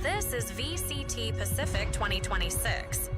This is VCT Pacific 2026.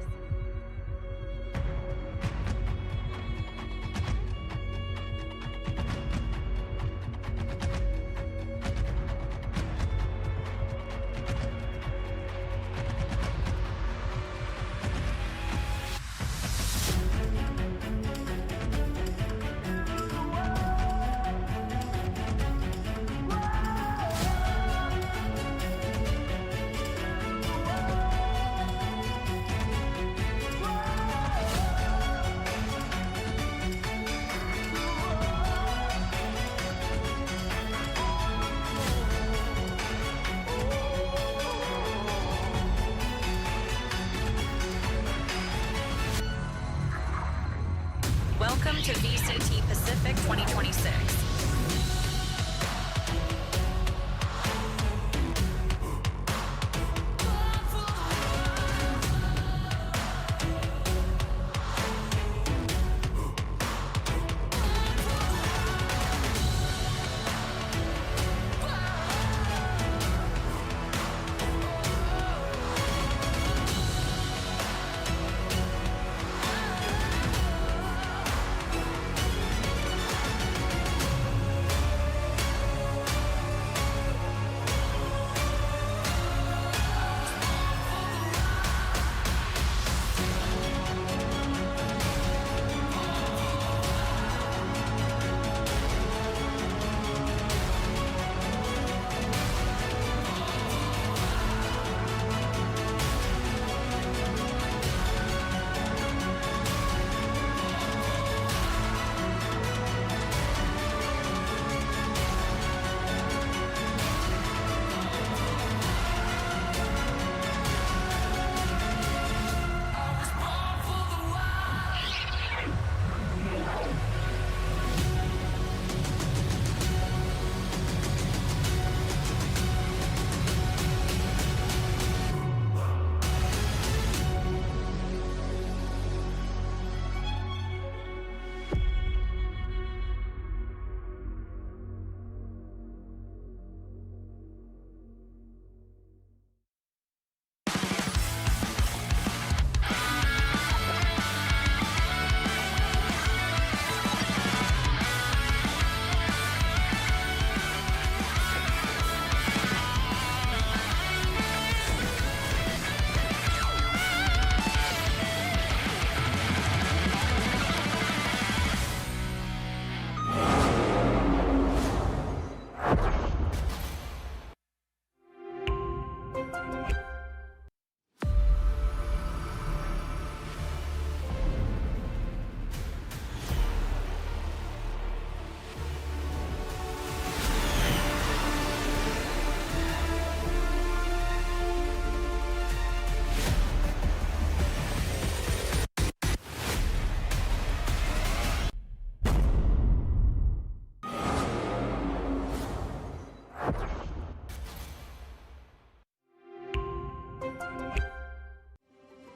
Welcome to VCT Pacific 2026.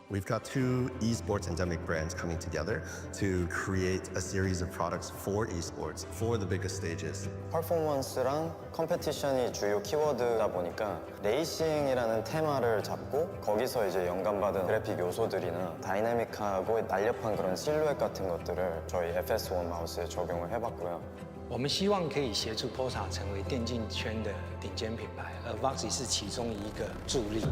We've got two esports endemic brands coming together to create a series of products for esports, for the biggest stages. 퍼포먼스랑 컴페티션이 주요 키워드다 보니까 레이싱이라는 테마를 잡고 거기서 이제 영감받은 그래픽 요소들이나 다이내믹하고 날렵한 그런 실루엣 같은 것들을 저희 FS1 마우스에 적용을 해봤고요. 我们希望可以协助 POSA 成为电竞圈的顶尖品牌，而 VOXY 是其中一个助力。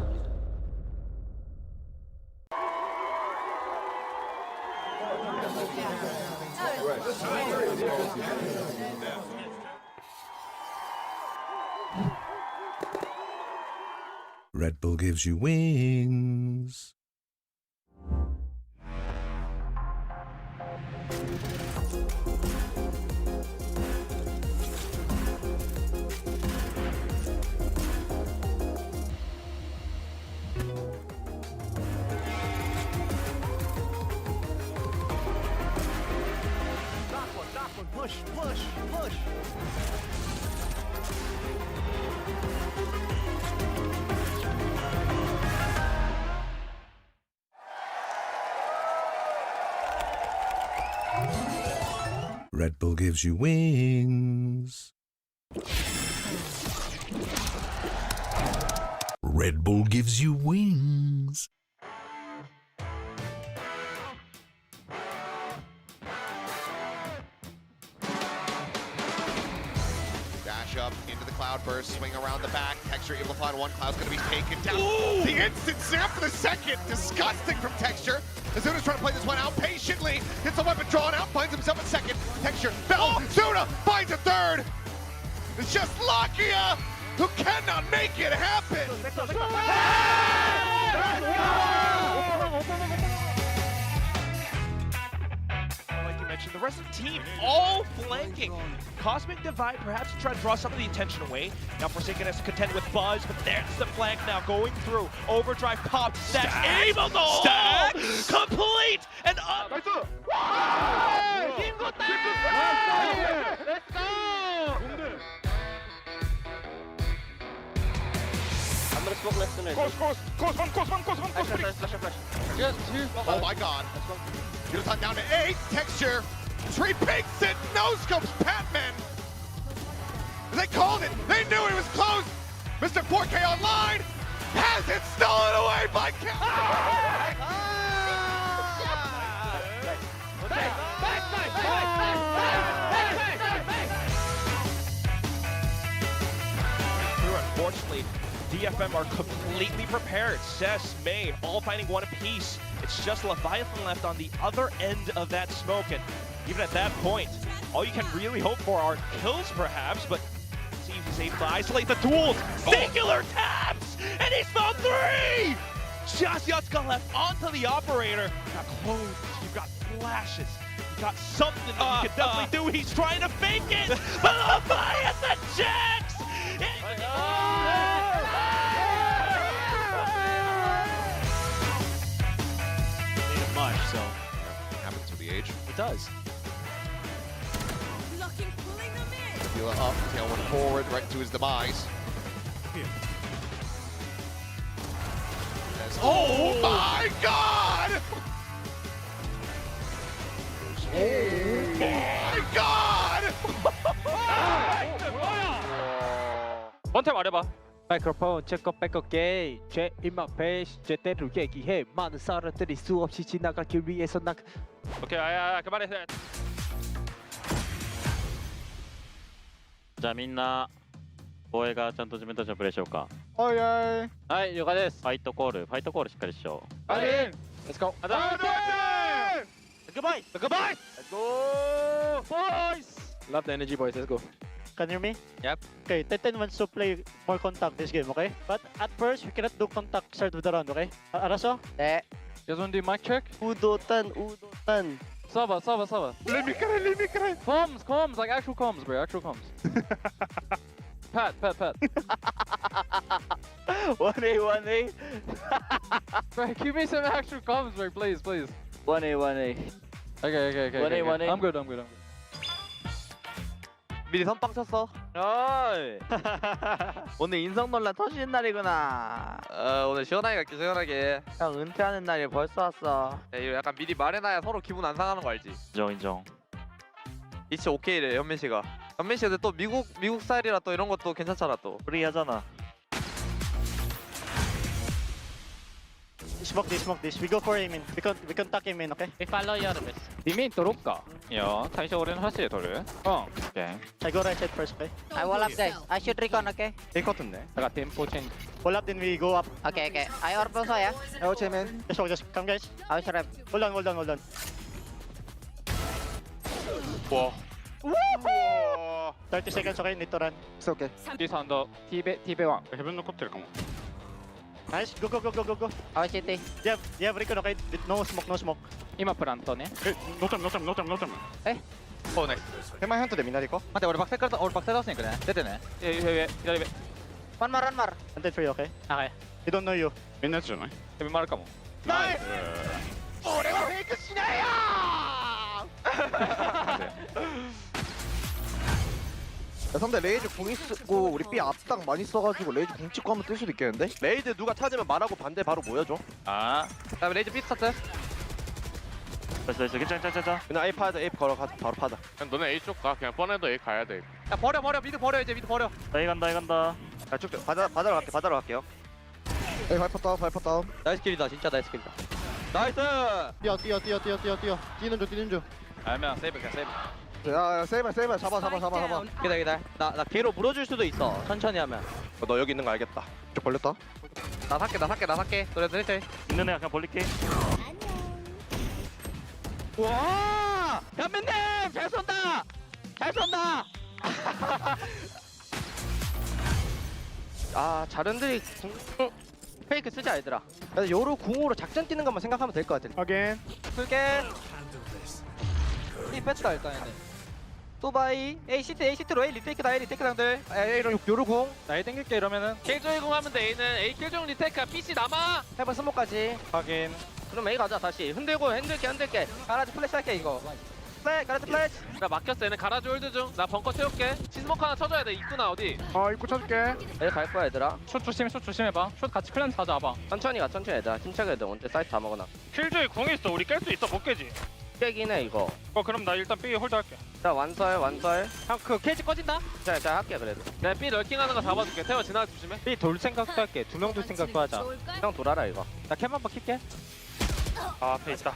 Red Bull gives you wings. Push, push, push. Red Bull gives you wings. Red Bull gives you wings. Dash up into the cloudburst, swing around the back. Texture able to find one. Cloud's going to be taken down. The instant snap for the second. Disgusting from Texture. Azuna's trying to play this one out patiently. Gets the weapon drawn out, finds himself a second. Texture fell. Zuna finds a third. It's just Lakia who cannot make it happen. Like you mentioned, the rest of the team all flanking. Cosmic Divide perhaps to try to draw some of the attention away. Now Forsaken has to contend with Buzz, but there's the flank now going through. Overdrive popped. Stack able to hold. Complete and up. Oh my god. Yutan down to 8. Texture. Tree picks it. No scopes Patman. They called it. They knew it was close. Mr. 4K Online has it stolen away by Unfortunately, DFM are completely prepared. Cess, May, all fighting one apiece. It's just Leviathan left on the other end of that smoke, and even at that point, all you can really hope for are kills perhaps, but see if he's able to isolate the duels. Singular taps, and he's found 3! Just Yatsuka left onto the operator. You've got clothes, you've got flashes, you've got something that you can definitely do. He's trying to fake it, but Leviathan checks! Much, so happens with the age. it does. Feel it up, tailwind forward, right to his demise. Oh my god! Oh my god! 원탭 말해봐. 마이크로폰 제거 뺏겼게 제 입맛 배시 제대로 얘기해 많은 사람들이 수없이 지나가길 위해서 나 오케이 아야 그만해 じゃあみんな防衛がちゃんと自分たちのプレーしようか。はいはいはい了解ですファイトコールしっかりしよう。はい Let's go Goodbye Goodbye Let's go boys Love the energy boys let's go Can you hear me? Yep. Okay, Titan wants to play more contact this game, okay? But at first, we cannot do contact start with the round, okay? Araso? You guys wanna do mic check? Udotan. Saba Let me cry Comms like actual comms bro actual comms Pat 1A. Bro give me some actual comms bro please 1A. Okay 1A. I'm good 미리 선빵 쳤어. 어이 오늘 인성 논란 터지는 날이구나. 오늘 시원하게 갈게 시원하게 형 은퇴하는 날이 벌써 왔어. 야, 이거 약간 미리 말해놔야 서로 기분 안 상하는 거 알지? 인정. 이치 오케이래 현민 씨가 현민 씨가 또 미국 스타일이라 또 이런 것도 괜찮잖아 또 우리 하잖아. Smoke this. We go for aim in. We can tuck him in, okay? We follow your best. リメイン取ろっかいや最初俺の箸で取るOkay. I go right side first, okay? I wall up guys. I shoot recon, okay? 될 것 같은데 내가 템포 체인지 Wall up, then we go up. Okay. I orb also, yeah? Just come, guys. I was rep. Hold on. 와 30 seconds, okay? Need to run. It's okay This on the TB1 ヘブン残ってるかも。 Nice. Go. I was city. You have recon, okay? No smoke. 今プラントねノータム。そうね手前ハントでみんなで行こう待って俺バックサイド出すねんくね出てね左上 One more. Until for you, okay? Okay. They don't know you. みんなやつじゃない？ヘビもあるかもナイス俺はフェイクしないよ야, 상대 레이즈 궁 쓰고 우리 B 앞당 많이 써가지고 레이즈 궁 찍고 한번 뜰 수도 있겠는데? 레이즈 누가 찾으면 말하고 반대 바로 모여줘. 아 그다음에 레이즈 B 스타트 됐어. 괜찮아. 그냥 A 파자 A 걸어 바로 파자. 그냥 너네 A 쪽 가. 그냥 뻔해도 A 가야 돼. 야 버려 미드 버려 이제 미드 버려 나이 간다. 야, 쭉 바자로 갈게요. 에이 바이퍼 다운. 나이스 킬이다 진짜 나이스 킬이다. 나이스. 뛰어. 뛰는 중. 알면 세이브 그냥 세이브. 야 세이버 잡아. 기다려. 나 개로 물어줄 수도 있어. 천천히 하면. 너 여기 있는 거 알겠다. 쪽 걸렸다. 나 살게. 그래. 있는 애가 그냥 벌릴게. 와! 현민님 잘 쏜다. 아 자른들이 궁 페이크 쓰지 않더라. 그래서 요로 궁으로 작전 뛰는 것만 생각하면 될 것 같아. Again. 풀게. 이 뺐다 일단 얘네. 또바이 A 시트로 A 리테이크다 당들. A로 요로 궁. 나 A 땡길게 이러면은. 킬조이 공 하면 돼. A는 A 킬조이 리테이크야. PC 남아. 해봐 스모까지. 확인. 그럼 A 가자 다시. 흔들고 흔들게. 가라지 플래시 할게 이거. 가라지 플래시. 나 막혔어. 얘는 가라지 홀드 중. 나 벙커 태울게. 시스모크 하나 쳐줘야 돼. 입구나 어디? 입구 쳐줄게. A 갈 거야 얘들아. 숏 조심해봐. 숏 같이 클랜 다 잡아. 천천히 얘들아. 침착해 애들 언제 사이트 다 먹어놔. 킬조이 궁 있어. 우리 깰 수 있어. 못 깨지. 깨긴 해 이거. 그럼 나 일단 B 홀드 할게. 자 완설. 형 그 케이지 꺼진다? 자 할게 그래도. 내가 B 럴킹하는 거 잡아줄게. 태워 지나가 조심해. B 돌 생각도 할게. 2명 돌 생각도 하자. 형 돌아라 이거. 나 캠 한번 킬게. 아 앞에 있다.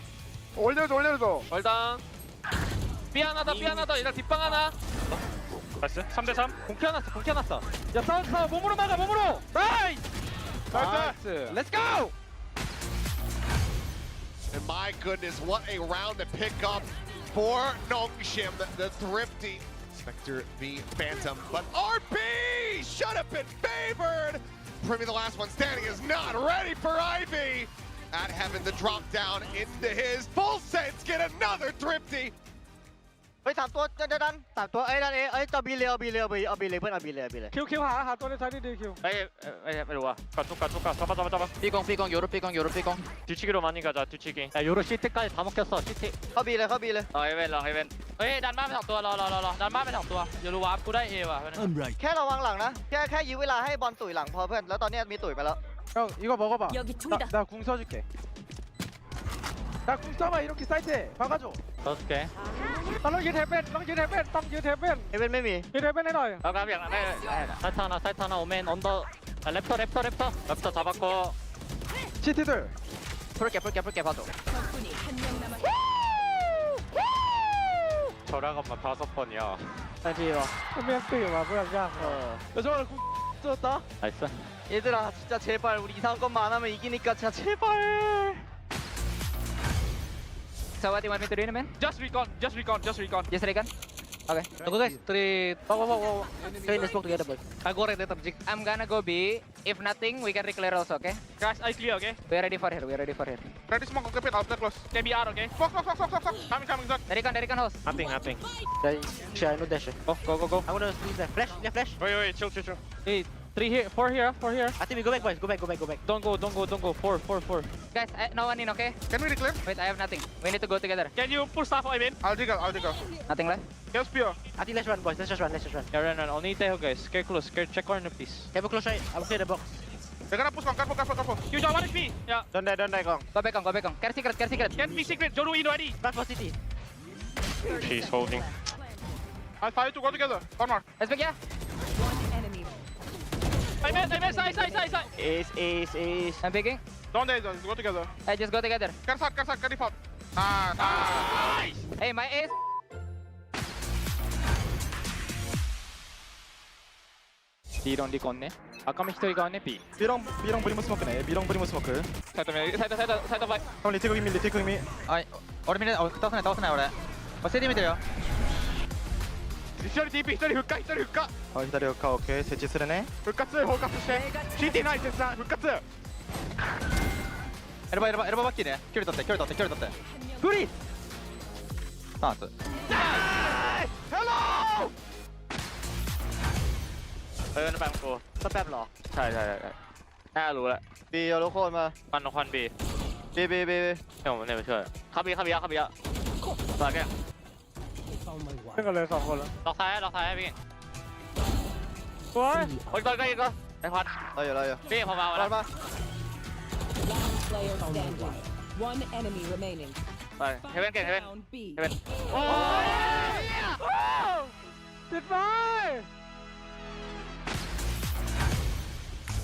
올려줘. 얼당. B 하나 더. 얘들 뒷방 하나. 나이스. 3대3. 공 켜놨어. 야 싸워. 몸으로 막아. 나이스. Let's go. And my goodness, what a round to pick up for Nongshim, the thrifty. Spectre v Phantom, but RP should have been favored. Primi, the last one standing, is not ready for Ivy. At Heaven, the drop down into his full sense, get another thrifty. เฮ้ย3ตัวดัน3ตัวดันเอาบีเลยเพื่อนเอาบีเลย คิวหาตัวในท้ายนี่ดีคิว ไม่รู้ว่ะ가쪽 잡아 삐공 요로 삐공 뒤치기로 많이 가자 뒤치기 야 요로 시트까지 다 먹혔어 시트 เข้าบีเลย รอเฮเว่นเฮ้ยดันมาไป2ตัวรอดันมาไป2ตัวอย่ารู้ว่ากูได้ A ว่ะ แค่ระวังหลังนะแค่ยื้อเวลาให้บอลตุ๋ยหลังพอเพื่อนแล้วตอนนี้มีตุ๋ยไปแล้ว 형 이거 먹어봐 나 궁 써줄게 나 궁 써봐 이렇게 사이트에 박아줘 써줄게ต้องยืนเทปเป็นต้องยืนเทปเป็น เอเว่นไม่มี ยืนเทปเป็นให้หน่อย เอาครับอย่างนั้นได้사이트 하나 오멘 언더 랩터 잡았고 시티들 풀게 봐줘 저랑한만 5번이야 아니요 한명 뜨요 뭐야 그냥 저거는 궁 썼다 나이스 얘들아 진짜 제발 우리 이상한 것만 안 하면 이기니까 진짜 제발 So what do you want me to do in a minute? Just recon Yes, Regan. Okay. Go guys 3 go Let's go together, boys. I go right there I'm gonna go B. If nothing, we can reclear also, okay? Guys I clear okay We're ready for here. Ready smoke okay pick out close KBR okay fuck coming Zach Recon host. nothing Share no dash. go I'm gonna squeeze there. Flash. wait chill 3 here 4 here I think we go back, boys. Go back. don't go 4 Guys, no one in, okay? can we declare Wait, I have nothing. We need to go together. can you pull staff I mean I'll dig out Nothing left? can spear I think let's run, boys. Let's just run. yeah run only tayo guys care close check corner please Have a close eye. I'll clear the box. they're gonna push careful you just 1 HP yeah Don't die, Kong. Go back on. Care secret. get me secret Joru in ready Back for city. she's holding I'll fire to go together one more Let's back, yeah? I made side Ace. I'm picking. don't go together I just go together. Karsat default nice Hey, my ace. B랑 리가 없네 아까 히토리가 왔네 B B랑 브리모 스모크네. B랑 브리모 스모크. 사이드 바이 형 리테이크 이미. 오르미네, 따스네, 오래. 세디 미드요. 히토리 DP 히토리 흑가 기다려. 오케이. 세치 쓰레네. 흑가스 CT 나이스 흑가스 에러바 바퀴네. 큐리 떴대. 둘이! 나왔어. 헬로 เออนั่นแป๊บกูสแป๊บหรอ ใช่น่ารู้แล้ว บีเอาลูกโคนมา มันควันบี บี เดี๋ยวผมเนี่ยมาช่วยเข้าบีมาแก เล่นกันเลย2คนแล้ว ล็อกซ้ายพี่ โอ้ย โอ้ยก็ไอ้ควัน เราอยู่ พี่พอมา บอ แล้ ล ว มา One enemy remaining. ไปเฮเว่น Down B. โอ้ยติดไฟ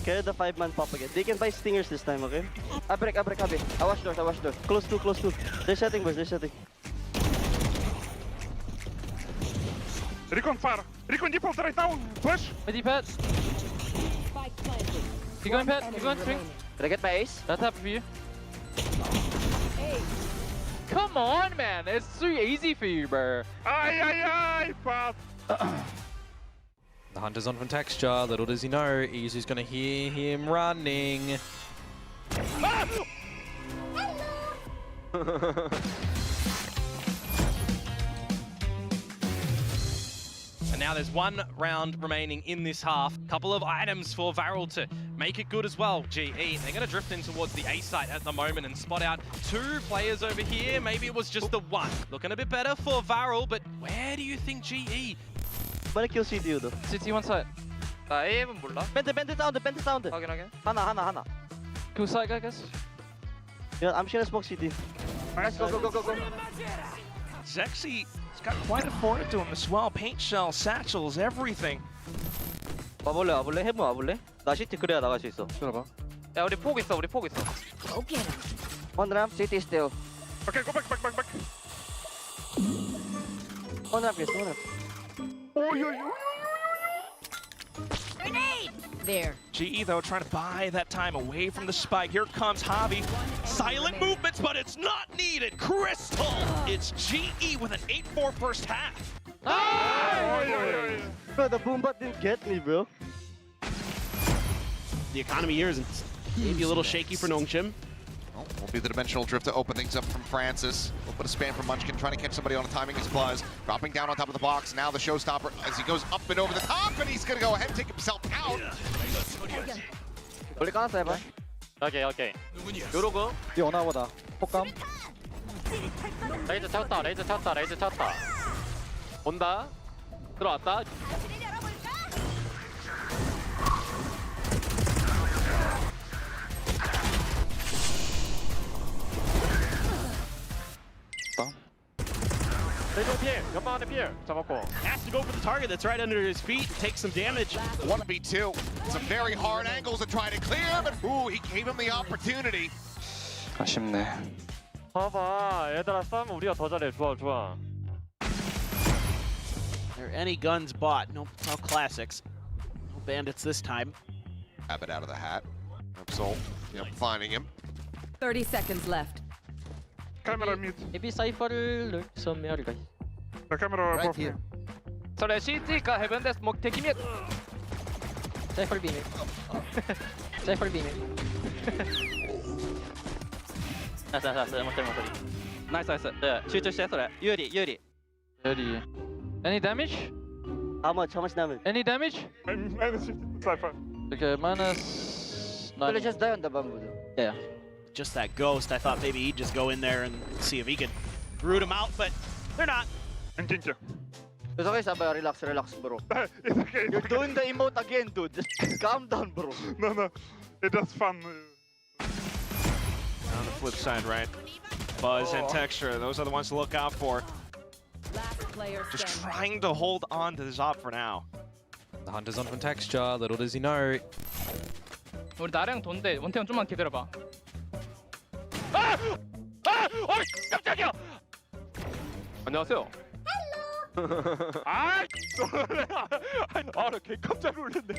Carry the 5-man pop again. They can buy stingers this time, okay? I break, Abi. I watch doors. Close two. They're setting, boys, they're setting. Recon far. Recon default right now. Flash. Mid pet. Spike planted. You going pet? Enemy You going swing? remaining. Did I get my ace? That's happened for you. Hey, Come on, man. It's too easy for you, bro. Ay, fast. The hunter's on from texture. Little does he know, Izu's gonna hear him running. And now there's one round remaining in this half. Couple of items for Varel to make it good as well. GE, they're going to drift in towards the A site at the moment and spot out two players over here. Maybe it was just the one. Looking a bit better for Varel, but where do you think GE? Wanna kill CT though. CT one side. 나 AM은 몰라. Bend sound. 확인. 하나. Kill side, I guess. Yeah, I'm just gonna smoke CT. Nice. Go. Zexy has got quite a forward to him as well. Paint shell, satchels, everything. 와볼래? 해보 와볼래? 나 CT 그래야 나갈 수 있어. 들어봐. 야, 우리 폭 있어. go get him. One ramp, CT still. Okay, go back. One ramp, yes, one ramp. Grenade! There. GE though trying to buy that time away from the spike. Here comes Javi. Silent movements, but it's not needed. Crystal! It's GE with an 8-4 first half. Bro, the boom bot didn't get me, bro. The economy here is maybe a little shaky for Nongshim. Well, will be the dimensional drift to open things up from Francis. A little bit of spam from Munchkin, trying to catch somebody on a timing his buzz. Dropping down on top of the box. Now the showstopper as he goes up and over the top, and he's going to go ahead and take himself out. 멀리 까놨어, 해봐. 오케이. 요러고. 이 오나보다. 폭감. 레이저 찾았다. 온다. 들어왔다. 레이저 피해. 연막 안에 피해. 잡았고. Has to go for the target that's right under his feet and take some damage. 1v2. Some very hard angles to try to clear, but ooh, he gave him the opportunity. 아쉽네. 봐봐. 얘들아 싸우면 우리가 더 잘해. 좋아. There are any guns bought, no classics. No bandits this time. Have it out of the hat. Absol, finding him. 30 seconds left. Camera mid. Maybe 사이퍼를 넣으면 메아리가. The camera above me. Så det är CT का heaven death smoke take him. 사이퍼를 비밀. 사이퍼를 비밀. 나이스. 나이스. 네, 슈터 유리. Any damage? How much damage? Any damage? I'm minus 50 Cypher. Okay, minus 9. Will just die on the bamboo though. Yeah. Just that ghost, I thought maybe he'd just go in there and see if he could root him out, but they're not. And Kinky. It's okay, Sabay. Relax, bro. It's okay. You're doing the emote again, dude. Just calm down, bro. No. It does fun. On the flip side, right? Buzz and Texture, those are the ones to look out for. Last player Just standing. trying to hold on to this op for now. The hunter's on from texture. Little does he know. 우리 나랑 돈데 원태형 좀만 기다려봐. 깜짝이야! 안녕하세요. 개 깜짝 놀랐네.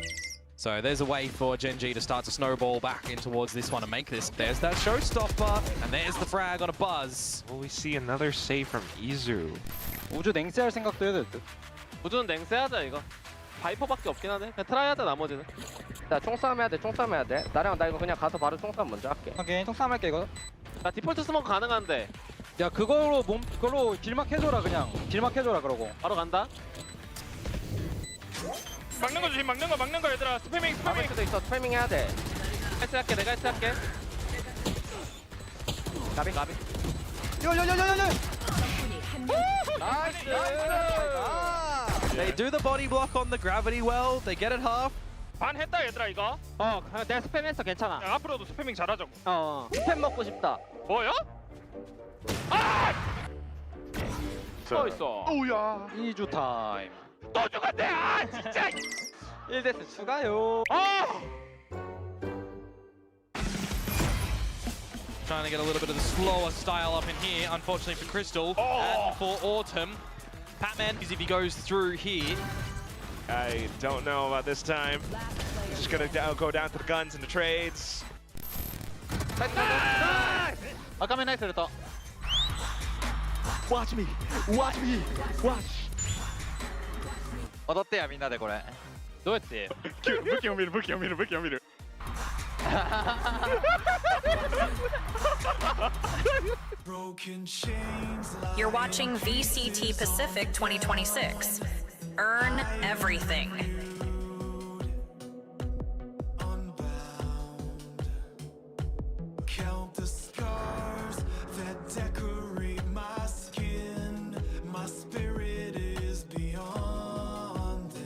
So there's a way for Gen G to start to snowball back in towards this one and make this. There's that showstopper, and there's the frag on a buzz. Will we see another save from Izu? 우주 냉세할 생각도 해야 될 듯. 우주는 냉세하자 이거. 바이퍼밖에 없긴 하네. 그냥 트라이하자 나머지는. 자, 총싸움 해야 돼. 나랑 나 이거 그냥 가서 바로 총싸움 먼저 할게. 오케이, 총싸움 할게 이거. 자, 디폴트 스모크 가능한데. 야, 그걸로 길막 해줘라 그냥. 길막 해줘라 그러고. 바로 간다. 막는 거 조심, 막는 거 얘들아. 스패밍. 막을 수도 있어. 스패밍 해야 돼. 내가 S 할게. 가비. 요. 나이스. They do the body block on the gravity well. They get it half. 반 했다 얘들아 이거. 내가 스팸했어 괜찮아. 야, 앞으로도 스패밍 잘하자고. 스팸 먹고 싶다. 뭐야? 서 있어. 오야. 2주 타임. 또 죽었네. 진짜. 1데스 추가요. Trying to get a little bit of the slower style up in here, unfortunately for Crystal. And for Autumn. Patman, if he goes through here. I don't know about this time. He's just gonna go down to the guns and the trades. Watch me! Watch me! Watch! 踊ってやみんなでこれ。どうやって？武器を見る、武器を見る、武器を見る。You're watching VCT Pacific 2026. Earn everything. Count the scars that decorate my skin. My spirit is beyond them.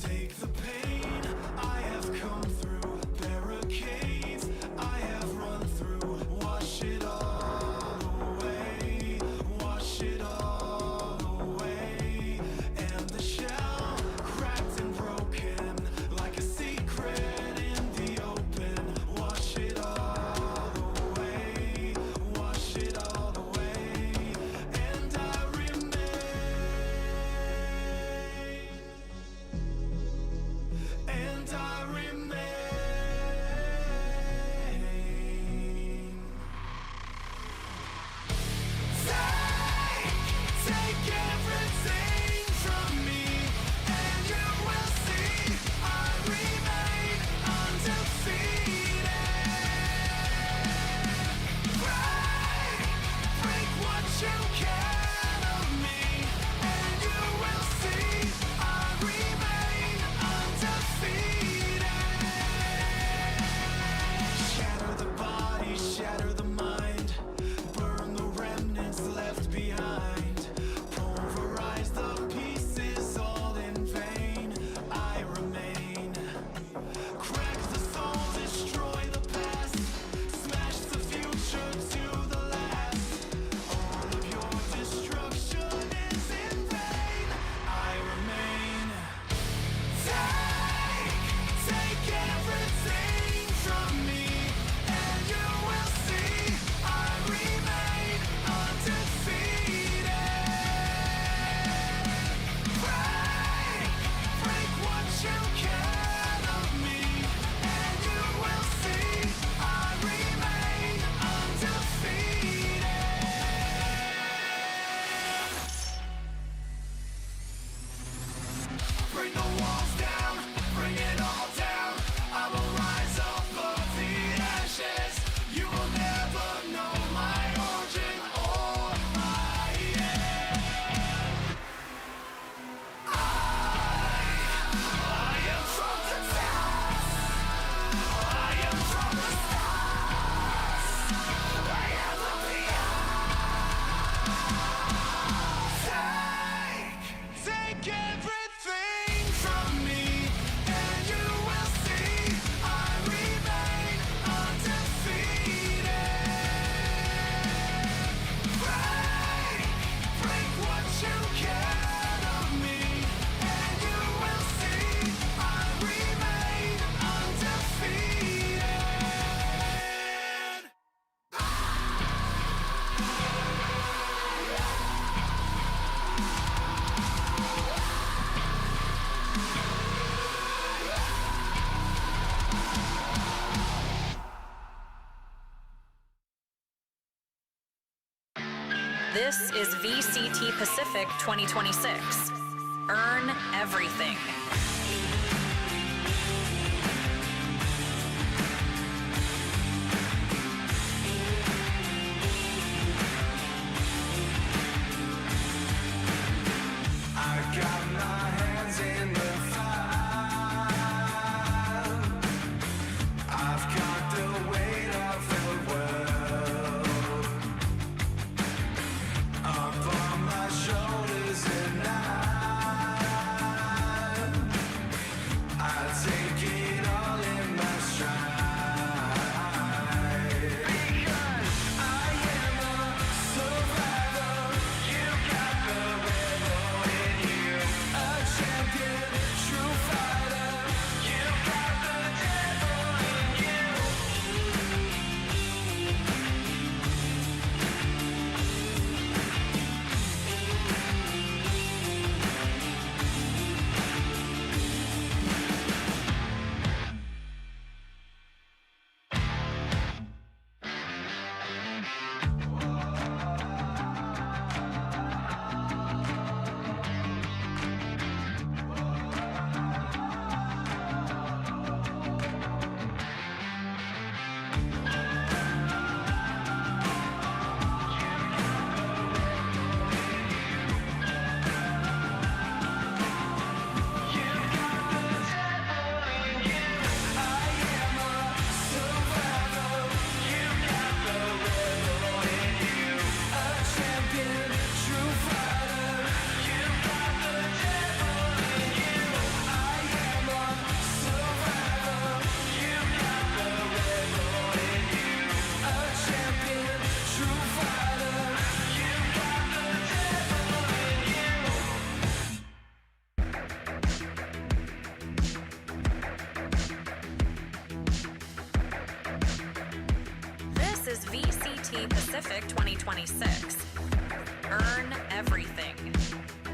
Take the pain I have come through, barricades I have run through. Wash it all away, wash it all away. And the shell cracked and broken like a secret in the open. Wash it all away, wash it all away. And I remain, and I remain. Take everything from me, and you will see I remain undefeated. Break what you can of me, and you will see I remain undefeated. Shatter the body, shatter the mind, burn the remnants left behind, pulverize the pieces all in vain. I remain. Crack the soul, destroy the past, smash the future to the last. All of your destruction is in vain. I remain. Take everything from me, and you will see I remain undefeated. Break what you can of me, and you will see I remain undefeated. Bring the walls down, bring it all down. I will rise up of the ashes. You will never know my origin or my end. I am from the depths. I am from the stars. I am the beyond. Take everything from me, and you will see I remain undefeated. Break what you can of me, and you will see I remain undefeated. This is VCT Pacific 2026. Earn everything. I got my hands in the fire. I've got the weight of the world up on my shoulders, and I'm Pacific 2026. Earn everything.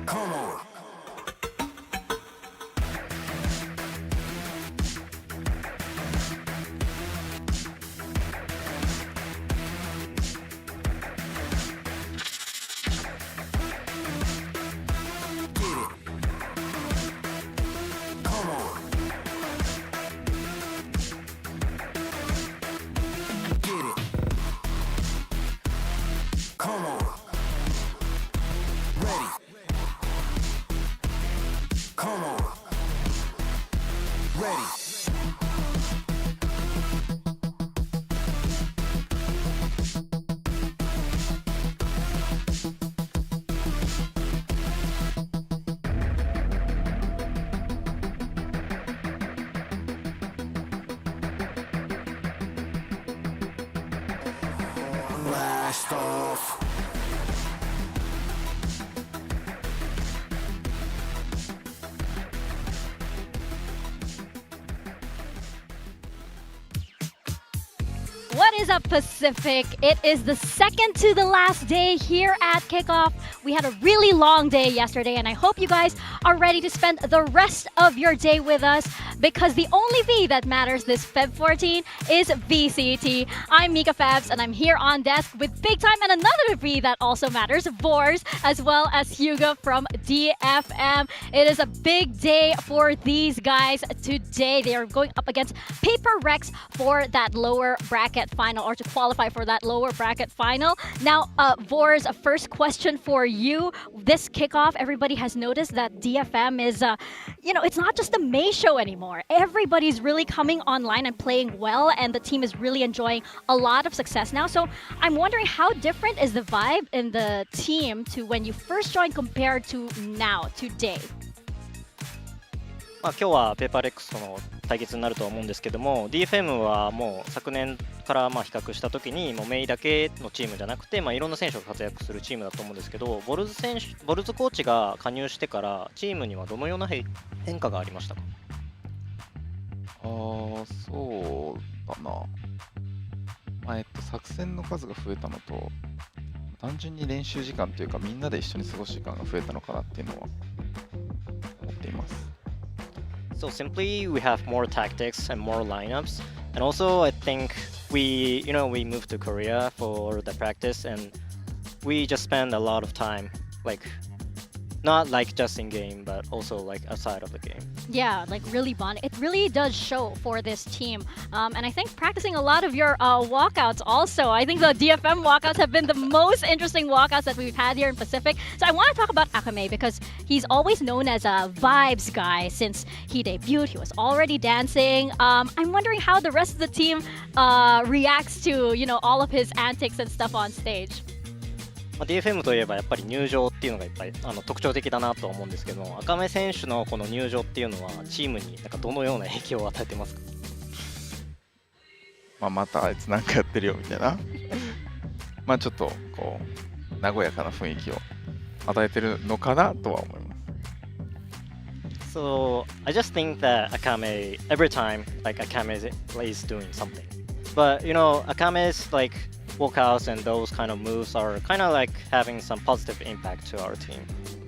Come on. Come on. Ready. Come on. Ready. Blast off. What is up, Pacific? It is the second to the last day here at Kickoff. We had a really long day yesterday, and I hope you guys are ready to spend the rest of your day with us, because the only V that matters this Feb 14 is VCT. I'm Mika Fabs, and I'm here on desk with Big Time and another V that also matters, Vors, as well as Hugo from DFM. It is a big day for these guys today. They are going up against PRX for that lower bracket final, or to qualify for that lower bracket final. Now, Vors, first question for you. This Kickoff, everybody has noticed that DFM is, it's not just a May show anymore. Everybody's really coming online and playing well, and the team is really enjoying a lot of success now. So I'm wondering, how different is the vibe in the team to when you first joined compared to now, today? 今日はペーパーレックスとの対決になると思うんですけども、 DFM はもう昨年から比較した時にもうメイだけのチームじゃなくて、いろんな選手が活躍するチームだと思うんですけど、ボルズコーチが加入してからチームにはどのような変化がありましたか？そうだな、作戦の数が増えたのと、単純に練習時間というかみんなで一緒に過ごす時間が増えたのかなっていうのは思っています。So simply, we have more tactics and more lineups, and also I think we moved to Korea for the practice, and we just spend a lot of time, not just in game, but also outside of the game. Yeah, really bond. It really does show for this team. And I think practicing a lot of your walkouts also. I think the DFM walkouts have been the most interesting walkouts that we've had here in Pacific. So I want to talk about Akame, because he's always known as a vibes guy since he debuted. He was already dancing. I'm wondering how the rest of the team reacts to, all of his antics and stuff on stage. DFM といえばやっぱり入場っていうのがいっぱい特徴的だなと思うんですけども、赤目選手のこの入場っていうのはチームにどのような影響を与えてますか？またあいつなんかやってるよみたいなちょっとこう和やかな雰囲気を与えてるのかなとは思います。 So I just think that Akame, every time Akame is doing something, but Akame's walkouts and those kind of moves are kind of having some positive impact to our team.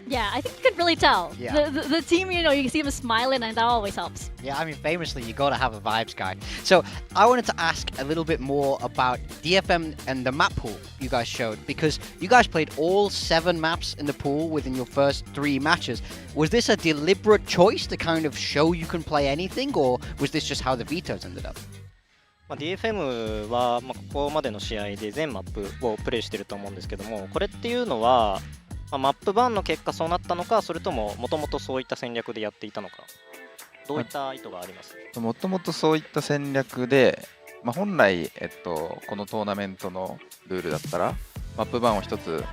Yeah, I think you could really tell. Yeah. The team, you can see him smiling, and that always helps. Yeah, I mean, famously, you got to have a vibes guy. So I wanted to ask a little bit more about DFM and the map pool you guys showed, because you guys played all 7 maps in the pool within your first 3 matches. Was this a deliberate choice to kind of show you can play anything, or was this just how the vetoes ended up? DFM はここまでの試合で全マップをプレイしてると思うんですけども、これっていうのはマップバンの結果そうなったのか、それとももともとそういった戦略でやっていたのか、どういった意図があります？もともとそういった戦略で、本来、このトーナメントのルールだったらマップバンを1つ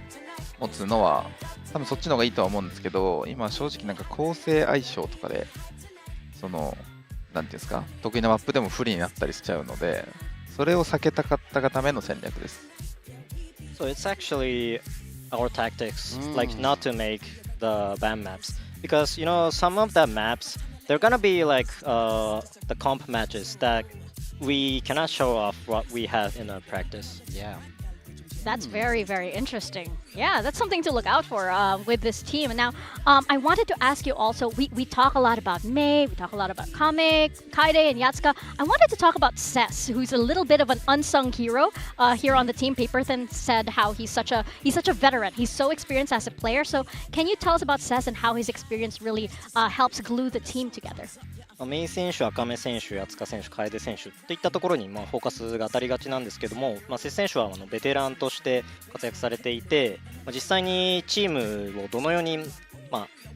持つのは多分そっちの方がいいとは思うんですけど、今正直構成相性とかでなんていうんですか、得意なマップでも不利になったりしちゃうので、それを避けたかったがための戦略です。So it's actually our tactics, not to make the ban maps, because some of the maps they're gonna be the comp matches that we cannot show off what we have in our practice. Yeah. That's very, very interesting. Yeah, that's something to look out for with this team. And now, I wanted to ask you also, we talk a lot about Mei, we talk a lot about Kame, Kaide, and Yatsuka. I wanted to talk about Cess, who's a little bit of an unsung hero here on the team. Paperthin said how he's such a veteran. He's so experienced as a player. So can you tell us about Cess and how his experience really helps glue the team together? メイ選手、赤目選手、八塚選手、楓選手といったところにフォーカスが当たりがちなんですけども、セス選手はベテランとして活躍されていて、実際にチームをどのように、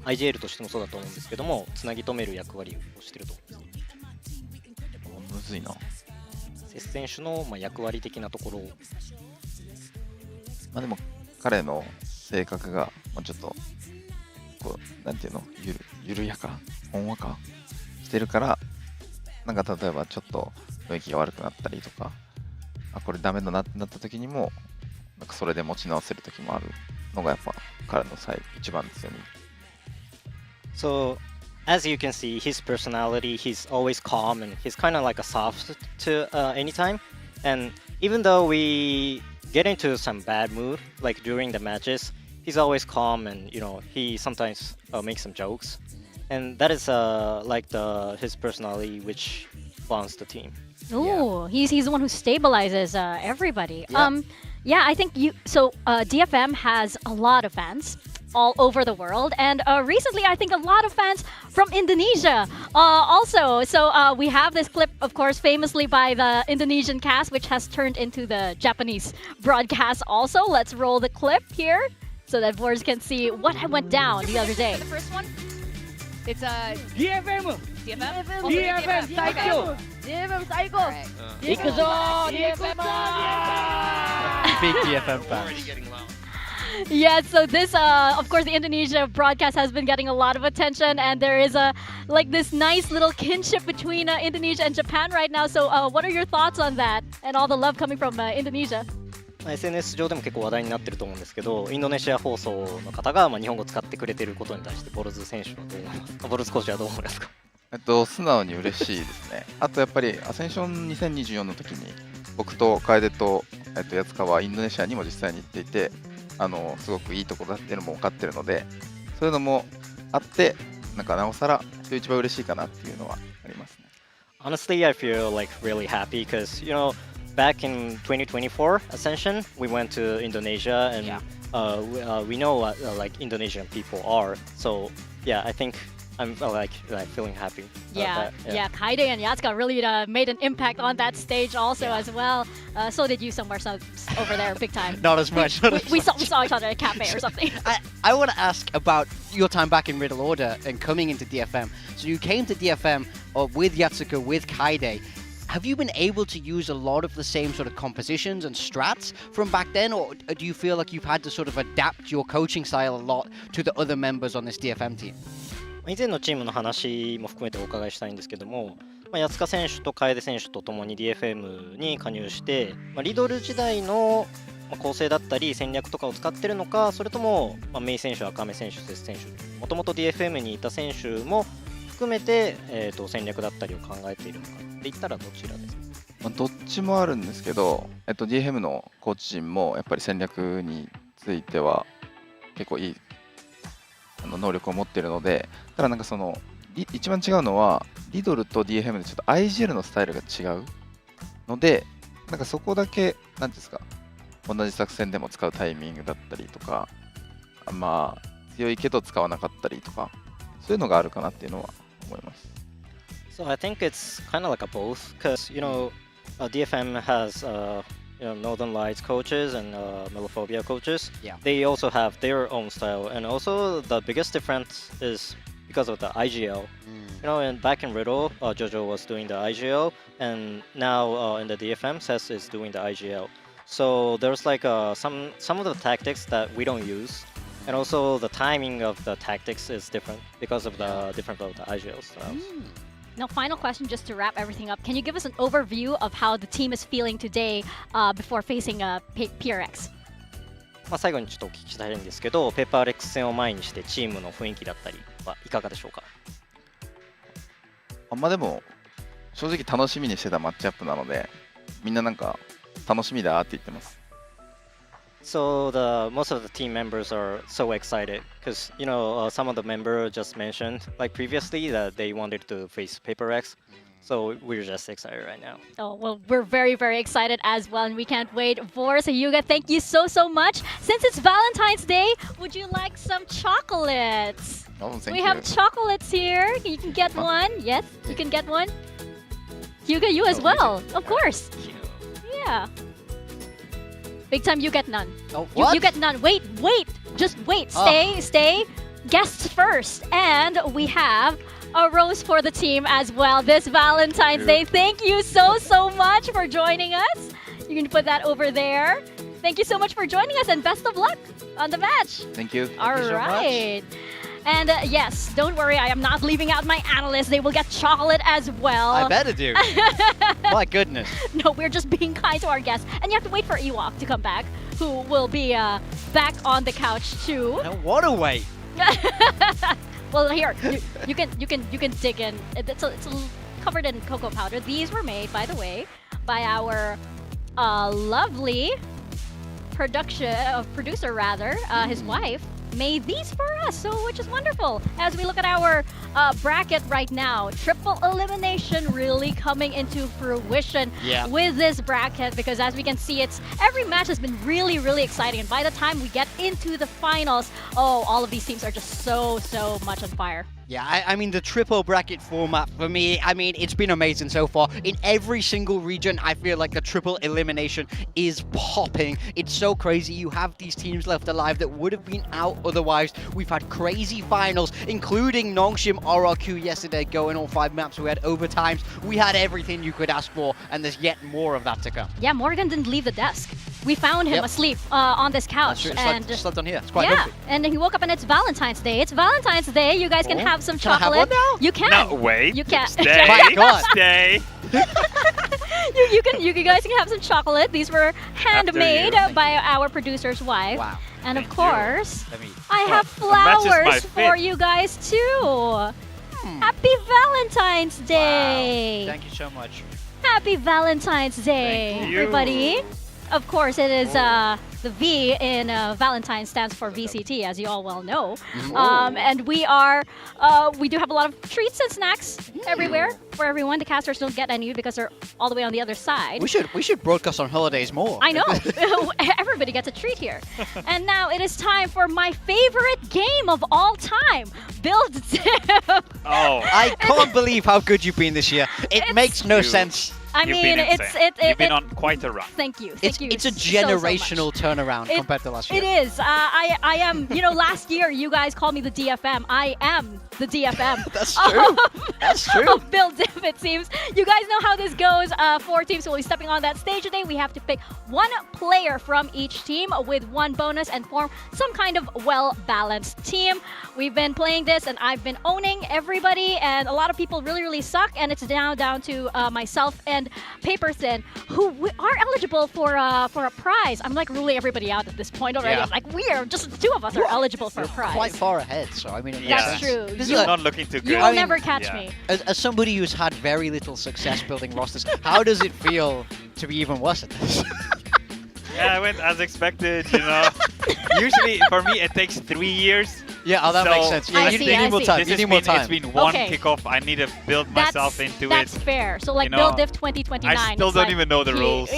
IGL としてもそうだと思うんですけども、つなぎ止める役割をしていると思います。むずいな。セス選手の役割的なところ。でも彼の性格がちょっとこうなんていうの、緩やか、ほんわかしてるから、なんか例えばちょっと雰囲気が悪くなったりとか、これダメだなってなった時にも、なんかそれで持ち直せる時もあるのがやっぱ彼の一番強み。So, as you can see, his personality, he's always calm and he's kind of like a soft to any time. And even though we get into some bad mood, like during the matches, he's always calm and he sometimes makes some jokes. And that is like his personality, which bonds the team. Oh, he's the one who stabilizes everybody. Yeah. I think DFM has a lot of fans all over the world, and recently I think a lot of fans from Indonesia also. So we have this clip, of course, famously by the Indonesian cast, which has turned into the Japanese broadcast also. Let's roll the clip here so that viewers can see what went down the other day. The first one? It's DFM! DFM? DFM psycho! DFM psycho! Big DFM fans. Yeah, so this, of course, the Indonesia broadcast has been getting a lot of attention, and there is this nice little kinship between Indonesia and Japan right now. So what are your thoughts on that and all the love coming from Indonesia? SNS 上でも結構話題になってると思うんですけど、インドネシア放送の方が日本語を使ってくれてることに対してボルズ選手はどう思いますか？ボルズコーチはどう思いますか？素直に嬉しいですね。あとやっぱりアセンション2024の時に僕と楓と八塚はインドネシアにも実際に行っていて、すごくいいところだっていうのも分かってるので、そういうのもあって、なんかなおさら人一番嬉しいかなっていうのはありますね。Honestly, I feel like really happy because back in 2024 Ascension, we went to Indonesia and we know what Indonesian people are. So yeah, I think I'm feeling happy. Yeah, Kaide and Yatsuka really made an impact on that stage also as well. So did you somewhere over there, big time. Not as much. We saw each other at a cafe or something. I want to ask about your time back in Middle Order and coming into DFM. So you came to DFM with Yatsuka, with Kaide. Have you been able to use a lot of the same sort of compositions and strats from back then, or do you feel like you've had to sort of adapt your coaching style a lot to the other members on this DFM team? 以前のチームの話も含めてお伺いしたいんですけども、八塚選手と楓選手とともに DFM に加入して、リドル時代の構成だったり戦略とかを使ってるのか、それともメイ選手、赤目選手、セス選手、もともと DFM にいた選手も含めて、戦略だったりを考えているのかって言ったらどちらですか？どっちもあるんですけど、DFM のコーチ陣もやっぱり戦略については結構いい能力を持っているので、ただなんか一番違うのはリドルと DFM でちょっと IGL のスタイルが違うので、なんかそこだけ何ですか、同じ作戦でも使うタイミングだったりとか、強いけど使わなかったりとか、そういうのがあるかなっていうのは思います。So I think it's kind of like a both, because DFM has Northern Lights coaches and Melophobia coaches. Yeah. They also have their own style, and also the biggest difference is because of the IGL. And back in Riddle, Jojo was doing the IGL, and now in the DFM, Cess is doing the IGL. So there's like some of the tactics that we don't use. And also the timing of the tactics is different because of the different of the IGL styles. Now, final question just to wrap everything up. Can you give us an overview of how the team is feeling today before facing PRX? 最後にちょっとお聞きしたいんですけど、ペーパーレックス戦を前にしてチームの雰囲気だったりはいかがでしょうか？でも正直楽しみにしてたマッチアップなので、みんななんか楽しみだって言ってます。So the most of the team members are so excited because some of the members just mentioned like previously that they wanted to face PRX. So we're just excited right now. Oh, well, we're very, very excited as well, and we can't wait for. So, Yuga, thank you so, so much. Since it's Valentine's Day, would you like some chocolates? Oh, thank we you. have chocolates here. You can get one. Yes, you can get one. Yuga, you as well. Of course. Yeah. Big time, you get none. Oh, You get none. Wait. Just wait. Stay. Guests first. And we have a rose for the team as well this Valentine's Day. Thank you so, so much for joining us. You can put that over there. Thank you so much for joining us and best of luck on the match. Thank you. All right. And yes, don't worry, I am not leaving out my analysts. They will get chocolate as well. I better do. My goodness. No, we're just being kind to our guests. And you have to wait for Ewok to come back, who will be back on the couch too. Now, what a wait. Well, here, you can dig in. It's covered in cocoa powder. These were made, by the way, by our lovely producer rather, his wife made these for us, so which is wonderful. As we look at our bracket right now, triple elimination really coming into fruition with this bracket, because as we can see, every match has been really, really exciting, and by the time we get into the finals, all of these teams are just so much on fire. Yeah, I mean, the triple bracket format for me, I mean, it's been amazing so far. In every single region, I feel like the triple elimination is popping. It's so crazy. You have these teams left alive that would have been out otherwise. We've had crazy finals, including Nongshim RRQ yesterday, going all 5 maps. We had overtimes. We had everything you could ask for, and there's yet more of that to come. Yeah, Morgan didn't leave the desk. We found him asleep on this couch. And slept on here. It's quite comfy. And then he woke up and it's Valentine's Day. It's Valentine's Day. You guys can have some chocolate. Can I have one now? You can. No, wait. You can. Stay. My God. Stay. You guys can have some chocolate. These were handmade by our producer's wife. Wow. And of course, Let me- I have matches my flowers for fit. you guys too. Happy Valentine's Day. Wow. Thank you so much. Happy Valentine's Day, Thank you. everybody. Of course, it is the V in Valentine stands for VCT, as you all well know. And we do have a lot of treats and snacks everywhere for everyone. The casters don't get any because they're all the way on the other side. We should broadcast on holidays more. I know. Everybody gets a treat here. And now it is time for my favorite game of all time, Build Diff. Oh. I can't believe how good you've been this year. It makes no sense. I You've mean, been insane. You've been on quite a run. Thank you. It's a so generational much. turnaround compared to last year. It is. I am, last year you guys called me the DFM. I am the DFM. That's true. That's true. Of Build Diff, it seems. You guys know how this goes. 4 teams will be stepping on that stage today. We have to pick 1 player from each team with 1 bonus and form some kind of well-balanced team. We've been playing this and I've been owning everybody, and a lot of people really, really suck, and it's now down to myself and Paperthin, who are eligible for a prize. I'm like ruling everybody out at this point already. Yeah. I'm like, we are just the 2 of us are eligible for a prize. Quite far ahead, so I mean, it makes That's sense. true. This You're is not looking too good. You will never catch me. As somebody who's had very little success building rosters, how does it feel to be even worse at this? Yeah, I went as expected, Usually, for me, it takes 3 years. Yeah, that makes sense. Yeah, you need more time. This You need has more been, time. It's been one Okay. kickoff. I need to build myself into That's it. fair. So like You know, Build Diff 2029. I still it's don't like even know the rules.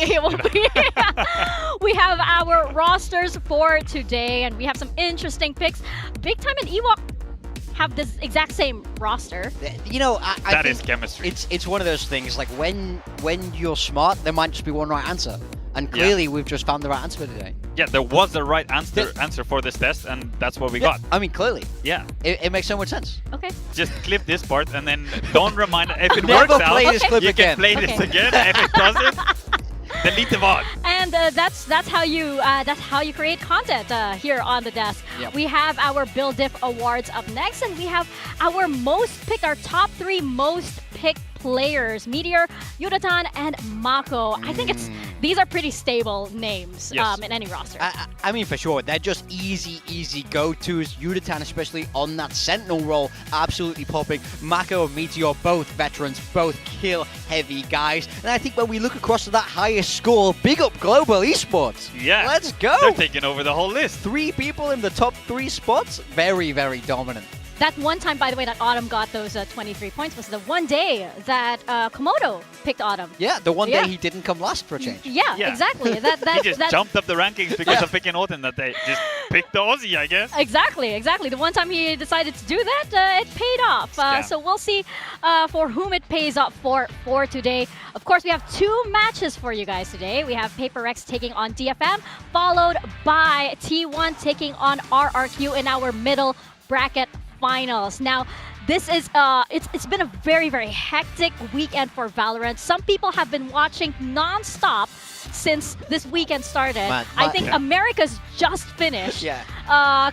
We have our rosters for today, and we have some interesting picks. Big Time and Ewok have this exact same roster. I That think is chemistry. It's one of those things, like when you're smart, there might just be one right answer. And clearly, we've just found the right answer for today. Yeah, there was the right answer for this test, and that's what we got. I mean, clearly. Yeah. It makes so much sense. Okay. Just clip this part, and then don't remind. If it Never works out, play this clip you again. can play this Okay. again. If it doesn't, delete the VOD. And that's how you create content here on the desk. Yep. We have our Build Diff awards up next, and we have our top 3 most picked players: Meteor, Yuratan, and Mako. I think these are pretty stable names in any roster. I mean, for sure, they're just easy go-tos. Yuditan, especially on that Sentinel role, absolutely popping. Mako and Meteor, both veterans, both kill-heavy guys. And I think when we look across to that highest score, big up Global Esports. Yeah. Let's go. They're taking over the whole list. 3 people in the top 3 spots. Very, very dominant. That one time, by the way, that Autumn got those 23 points was the one day that Komodo picked Autumn. Yeah, the one day he didn't come last for a change. Yeah, exactly. He just jumped up the rankings because of picking Autumn that day. Just picked the Aussie, I guess. Exactly. The one time he decided to do that, it paid off. So we'll see for whom it pays off for today. Of course, we have 2 matches for you guys today. We have PRX taking on DFM, followed by T1 taking on RRQ in our middle bracket finals. Now, this is it's been a very, very hectic weekend for Valorant. Some people have been watching non-stop since this weekend started. I think America's just finished.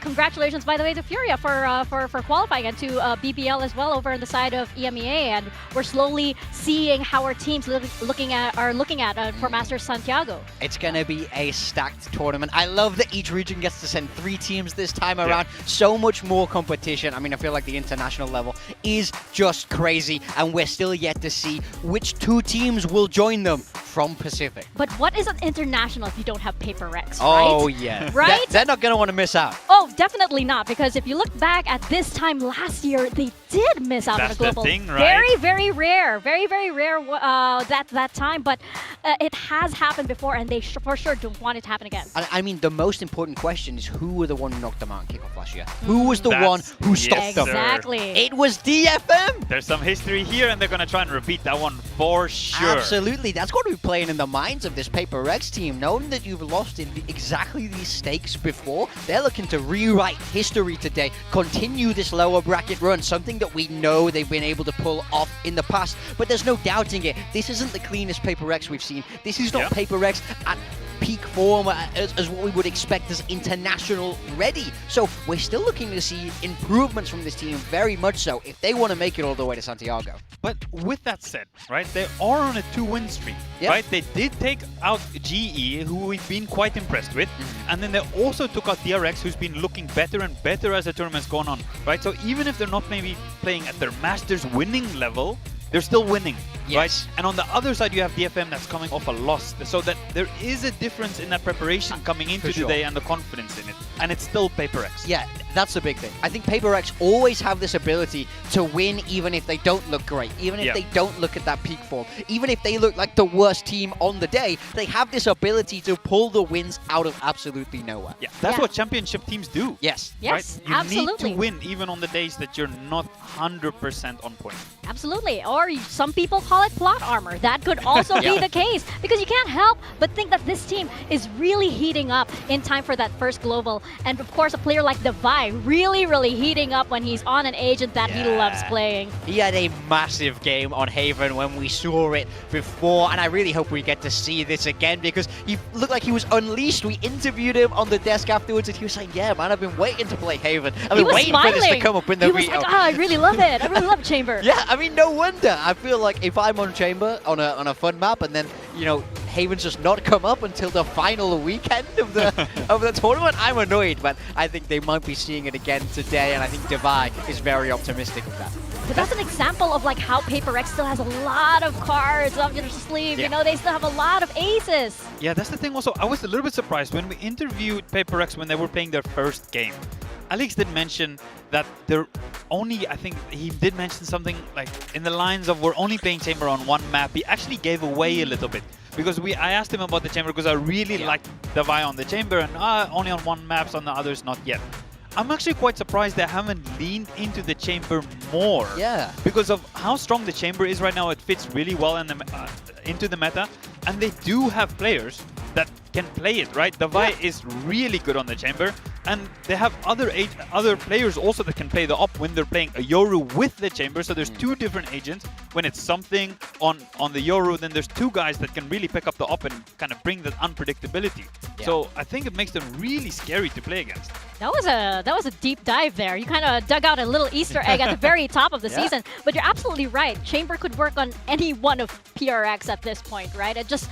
Congratulations, by the way, to Furia for qualifying, and to BBL as well over on the side of EMEA. And we're slowly seeing how our teams are looking at for Masters Santiago. It's going to be a stacked tournament. I love that each region gets to send 3 teams this time around. So much more competition. I mean, I feel like the international level is just crazy, and we're still yet to see which 2 teams will join them from Pacific. But what is an international if you don't have PRX, right? Oh, yeah. Right? They're not going to want to miss out. Oh, definitely not, because if you look back at this time last year, they did miss out on a global. The thing, right? Very, very rare. Very, very rare that time, but it has happened before, and they for sure don't want it to happen again. I mean, the most important question is who were the one who knocked them out in Kickoff last year? Who was the one who stopped them? Exactly. It was DFM. There's some history here, and they're going to try and repeat that one for sure. Absolutely. That's going to be playing in the minds of this PRX team. Knowing that you've lost in exactly these stakes before, they're looking to rewrite history today, continue this lower bracket run, something that we know they've been able to pull off in the past. But there's no doubting it. This isn't the cleanest PRX we've seen. This is not PRX at peak form as what we would expect as international ready. So we're still looking to see improvements from this team, very much so, if they want to make it all the way to Santiago. But with that said, right, they are on a 2-win streak, right? They did take out GE, who we've been quite impressed with, and then they also took out DRX, who's been looking better and better as the tournament's gone on, right? So even if they're not maybe playing at their Masters winning level, they're still winning, right? And on the other side, you have DFM that's coming off a loss. So that there is a difference in that preparation coming into today and the confidence in it. And it's still PRX. Yeah, that's the big thing. I think PRX always have this ability to win even if they don't look great, even if they don't look at that peak form, even if they look like the worst team on the day, they have this ability to pull the wins out of absolutely nowhere. Yeah, that's what championship teams do. Yes. Yes, right? You absolutely. need to win even on the days that you're not 100% on point. Absolutely. Or some people call it plot armor. That could also be the case, because you can't help but think that this team is really heating up in time for that first global. And of course, a player like Devi really heating up when he's on an agent that he loves playing. He had a massive game on Haven when we saw it before, and I really hope we get to see this again, because he looked like he was unleashed. We interviewed him on the desk afterwards, and he was saying, yeah, man, I've been waiting to play Haven. I've been waiting for this to come up in the veto. He was like, oh, I really love it. I really love Chamber. Yeah, I mean, no wonder. I feel like if I'm on Chamber on a fun map, and then, you know, Haven's just not come up until the final weekend of the tournament, I'm annoyed. But I think they might be seeing it again today, and I think Devi is very optimistic of that. But that's an example of like how PRX still has a lot of cards up their sleeve. You know, they still have a lot of aces. Yeah, that's the thing also. I was a little bit surprised when we interviewed PRX when they were playing their first game. Alex did mention that they're only, I think he did mention something like in the lines of we're only playing Chamber on one map. He actually gave away a little bit, because I asked him about the Chamber because I really liked Devi on the Chamber, and only on one maps, on the others not yet. I'm actually quite surprised they haven't leaned into the Chamber more. Yeah. Because of how strong the Chamber is right now, it fits really well in the, into the meta, and they do have players that can play it, right? Devi is really good on the Chamber, and they have other players also that can play the op when they're playing a Yoru with the Chamber. So there's 2 different agents. When it's something on the Yoru, then there's 2 guys that can really pick up the op and kind of bring that unpredictability. So I think it makes them really scary to play against. That was a deep dive there. You kind of dug out a little Easter egg at the very top of the season. But you're absolutely right. Chamber could work on any one of PRX at this point, right? It just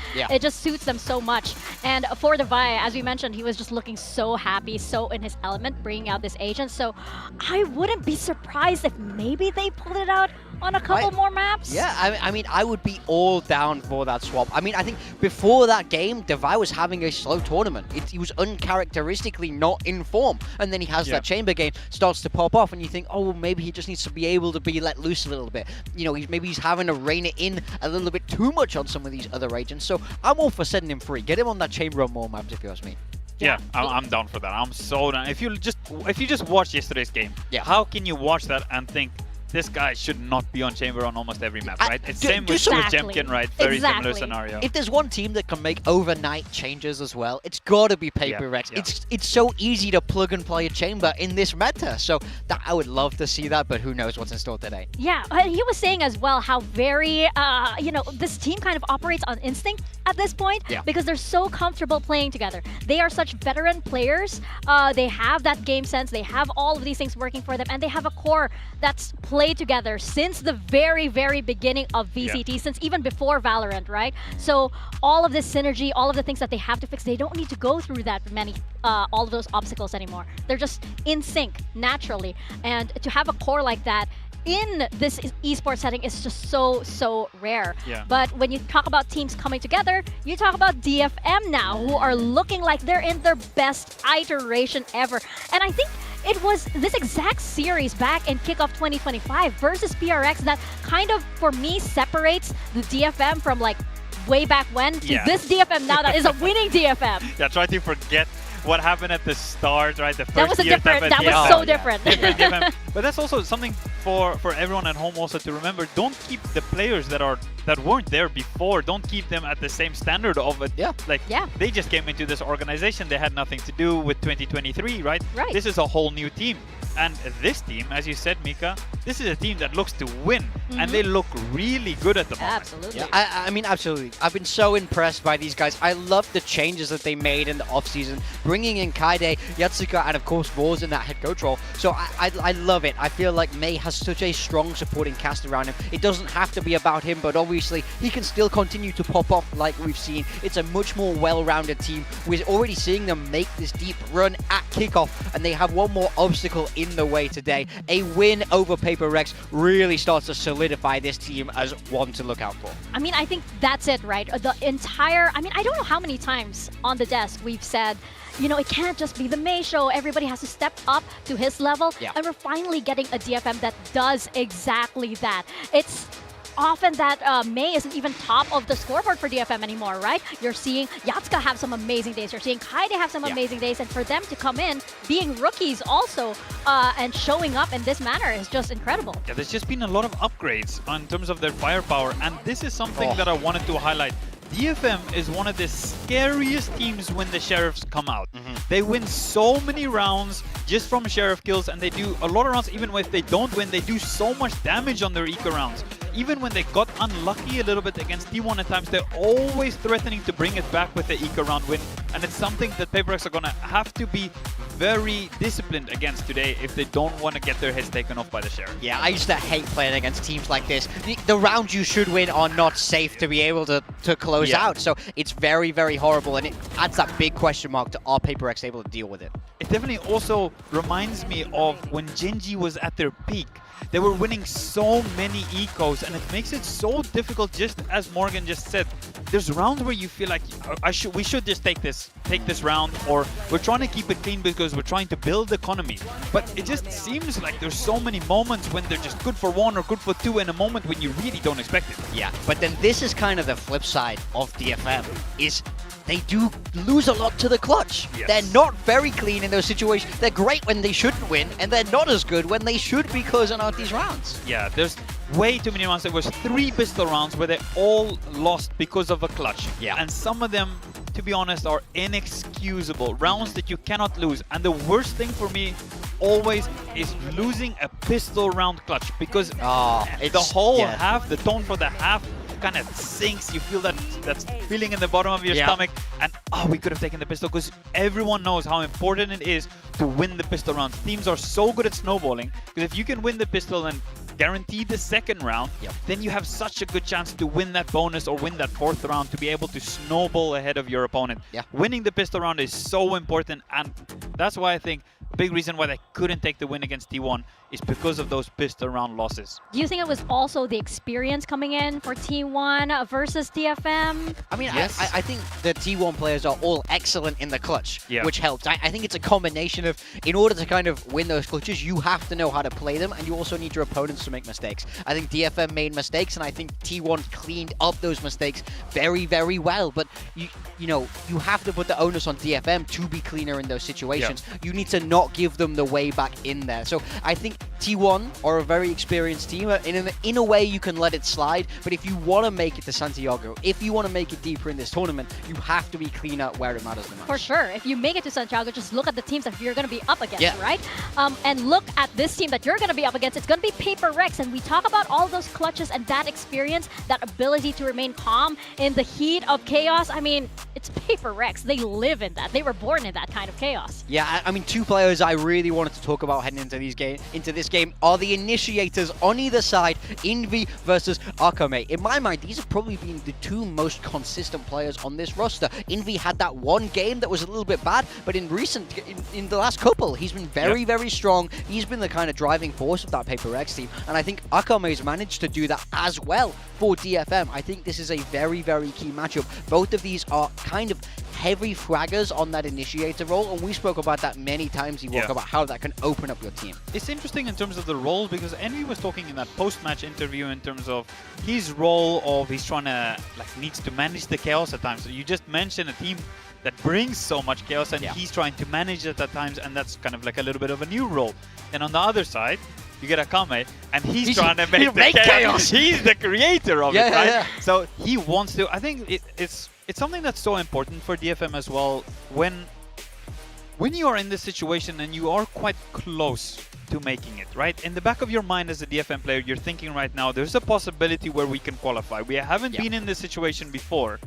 suits them so much. And for the Vi, as we mentioned, he was just looking so happy, so in his element, bringing out this agent. So I wouldn't be surprised if maybe they pulled it out on a couple more maps. Yeah, I mean, I would be all down for that swap. I mean, I think before that game, Devi was having a slow tournament. He was uncharacteristically not in form. And then he has that Chamber game, starts to pop off, and you think, oh, maybe he just needs to be able to be let loose a little bit. You know, maybe he's having to rein it in a little bit too much on some of these other agents. So I'm all for setting him free. Get him on that Chamber on more maps, if you ask me. Yeah, I'm down for that. I'm so down. If you just watch yesterday's game, how can you watch that and think this guy should not be on Chamber on almost every map, right? It's same with Jemkin, right? Very similar scenario. If there's one team that can make overnight changes as well, it's got to be PRX. It's so easy to plug and play a Chamber in this meta. So I would love to see that, but who knows what's in store today. Yeah, he was saying as well how very, this team kind of operates on instinct at this point because they're so comfortable playing together. They are such veteran players. They have that game sense. They have all of these things working for them, and they have a core that's played together since the very, very beginning of VCT, since even before Valorant, right? So all of this synergy, all of the things that they have to fix, they don't need to go through that many, all of those obstacles anymore. They're just in sync naturally, and to have a core like that in this esports setting is just so rare. But when you talk about teams coming together, you talk about DFM now, who are looking like they're in their best iteration ever. And I think it was this exact series back in Kickoff 2025 versus PRX that kind of, for me, separates the DFM from like way back when to this DFM now that is a winning DFM. Yeah, try to forget what happened at the start, right? The first that was a year different. That was so different. Different DFM. But that's also something for everyone at home also to remember. Don't keep the players that weren't there before. Don't keep them at the same standard of it. They just came into this organization. They had nothing to do with 2023, right? This is a whole new team. And this team, as you said, Mika, this is a team that looks to win, and they look really good at the moment. Absolutely. Yeah, I mean, absolutely. I've been so impressed by these guys. I love the changes that they made in the offseason, bringing in Kaide, Yatsuka, and of course Vors in that head coach role. So I love it. I feel like May has such a strong supporting cast around him. It doesn't have to be about him, but obviously he can still continue to pop off like we've seen. It's a much more well-rounded team. We're already seeing them make this deep run at Kickoff, and they have one more obstacle in the way today. A win over PRX really starts to solidify this team as one to look out for. I mean, I think that's it, right? The entire, I mean, I don't know how many times on the desk we've said, you know, it can't just be the May show. Everybody has to step up to his level. And we're finally getting a DFM that does exactly that. It's often that May isn't even top of the scoreboard for DFM anymore, right? You're seeing Yatsuka have some amazing days. You're seeing Kaide have some amazing days. And for them to come in, being rookies also, and showing up in this manner is just incredible. Yeah, there's just been a lot of upgrades in terms of their firepower. And this is something that I wanted to highlight. DFM is one of the scariest teams when the Sheriffs come out. They win so many rounds just from Sheriff kills, and they do a lot of rounds. Even if they don't win, they do so much damage on their eco rounds. Even when they got unlucky a little bit against T1 at times, they're always threatening to bring it back with the eco round win. And it's something that PRX are going to have to be very disciplined against today if they don't want to get their heads taken off by the Sheriff. Yeah, I used to hate playing against teams like this. The rounds you should win are not safe to be able to close out. So it's very, very horrible, and it adds that big question mark to are PRX able to deal with it. It definitely also reminds me of when Genji was at their peak. They were winning so many ecos, and it makes it so difficult, just as Morgan just said. There's rounds where you feel like we should just take this round, or we're trying to keep it clean because we're trying to build economy. But it just seems like there's so many moments when they're just good for one or good for two in a moment when you really don't expect it. Yeah, but then this is kind of the flip side of DFM, is they do lose a lot to the clutch. They're not very clean in those situations. They're great when they shouldn't win, and they're not as good when they should be closing out these rounds. Yeah, there's way too many rounds. There was 3 pistol rounds where they all lost because of a clutch. And some of them, to be honest, are inexcusable. Rounds that you cannot lose. And the worst thing for me always is losing a pistol round clutch, because the whole half, the tone for the half, kind of sinks. You feel that feeling in the bottom of your stomach, and oh, we could have taken the pistol, because everyone knows how important it is to win the pistol rounds. Teams are so good at snowballing, because if you can win the pistol and guarantee the second round, then you have such a good chance to win that bonus or win that fourth round, to be able to snowball ahead of your opponent. Winning the pistol round is so important, and that's why I think a big reason why they couldn't take the win against T1 is because of those pistol round losses. Do you think it was also the experience coming in for T1 versus DFM? I mean, I think the T1 players are all excellent in the clutch, which helps. I think it's a combination of, in order to kind of win those clutches, you have to know how to play them, and you also need your opponents to make mistakes. I think DFM made mistakes, and I think T1 cleaned up those mistakes very, very well. But you know, you have to put the onus on DFM to be cleaner in those situations. You need to not give them the way back in there. So I think T1 are a very experienced team. In a way, you can let it slide, but if you want to make it to Santiago, if you want to make it deeper in this tournament, you have to be cleaner where it matters the most. For sure. If you make it to Santiago, just look at the teams that you're going to be up against, right? And look at this team that you're going to be up against. It's going to be PRX, and we talk about all those clutches and that experience, that ability to remain calm in the heat of chaos. I mean, it's PRX. They live in that. They were born in that kind of chaos. Yeah, I mean, two players I really wanted to talk about heading into this game are the initiators on either side, Invi versus Akame. In my mind, these have probably been the two most consistent players on this roster. Invi had that one game that was a little bit bad, but in the last couple, he's been very, very strong. He's been the kind of driving force of that PRX team, and I think Akame's managed to do that as well for DFM. I think this is a very, very key matchup. Both of these are kind of heavy fraggers on that initiator role, and we spoke about that many times, Ewok, about how that can open up your team. It's interesting in terms of the roles, because Envy was talking in that post-match interview in terms of his role of he's trying to, needs to manage the chaos at times. So you just mentioned a team that brings so much chaos, and he's trying to manage it at times, and that's kind of like a little bit of a new role. And on the other side, you get Akame, and he's trying to make the chaos. He's the creator of it, right? So he wants to. I think it's something that's so important for DFM as well. When you are in this situation and you are quite close to making it, right? In the back of your mind as a DFM player, you're thinking right now, there's a possibility where we can qualify. We haven't been in this situation before.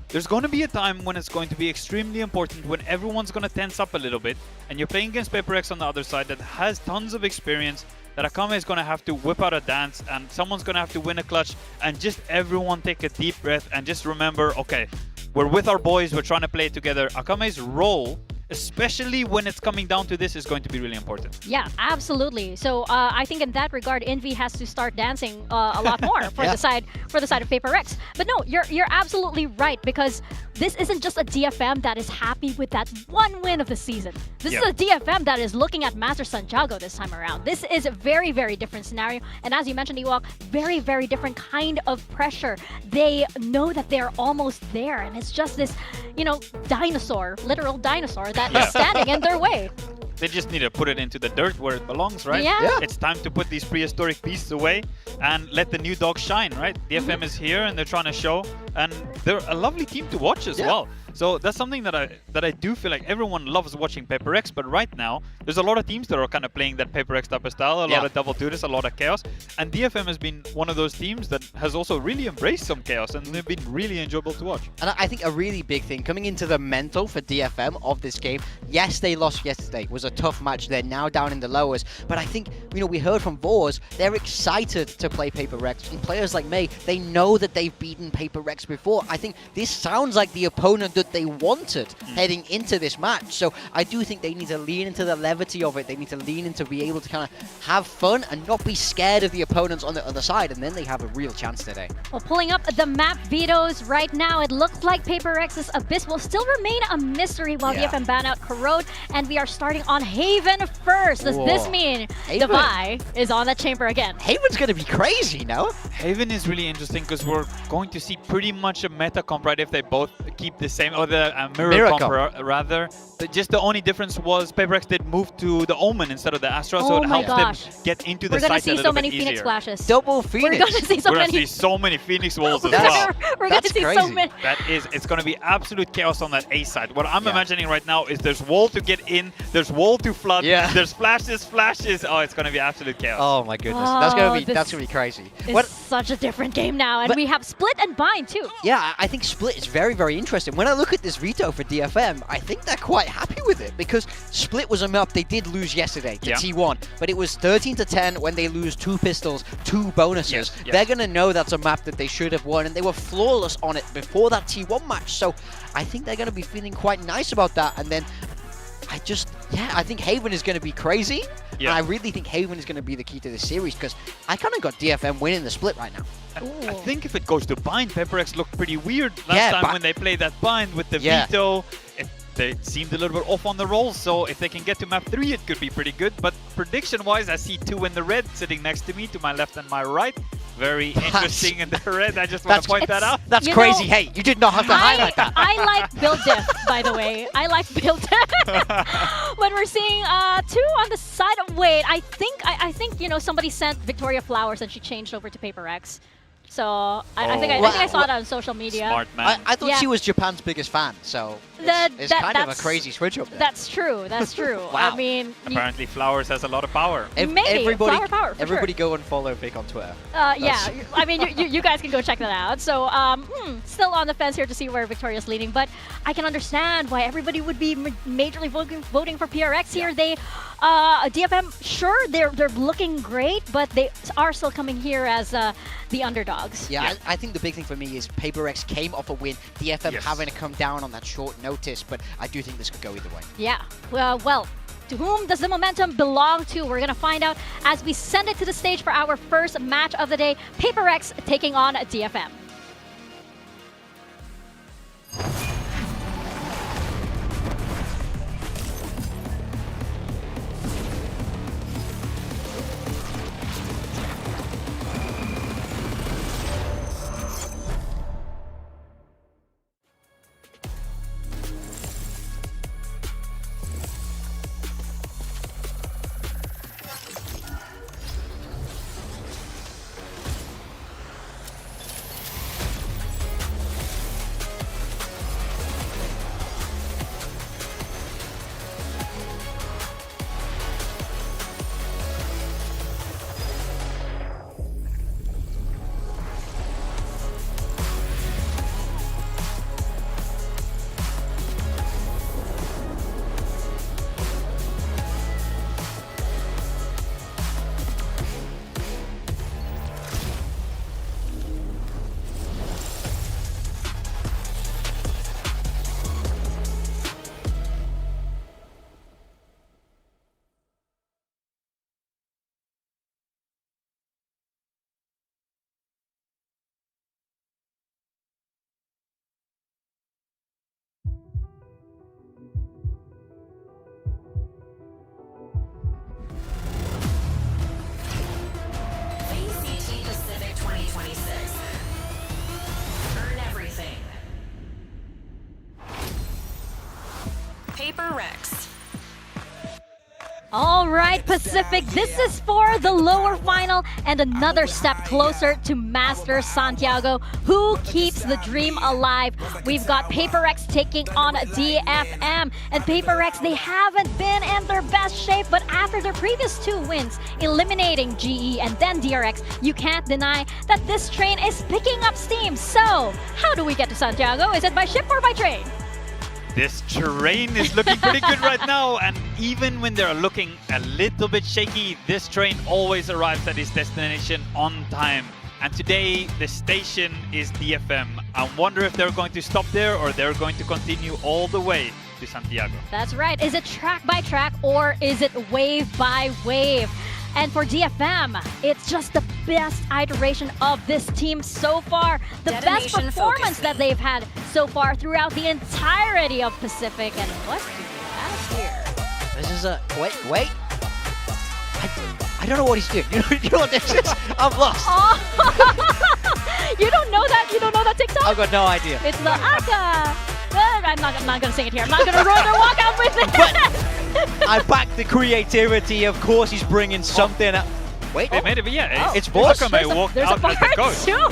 There's going to be a time when it's going to be extremely important, when everyone's going to tense up a little bit, and you're playing against PRX on the other side that has tons of experience, that Akame is going to have to whip out a dance, and someone's going to have to win a clutch, and just everyone take a deep breath and just remember, okay, we're with our boys, we're trying to play together. Akame's role, especially when it's coming down to this, is going to be really important. Yeah, absolutely. So I think in that regard, Envy has to start dancing a lot more for the side of PRX. But no, you're absolutely right, because this isn't just a DFM that is happy with that one win of the season. This is a DFM that is looking at Master Santiago this time around. This is a very, very different scenario. And as you mentioned, Ewok, very, very different kind of pressure. They know that they're almost there, and it's just this, dinosaur, literal dinosaur that is standing in their way. They just need to put it into the dirt where it belongs, right? Yeah. It's time to put these prehistoric beasts away and let the new dog shine, right? DFM is here and they're trying to show, and they're a lovely team to watch as well. So that's something that I do feel like everyone loves watching PRX, but right now there's a lot of teams that are kind of playing that PRX type of style, a lot of double duties, a lot of chaos, and DFM has been one of those teams that has also really embraced some chaos, and they've been really enjoyable to watch. And I think a really big thing coming into the mental for DFM of this game, yes, they lost yesterday. It was a tough match. They're now down in the lowers, but I think, we heard from Vors, they're excited to play PRX, and players like May, they know that they've beaten PRX before. I think this sounds like the opponent that they wanted heading into this match. So I do think they need to lean into the levity of it. They need to lean into be able to kind of have fun and not be scared of the opponents on the other side, and then they have a real chance today. Well, pulling up the map vetoes right now, it looks like PRX's Abyss will still remain a mystery while DFM ban out Corrode, and we are starting on Haven first. Does this mean Defy is on that chamber again? Haven's going to be crazy, no? Haven is really interesting because we're going to see pretty much a meta comp, right? If they both keep the same, or the mirror comp rather. Just the only difference was PRX did move to the Omen instead of the Astra, so it helped them get into the site a little bit easier. We're gonna see so many Phoenix flashes. Double Phoenix. We're gonna see so We're many. gonna see so many Phoenix walls as well. We're gonna see so many. It's gonna be absolute chaos on that A side. What I'm imagining right now is there's wall to get in, there's wall to flood, there's flashes. Oh, it's gonna be absolute chaos. Oh my goodness, that's gonna be crazy. It's such a different game now, and we have Split and Bind too. Yeah, I think Split is very, very interesting. When I look at this veto for DFM, I think they're quite happy with it because Split was a map they did lose yesterday to T1, but it was 13-10 when they lose 2 pistols, 2 bonuses. They're going to know that's a map that they should have won, and they were flawless on it before that T1 match. So I think they're going to be feeling quite nice about that. And then I think Haven is going to be crazy. And I really think Haven is going to be the key to this series because I kind of got DFM winning the Split right now. I think if it goes to Bind, PRX looked pretty weird last time when they played that Bind with the veto. They seemed a little bit off on the rolls, so if they can get to map 3, it could be pretty good. But prediction-wise, I see 2 in the red sitting next to me, to my left and my right. Very interesting in the red. I just want to point that out. That's crazy. Hey, you did not have to highlight that. I like build Diff, by the way. I like build Diff. But we're seeing 2 on the side of Wade. I think somebody sent Victoria flowers and she changed over to PRX. So I think I saw that on social media. Smart man. I thought she was Japan's biggest fan, so it's kind of a crazy switch up there. That's true. That's true. Wow. I mean, apparently Flowers has a lot of power. Flower power. Everybody go and follow Vic on Twitter. Yeah, I mean, you guys can go check that out. So, still on the fence here to see where Victoria's leading, but I can understand why everybody would be majorly voting for PRX here. They, DFM, sure, they're looking great, but they are still coming here as the underdogs. Yeah, I think the big thing for me is PRX came off a win. DFM having to come down on that short notice, but I do think this could go either way. Yeah, well, to whom does the momentum belong to? We're going to find out as we send it to the stage for our first match of the day. PRX taking on DFM. VCT Pacific 2026. Earn everything. PRX. All right, Pacific, this is for the lower final and another step closer to Master Santiago. Who keeps the dream alive? We've got PRX taking on DFM. And PRX, they haven't been in their best shape, but after their previous 2 wins, eliminating GE and then DRX, you can't deny that this train is picking up steam. So, how do we get to Santiago? Is it by ship or by train? This train is looking pretty good right now, and even when they're looking a little bit shaky, this train always arrives at its destination on time. And today, the station is DFM. I wonder if they're going to stop there or they're going to continue all the way to Santiago. That's right. Is it track by track or is it wave by wave? And for DFM, it's just the best iteration of this team so far. The best performance that they've had so far throughout the entirety of Pacific. And what do we have here? This is a... Wait. I don't know what he's doing. You know what this is? I'm lost. You don't know that? You don't know that TikTok? I've got no idea. It's the Aka. I'm not gonna sing it here. I'm not gonna ruin their walkout with it. I back the creativity. Of course, he's bringing something up. Wait, They made it, but yeah, it's Voss. Akamai walked There's a out as the part coach. too.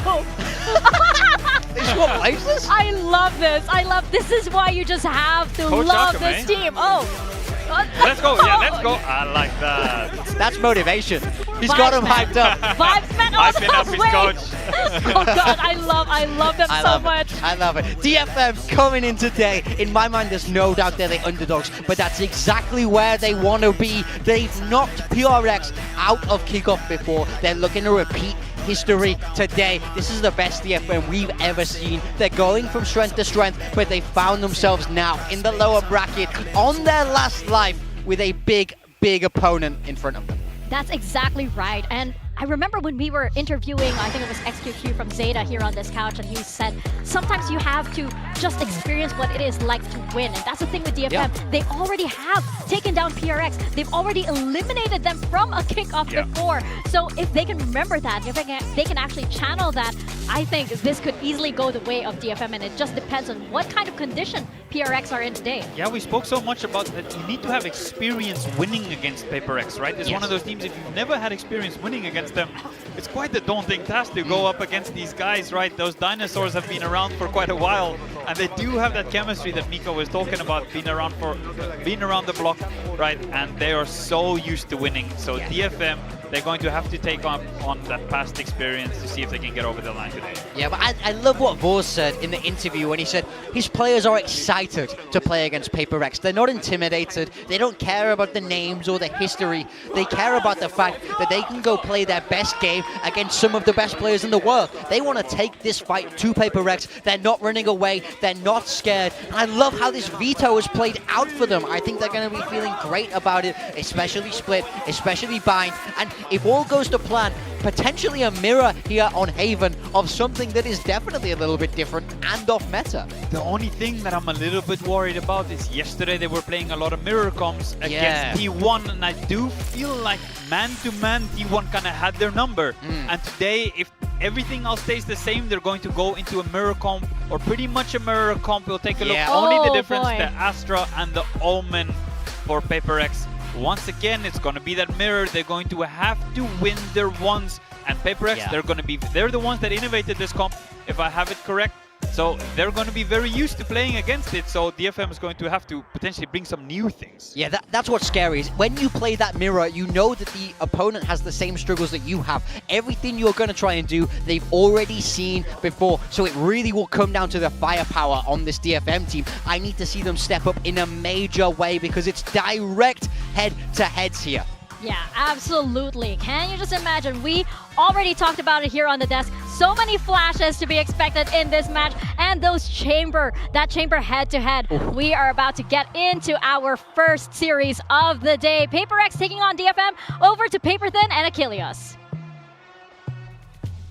They swap places? I love this. This is why you just have to Coach love Akamai. this team. Oh. Let's go, yeah, let's go. I like that. That's motivation. He's got him hyped up. Vibes man all Hyping up the his way. coach. Oh god, I love them so much. I love it. DFM coming in today. In my mind, there's no doubt they're the underdogs, but that's exactly where they want to be. They've knocked PRX out of Kickoff before. They're looking to repeat history today. This is the best DFM we've ever seen. They're going from strength to strength, but they found themselves now in the lower bracket on their last life with a big opponent in front of them. That's exactly right. And I remember when we were interviewing, I think it was XQQ from Zeta here on this couch, and he said, sometimes you have to just experience what it is like to win. And that's the thing with DFM. Yeah. They already have taken down PRX. They've already eliminated them from a kickoff before. So if they can remember that, if they can actually channel that, I think this could easily go the way of DFM. And it just depends on what kind of condition PRX are in today. Yeah, we spoke so much about that you need to have experience winning against PaperX, right? It's one of those teams, if you've never had experience winning against them, it's quite a daunting task to go up against these guys, right? Those dinosaurs have been around for quite a while, and they do have that chemistry that Miko was talking about, being around the block, right? And they are so used to winning. So DFM, they're going to have to take on that past experience to see if they can get over the line today. Yeah, but I love what Voss said in the interview when he said his players are excited to play against PaperX. They're not intimidated. They don't care about the names or the history. They care about the fact that they can go play their best game against some of the best players in the world. They want to take this fight to PaperX. They're not running away. They're not scared. And I love how this veto has played out for them. I think they're going to be feeling great about it, especially Split, especially Bind. And if all goes to plan, potentially a mirror here on Haven of something that is definitely a little bit different and off meta. The only thing that I'm a little bit worried about is yesterday they were playing a lot of mirror comps against T1, and I do feel like man-to-man T1 kind of had their number. And today, if everything else stays the same, they're going to go into a mirror comp, or pretty much a mirror comp. We'll take a look. Only the difference, the Astra and the Omen for PaperX. Once again, it's going to be that mirror. They're going to have to win their ones. And PaperX, they're the ones that innovated this comp, if I have it correct. So they're going to be very used to playing against it. So DFM is going to have to potentially bring some new things. Yeah, that's what's scary. Is when you play that mirror, you know that the opponent has the same struggles that you have. Everything you're going to try and do, they've already seen before. So it really will come down to the firepower on this DFM team. I need to see them step up in a major way because it's direct head-to-heads here. Yeah, absolutely. Can you just imagine? We already talked about it here on the desk. So many flashes to be expected in this match. And that chamber head-to-head. We are about to get into our first series of the day. PaperX taking on DFM. Over to Paperthin and Achilles.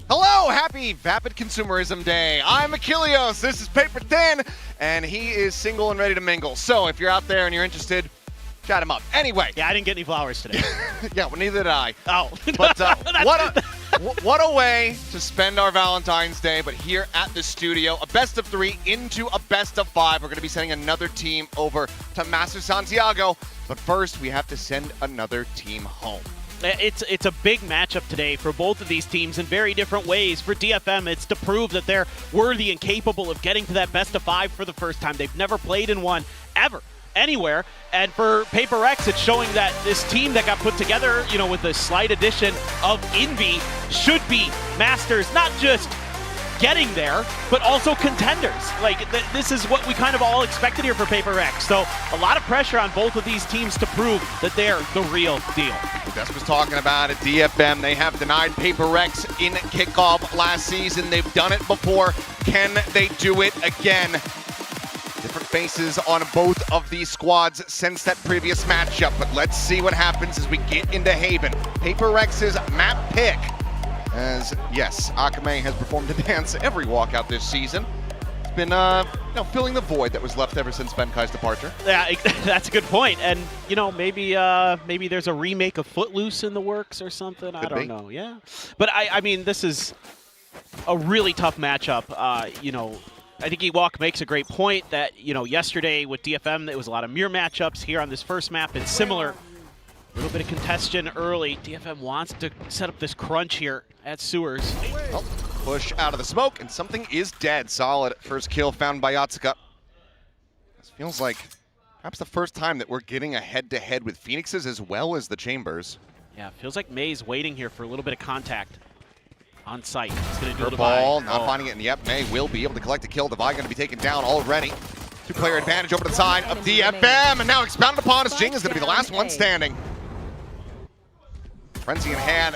Hello, happy Vapid Consumerism Day. I'm Achilles, this is Paperthin, and he is single and ready to mingle. So if you're out there and you're interested, chat him up. Anyway. Yeah, I didn't get any flowers today. Yeah, well, neither did I. Oh. But what a way to spend our Valentine's Day, but here at the studio, a best of 3 into a best of 5. We're going to be sending another team over to Master Santiago, but first we have to send another team home. It's a big matchup today for both of these teams in very different ways. For DFM, it's to prove that they're worthy and capable of getting to that best of 5 for the first time. They've never played in one ever, anywhere. And for PaperX, it's showing that this team that got put together, you know, with the slight addition of Envy, should be masters, not just getting there, but also contenders. Like, this is what we kind of all expected here for PaperX. So a lot of pressure on both of these teams to prove that they're the real deal. Des was talking about it. DFM, they have denied PaperX in Kickoff last season. They've done it before. Can they do it again? Different faces on both of these squads since that previous matchup, but let's see what happens as we get into Haven. PaperX's map pick, as yes, Akamai has performed a dance every walkout this season. It's been filling the void that was left ever since Benkai's departure. Yeah, that's a good point. And you know, maybe there's a remake of Footloose in the works or something. I don't know. Yeah, but I mean, this is a really tough matchup. You know, I think Ewok makes a great point that, you know, yesterday with DFM, there was a lot of mirror matchups. Here on this first map, it's similar. A little bit of congestion early. DFM wants to set up this crunch here at Sewers. Oh, push out of the smoke, and something is dead. Solid first kill found by Yatsuka. This feels like perhaps the first time that we're getting a head-to-head with Phoenixes as well as the Chambers. Yeah, feels like May's waiting here for a little bit of contact on site. He's going to do Her the ball, not finding it, and yep, May will be able to collect a kill. Devi going to be taken down already. Two-player advantage over to the side of DFM, and now expounded upon as Jing is going to be the last one standing. Frenzy in hand,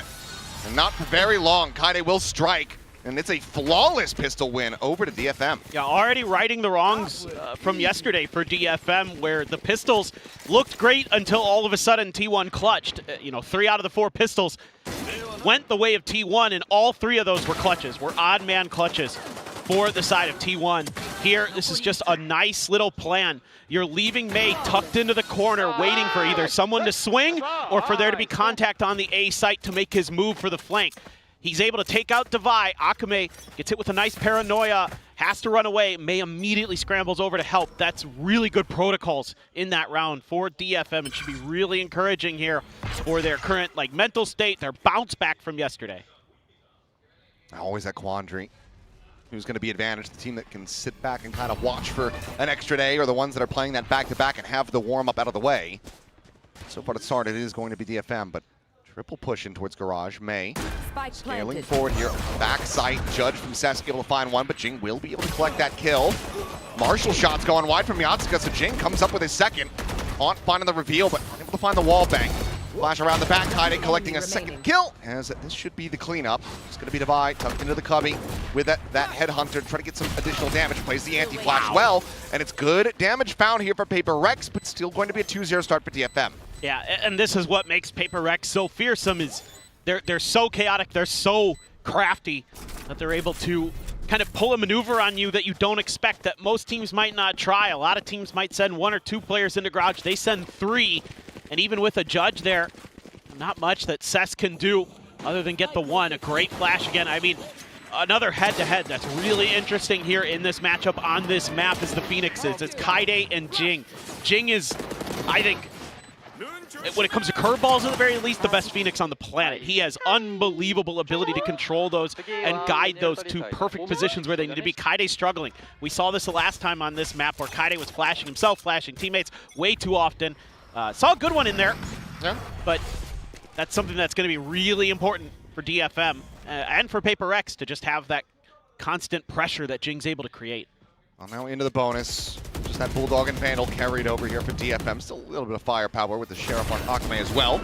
and not for very long. Kaide will strike, and it's a flawless pistol win over to DFM. Yeah, already righting the wrongs from yesterday for DFM, where the pistols looked great until all of a sudden T1 clutched. You know, 3 out of the 4 pistols went the way of T1, and all 3 of those were clutches, were odd man clutches for the side of T1. Here, this is just a nice little plan. You're leaving May tucked into the corner, waiting for either someone to swing or for there to be contact on the A site to make his move for the flank. He's able to take out Devi. Akame gets hit with a nice paranoia, has to run away. May immediately scrambles over to help. That's really good protocols in that round for DFM. It should be really encouraging here for their current mental state, their bounce back from yesterday. Always that quandary. Who's going to be advantaged? The team that can sit back and kind of watch for an extra day, or the ones that are playing that back-to-back and have the warm-up out of the way. So far to start, it is going to be DFM, but triple push in towards Garage. May scaling forward here. Back sight. Judge from Sesk able to find one, but Jing will be able to collect that kill. Marshall shots going wide from Yatsuka, so Jing comes up with his second. On finding the reveal, but unable to find the wall bang. Flash around the back, Kaide collecting a second kill, as this should be the cleanup. It's going to be Devi tucked into the cubby with that headhunter to try to get some additional damage. Plays the anti-flash well, and it's good damage found here for PRX, but still going to be a 2-0 start for DFM. Yeah, and this is what makes PRX so fearsome, is they're so chaotic, they're so crafty that they're able to kind of pull a maneuver on you that you don't expect, that most teams might not try. A lot of teams might send 1 or 2 players into Garage. They send 3. And even with a Judge there, not much that Sesk can do other than get the 1. A great flash again. I mean, another head-to-head that's really interesting here in this matchup on this map is the Phoenixes. It's Kaide and Jing. Jing is, I think, when it comes to curveballs at the very least, the best Phoenix on the planet. He has unbelievable ability to control those and guide those to perfect positions where they need to be. Kaide's struggling. We saw this the last time on this map where Kaide was flashing himself, flashing teammates way too often. Saw a good one in there, but that's something that's going to be really important for DFM and for PRX to just have that constant pressure that Jing's able to create. Well, now into the bonus. Just that Bulldog and Vandal carried over here for DFM. Still a little bit of firepower with the Sheriff on Akame as well.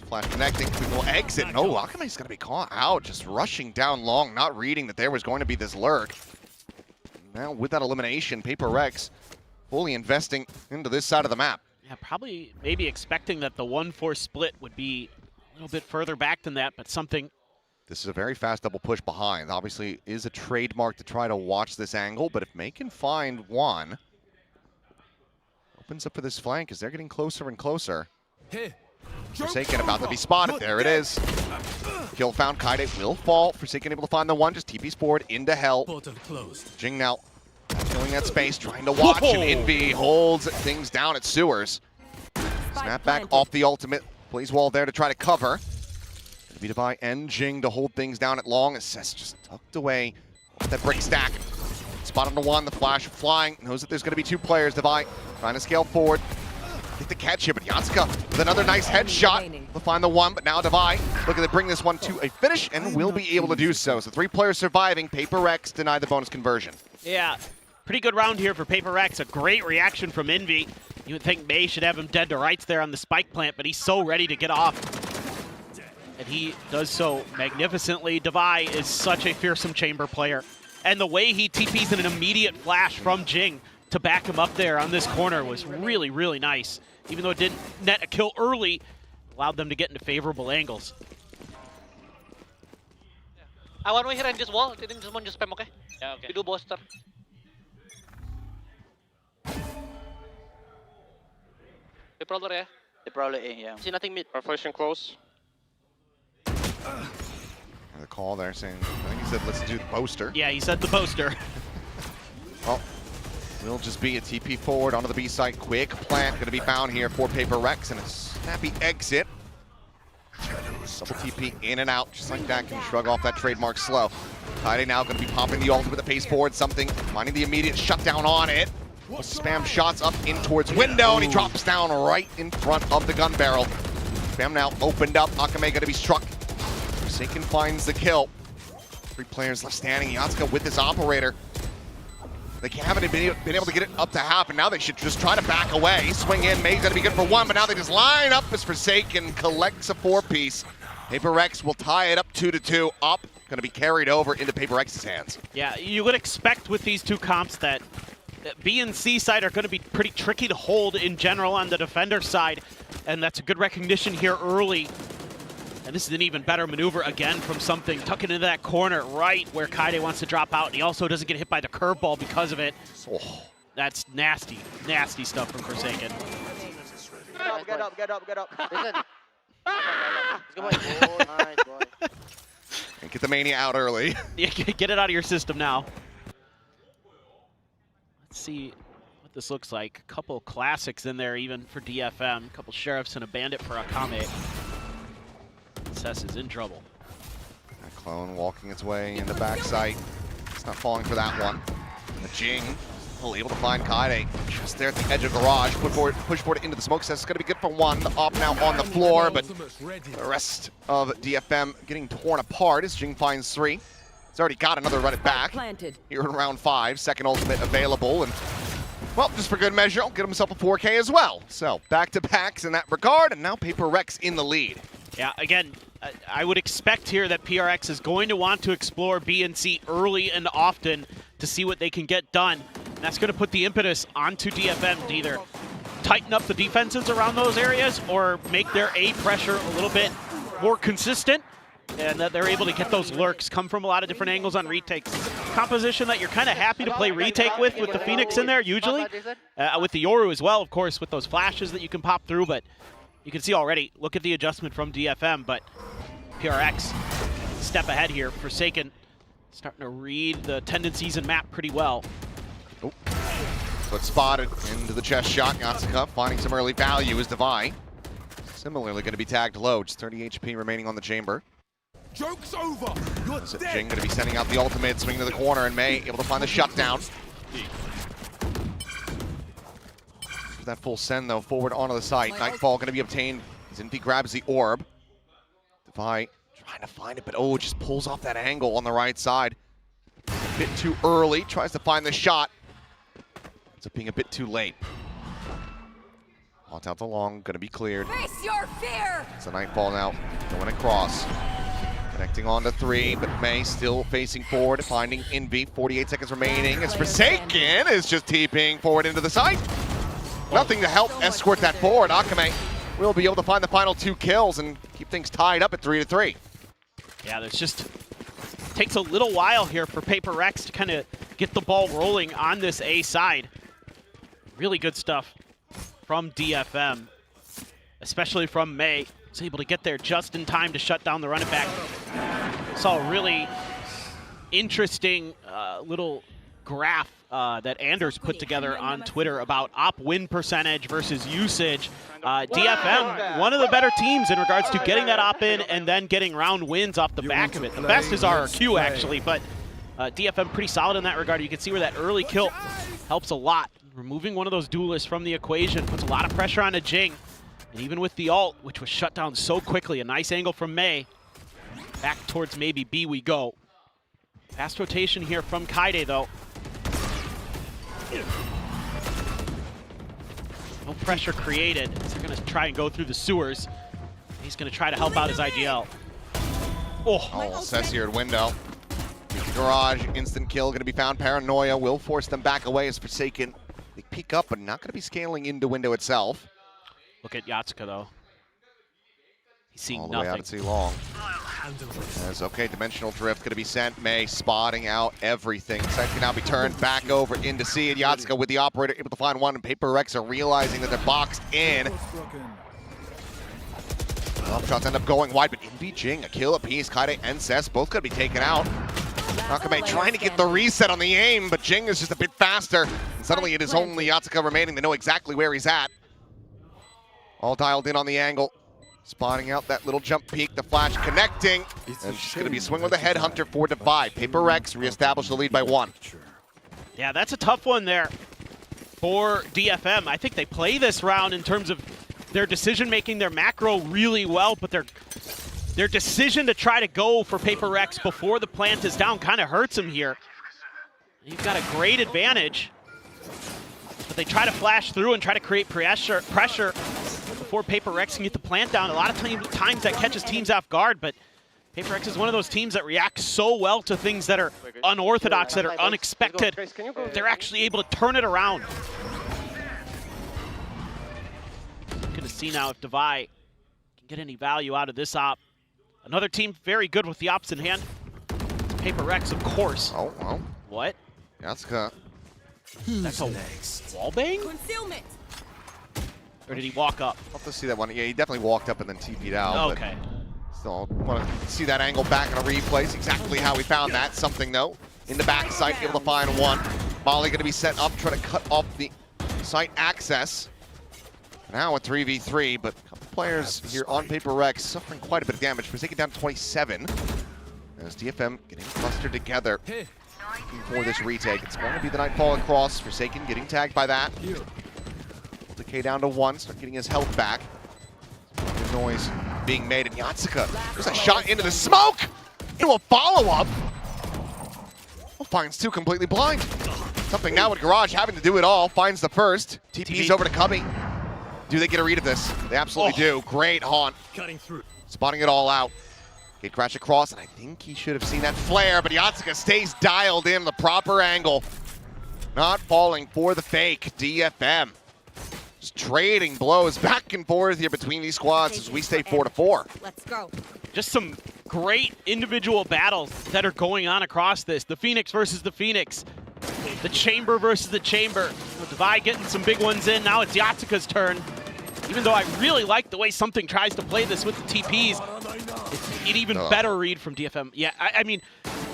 Flash connecting, we will exit. No, Akame's going to be caught out, just rushing down long, not reading that there was going to be this lurk. Now with that elimination, PRX fully investing into this side of the map. Yeah, probably maybe expecting that the 1-4 split would be a little bit further back than that, but something. This is a very fast double push behind. Obviously is a trademark to try to watch this angle, but if May can find one, opens up for this flank as they're getting closer and closer. Forsaken about to be spotted. There it is. Kill found. Kaide will fall. Forsaken able to find the 1. Just TP's forward into hell. Jing now filling that space, trying to watch, and Envy holds things down at Sewers. Snap back off the ultimate. Plays wall there to try to cover. It'll be Devi and Jing to hold things down at long. As Cess just tucked away off that brick stack. Spot on the 1, the flash flying. Knows that there's going to be 2 players. Devi trying to scale forward. Get the catch here, but Yatsuka with another nice headshot to find the 1, but now Devi looking to bring this one to a finish and will be able to do so. So 3 players surviving. PRX denied the bonus conversion. Yeah, pretty good round here for PRX. A great reaction from Envy. You would think May should have him dead to rights there on the spike plant, but he's so ready to get off. And he does so magnificently. Devi is such a fearsome chamber player. And the way he TPs in an immediate flash from Jing to back him up there on this corner was really, really nice. Even though it didn't net a kill early, allowed them to get into favorable angles. I want to here and just wall. Didn't just want to spam, okay? Yeah, okay. You do booster. They probably A. They probably A, yeah. See nothing mid. Reflection close. The call there saying, I think he said, let's do the poster. Yeah, he said the poster. Well, will just be a TP forward onto the B site. Quick plant going to be found here for PRX and a snappy exit. Double TP in and out, just like that. Can shrug off that trademark slow. Kaide now going to be popping the ult with the pace forward. Something, finding the immediate shutdown on it. Spam shots up in towards window, and he drops down right in front of the gun barrel. Spam now opened up. Akame going to be struck. Forsaken finds the kill. 3 players left standing. Yatsuka with this operator. They haven't been able to get it up to half, and now they should just try to back away. Swing in, May's gonna be good for 1, but now they just line up as Forsaken collects a 4-piece. PRX will tie it up 2-2. Up, gonna be carried over into PRX's hands. Yeah, you would expect with these two comps that B and C side are gonna be pretty tricky to hold in general on the defender side, and that's a good recognition here early. And this is an even better maneuver again from Something, tucking into that corner right where Kaide wants to drop out, and he also doesn't get hit by the curveball because of it. Oh, that's nasty, nasty stuff from Forsaken. Get up. And get the Mania out early. Yeah, get it out of your system now. Let's see what this looks like. A couple classics in there even for DFM, a couple Sheriffs and a Bandit for Akame. Cess is in trouble. That clone walking its way in the backside. It's not falling for that one. And the Jing will able to find Kaide just there at the edge of garage. Push forward into the smoke. Cess is going to be good for 1. The op now on the floor, but the rest of DFM getting torn apart as Jing finds 3. He's already got another run it back here in round 5. Second ultimate available, and well, just for good measure, he'll get himself a 4K as well. So back-to-backs in that regard, and now PRX in the lead. Yeah, again, I would expect here that PRX is going to want to explore B and C early and often to see what they can get done. And that's going to put the impetus onto DFM to either tighten up the defenses around those areas or make their A pressure a little bit more consistent, and that they're able to get those lurks, come from a lot of different angles on retakes. Composition that you're kind of happy to play retake with the Phoenix in there usually. With the Yoru as well, of course, with those flashes that you can pop through, but you can see already, look at the adjustment from DFM, but PRX step ahead here. Forsaken starting to read the tendencies and map pretty well. Oh. But spotted into the chest shot. Yatsuka finding some early value is Divine. Similarly going to be tagged low, just 30 HP remaining on the chamber. Joke's over. You're dead. Jing going to be sending out the ultimate, swing to the corner, and May able to find the shutdown. That full send though, forward onto the site. Nightfall going to be obtained. Zinfi grabs the orb. Divine trying to find it, but oh, just pulls off that angle on the right side. A bit too early, tries to find the shot. Ends up being a bit too late. Haunt out the long, going to be cleared. Face your fear! It's a Nightfall now, going across. Connecting on to 3, but May still facing forward, finding Envy. 48 seconds remaining. As Forsaken is just TPing forward into the site. Nothing to help escort that forward. Akame will be able to find the final 2 kills and keep things tied up at 3-3. Yeah, there's just takes a little while here for PRX to kind of get the ball rolling on this A side. Really good stuff from DFM, especially from May. Was able to get there just in time to shut down the running back. Saw a really interesting little graph that Anders put together on Twitter about op win percentage versus usage. DFM, one of the better teams in regards to getting that op in and then getting round wins off the back of it. The best is RRQ actually, but DFM pretty solid in that regard. You can see where that early kill helps a lot. Removing one of those duelists from the equation puts a lot of pressure on a Jing. And even with the ult, which was shut down so quickly, a nice angle from May. Back towards maybe B we go. Fast rotation here from Kaide though. No pressure created. They're going to try and go through the sewers. He's going to try to help out his IGL. Oh, Cess here at window. The garage, instant kill going to be found. Paranoia will force them back away as Forsaken. They peek up, but not going to be scaling into window itself. Look at Yatsuka though. He's seeing all the nothing. way out at C long. As okay, dimensional drift going to be sent. May spotting out everything. Sight can now be turned back over into C, and Yatsuka with the operator able to find one, and PRX are realizing that they're boxed in. Off shots end up going wide, but Envy, Jing, a kill apiece. Kaide and Cess both gonna be taken out. Akame trying to get the reset on the aim, but Jing is just a bit faster. And suddenly it is only Yatsuka remaining. They know exactly where he's at. All dialed in on the angle. Spotting out that little jump peek, the flash connecting. And it's going to be a swing with a headhunter for Divide. PRX reestablish the lead by 1. Yeah, that's a tough one there for DFM. I think they play this round in terms of their decision-making, their macro really well, but their decision to try to go for PRX before the plant is down kind of hurts them here. You've got a great advantage, but they try to flash through and try to create pressure before PRX can get the plant down. A lot of times that catches teams off guard, but PRX is one of those teams that reacts so well to things that are unorthodox, that are unexpected. They're actually able to turn it around. Going to see now if Divide can get any value out of this op. Another team very good with the ops in hand. It's PRX, of course. Oh, well. What? Yatsuka. That's a wallbang? Concealment. Or did he walk up? I'll have to see that one. Yeah, he definitely walked up and then TP'd out. Okay. Still want to see that angle back on a replay. It's exactly how we found that. Something, though. In the backside, able to find one. Molly going to be set up, trying to cut off the site access. Now a 3v3, but a couple players here on PRX suffering quite a bit of damage. Forsaken down to 27. As DFM getting clustered together for this retake. It's going to be the Nightfall across. Forsaken getting tagged by that. Decay down to 1, start getting his health back. Good noise being made, and Yatsuka, there's a shot into the smoke! Into a follow-up! Well, finds 2 completely blind. Something now with Garage having to do it all. Finds the first. TP's over to Cubby. Do they get a read of this? They absolutely do. Great haunt. Cutting through. Spotting it all out. Gate crash across, and I think he should have seen that flare, but Yatsuka stays dialed in the proper angle. Not falling for the fake. DFM. Just trading blows back and forth here between these squads as we stay 4-4. Let's go. Just some great individual battles that are going on across this. The Phoenix versus the Phoenix. The Chamber versus the Chamber. Divide getting some big ones in. Now it's Yatsuka's turn. Even though I really like the way Something tries to play this with the TPs, it's an even better read from DFM. Yeah, I mean,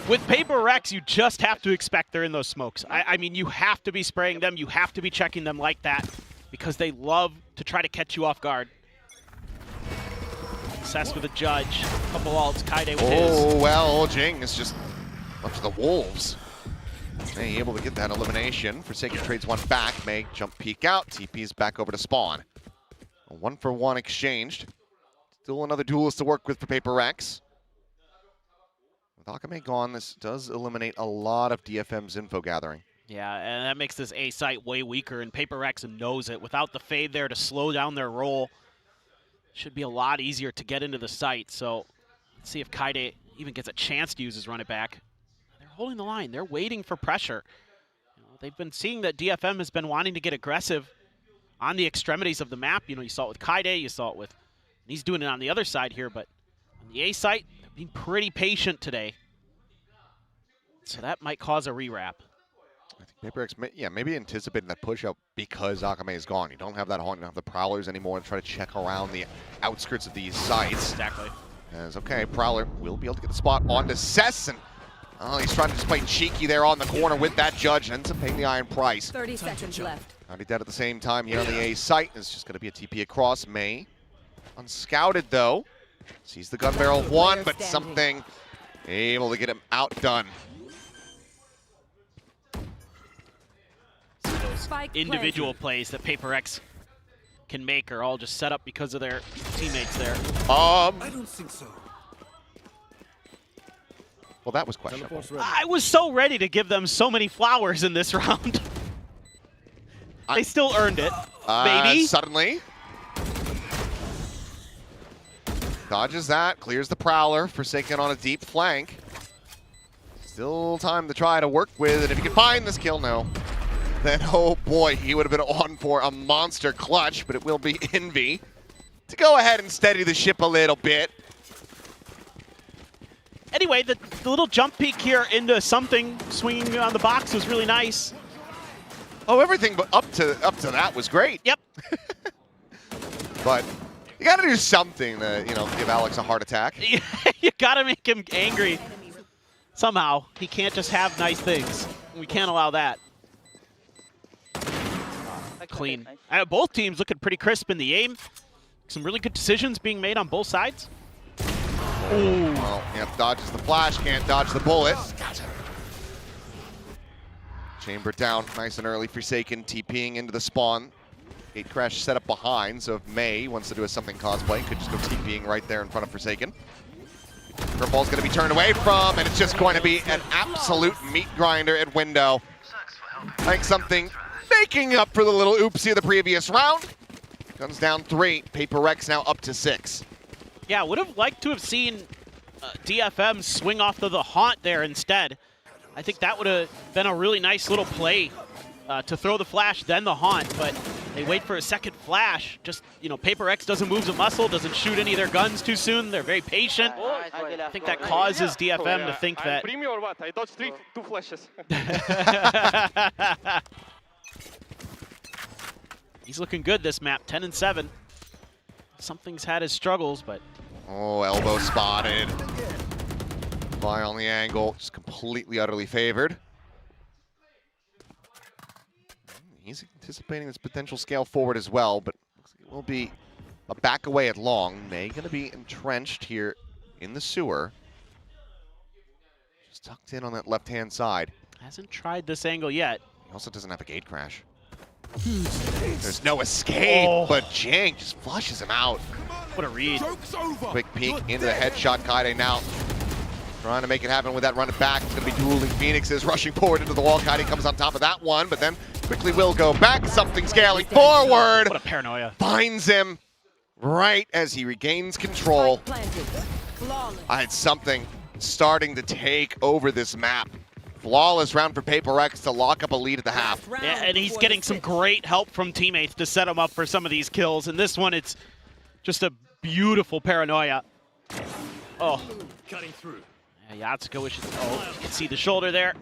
with PRX, you just have to expect they're in those smokes. I mean, you have to be spraying them. You have to be checking them like that, because they love to try to catch you off guard. Cess with a judge. Couple ults. Kaide with his. Oh, well, Jing is just left to the Wolves. May able to get that elimination. Forsaken trades one back. May jump peek out. TP's back over to spawn. A 1-for-1 exchanged. Still another duelist to work with for PRX. With Akame gone, this does eliminate a lot of DFM's info gathering. Yeah, and that makes this A site way weaker, and PRX knows it. Without the fade there to slow down their roll, should be a lot easier to get into the site. So let's see if Kaide even gets a chance to use his run it back. They're holding the line. They're waiting for pressure. They've been seeing that DFM has been wanting to get aggressive on the extremities of the map. You know, you saw it with Kaide, you saw it with, and he's doing it on the other side here, but on the A site, they're being pretty patient today. So that might cause a rewrap. I think PRX, yeah, maybe anticipating that push out because Akame is gone. You don't have that haunt, you don't have the Prowlers anymore to try to check around the outskirts of these sites. Exactly. As, okay, Prowler will be able to get the spot onto Cess, and he's trying to just play cheeky there on the corner with that judge, and ends up paying the iron price. 30 seconds left. Not dead at the same time here on the A site. It's just going to be a TP across. May unscouted though. Sees the gun barrel of one, but Something able to get him outdone. Those individual plays that PRX can make are all just set up because of their teammates there. I don't think so. Well, that was questionable. I was so ready to give them so many flowers in this round. They still earned it, baby. Suddenly. Dodges that, clears the Prowler, Forsaken on a deep flank. Still time to try to work with, and if you can find this kill, no. Then, oh boy, he would have been on for a monster clutch, but it will be Envy to go ahead and steady the ship a little bit. Anyway, the little jump peek here into Something swinging on the box was really nice. Oh, everything but up to that was great. Yep. But You gotta do something to, you know, give Alex a heart attack. You gotta make him angry. Somehow. He can't just have nice things. We can't allow that. Clean. Both teams looking pretty crisp in the aim. Some really good decisions being made on both sides. Ooh. Well, yep, dodges the flash, can't dodge the bullet. Chamber down, nice and early. Forsaken TPing into the spawn. Gate crash set up behind, so if May wants to do a something cosplay, could just go TPing right there in front of Forsaken. Curveball's going to be turned away from, and it's just going to be an absolute meat grinder at window. Like something making up for the little oopsie of the previous round. Guns down 3, PRX now up to 6. Yeah, would have liked to have seen DFM swing off to the haunt there instead. I think that would have been a really nice little play to throw the flash, then the haunt, but they wait for a second flash. Just, you know, PRX doesn't move a muscle, doesn't shoot any of their guns too soon. They're very patient. I think that causes DFM to think that. Premium or what? I dodged two flashes. He's looking good this map, 10-7. Something's had his struggles, but. Oh, elbow spotted. Fly on the angle, just completely, utterly favored. He's anticipating this potential scale forward as well, but it will be a back away at long. May going to be entrenched here in the sewer. Just tucked in on that left-hand side. Hasn't tried this angle yet. He also doesn't have a gate crash. There's no escape, but Jang just flushes him out. What a read. Quick peek into the headshot. Kaide now trying to make it happen with that run it back. It's going to be dueling Phoenixes, rushing forward into the wall. Kaide comes on top of that one, but then quickly will go back. Something scaling forward. What a paranoia. Finds him right as he regains control. I had something starting to take over this map. Flawless round for PRX to lock up a lead at the half. Yeah, and he's getting some great help from teammates to set him up for some of these kills. And this one, it's just a beautiful paranoia. Oh. Cutting through. Yeah, Yatsuko wishes. Oh, you can see the shoulder there.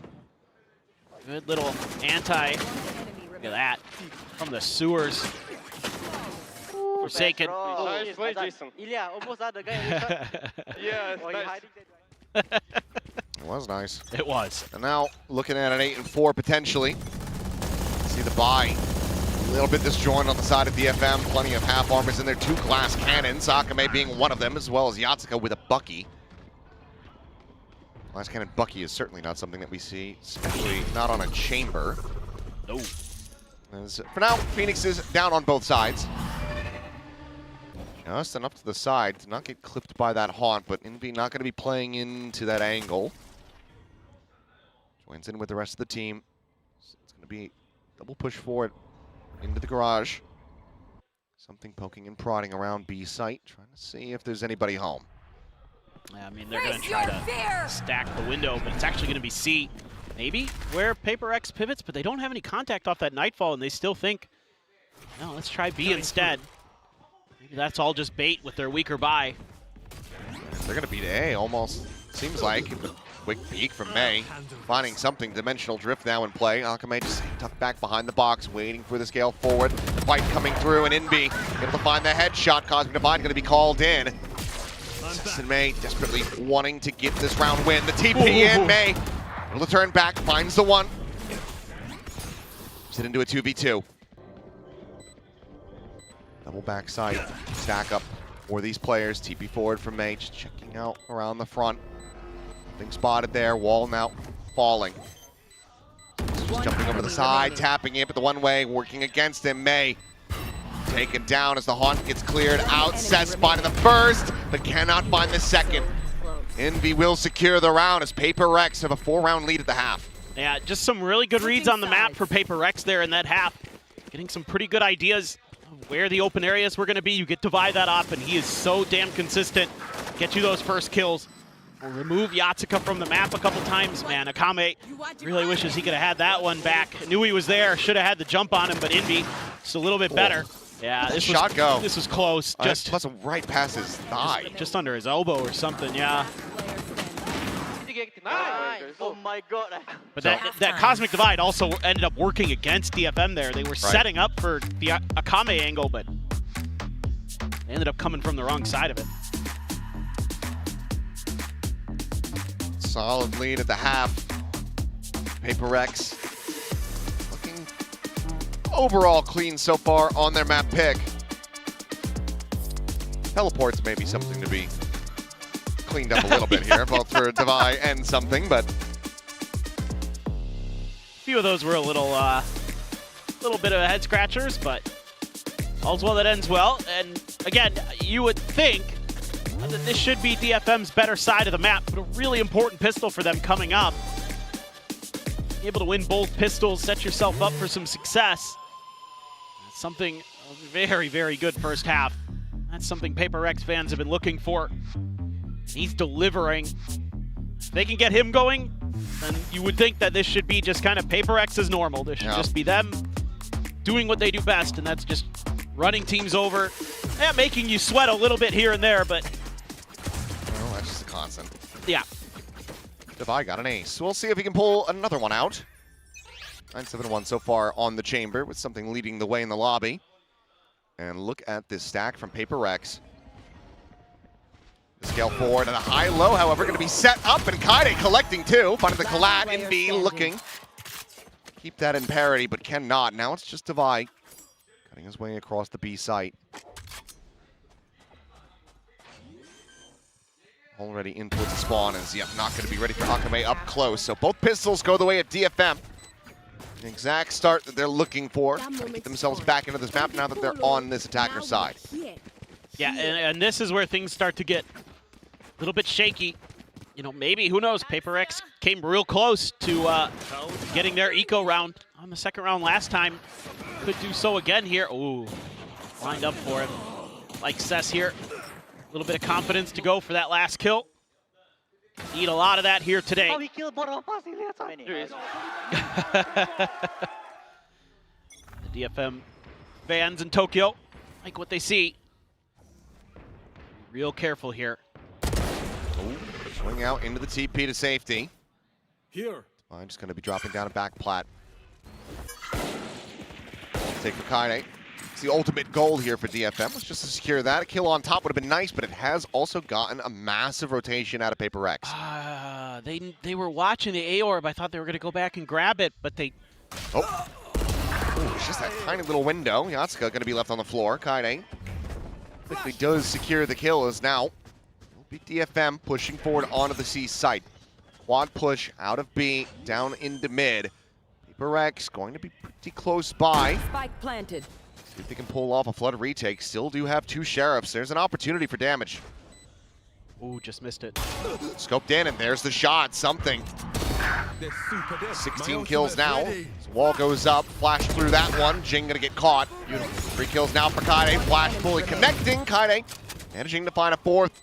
Good little anti. Look at that. From the sewers. Forsaken. Nice play, Jason. Ilya, almost had the guy. Yeah, nice. It was nice. It was. And now looking at an 8-4 potentially. See the buy. A little bit disjointed on the side of DFM. Plenty of half armors in there. 2 glass cannons. Akame being one of them, as well as Yatsuko with a Bucky. Glass cannon Bucky is certainly not something that we see, especially not on a chamber. No. As, for now, Phoenix is down on both sides. Just enough to the side to not get clipped by that haunt, but Envy not going to be playing into that angle. Joins in with the rest of the team. So it's going to be double push forward into the garage. Something poking and prodding around B site, trying to see if there's anybody home. Yeah, I mean, they're going to try to stack the window, but it's actually going to be C. Maybe where PRX pivots, but they don't have any contact off that Nightfall, and they still think, no, let's try B instead. Maybe that's all just bait with their weaker buy. They're going to beat A, almost. Seems like. Quick peek from May. Finding something. Dimensional Drift now in play. Akame just tucked back behind the box, waiting for the scale forward. The fight coming through, and Inbi able to find the headshot. Cosmic Divide going to be called in. And May desperately wanting to get this round win. The TP in, May able to turn back, finds the one. Sit into a 2v2. Double backside stack up for these players. TP forward from May, just checking out around the front. Nothing spotted there. Wall now falling. Just jumping over the side, tapping it, but the one way working against him. May taken down as the haunt gets cleared out. Set spot in the first, but cannot find the second. Envy will secure the round as PRX have a 4-round lead at the half. Yeah, just some really good reads on the map for PRX there in that half. Getting some pretty good ideas of where the open areas were going to be. You get Divide that off, and he is so damn consistent. Get you those first kills. We'll remove Yatsuka from the map a couple times. Man, Akame really wishes he could have had that one back. Knew he was there, should have had the jump on him, but Envy just a little bit better. Yeah, this was close. Just plus right past his thigh. Just under his elbow or something, yeah. Oh my god. But that Cosmic Divide also ended up working against DFM there. They were setting up for the Akame angle, but They ended up coming from the wrong side of it. Solid lead at the half. PRX looking overall clean so far on their map pick. Teleports may be something to be cleaned up a little bit here, both for Devi and something, but A few of those were a little bit of head scratchers, but all's well that ends well. And again, you would think that this should be DFM's better side of the map, but a really important pistol for them coming up. Be able to win both pistols, set yourself up for some success. That's something very, very good first half. That's something PRX fans have been looking for. He's delivering. If they can get him going, then you would think that this should be just kind of PRX as normal. This should just be them doing what they do best, and that's just running teams over. Yeah, making you sweat a little bit here and there, but... well, that's just a constant. Yeah. Devi got an ace. We'll see if he can pull another one out. 9-7-1 so far on the chamber, with something leading the way in the lobby. And look at this stack from PRX. The scale forward and a high-low, however, going to be set up, and Kaide collecting too. Finding the collat in B, looking. Keep that in parity, but cannot. Now it's just Devi cutting his way across the B site. Already in towards the spawn, and yep, not going to be ready for Akame up close. So both pistols go the way of DFM. The exact start that they're looking for to get themselves back into this map now that they're on this attacker side. Yeah, and this is where things start to get a little bit shaky. You know, maybe, who knows, PRX came real close to getting their eco round on the second round last time. Could do so again here. Ooh, lined up for him. Like Cess here, a little bit of confidence to go for that last kill. Need a lot of that here today. Oh, he killed both of us. That's funny. The DFM fans in Tokyo like what they see. Real careful here. Ooh, swing out into the TP to safety. Here. I'm just going to be dropping down a back plat. Take for Kaide. It's the ultimate goal here for DFM. Let's just secure that. A kill on top would have been nice, but it has also gotten a massive rotation out of PRX. They were watching the A-orb. I thought they were going to go back and grab it, but they... Oh. Ooh, it's just that tiny little window. Yatsuka going to be left on the floor. Kaide quickly does secure the kill as now. It'll be DFM pushing forward onto the C site. Quad push out of B, down into mid. PRX going to be pretty close by. Spike planted. See if they can pull off a flood retake. Still do have two sheriffs. There's an opportunity for damage. Ooh, just missed it. Scoped in, and there's the shot. Something. 16 kills now. Wall goes up. Flash through that one. Jing gonna get caught. 3 kills now for Kaide. Flash fully connecting. Kaide managing to find a fourth.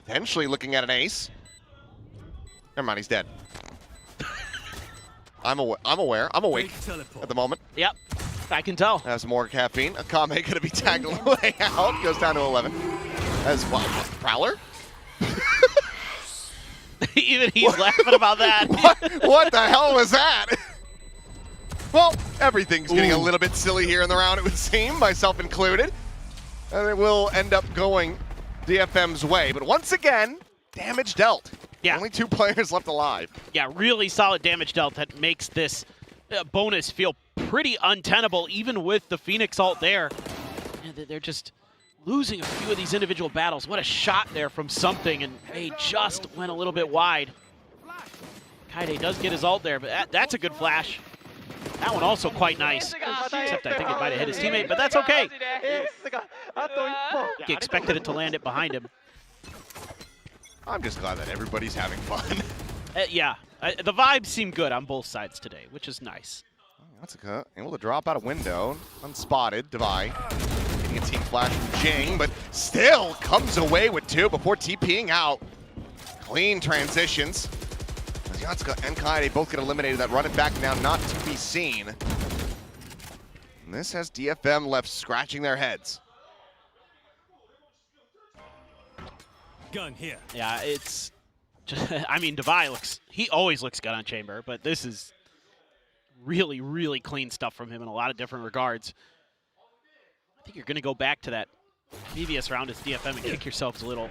Potentially looking at an ace. Never mind, he's dead. I'm aware. I'm awake at the moment. Yep, I can tell. Has some more caffeine. Akame gonna be tagged way out. Goes down to 11. As well. Prowler? Even he's laughing about that. What the hell was that? Well, everything's getting a little bit silly here in the round, it would seem, myself included. And it will end up going DFM's way. But once again, damage dealt. Yeah. Only 2 players left alive. Yeah, really solid damage dealt that makes this bonus feel pretty untenable, even with the Phoenix ult there. And they're just losing a few of these individual battles. What a shot there from something, and they just went a little bit wide. Kaide does get his ult there, but that's a good flash. That one also quite nice. Except I think it might have hit his teammate, but that's okay. He expected it to land it behind him. I'm just glad that everybody's having fun. Yeah, the vibes seem good on both sides today, which is nice. Yatsuka able to drop out a window, unspotted. Devi getting a team flash from Jing, but still comes away with 2 before TPing out. Clean transitions. As Yatsuka and Kaide both get eliminated, that run it back now not to be seen. And this has DFM left scratching their heads. Gun here. Yeah, it's just, I mean, Devi he always looks good on Chamber, but this is really, really clean stuff from him in a lot of different regards. I think you're going to go back to that previous round as DFM and kick yourselves a little.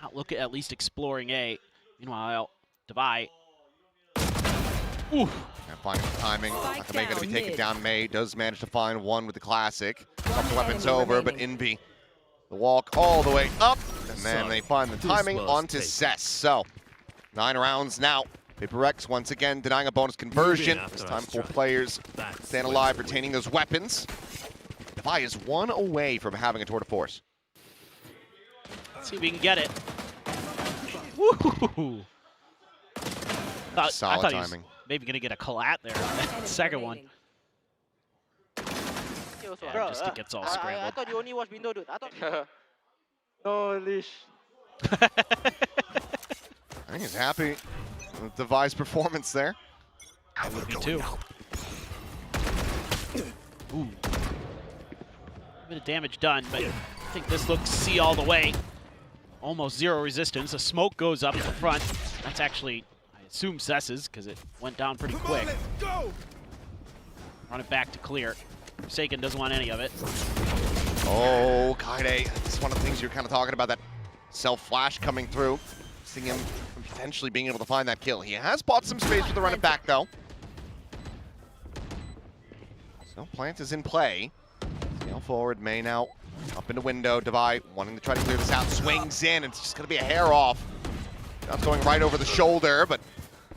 Not look at least exploring A. Meanwhile, Devi. And finding the timing. Akame going to be taken down. May does manage to find one with the classic. Couple weapons over, but Envy, the walk all the way up. And then they find the timing onto Cess. So, 9 rounds now. PRX once again denying a bonus conversion. This time 4 players staying alive, retaining those weapons. Devi is 1 away from having a tour de force. Let's see if we can get it. Woo! I Solid thought timing. he was maybe going to get a collat there on that second one. Yeah, just it gets all scrambled. I thought you only watch window, dude. I thought. No, Leash. I think he's happy with Devi's performance there. I would be too. Ooh. A bit of damage done, but I think this looks C all the way. Almost 0 resistance. A smoke goes up in the front. That's actually, I assume, Cess's, because it went down pretty quick. Run it back to clear. Forsaken doesn't want any of it. Oh, Kaide. This is one of the things you're kind of talking about, that self-flash coming through. Seeing him potentially being able to find that kill. He has bought some space with the run it back, though. So Plant is in play. Scale forward, May now up into window. Devi wanting to try to clear this out. Swings in. It's just going to be a hair off. That's going right over the shoulder, but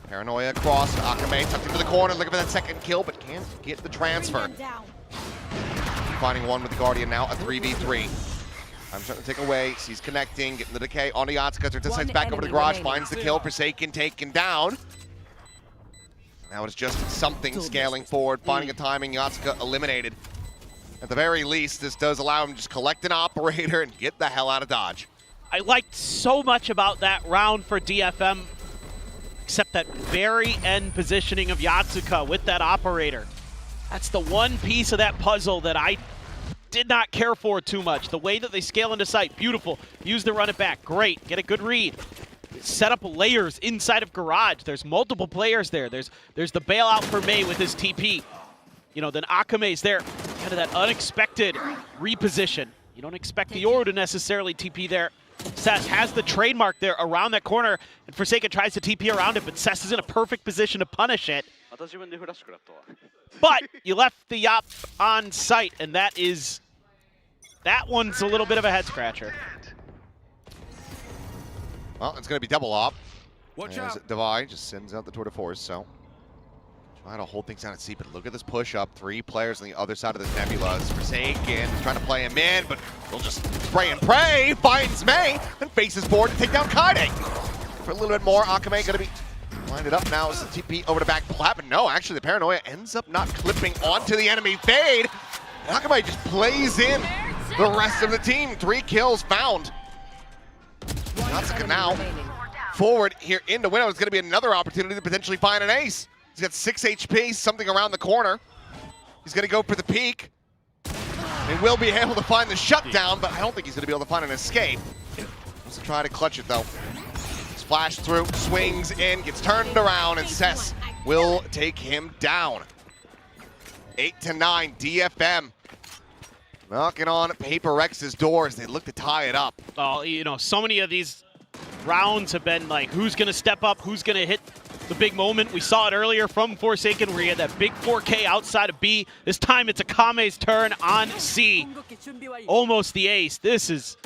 Paranoia across. Akame tucked into the corner, looking for that second kill, but can't get the transfer. Finding one with the Guardian now, a 3v3. I'm trying to take away, sees connecting, getting the decay on the Yatsuka, turns his sights back over to Garage, finds the kill, Forsaken taken down. Now it's just something scaling forward, finding a timing, Yatsuka eliminated. At the very least, this does allow him to just collect an operator and get the hell out of Dodge. I liked so much about that round for DFM, except that very end positioning of Yatsuka with that operator. That's the one piece of that puzzle that I did not care for too much. The way that they scale into sight, beautiful. Use the run it back, great. Get a good read. Set up layers inside of Garage. There's multiple players there. There's the bailout for May with his TP. You know, then Akame's there. Kind of that unexpected reposition. You don't expect the Yoru to necessarily TP there. Cess has the trademark there around that corner, and Forsaken tries to TP around it, but Cess is in a perfect position to punish it. But you left the Yop on site, and that one's a little bit of a head scratcher. Well, it's going to be double op. Watch out. Devi just sends out the tour de force, so trying to hold things down at sea, but look at this push up. 3 players on the other side of this nebula. It's Forsaken trying to play him in, but he'll just spray and pray. Finds May, and faces forward to take down Kaide. For a little bit more, Akame going to be lined it up now as the TP over to back plat, but no, actually the Paranoia ends up not clipping onto the enemy fade. And Akame just plays in the rest of the team. 3 kills found. Yatsuka now forward here into window. It's going to be another opportunity to potentially find an ace. He's got 6 HP, something around the corner. He's going to go for the peek. He will be able to find the shutdown, but I don't think he's going to be able to find an escape. Wants to try to clutch it, though. Splash through, swings in, gets turned around, and Cess will take him down. 8-9, DFM. Knocking on PRX's door as they look to tie it up. Oh, you know, so many of these rounds have been like, who's going to step up, who's going to hit the big moment. We saw it earlier from Forsaken where he had that big 4K outside of B. This time it's Akame's turn on C. Almost the ace. This is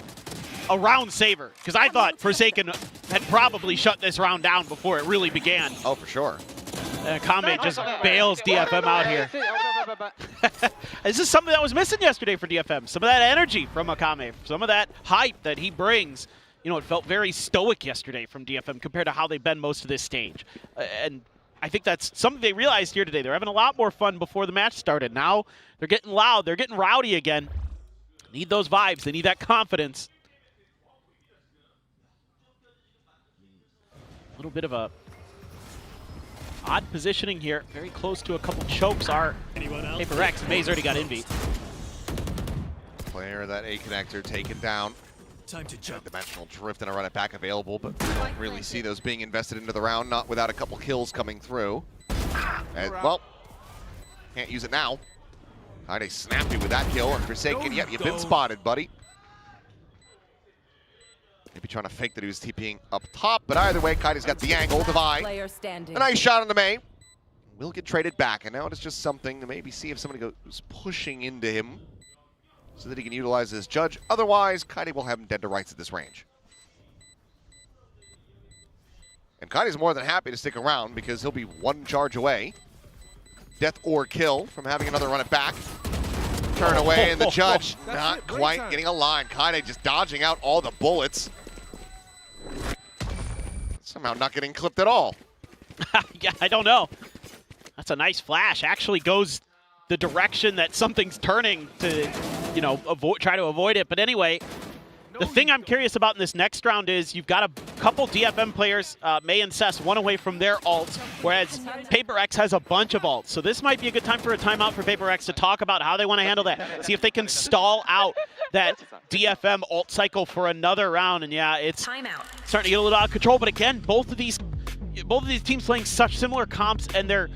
a round saver, because I thought Forsaken had probably shut this round down before it really began. Oh, for sure. Akame just bails DFM out here. This is something that was missing yesterday for DFM. Some of that energy from Akame, some of that hype that he brings. You know, it felt very stoic yesterday from DFM compared to how they've been most of this stage. And I think that's something they realized here today. They're having a lot more fun before the match started. Now they're getting loud. They're getting rowdy again. Need those vibes. They need that confidence. A little bit of a odd positioning here. Very close to a couple chokes are PRX. May's already got Envy. Player that A connector taken down. Time to jump. Dimensional drift and a run it back available, but we don't really see those being invested into the round, not without a couple kills coming through. And, well, can't use it now. Kaide snappy with that kill, and Forsaken, yep, you've been spotted, buddy. Maybe trying to fake that he was TPing up top, but either way, Kaide's got the angle, Divide. A nice shot on the main. Will get traded back, and now it is just something to maybe see if somebody goes pushing into him so that he can utilize his judge. Otherwise, Kaide will have him dead to rights at this range. And Kaide's more than happy to stick around because he'll be one charge away. Death or kill from having another run it back. Turn away, and the judge not quite getting a line. Kaide just dodging out all the bullets. Somehow not getting clipped at all. Yeah, I don't know. That's a nice flash. Actually goes the direction that something's turning to, you know, try to avoid it. But anyway, the thing I'm curious about in this next round is you've got a couple DFM players, May and Cess, one away from their ults, whereas PRX has a bunch of ults. So this might be a good time for a timeout for PRX to talk about how they want to handle that. See if they can stall out that DFM ult cycle for another round. And yeah, it's starting to get a little out of control. But again, both of these teams playing such similar comps, and they're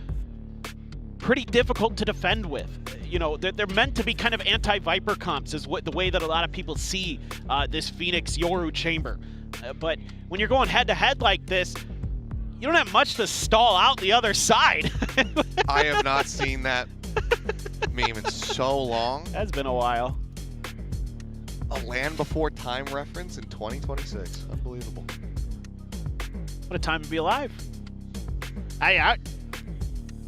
pretty difficult to defend with. You know, they're meant to be kind of anti-Viper comps, is what the way that a lot of people see this Phoenix Yoru chamber. But when you're going head-to-head like this, you don't have much to stall out the other side. I have not seen that meme in so long. That's been a while. A Land Before Time reference in 2026. Unbelievable. What a time to be alive.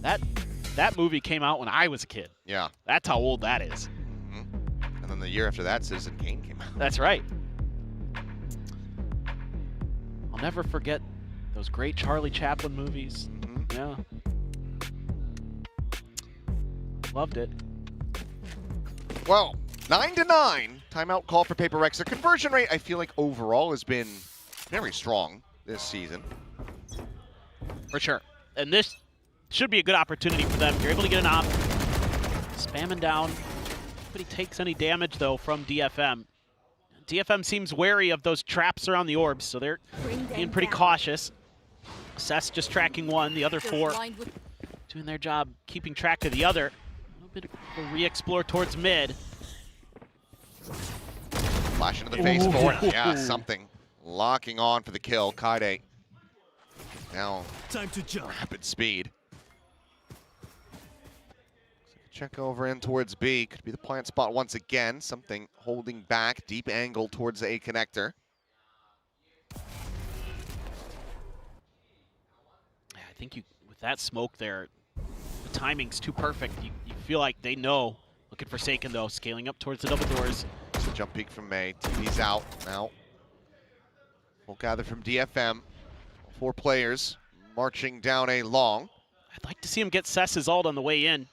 That movie came out when I was a kid. Yeah. That's how old that is. Mm-hmm. And then the year after that, Citizen Kane came out. That's right. I'll never forget those great Charlie Chaplin movies. Mm-hmm. Yeah. Loved it. Well, 9-9. Timeout call for PRX. Their conversion rate, I feel like overall has been very strong this season. For sure. And this should be a good opportunity for them. If you're able to get an op, spamming down. Nobody takes any damage, though, from DFM. DFM seems wary of those traps around the orbs, so they're being pretty cautious. Cess just tracking one, the other four doing their job keeping track of the other. A little bit of a re-explore towards mid. Flash into the face for it. Yeah, something. Locking on for the kill. Kaide now time to jump. Rapid speed. Check over in towards B. Could be the plant spot once again. Something holding back. Deep angle towards the A connector. Yeah, I think with that smoke there, the timing's too perfect. You feel like they know. Looking for Forsaken though, scaling up towards the double doors. It's a jump peek from May. TV's out now. We'll gather from DFM. 4 players marching down a long. I'd like to see him get Cess's ult on the way in.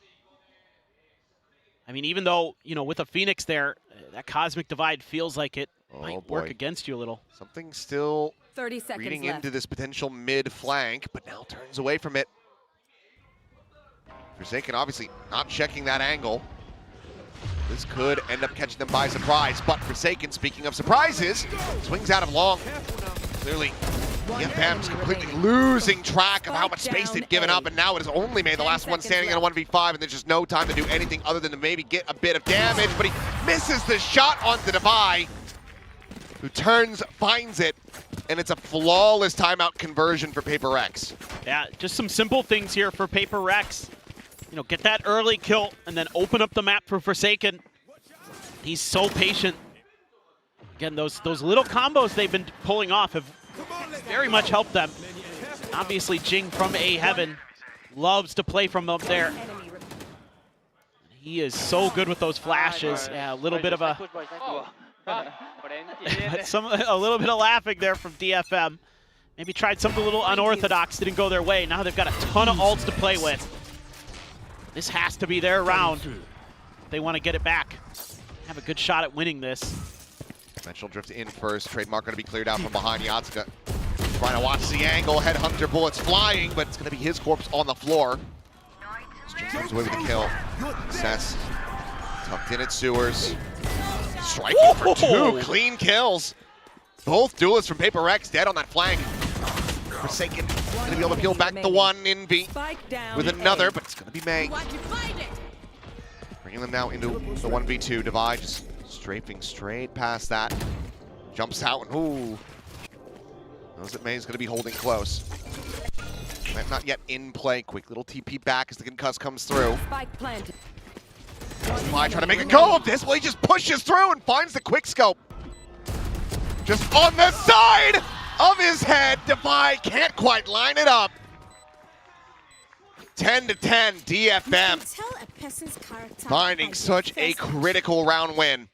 I mean, even though, you know, with a Phoenix there, that Cosmic Divide feels like it might work against you a little. Something still 30 seconds reading left. into this potential mid flank, but now turns away from it. Forsaken obviously not checking that angle. This could end up catching them by surprise, but Forsaken, speaking of surprises, swings out of long. Clearly, DFM's completely losing track of how much space they've given up, and now it has only made the last one standing in a 1v5, and there's just no time to do anything other than to maybe get a bit of damage, but he misses the shot onto Divide, who turns, finds it, and it's a flawless timeout conversion for PRX. Yeah, just some simple things here for PRX. You know, get that early kill and then open up the map for Forsaken. He's so patient. Again, those little combos they've been pulling off have very much helped them. Obviously, Jing from A Heaven loves to play from up there. He is so good with those flashes. Yeah, a little bit of a little bit of laughing there from DFM. Maybe tried something a little unorthodox, didn't go their way. Now they've got a ton of ults to play with. This has to be their round. They want to get it back. Have a good shot at winning this. Dimensional drift in first. Trademark going to be cleared out from behind. Yatsuka trying to watch the angle. Headhunter bullets flying, but it's going to be his corpse on the floor. String comes away with the kill. Cess tucked in at Sewers. Striking for 2 clean kills. Both duelists from PRX dead on that flank. Forsaken going to be able to peel back the one in B with another, but it's going to be May. Bringing Bringing them now into the 1v2. Divide just strafing straight past that. Jumps out and ooh. Knows that May's going to be holding close. Not yet in play. Quick little TP back as the concuss comes through. Spike planted. Divide trying to make a go of this. Well, he just pushes through and finds the quick scope. Just on the side of his head. Divide can't quite line it up. 10-10 DFM. Finding such a critical round win.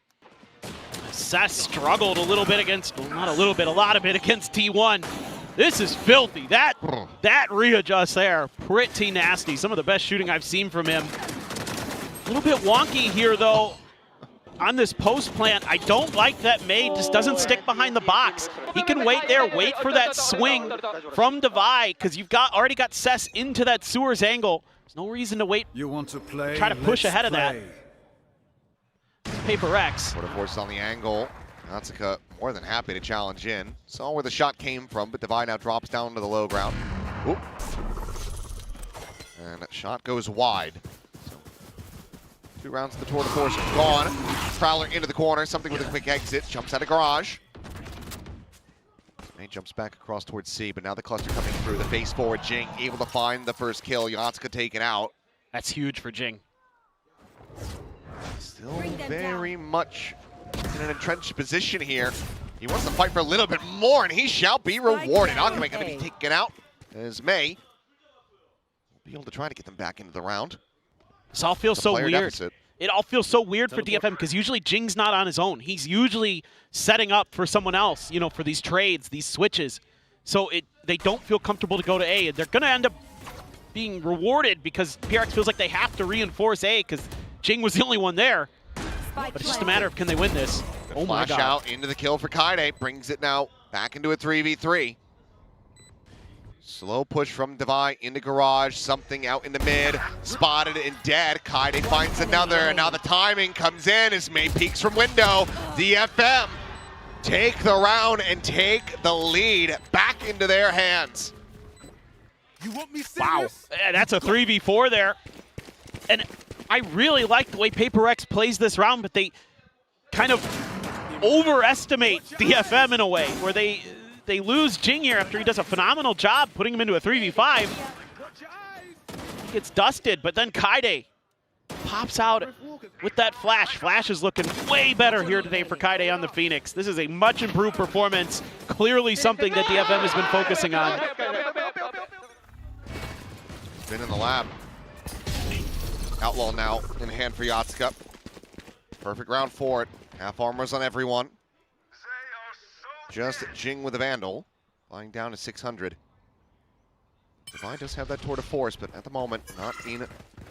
Sess struggled a little bit against, not a little bit, a lot of it against T1. This is filthy. That readjust there, pretty nasty. Some of the best shooting I've seen from him. A little bit wonky here though on this post plant. I don't like that May just doesn't stick behind the box. He can wait there, wait for that swing from Divide, because you've already got Sess into that sewers angle. There's no reason to wait. You want to play? Try to push ahead of that. PRX. Quarter force on the angle. Natsuka more than happy to challenge in. Saw where the shot came from, but Divide now drops down to the low ground. Oop. And that shot goes wide. So, 2 rounds of the tour de force are gone. Prowler into the corner, something with a quick exit. Jumps out of garage. May jumps back across towards C, but now the cluster coming through. The face forward, Jing able to find the first kill. Yatsuka taken out. That's huge for Jing. Still very much in an entrenched position here. He wants to fight for a little bit more, and he shall be rewarded. Akame going to be taken out as May will be able to try to get them back into the round. This all feels so weird. Deficit. It all feels so weird for DFM because usually Jing's not on his own. He's usually setting up for someone else, you know, for these trades, these switches. So they don't feel comfortable to go to A, and they're going to end up being rewarded because PRX feels like they have to reinforce A because Jing was the only one there. But it's just a matter of can they win this. Oh my Flash god. out into the kill for Kaide. Brings it now back into a 3v3. Slow push from Divide into garage. Something out in the mid. Spotted and dead. Kaide finds another. And now the timing comes in as May peeks from window. DFM take the round and take the lead back into their hands. You want me Wow. Yeah, that's a 3v4 there. And I really like the way PRX plays this round, but they kind of overestimate DFM in a way, where they lose Jing here after he does a phenomenal job putting him into a 3v5. He gets dusted, but then Kaide pops out with that flash. Flash is looking way better here today for Kaide on the Phoenix. This is a much improved performance, clearly something that DFM has been focusing on. Been in the lab. Outlaw now in hand for Yatsuka. Perfect round for it. Half armors on everyone. Just Jing with the Vandal. Lying down to 600. Divide does have that tour de force, but at the moment, not in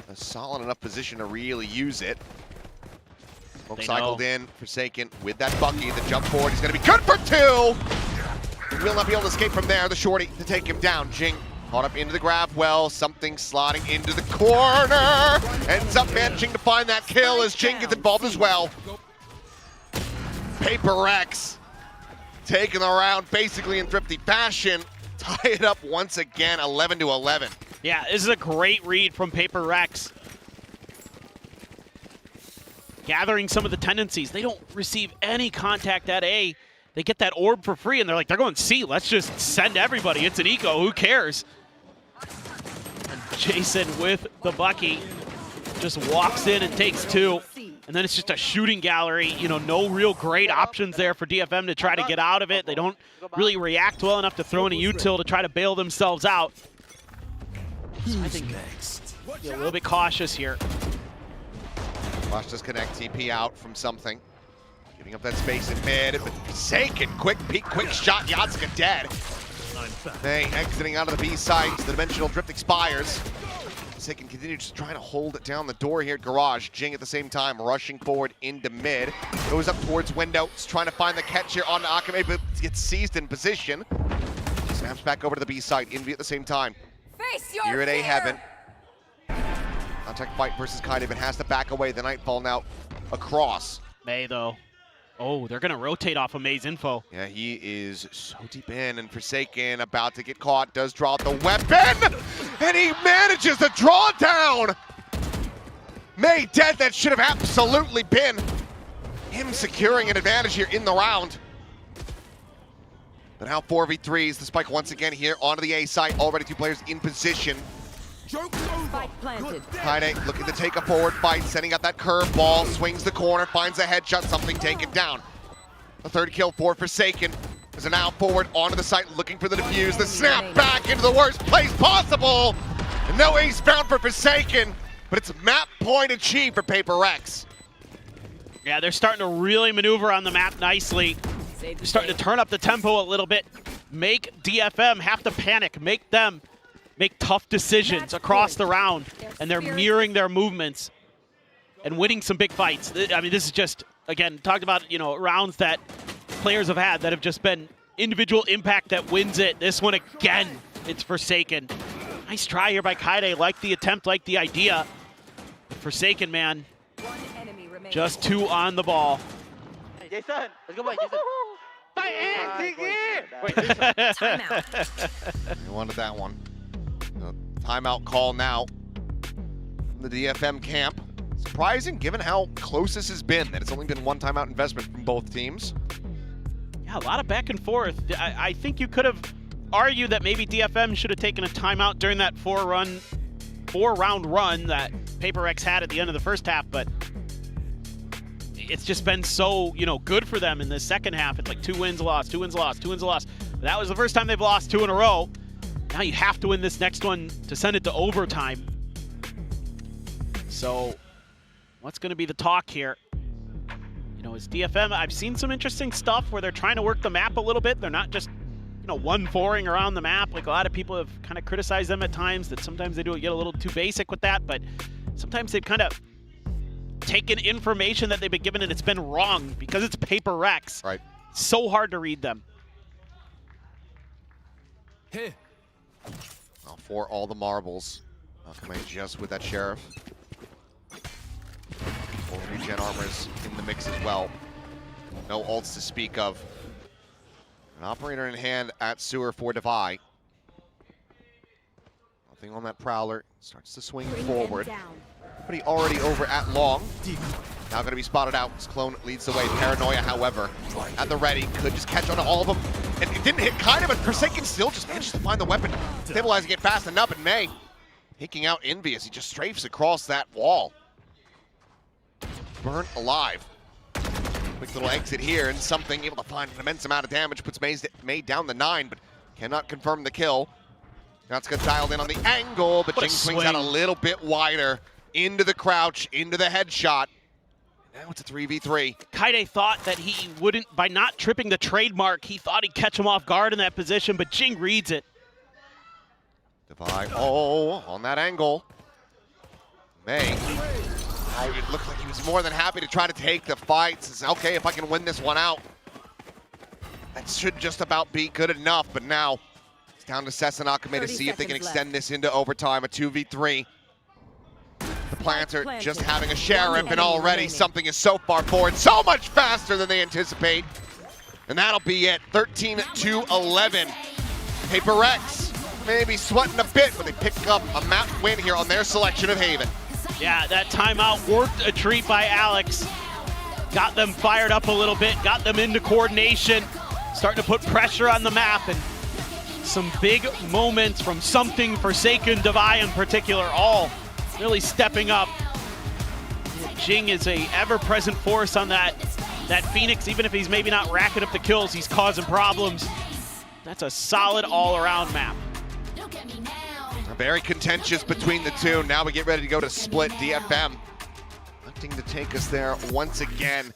a solid enough position to really use it. Smoke cycled in, Forsaken with that Bucky. The jump forward, he's going to be good for 2! He will not be able to escape from there. The shorty to take him down. Jing caught up into the grab well, something slotting into the corner. Ends up managing to find that kill as Jing gets involved as well. PRX taking the round basically in thrifty fashion. Tie it up once again, 11-11. Yeah, this is a great read from PRX. Gathering some of the tendencies. They don't receive any contact at A. They get that orb for free, and they're like, they're going C. Let's just send everybody. It's an eco. Who cares? And Jason with the Bucky just walks in and takes 2. And then it's just a shooting gallery. You know, no real great options there for DFM to try to get out of it. They don't really react well enough to throw in a util to try to bail themselves out. So I think be a little bit cautious here. Watch this connect, TP out from something. Giving up that space in mid, but Forsaken, quick peek, quick shot, Yatsuka dead. May exiting out of the B site, the dimensional drift expires. Forsaken continues trying to hold down the door here at garage. Jing at the same time, rushing forward into mid. Goes up towards window, trying to find the catch here on Akame, but gets seized in position. Snaps back over to the B site, Envy at the same time. Here at A Heaven. Contact fight versus Kaide, but has to back away. The Nightfall now across. May though. Oh, they're going to rotate off of May's info. Yeah, he is so deep in, and Forsaken about to get caught, does draw out the weapon, and he manages to draw it down. May dead, that should have absolutely been him securing an advantage here in the round. But now 4v3s, the spike once again here onto the A site, already 2 players in position. Kaide looking to take a forward fight, setting up that curve ball, swings the corner, finds a headshot, something taken down. The 3rd kill for Forsaken. As a now forward onto the site, looking for the defuse, the snap back into the worst place possible. And no ace found for Forsaken, but it's map point achieved for PRX. Yeah, they're starting to really maneuver on the map nicely. They're starting to turn up the tempo a little bit. Make DFM have to panic. Make them make tough decisions across the round. And they're mirroring their movements and winning some big fights. I mean, this is just, again, talked about, you know, rounds that players have had that have just been individual impact that wins it. This one again, it's Forsaken. Nice try here by Kaide. Like the attempt, like the idea. Forsaken, man. Just 2 on the ball. Jason, let's go, boy, Jason. Timeout. He wanted that one. Timeout call now from the DFM camp. Surprising given how close this has been, that it's only been 1 timeout investment from both teams. Yeah, a lot of back and forth. I think you could have argued that maybe DFM should have taken a timeout during that 4-round run that PRX had at the end of the first half, but it's just been so, you know, good for them in the second half. It's like 2 wins, a loss, 2 wins, a loss, 2 wins, a loss. But that was the first time they've lost 2 in a row. Now you have to win this next one to send it to overtime. So what's going to be the talk here? You know, is DFM, I've seen some interesting stuff where they're trying to work the map a little bit. They're not just, you know, 1-4ing around the map. Like a lot of people have kind of criticized them at times, that sometimes they do get a little too basic with that, but sometimes they've kind of taken information that they've been given and it's been wrong because it's PRX. Right. So hard to read them. Hey. Well, for all the marbles, Alchemy just with that Sheriff. Full regen armors in the mix as well. No ults to speak of. An operator in hand at sewer for Devi. Nothing on that Prowler. Starts to swing forward. But he already over at long. Now going to be spotted out. His clone leads the way. Paranoia, however, at the ready. Could just catch on to all of them. And it didn't hit kind of, but Forsaken still just manages to find the weapon. Stabilizing it fast enough, and May taking out Envy as he just strafes across that wall. Burnt alive. Quick little exit here, and something able to find an immense amount of damage. Puts May down the 9, but cannot confirm the kill. Now it's got dialed in on the angle, but Jing swings out a little bit wider. Into the crouch, into the headshot. Now it's a 3v3. Kaide thought that he wouldn't, by not tripping the trademark, he thought he'd catch him off guard in that position, but Jing reads it. Devi, on that angle. May. It looked like he was more than happy to try to take the fight. Says, okay, if I can win this one out, that should just about be good enough. But now it's down to Cess and Akame to see if they can extend this into overtime, a 2v3. The Planter just having a Sheriff, and already something is so far forward, so much faster than they anticipate. And that'll be it, 13-11. PRX maybe sweating a bit, but they pick up a map win here on their selection of Haven. Yeah, that timeout worked a treat by Alex. Got them fired up a little bit, got them into coordination, starting to put pressure on the map, and some big moments from Something, Forsaken, Devi in particular, all really stepping up. Jing is a ever-present force on that Phoenix. Even if he's maybe not racking up the kills, he's causing problems. That's a solid all-around map. Very contentious between the two. Now we get ready to go to split. DFM hunting to take us there once again.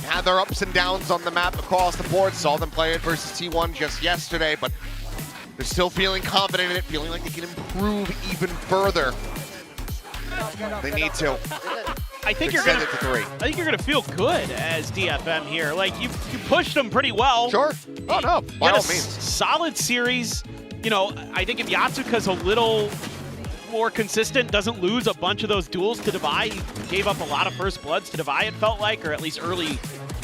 Had their ups and downs on the map across the board. Saw them play it versus T1 just yesterday, but they're still feeling confident in it, feeling like they can improve even further. They need to. I think you're gonna. It to 3. I think you're gonna feel good as DFM here. Like you pushed them pretty well. Sure. Oh no, by all means. Solid series. You know, I think if Yatsuka's a little more consistent, doesn't lose a bunch of those duels to Devi, he gave up a lot of first bloods to Devi, it felt like, or at least early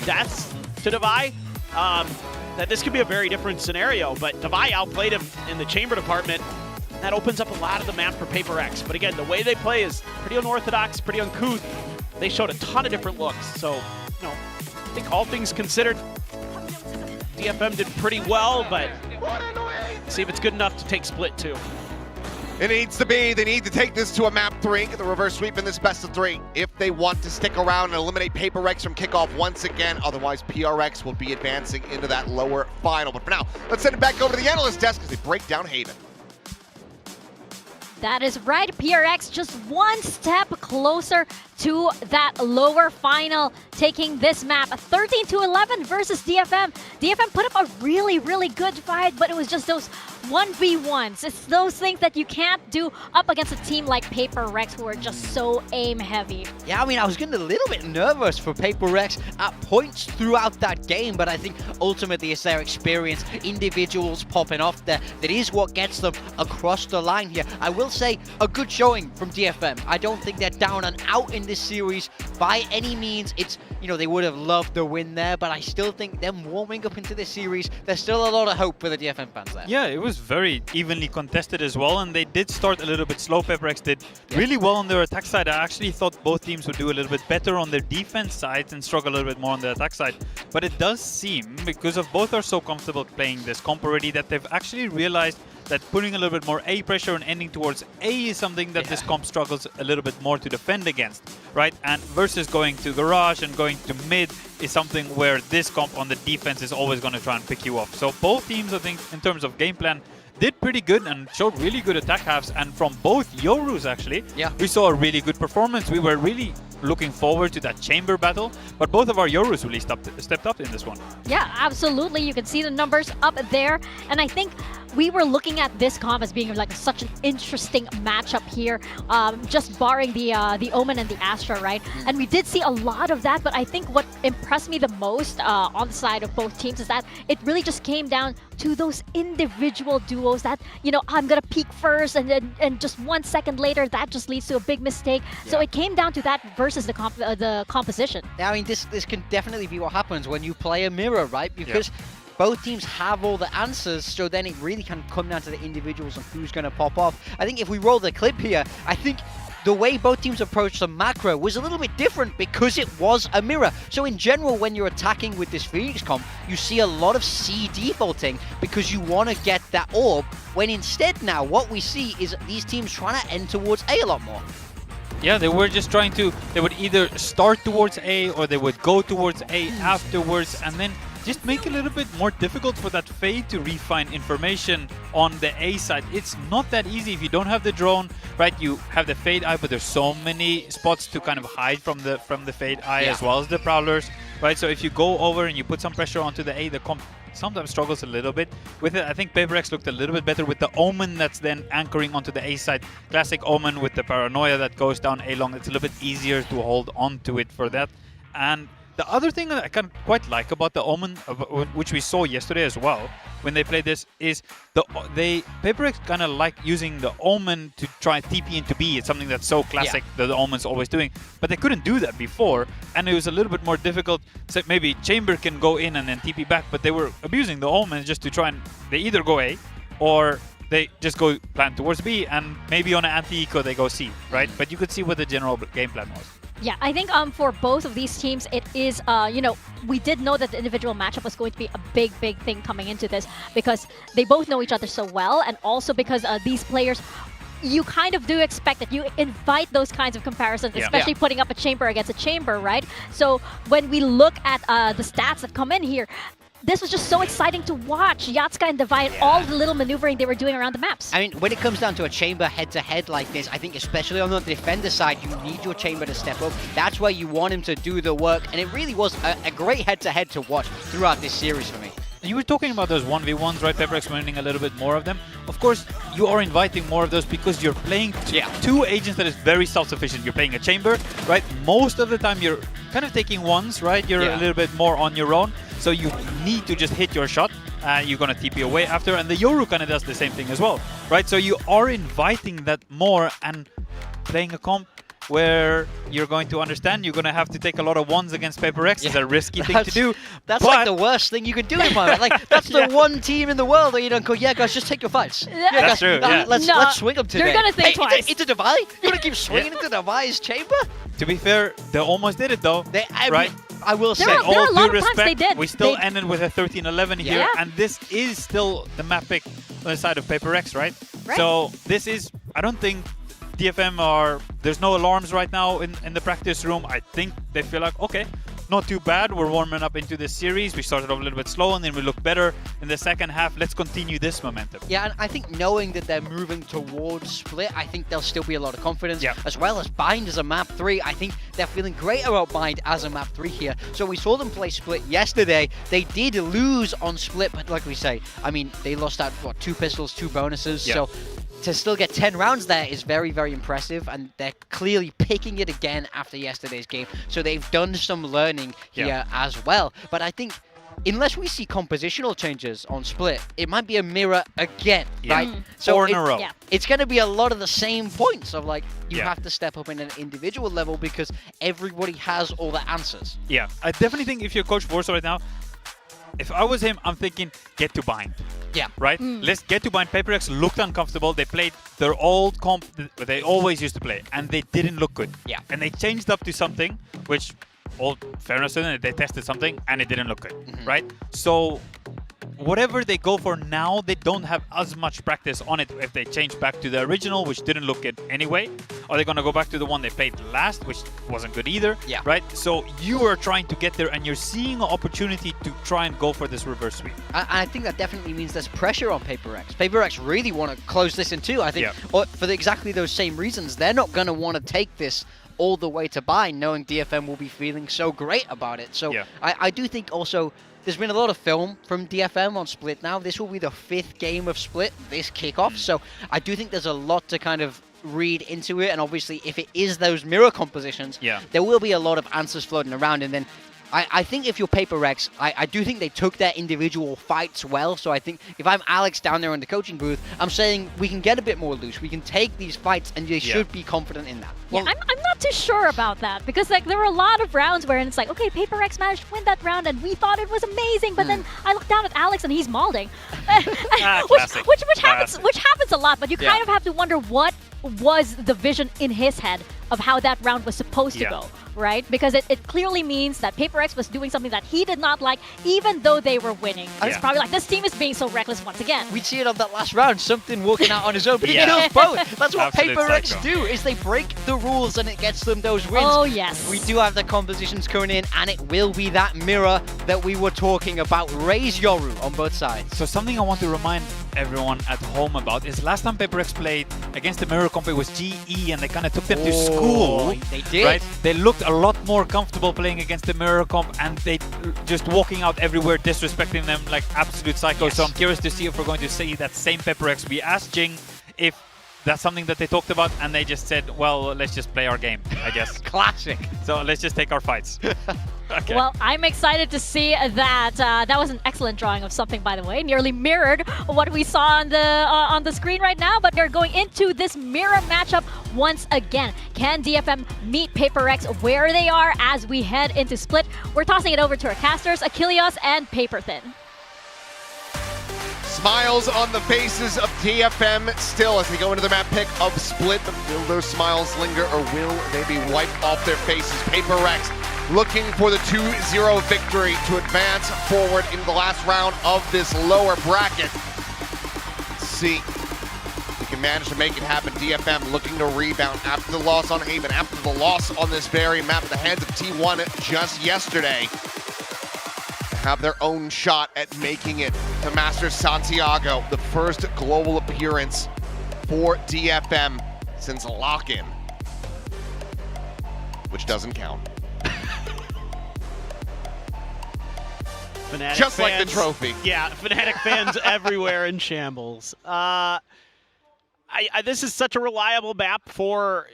deaths to Devi, that this could be a very different scenario. But Devi outplayed him in the chamber department That opens up a lot of the map for PRX. But again, the way they play is pretty unorthodox, pretty uncouth. They showed a ton of different looks. So, I think all things considered, DFM did pretty well, but see if it's good enough to take split 2. It needs to be. They need to take this to a map 3, get the reverse sweep in this best of 3 if they want to stick around and eliminate PRX from kickoff once again. Otherwise, PRX will be advancing into that lower final. But for now, let's send it back over to the analyst desk as they break down Haven. That is right, PRX just one step closer to that lower final, taking this map 13-11 versus DFM. DFM put up a really, really good fight, but it was just those 1v1s. It's those things that you can't do up against a team like PRX who are just so aim heavy. Yeah, I mean, I was getting a little bit nervous for PRX at points throughout that game, but I think ultimately it's their experience, individuals popping off there, that is what gets them across the line here. I will say a good showing from DFM. I don't think they're down and out in this series by any means. It's, they would have loved the win there, but I still think them warming up into this series, there's still a lot of hope for the DFM fans there. Yeah, it was very evenly contested as well, and they did start a little bit slow. PRX did really well on their attack side. I actually thought both teams would do a little bit better on their defense side and struggle a little bit more on the attack side. But it does seem, because of both are so comfortable playing this comp already, that they've actually realized that putting a little bit more A pressure and ending towards A is something that this comp struggles a little bit more to defend against, right? And versus going to garage and going to mid is something where this comp on the defense is always going to try and pick you off. So both teams, I think, in terms of game plan, did pretty good and showed really good attack halves. And from both Yorus, actually, we saw a really good performance. We were really looking forward to that chamber battle, but both of our Yorus really stepped up in this one. Yeah, absolutely. You can see the numbers up there, and I think we were looking at this comp as being like such an interesting matchup here, just barring the Omen and the Astra, right? And we did see a lot of that, but I think what impressed me the most on the side of both teams is that it really just came down to those individual duos that, I'm gonna peek first, and just 1 second later, that just leads to a big mistake. So it came down to that versus the composition. I mean, this can definitely be what happens when you play a mirror, right? Because both teams have all the answers, so then it really can come down to the individuals and who's going to pop off. I think if we roll the clip here, I think the way both teams approached the macro was a little bit different because it was a mirror. So in general, when you're attacking with this Phoenix comp, you see a lot of C defaulting because you want to get that orb, when instead now what we see is these teams trying to end towards A lot more. Yeah, they were just trying to, they would either start towards A or they would go towards A afterwards, and then just make it a little bit more difficult for that Fade to refine information on the A side. It's not that easy if you don't have the drone, right? You have the Fade Eye, but there's so many spots to kind of hide from the Fade Eye as well as the Prowlers, right? So if you go over and you put some pressure onto the A, the comp sometimes struggles a little bit with it. I think PRX looked a little bit better with the Omen that's then anchoring onto the A side. Classic Omen with the Paranoia that goes down A long. It's a little bit easier to hold on to it for that. And the other thing that I kind of quite like about the Omen, which we saw yesterday as well, when they played this, is PRX kind of like using the Omen to try TP into B. It's something that's so classic that the Omen's always doing, but they couldn't do that before, and it was a little bit more difficult. So maybe Chamber can go in and then TP back, but they were abusing the Omen just to try and they either go A or they just go plan towards B, and maybe on an anti-eco they go C, right? But you could see what the general game plan was. Yeah, I think for both of these teams, it is, we did know that the individual matchup was going to be a big, big thing coming into this because they both know each other so well, and also because these players, you kind of do expect that you invite those kinds of comparisons, especially putting up a chamber against a chamber, right? So when we look at the stats that come in here, this was just so exciting to watch. Yatska and Divine, all the little maneuvering they were doing around the maps. I mean, when it comes down to a chamber head-to-head like this, I think especially on the defender side, you need your chamber to step up. That's where you want him to do the work, and it really was a great head-to-head to watch throughout this series for me. You were talking about those 1v1s, right? PRX winning a little bit more of them. Of course, you are inviting more of those because you're playing two agents that is very self-sufficient. You're playing a chamber, right? Most of the time you're kind of taking ones, right? You're a little bit more on your own. So you need to just hit your shot. You're going to TP away after. And the Yoru kind of does the same thing as well, right? So you are inviting that more, and playing a comp where you're going to understand you're going to have to take a lot of ones against Paper X. It's a risky thing to do. That's but like the worst thing you could do in my mind. Like, that's the one team in the world where you don't go, yeah, guys, just take your fights. Yeah, That's guys, true, yeah. Let's swing them today. You're gonna think twice. Into Devi? You want to keep swinging into Devi's chamber? To be fair, they almost did it though, right? I will say, There are a lot of times they did. we still ended with a 13-11 here, Yeah. and this is still the map pick on the side of Paper X, right? Right. So this is, I don't think DFM there's no alarms right now in the practice room. I think they feel like, okay, not too bad. We're warming up into this series. We started off a little bit slow, and then we look better in the second half. Let's continue this momentum. Yeah, and I think knowing that they're moving towards Split, I think there'll still be a lot of confidence. Yeah. As well as Bind as a map 3, I think they're feeling great about Bind as a map 3 here. So we saw them play Split yesterday. They did lose on Split, but like we say, I mean, they lost out, what, 2 pistols, 2 bonuses. Yeah. So to still get 10 rounds there is very, very impressive, and they're clearly picking it again after yesterday's game. So they've done some learning here as well. But I think unless we see compositional changes on Split, it might be a mirror again, right? So 4 in a row. It's going to be a lot of the same points of like, you have to step up in an individual level because everybody has all the answers. Yeah, I definitely think if you're Coach Forza right now, if I was him, I'm thinking, get to Bind. Yeah. Right? Let's get to Bind. Paper X looked uncomfortable. They played their old comp that they always used to play, and they didn't look good. Yeah. And they changed up to something, which, all fairness to them, they tested something, and it didn't look good. Right? So whatever they go for now, they don't have as much practice on it if they change back to the original, which didn't look good anyway. Are they going to go back to the one they played last, which wasn't good either? Yeah. Right? So you are trying to get there, and you're seeing an opportunity to try and go for this reverse sweep. I think that definitely means there's pressure on Paper X. Paper X really want to close this in too. I think for exactly those same reasons, they're not going to want to take this all the way to Bind, knowing DFM will be feeling so great about it. So I do think also there's been a lot of film from DFM on Split now. This will be the 5th game of Split, this kickoff. So I do think there's a lot to kind of read into it. And obviously, if it is those mirror compositions, there will be a lot of answers floating around. And then I think if you're Paper X, I do think they took their individual fights well. So I think if I'm Alex down there in the coaching booth, I'm saying we can get a bit more loose. We can take these fights, and they should be confident in that. Yeah, I'm not too sure about that because like there were a lot of rounds where it's like, okay, Paper X managed to win that round and we thought it was amazing, but then I look down at Alex and he's mauling, which happens a lot. But you kind of have to wonder what was the vision in his head of how that round was supposed to go, right? Because it clearly means that Paper X was doing something that he did not like, even though they were winning. It's probably like, this team is being so reckless once again. We see it on that last round, something walking out on his own, but he kills both. That's what Paper X do, is they break the rules and it gets them those wins. Oh, yes. We do have the compositions coming in, and it will be that mirror that we were talking about. Raise Yoru on both sides. So something I want to remind everyone at home about is last time Paper X played against the mirror comp, it was GE, and they kind of took them to school. They did. Right? They looked a lot more comfortable playing against the mirror comp, and they just walking out everywhere, disrespecting them like absolute psychos. So I'm curious to see if we're going to see that same Paper X. We asked Jing if that's something that they talked about, and they just said, well, let's just play our game, I guess. Classic. So let's just take our fights. Okay. Well, I'm excited to see that. That was an excellent drawing of something, by the way. Nearly mirrored what we saw on the screen right now, but they're going into this mirror matchup once again. Can DFM meet Paper X where they are as we head into Split? We're tossing it over to our casters, Achilles and Paper Thin. Smiles on the faces of DFM still as they go into the map pick of Split. Will those smiles linger, or will they be wiped off their faces? Paper X looking for the 2-0 victory to advance forward in the last round of this lower bracket. Let's see if we can manage to make it happen. DFM looking to rebound after the loss on Haven, after the loss on this very map at the hands of T1 just yesterday. Have their own shot at making it to Masters Santiago, the first global appearance for DFM since lock-in, which doesn't count. Fnatic Just fans, like the trophy. Yeah, Fnatic fans everywhere in shambles. This is such a reliable map for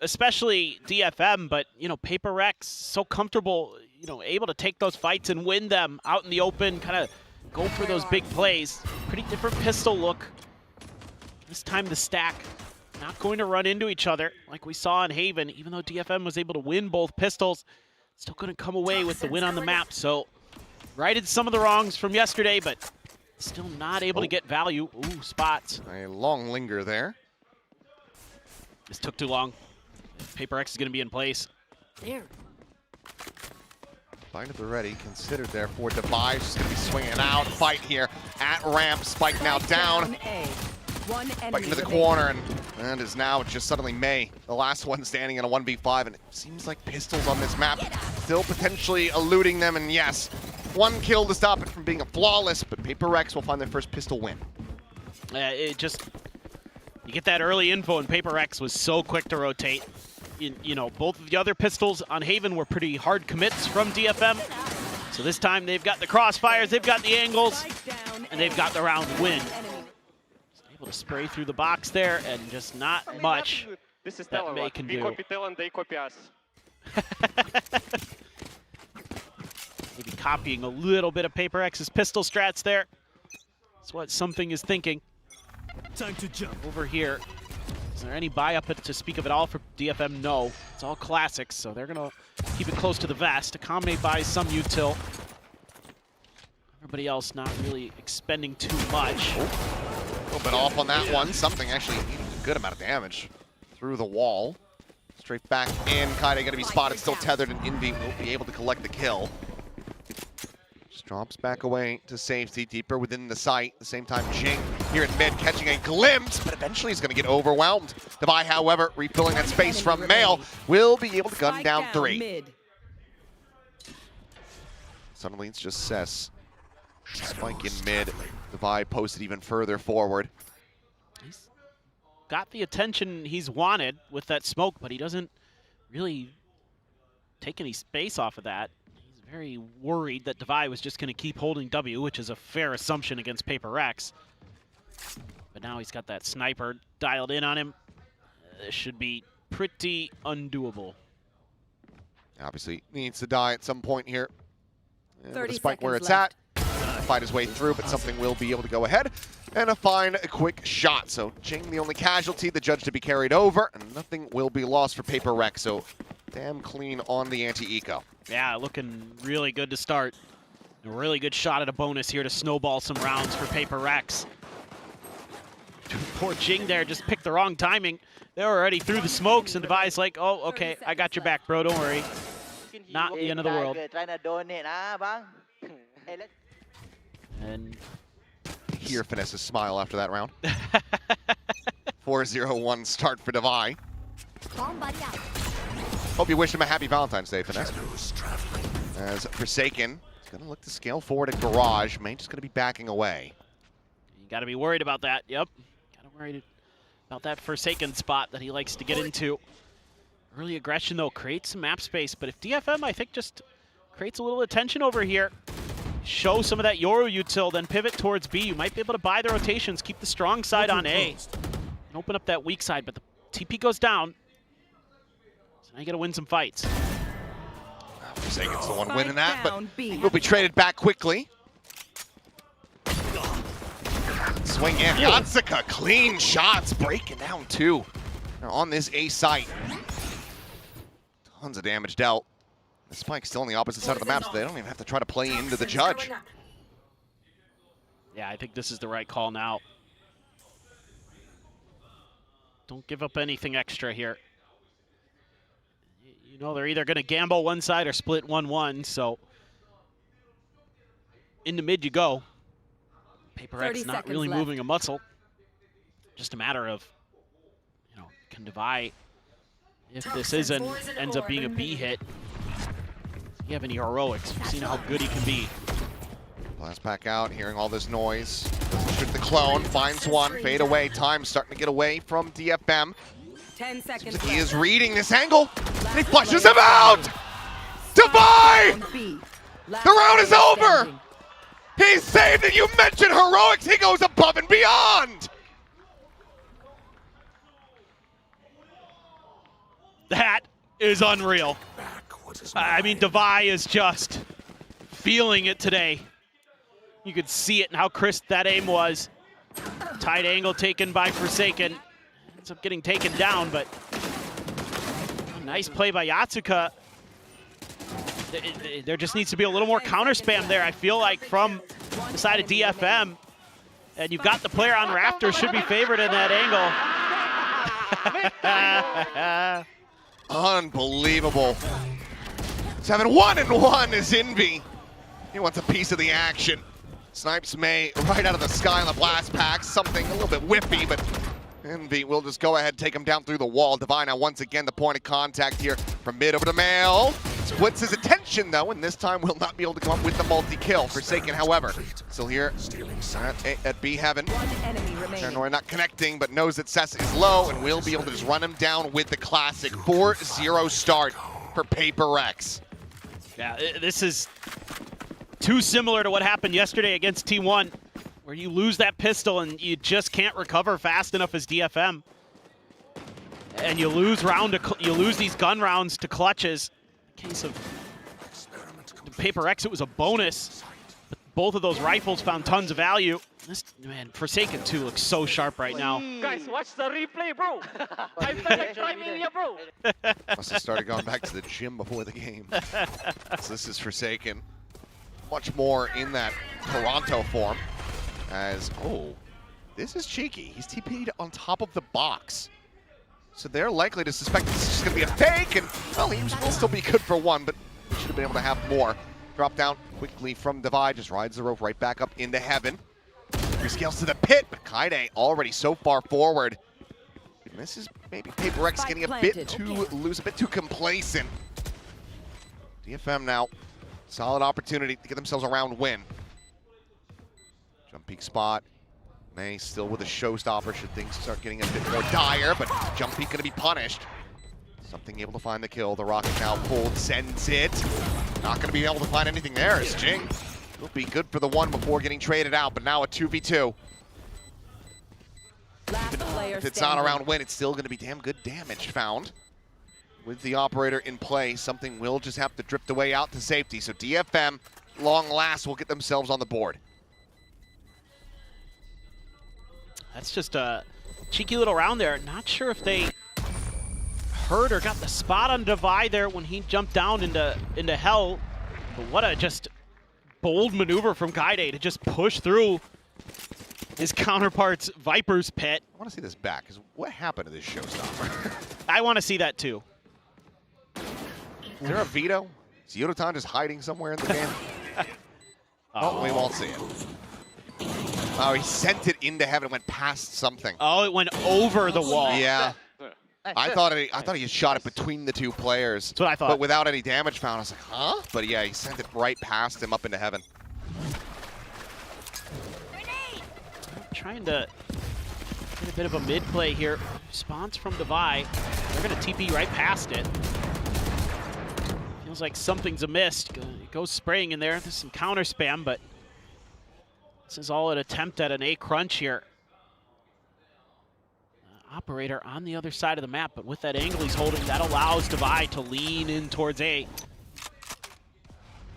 especially DFM, but, you know, Paper X, so comfortable, you know, able to take those fights and win them out in the open, kind of go for those big plays. Pretty different pistol look. This time the stack not going to run into each other like we saw in Haven. Even though DFM was able to win both pistols, still couldn't come away with the win on the map. So righted some of the wrongs from yesterday, but still not able to get value. Ooh, spots. A long linger there. This took too long. PRX is going to be in place. There. Find at the ready, considered there for Device. Just going to be swinging out. Fight here at ramp. Spike now down. Spike into the corner, and that is now just suddenly May, the last one standing in a 1v5, and it seems like pistols on this map still potentially eluding them, and yes, one kill to stop it from being a flawless, but PRX will find their first pistol win. You get that early info, and PRX was so quick to rotate. You know, both of the other pistols on Haven were pretty hard commits from DFM. So this time they've got the crossfires, they've got the angles, and they've got the round win. Just able to spray through the box there, and just not much that May can do. Maybe copying a little bit of PRX's pistol strats there. That's what something is thinking. Time to jump. Over here. Is there any buy-up to speak of at all for DFM? No. It's all classics, so they're going to keep it close to the vest. Akame buys some util. Everybody else not really expending too much. A little bit off on that one. Something actually needing a good amount of damage through the wall. Straight back in. Kaide going to be spotted, still tethered, and Envy will be able to collect the kill. Just drops back away to safety, deeper within the site. At the same time, Jing here in mid catching a glimpse, but eventually he's going to get overwhelmed. Devi, however, refilling that space from Mail, will be able to gun down 3. Suddenly it's just Cess. Spike in mid. Devi posted even further forward. He's got the attention he's wanted with that smoke, but he doesn't really take any space off of that. Very worried that Devi was just going to keep holding W, which is a fair assumption against PRX. But now he's got that sniper dialed in on him. This should be pretty undoable. Obviously needs to die at some point here. Despite where it's at, fight his way through, but something will be able to go ahead. And a quick shot. So Jing, the only casualty, the judge to be carried over, and nothing will be lost for PRX. So damn clean on the anti-eco. Yeah, looking really good to start. A really good shot at a bonus here to snowball some rounds for PRX. Poor Jing there just picked the wrong timing. They're already through the smokes, and Devi's like, oh, okay, I got your back, bro, don't worry. Not the end of the world. And hear Finesse's smile after that round. 4-0-1 start for Devi. Hope you wish him a happy Valentine's Day, Finesse. As Forsaken is going to look to scale forward at Garage. May just going to be backing away. You got to be worried about that. Yep. Got to worry about that Forsaken spot that he likes to get into. Early aggression, though, creates some map space. But if DFM, I think, just creates a little attention over here, show some of that Yoru util, then pivot towards B, you might be able to buy the rotations, keep the strong side on A, and open up that weak side. But the TP goes down. I gotta win some fights. Forsaken's the one winning that, but will be traded back quickly. Swing in, Yatsuka, clean shots, breaking down 2. Now on this A site. Tons of damage dealt. The Spike's still on the opposite side of the map, so they don't even have to try to play into the judge. Yeah, I think this is the right call now. Don't give up anything extra here. You know, they're either going to gamble one side or split 1-1, so into mid you go. PRX not really moving a muscle. Just a matter of, you know, can Devi, if this ends up being a B hit, do you have any heroics? We've seen how good he can be. Blast back out, hearing all this noise. Doesn't shoot the clone, finds one, fade away. Time starting to get away from DFM. 10 seconds. He is reading this angle, and he flushes him out! Devi! The round is over! He saved it! You mentioned heroics, he goes above and beyond! That is unreal. I mean, Devi is just feeling it today. You could see it and how crisp that aim was. Tight angle taken by Forsaken. ends up getting taken down, but a nice play by Yatsuka. There just needs to be a little more counter spam there, I feel like, from the side of DFM. And you've got the player on Raptor, should be favored in that angle. Unbelievable. 7-1-1 is Envy. He wants a piece of the action. Snipes May right out of the sky on the blast pack. Something a little bit whiffy, but Envy will just go ahead and take him down through the wall. Divine now once again the point of contact here from mid over to Mail. Splits his attention though, and this time will not be able to come up with the multi-kill. Forsaken, however, still here at B Heaven. Paranoia not connecting, but knows that Cess is low and will be able to just run him down with the classic 4-0 start for PRX. Yeah, this is too similar to what happened yesterday against T1, where you lose that pistol and you just can't recover fast enough as DFM. And you lose these gun rounds to clutches. In case of PRX, it was a bonus. But both of those rifles found tons of value. This, man, Forsaken 2 looks so sharp right now. Guys, watch the replay, bro. I felt like driving here, bro. Must have started going back to the gym before the game. So this is Forsaken. Much more in that Toronto form. As, oh, this is cheeky. He's TP'd on top of the box. So they're likely to suspect this is just going to be a fake, and, well, he will still be good for one, but he should have been able to have more. Drop down quickly from Divide, just rides the rope right back up into Heaven. Rescales to the pit, but Kaide already so far forward. And this is maybe PRX getting a bit too loose, a bit too complacent. DFM now, solid opportunity to get themselves a round win. Jump peek spot. May still with a showstopper should things start getting a bit more dire, but jump peek gonna be punished. Something able to find the kill. The rocket now pulled, sends it. Not gonna be able to find anything there as Jing will be good for the one before getting traded out, but now a 2v2. If it's not a round win, it's still gonna be damn good damage found. With the operator in play, something will just have to drift away out to safety. So DFM, long last, will get themselves on the board. That's just a cheeky little round there. Not sure if they heard or got the spot on Divide there when he jumped down into hell. But what a just bold maneuver from Kaide to just push through his counterpart's Viper's pit. I want to see this back, because what happened to this showstopper? I want to see that too. Is there a veto? Is Yodotan just hiding somewhere in the game? Oh, we won't see it. Oh, he sent it into Heaven and went past something. Oh, it went over the wall. Yeah. I thought he had shot it between the two players. That's what I thought. But without any damage found. I was like, huh? But yeah, he sent it right past him up into Heaven. Trying to get a bit of a mid play here. Response from Divide. They're going to TP right past it. Feels like something's amiss. It goes spraying in there. There's some counter spam, but this is all an attempt at an A crunch here. Operator on the other side of the map, but with that angle he's holding, that allows Divide to lean in towards A.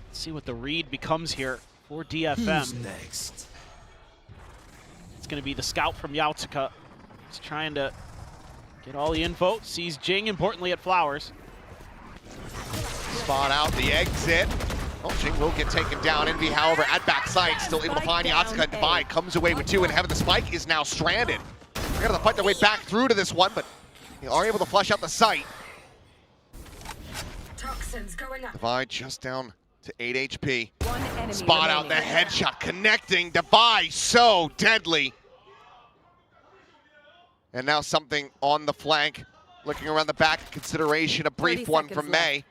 Let's see what the read becomes here for DFM. Who's next? It's going to be the scout from Yatsuka. He's trying to get all the info. Sees Jing, importantly, at Flowers. Spot out the exit. Oh, Jing will get taken down. Envy, however, at backside, still able to find Yatsuka. And Divide comes away with two, and Heaven the Spike is now stranded. They're going to fight their way back through to this one, but they are able to flush out the site. Divide just down to 8 HP. Spot out the headshot, connecting. Divide so deadly. And now something on the flank. Looking around the back, consideration, a brief one from May.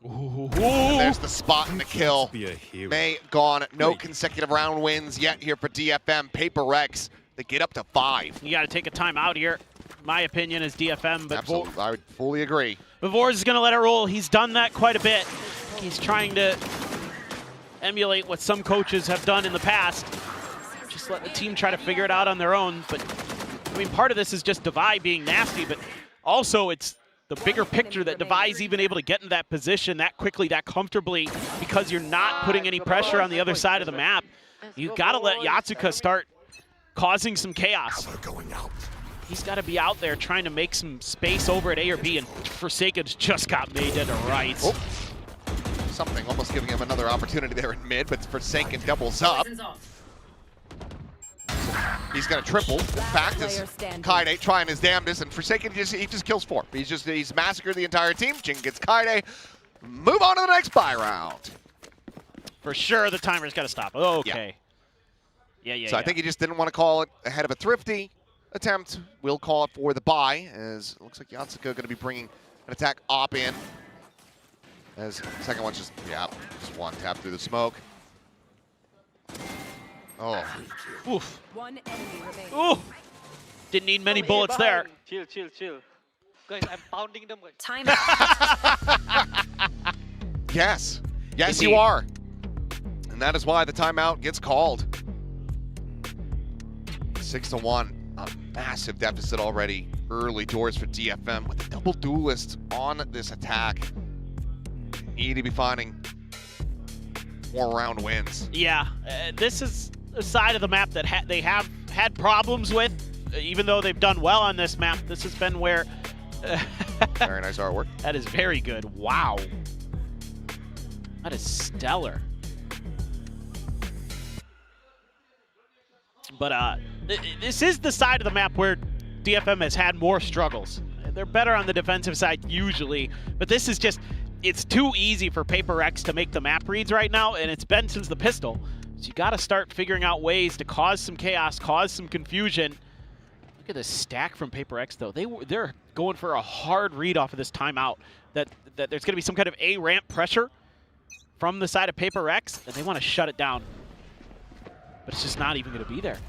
And there's the spot and the kill. May gone. No consecutive round wins yet here for DFM. PRX, they get up to 5. You got to take a time out here, my opinion, is DFM. But absolutely, I would fully agree. But Vors is going to let it roll. He's done that quite a bit. He's trying to emulate what some coaches have done in the past. Just let the team try to figure it out on their own. But, I mean, part of this is just Divide being nasty, but also it's the bigger picture that Divide's even able to get in that position that quickly, that comfortably, because you're not putting any pressure on the other side of the map. You've got to let Yatsuka start causing some chaos. He's got to be out there trying to make some space over at A or B, and Forsaken's just got made dead to rights. Oh. Something almost giving him another opportunity there in mid, but Forsaken doubles up. He's got a triple. In fact, is Kaide trying his damnedest, and Forsaken he just kills 4. He's massacred the entire team. Jing gets Kaide. Move on to the next buy round. For sure, the timer's got to stop. Okay. Yeah. So I think he just didn't want to call it ahead of a thrifty attempt. We'll call it for the buy, as it looks like Yatsuka going to be bringing an attack op in. As second one's just one tap through the smoke. Oh. Oof. Ooh. Didn't need many bullets there. Chill. Guys, I'm pounding them. Time Yes, you are. And that is why the timeout gets called. 6-1, a massive deficit already. Early doors for DFM with a double duelist on this attack. Need to be finding more round wins. Yeah, this is a side of the map that they have had problems with, even though they've done well on this map. This has been where... Very nice artwork. That is very good. Wow. That is stellar. But this is the side of the map where DFM has had more struggles. They're better on the defensive side usually, but this is just... It's too easy for PRX to make the map reads right now, and it's been since the pistol. So you got to start figuring out ways to cause some chaos, cause some confusion. Look at this stack from PRX, though. They're going for a hard read off of this timeout. That there's going to be some kind of A ramp pressure from the side of PRX, and they want to shut it down. But it's just not even going to be there.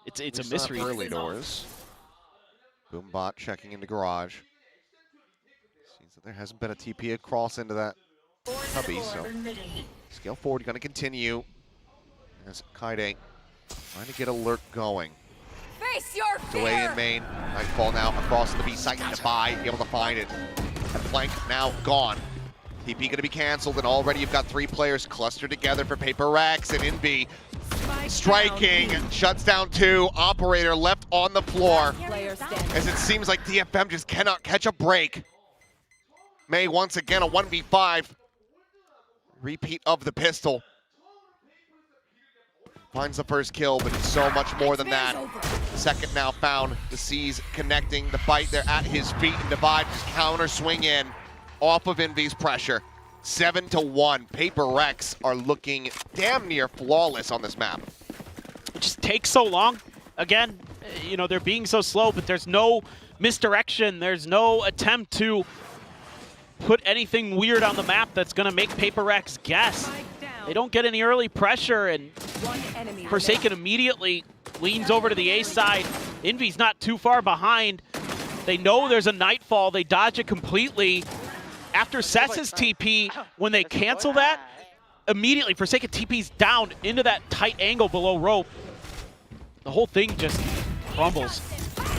It's a mystery. Early doors. Boombot checking into garage. There hasn't been a TP across into that cubby, so scale forward going to continue as Kaide trying to get alert going. Face your fear. Delay in main, Nightfall now across the B site to buy, be able to find it. That flank now gone. TP going to be canceled, and already you've got 3 players clustered together for PRX, and Invi striking, shuts down 2, operator left on the floor, as it seems like DFM just cannot catch a break. May once again a 1v5. Repeat of the pistol. Finds the first kill, but it's so much more than that. Second now found. The C's connecting. The bite there at his feet, and Divide just counter swing in off of Envy's pressure. 7-1. PRX are looking damn near flawless on this map. It just takes so long. Again, you know, they're being so slow, but there's no misdirection. There's no attempt to put anything weird on the map that's going to make PRX guess. They don't get any early pressure, and Forsaken immediately leans over to the A side. Envy's not too far behind. They know there's a Nightfall. They dodge it completely. After Cess's TP, when they cancel that, immediately Forsaken TP's down into that tight angle below rope. The whole thing just crumbles.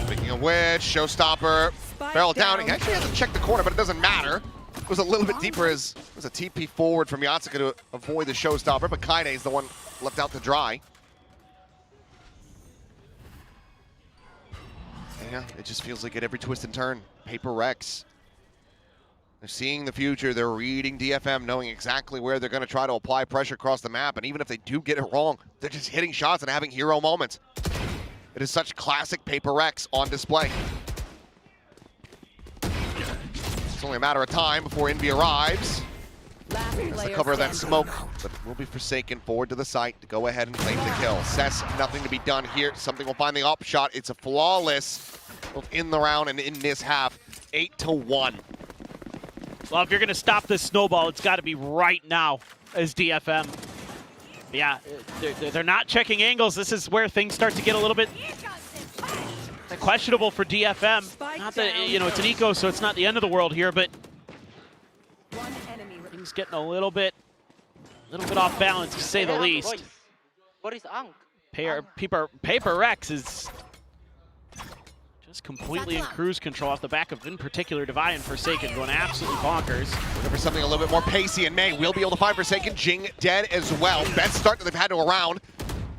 Speaking of which, Showstopper, barrel down. He actually hasn't checked the corner, but it doesn't matter. It was a little bit deeper as it was a TP forward from Yatsuka to avoid the Showstopper, but Kaide is the one left out to dry. Yeah, it just feels like at every twist and turn, PRX. They're seeing the future, they're reading DFM, knowing exactly where they're going to try to apply pressure across the map, and even if they do get it wrong, they're just hitting shots and having hero moments. It is such classic PRX on display. It's only a matter of time before Envy arrives. That's the cover of that smoke, but it will be Forsaken forward to the site to go ahead and claim the kill. Cess, nothing to be done here. Something will find the op shot. It's a flawless both in the round and in this half. 8-1. Well, if you're going to stop this snowball, it's got to be right now as DFM. Yeah, they're not checking angles. This is where things start to get a little bit questionable for DFM. Not that, you know, it's an eco, so it's not the end of the world here, but things getting a little bit off balance, to say the least. PRX is just completely in cruise control off the back of, in particular, Divide and Forsaken going absolutely bonkers. Looking for something a little bit more pacey, and May will be able to find Forsaken. Jing dead as well. Best start that they've had to a round.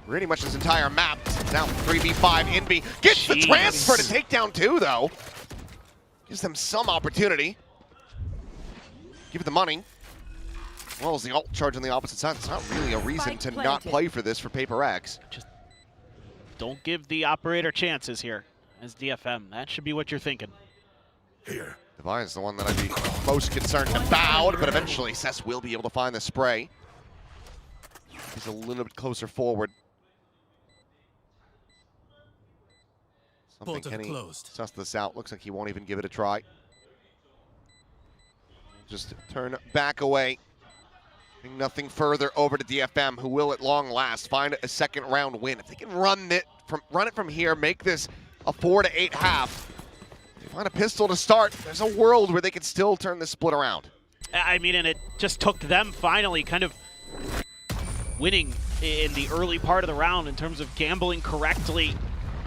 Pretty much this entire map. Now 3v5, Envy gets the transfer to take down 2 though. Gives them some opportunity. Give it the money. Well, as the ult charge on the opposite side, it's not really a reason to not play for this for PRX. Just don't give the operator chances here as DFM. That should be what you're thinking. Here. Devi's the one that I'd be most concerned about, but eventually Cess will be able to find the spray. He's a little bit closer forward. Something, can he suss this out? Looks like he won't even give it a try. Just turn back away. Nothing further over to DFM, who will at long last find a second round win. If they can run it from here, make this a 4 to 8 half. If they find a pistol to start, there's a world where they can still turn this split around. I mean, and it just took them finally kind of winning in the early part of the round in terms of gambling correctly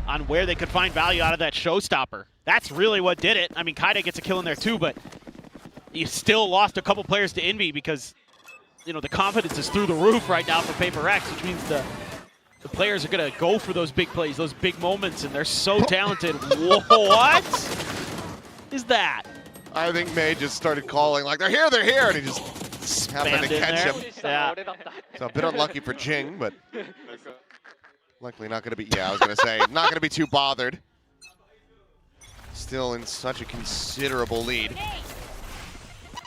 on where they could find value out of that showstopper. That's really what did it. I mean, Kaide gets a kill in there too, but you still lost a couple players to Envy because, you know, the confidence is through the roof right now for PRX, which means the players are going to go for those big plays, those big moments, and they're so talented. What is that? I think May just started calling like, they're here, and he just happened to catch him. Yeah. So a bit unlucky for Jing, but likely not going to be, I was going to say, not going to be too bothered. Still in such a considerable lead.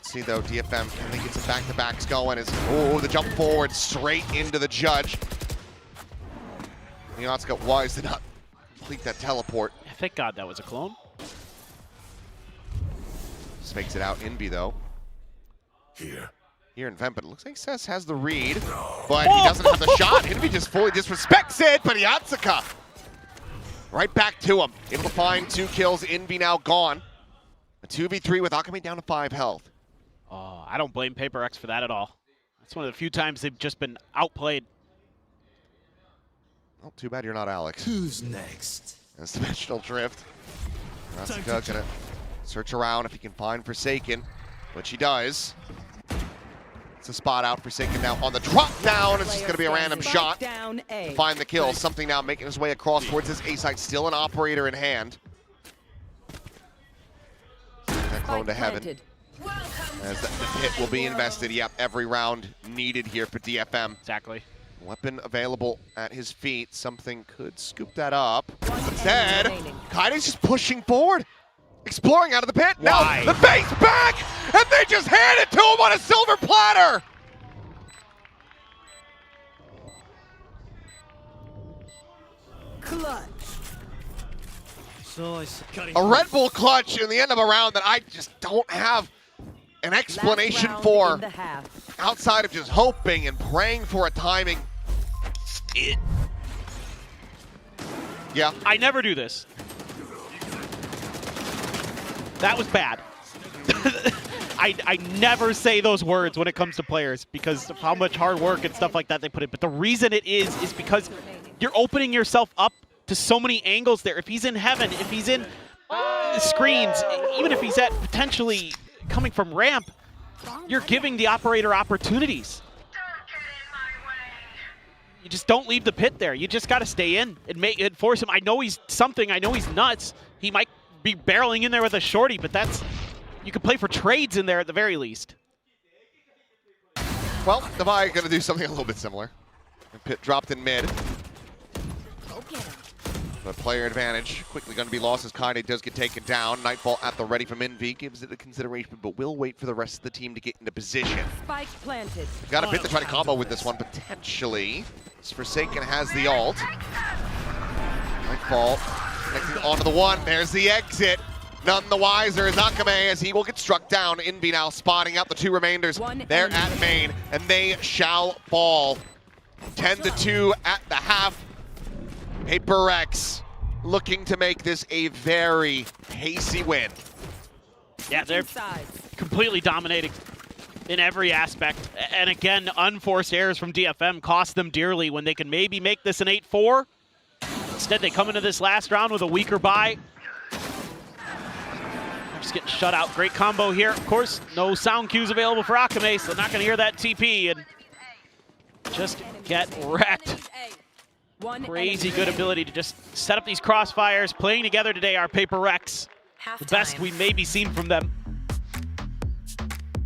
See though, DFM, can they get some back-to-backs going? The jump forward straight into the judge. Yatsuka wise to not complete that teleport. Thank God that was a clone. Just makes it out. Envy though. Here in Vent, but it looks like Cess has the read, but he doesn't have the shot. Envy just fully disrespects it, but Yatsuka right back to him. Able to find 2 kills. Envy now gone. A 2v3 with Akame down to 5 health. Oh, I don't blame PRX for that at all. That's one of the few times they've just been outplayed. Well, too bad you're not Alex. Who's next? That's Dimensional Drift. Yatsuka gonna search around if he can find Forsaken, which he does. It's a spot out. Forsaken now on the drop down. It's just gonna be a random shot to find the kill. Something now making his way across towards his A site. Still an operator in hand. That clone to heaven. As the hit will be invested. Yep, every round needed here for DFM. Exactly. Weapon available at his feet. Something could scoop that up. Instead, Kaide's just pushing forward. Exploring out of the pit. Why? Now the base back! And they just hand it to him on a silver platter! Clutch. A Red Bull clutch in the end of a round that I just don't have an explanation for outside of just hoping and praying for a timing. Yeah. I never do this. That was bad. I never say those words when it comes to players because of how much hard work and stuff like that they put in. But the reason it is because you're opening yourself up to so many angles there. If he's in heaven, if he's in screens, even if he's at potentially coming from ramp, you're giving the operator opportunities. You just don't leave the pit there. You just got to stay in and force him. I know he's something. I know he's nuts. He might be barreling in there with a shorty, but that's, you could play for trades in there at the very least. Well, Devi going to do something a little bit similar. Pit dropped in mid. But player advantage quickly going to be lost as Kaide does get taken down. Nightfall at the ready from Envy gives it a consideration, but will wait for the rest of the team to get into position. Spike planted. Got a bit to try to combo with this one, potentially. As Forsaken has the ult. Nightfall connecting onto the one. There's the exit. None the wiser is Akame as he will get struck down. Envy now spotting out the 2 remainders. They're at main, and they shall fall. 10-2 at the half. PRX looking to make this a very pacey win. Yeah, they're completely dominating in every aspect. And again, unforced errors from DFM cost them dearly when they can maybe make this an 8-4. Instead, they come into this last round with a weaker buy. Just getting shut out. Great combo here. Of course, no sound cues available for Akame, so they're not going to hear that TP and just get wrecked. Crazy good ability to just set up these crossfires. Playing together today are PRX. The best we maybe seen from them.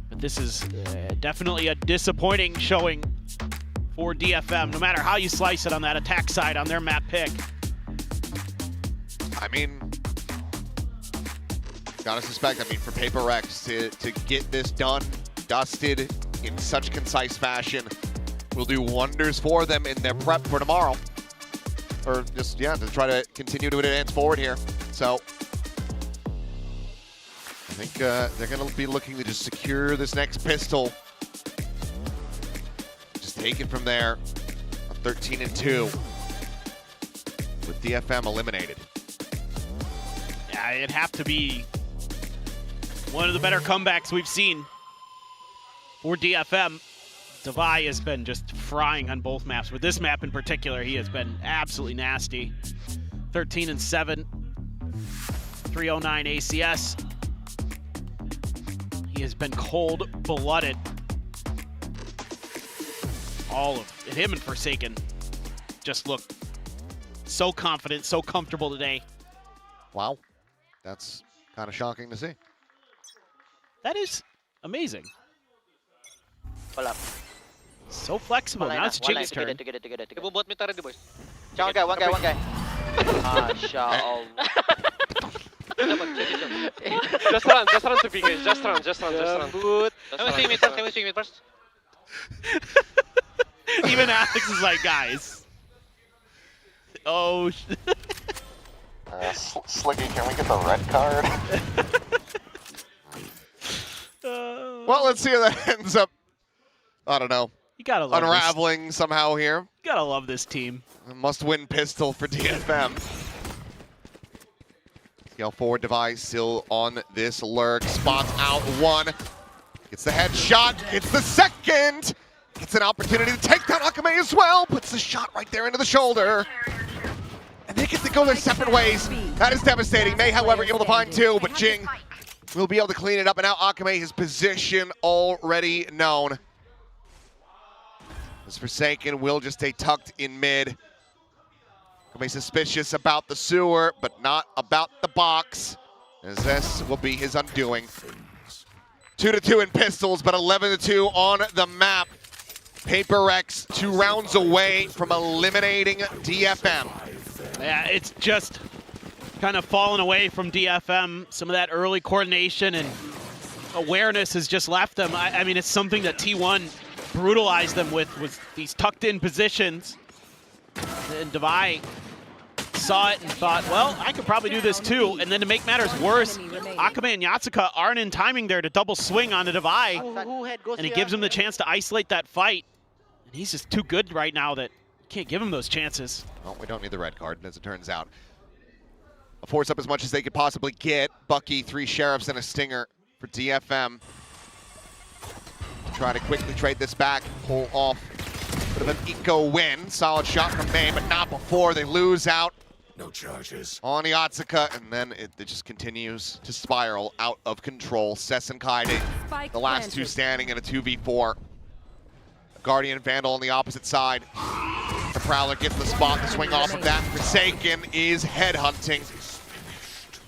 But this is definitely a disappointing showing for DFM, no matter how you slice it on that attack side on their map pick. I mean, gotta suspect, for PRX to get this done, dusted in such concise fashion, will do wonders for them in their prep for tomorrow. Or just, to try to continue to advance forward here. So, I think they're gonna be looking to just secure this next pistol. Just take it from there. 13-2 with DFM eliminated. Yeah, it'd have to be one of the better comebacks we've seen for DFM. Devi has been just frying on both maps. With this map in particular, he has been absolutely nasty. 13-7, 309 ACS. He has been cold-blooded. All of him and Forsaken just look so confident, so comfortable today. Wow, that's kind of shocking to see. That is amazing. Wala. So flexible. Now it's Jiggy's turn. Ibubot mo tara di boys. One guy. Mashallah. Just run to B guys. Just run. Can we swing it first? Even Alex is like, guys. Oh. Sliggy, can we get the red card? Well, let's see how that ends up. I don't know. You gotta love unraveling this. Somehow here. You gotta love this team. A must-win pistol for DFM. Scale forward device still on this lurk. Spots out one. Gets the headshot. Gets the second. Gets an opportunity to take down Akame as well. Puts the shot right there into the shoulder. And they get to go their separate ways. That is devastating. May, however, able to find two, but Jing will be able to clean it up. And now Akame, his position already known. This Forsaken will just stay tucked in mid. Akame suspicious about the sewer, but not about the box, as this will be his undoing. 2-2 in pistols, but 11-2 on the map. PRX 2 rounds away from eliminating DFM. Yeah, it's just kind of fallen away from DFM. Some of that early coordination and awareness has just left them. I mean, it's something that T1 brutalized them with, was these tucked in positions. And Devi saw it and thought, well, I could probably do this too. And then to make matters worse, Akame and Yatsuka aren't in timing there to double swing onto Devi. And it gives him the chance to isolate that fight. And he's just too good right now that you can't give him those chances. Well, we don't need the red card, as it turns out. A force up as much as they could possibly get. Bucky, 3 sheriffs and a stinger for DFM. Try to quickly trade this back, pull off bit of an eco win. Solid shot from May, but not before they lose out. No charges. On the Atsuka, and then it just continues to spiral out of control. Sess and Kaide, the last two standing in a 2v4. Guardian Vandal on the opposite side. The Prowler gets the spot to swing off of that. Forsaken is headhunting.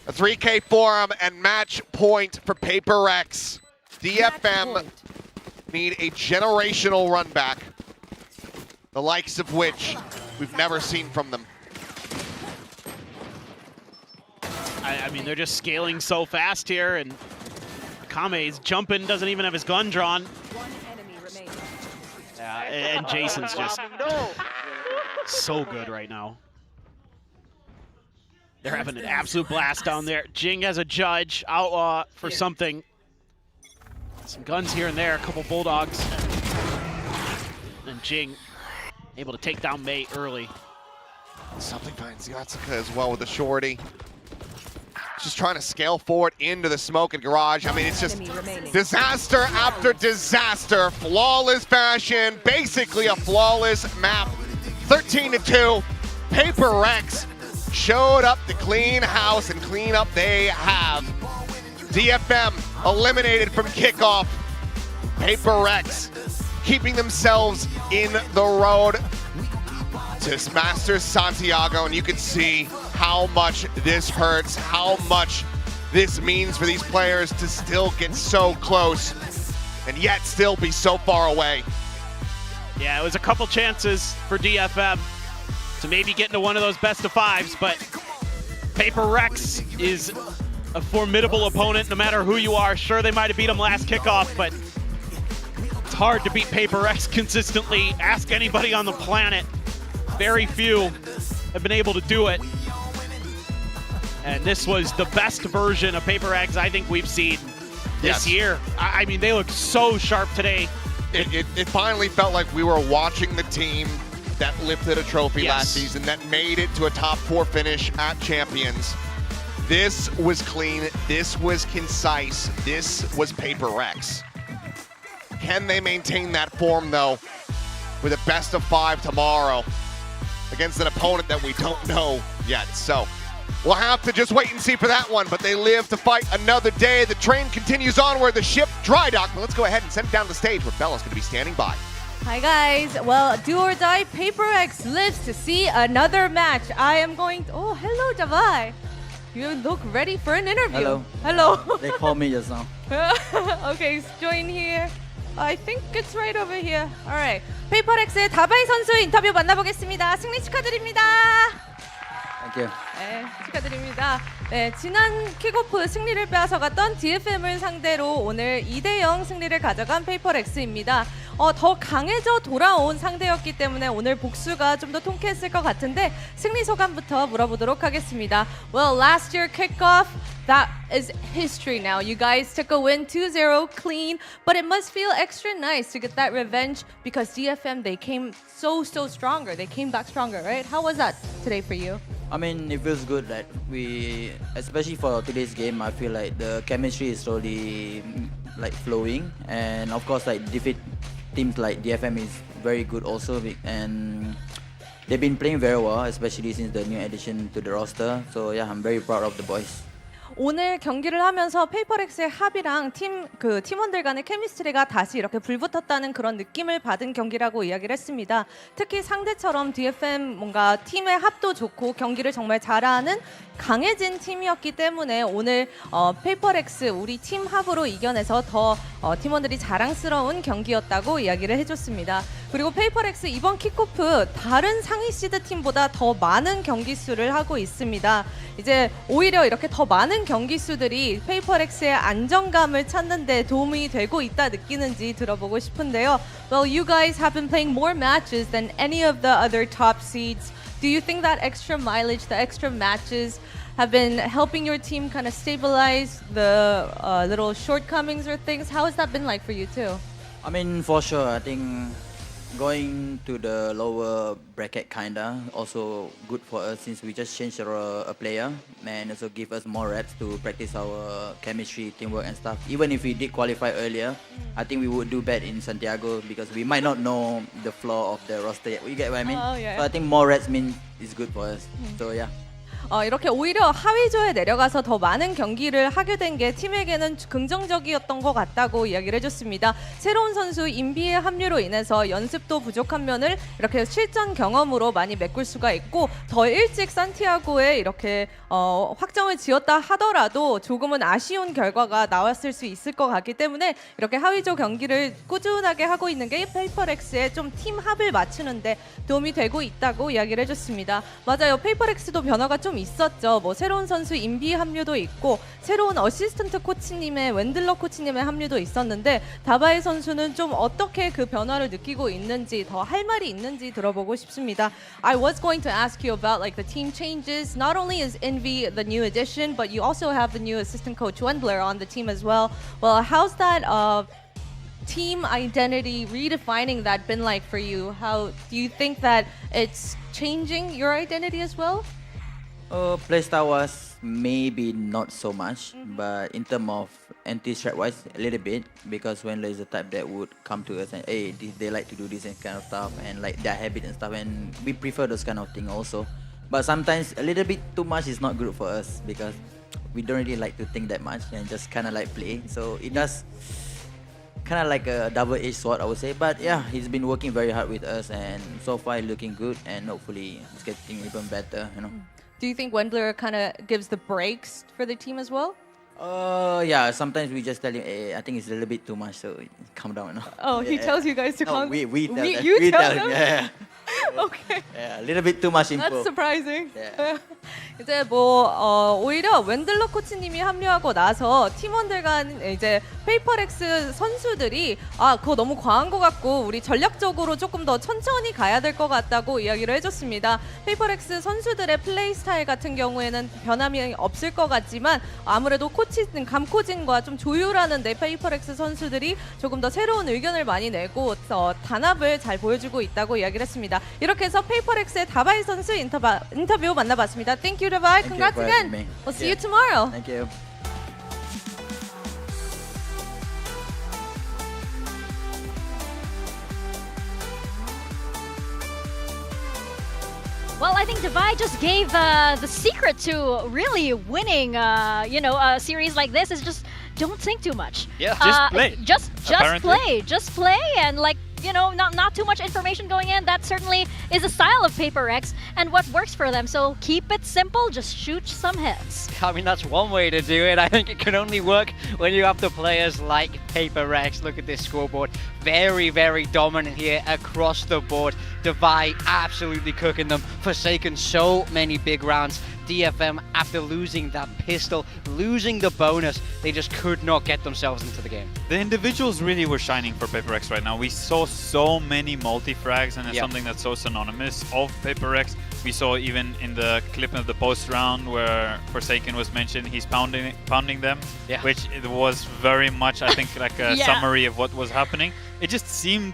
A 3K for him and match point for PRX. DFM need a generational run back, the likes of which we've never seen from them. I mean, they're just scaling so fast here, and Akame's jumping, doesn't even have his gun drawn. Yeah, and Jason's just so good right now. They're having an absolute blast down there. Jing has a judge, Outlaw for something. Some guns here and there, a couple Bulldogs. And Jing able to take down May early. Something finds Yatsuka as well with the shorty. Just trying to scale forward into the smoke and garage. I mean, it's just disaster after disaster. Flawless fashion, basically a flawless map. 13-2, PRX showed up to clean house, and clean up they have. DFM eliminated from kickoff. PRX keeping themselves in the road. to Master Santiago, and you can see how much this hurts, how much this means for these players to still get so close and yet still be so far away. Yeah, it was a couple chances for DFM to maybe get into one of those best of fives, but PRX is a formidable opponent no matter who you are. Sure, they might have beat him last kickoff, but it's hard to beat PRX consistently. Ask anybody on the planet. Very few have been able to do it. And this was the best version of PRX I think we've seen this year. I mean, they look so sharp today. It finally felt like we were watching the team that lifted a trophy last season, that made it to a top 4 finish at Champions. This was clean, this was concise, this was PRX. Can they maintain that form though with a best of 5 tomorrow against an opponent that we don't know yet? So we'll have to just wait and see for that one, but they live to fight another day. The train continues onward, the ship dry dock. Let's go ahead and send it down to the stage where Bella's going to be standing by. Hi guys, well, do or die, PRX lives to see another match. I am going to, oh, hello Davai. You look ready for an interview. Hello. Hello. They called me just now. Okay, join here. I think it's right over here. Alright. PRX의 다바이 선수 인터뷰 만나보겠습니다. 승리 축하드립니다. Thank you. 네, 축하드립니다. 네, 지난 킥오프 승리를 빼앗아갔던 DFM을 상대로 오늘 2대0 승리를 가져간 PRX입니다. 더 강해져 돌아온 상대였기 때문에 오늘 복수가 좀 더 통쾌했을 것 같은데 승리 소감부터 물어보도록 하겠습니다. Well, last year kickoff, that is history now. You guys took a win 2-0 clean, but it must feel extra nice to get that revenge because DFM, they came so stronger. They came back stronger, right? How was that today for you? I mean, it feels good that we, especially for today's game, I feel like the chemistry is slowly like flowing, and of course, like defeat teams like DFM is very good also, and they've been playing very well, especially since the new addition to the roster. So yeah, I'm very proud of the boys. 오늘 경기를 하면서 PRX의 합이랑 팀원들 간의 케미스트리가 다시 이렇게 불붙었다는 그런 느낌을 받은 경기라고 이야기를 했습니다. 특히 상대처럼 DFM 뭔가 팀의 합도 좋고 경기를 정말 잘하는 강해진 팀이었기 때문에 오늘 PRX 우리 팀 합으로 이겨내서 더 팀원들이 자랑스러운 경기였다고 이야기를 해줬습니다. 그리고 PRX 이번 킥오프 다른 상위 시드 팀보다 더 많은 경기 수를 하고 있습니다. 이제 오히려 이렇게 더 많은 경기 수들이 PRX의 안정감을 찾는 데 도움이 되고 있다 느끼는지 들어보고 싶은데요. Well, you guys have been playing more matches than any of the other top seeds. Do you think that extra mileage, the extra matches have been helping your team kind of stabilize the little shortcomings or things? How has that been like for you too? I mean, for sure, I think going to the lower bracket kinda also good for us since we just changed a player and also give us more reps to practice our chemistry, teamwork and stuff. Even if we did qualify earlier, I think we would do bad in Santiago because we might not know the floor of the roster yet. You get what I mean? Oh, yeah. So I think more reps mean is good for us. So yeah. 이렇게 오히려 하위조에 내려가서 더 많은 경기를 하게 된 게 팀에게는 긍정적이었던 것 같다고 이야기를 해줬습니다. 새로운 선수 인비의 합류로 인해서 연습도 부족한 면을 이렇게 실전 경험으로 많이 메꿀 수가 있고 더 일찍 산티아고에 이렇게 확정을 지었다 하더라도 조금은 아쉬운 결과가 나왔을 수 있을 것 같기 때문에 이렇게 하위조 경기를 꾸준하게 하고 있는 게 PRX의 좀 팀 합을 맞추는데 도움이 되고 있다고 이야기를 해줬습니다. 맞아요. PRX도 변화가 좀 있었죠. 뭐 새로운 선수 인비 합류도 있고 새로운 어시스턴트 코치님의 웬들러 코치님의 합류도 있었는데 다바이 선수는 좀 어떻게 그 변화를 느끼고 있는지 더 할 말이 있는지 들어보고 싶습니다. I was going to ask you about like the team changes. Not only is Envy the new addition, but you also have the new assistant coach Wendler on the team as well. Well, how's that team identity redefining that been like for you? How do you think that it's changing your identity as well? Playstyle was maybe not so much, but in terms of anti-strat wise, a little bit, because when there's a type that would come to us and hey, they like to do this and kind of stuff and like their habit and stuff, and we prefer those kind of thing also. But sometimes a little bit too much is not good for us because we don't really like to think that much and just kind of like play. So it does kind of like a double-edged sword, I would say. But yeah, he's been working very hard with us, and so far looking good, and hopefully it's getting even better, you know. Do you think Wendler kind of gives the breaks for the team as well? Yeah, sometimes we just tell him, hey, I think it's a little bit too much, so calm down, you know. Oh, he tells you guys to No, calm. we tell them. You We tell tell them? him, yeah. Okay. Yeah, a little bit too much info. That's surprising. Yeah. 이제 오히려 웬들러 코치님이 합류하고 나서 팀원들 간 이제 페이퍼렉스 선수들이 그거 너무 과한 것 같고 우리 전략적으로 조금 더 천천히 가야 될 것 같다고 이야기를 해줬습니다. 페이퍼렉스 선수들의 플레이 스타일 같은 경우에는 변함이 없을 것 같지만 아무래도 감코진과 좀 조율하는 데 페이퍼렉스 선수들이 조금 더 새로운 의견을 많이 내고 단합을 잘 보여주고 있다고 이야기를 했습니다. 이렇게 해서 페이퍼렉스의 다바이 선수 인터뷰 만나봤습니다. Thank you, Dabai. Congrats for again. having me. We'll see you tomorrow. Thank you. Well, I think Divide just gave the secret to really winning, a series like this is just don't think too much. Yeah, just play. Just Apparently. play, and not too much information going in. That certainly is a style of PRX and what works for them. So keep it simple, just shoot some hits. I mean, that's one way to do it. I think it can only work when you have the players like PRX. Look at this scoreboard. Very, very dominant here across the board. Divide absolutely cooking them. Forsaken so many big rounds. DFM, after losing that pistol, losing the bonus, they just could not get themselves into the game. The individuals really were shining for PRX right now. We saw so many multi-frags, and it's something that's so synonymous of PRX. We saw even in the clip of the post round where Forsaken was mentioned, he's pounding them, which it was very much, I think, like a summary of what was happening. It just seemed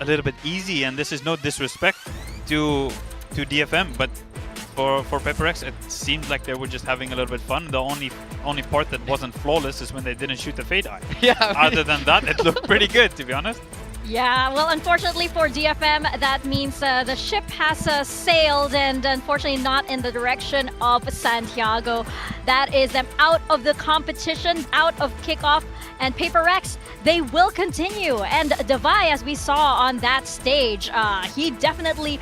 a little bit easy, and this is no disrespect to DFM, but for PRX, it seemed like they were just having a little bit fun. The only part that wasn't flawless is when they didn't shoot the fade eye. Other than that, it looked pretty good, to be honest. Yeah, well, unfortunately for DFM, that means the ship has sailed and unfortunately not in the direction of Santiago. That is them out of the competition, out of Kickoff. And PRX, they will continue. And Davai, as we saw on that stage, he definitely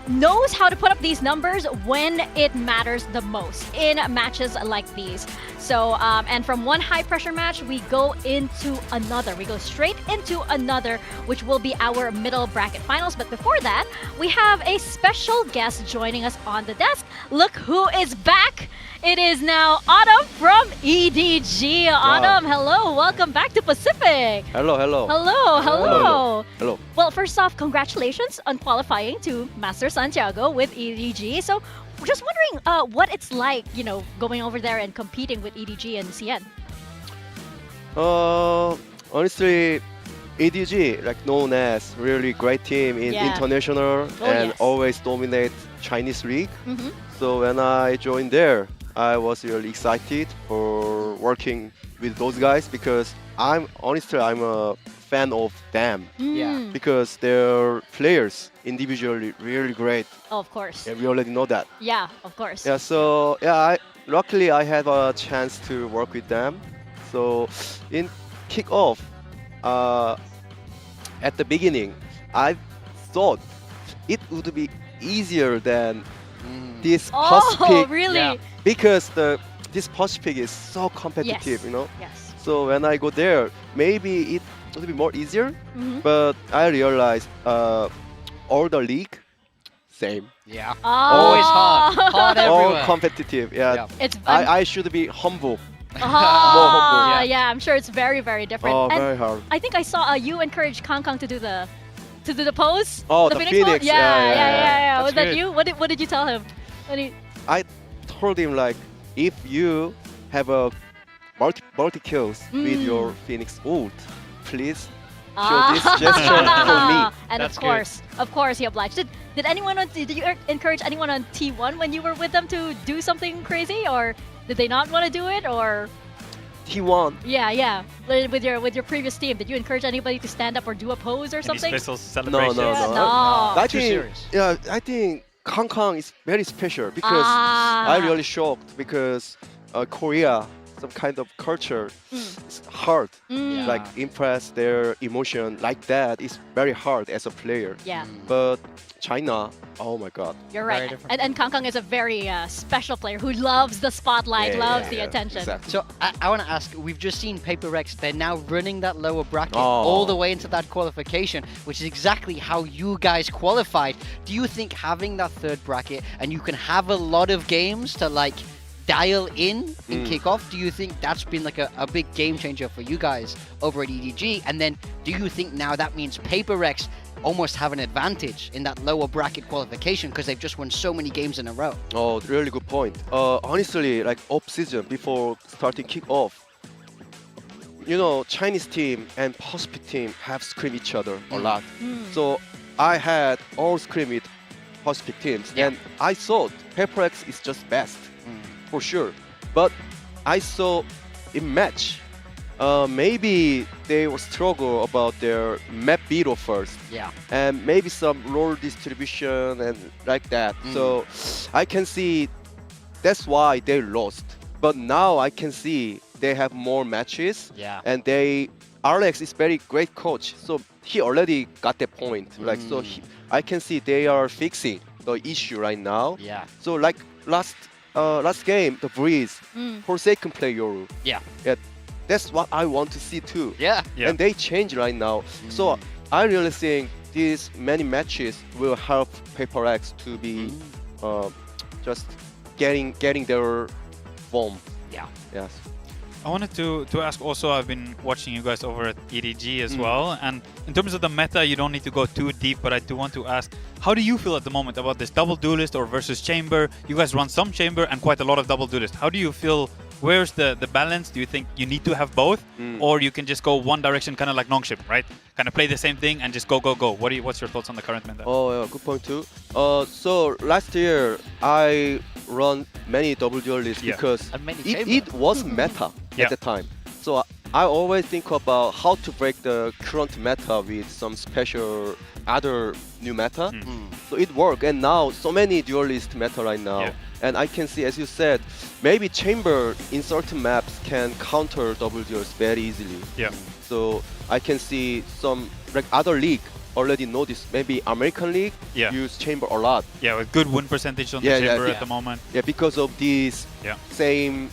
knows how to put up these numbers when it matters the most in matches like these. So, and from one high pressure match, we go into another. We go straight into another, which will be our middle bracket finals. But before that, we have a special guest joining us on the desk. Look who is back. It is now Autumn from EDG. Autumn, hello. Welcome back to Pacific. Hello, hello. Hello, hello. Hello. Well, first off, congratulations on qualifying to Master Santiago with EDG. So, we're just wondering what it's like, going over there and competing with EDG and CN. Honestly, EDG, like known as really great team in international and always dominate Chinese league. So when I joined there, I was really excited for working with those guys because I'm a fan of them. Because their players individually really great. Oh, of course. Yeah, we already know that. Yeah, of course. Yeah, so luckily I had a chance to work with them. So in Kickoff, at the beginning, I thought it would be easier than this Pacific. Oh, really? Yeah, because this Pacific is so competitive, Yes. So when I go there, maybe it would be more easier, but I realized all the league, same. Yeah. Always hard everywhere. All competitive. Yeah. It's I should be humble. Oh, More humble. yeah, I'm sure it's very, very different. Oh, And very hard. I think I saw you encourage Kang to do the pose. Oh, the pose? Phoenix. Yeah. Was That's that good. you? What did you tell him? I told him like, if you have a multi kills with your Phoenix ult, please show this gesture for me. And of course, he obliged. Did anyone? Did you encourage anyone on T1 when you were with them to do something crazy, or did they not want to do it, or? T1. Yeah. With your previous team, did you encourage anybody to stand up or do a pose or something? No. No. I think Kang is very special because I'm really shocked because Korea some kind of culture. It's hard. Mm. Like impress their emotion like that is very hard as a player. Yeah. But China, oh my God. You're right. And Kang Kang is a very special player who loves the spotlight, loves the attention. Exactly. So I want to ask, we've just seen PaperX, they're now running that lower bracket Oh. all the way into that qualification, which is exactly how you guys qualified. Do you think having that third bracket and you can have a lot of games to like dial in Kickoff, do you think that's been like a big game changer for you guys over at EDG? And then do you think now that means PaperX almost have an advantage in that lower bracket qualification because they've just won so many games in a row? Oh, really good point. Honestly, like off season before starting Kickoff, you know, Chinese team and Pacific team have scrimmed each other a lot. So I had all scrim with Pacific teams, and I thought PRX is just best for sure. But I saw in match, maybe they will struggle about their map veto first. Yeah. And maybe some role distribution and like that. So I can see that's why they lost. But now I can see they have more matches. Yeah. And RX is very great coach. So he already got that point. Like so I can see they are fixing the issue right now. Yeah. So like last game, the Breeze, Forsaken play Yoru. Yeah. Yeah. That's what I want to see too. Yeah. And they change right now. So I really think these many matches will help PaperX to be just getting their form. Yeah. Yes. I wanted to ask also, I've been watching you guys over at EDG as well, and in terms of the meta, you don't need to go too deep, but I do want to ask, how do you feel at the moment about this double duelist or versus chamber? You guys run some chamber and quite a lot of double duelist. How do you feel? Where's the balance? Do you think you need to have both, or you can just go one direction, kind of like Nongshim, right? Kind of play the same thing and just go. What's your thoughts on the current meta? Oh, yeah, good point too. So last year I run many double duelists because it was meta at the time. So I always think about how to break the current meta with some special other new meta. So it worked, and now so many duelist meta right now. And I can see, as you said, maybe chamber in certain maps can counter double duels very easily. Yeah. So I can see some like other league already know this. Maybe American league use chamber a lot. Yeah, with good win percentage on the chamber at the moment. Yeah, because of this same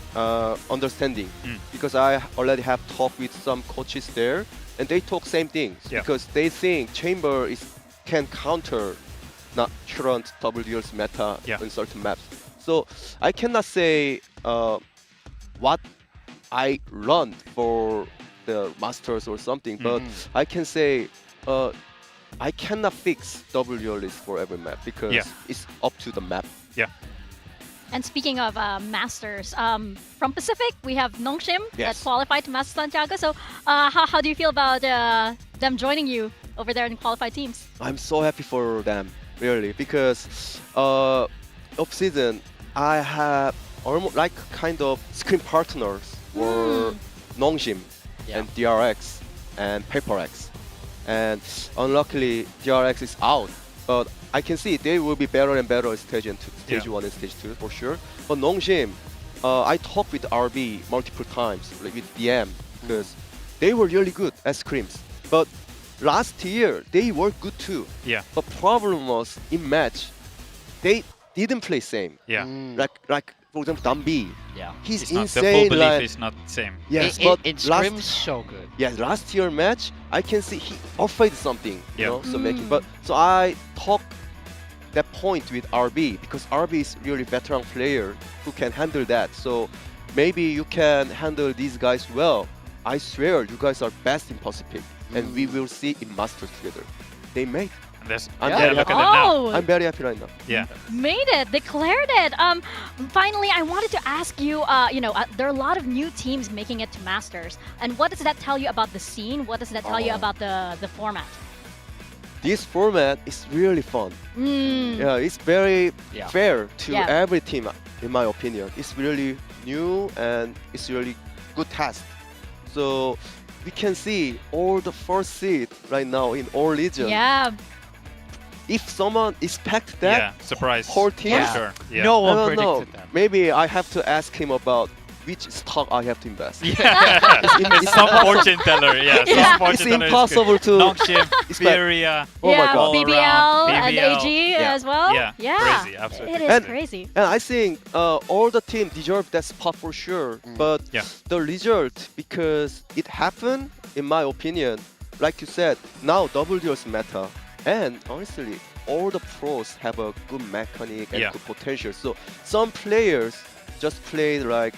understanding. Because I already have talked with some coaches there, and they talk same things. Because they think chamber can counter not current double duels meta in certain maps. So I cannot say what I learned for the masters or something, but I can say I cannot fix double duelist for every map because it's up to the map. Yeah. And speaking of masters, from Pacific we have Nongshim that qualified to Master Santiago. So how do you feel about them joining you over there in qualified teams? I'm so happy for them, really, because off season I have almost like kind of screen partners for Nongshim and DRX and PaperX. And unluckily DRX is out, but I can see they will be better and better at stage 1 and stage 2 for sure. But Nongshim, I talked with RB multiple times, like with DM, because they were really good at scrims. But last year they were good too. Yeah. But problem was in match, they didn't play same. Yeah. Like for example Dambi. Yeah. He's It's not, insane. the full belief like, is not the same. Yes, but it scrims so good. Yeah, last year match, I can see he afraid something, you know, so making. But so I talk that point with RB because RB is really veteran player who can handle that. So maybe you can handle these guys well. I swear you guys are best in Pacific, and we will see in Masters together. They made. I'm very happy now. I'm very happy right now. Yeah. Made it, declared it. Finally, I wanted to ask you, there are a lot of new teams making it to Masters. And what does that tell you about the scene? What does that tell you about the format? This format is really fun. Yeah, it's very fair to every team, in my opinion. It's really new and it's really good test. So we can see all the first seed right now in all regions. Yeah. If someone expect that surprise whole team, for sure. Yeah. No one I don't know. predicted that. Maybe I have to ask him about which stock I have to invest. Yeah. Some fortune teller, yeah. Some fortune It's teller is impossible good. to. Longship, It's like- Furia, Oh my God. all BBL around. and BBL. AG Yeah. as well. Yeah, crazy, absolutely. It is crazy. And I think all the team deserve that spot for sure. But Yeah. the result, because it happened, in my opinion, like you said, now WDO's meta. And honestly, all the pros have a good mechanic and Yeah. good potential. So some players just play like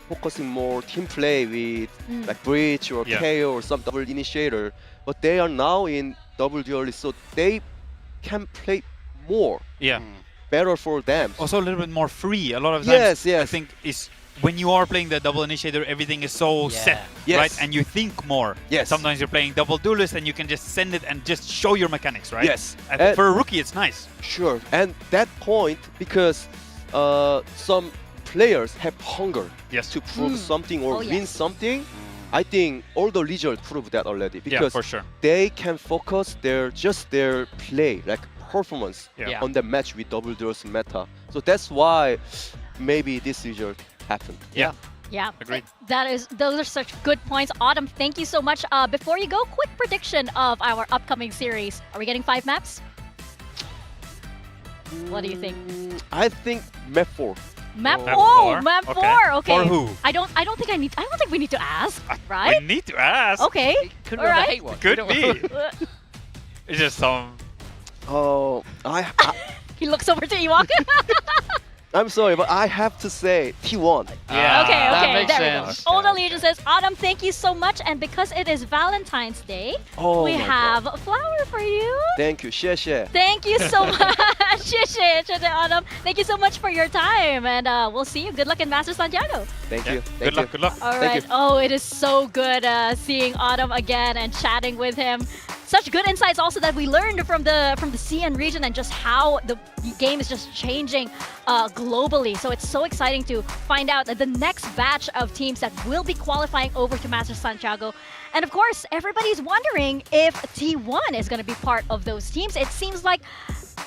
focusing more team play with like Breach or Yeah. KO or some double initiator. But they are now in WDO, so they can play more. Yeah. Better for them. Also a little bit more free. A lot of times, Yes. I think is when you are playing the double initiator, everything is so set, Yes. right? And you think more. Yes. Sometimes you're playing double duelist and you can just send it and just show your mechanics, right? Yes. And for a rookie, it's nice. Sure. And that point, because some players have hunger to prove something or win something, I think all the results prove that already. Because for sure. they can focus their play, like performance, Yeah. on the match with double duelist meta. So that's why maybe this result happened. Yeah. Yeah, Agreed. those are such good points. Autumn, thank you so much. Before you go, quick prediction of our upcoming series. Are we getting 5 maps? What do you think? I think map 4. Map Map 4. four? Map Okay. 4. Okay. For who? I don't think we need to ask, right? We need to ask. Okay. Could All right. Could be. It's just some. Oh, He looks over to Ewok. I'm sorry, but I have to say T1. Yeah. Okay, that okay, makes there sense. we go. Old Allegiance says, Autumn, thank you so much. And because it is Valentine's Day, Oh we my have a flower for you. Thank you, 谢谢. Thank you so much. 谢谢, Autumn. Thank you so much for your time. And we'll see you. Good luck in Master Santiago. Thank you. Thank Good luck. you. Good luck. All Thank right. you. Oh, it is so good seeing Autumn again and chatting with him. Such good insights also that we learned from the CN region and just how the game is just changing globally. So it's so exciting to find out that the next batch of teams that will be qualifying over to Masters Santiago. And of course, everybody's wondering if T1 is going to be part of those teams. It seems like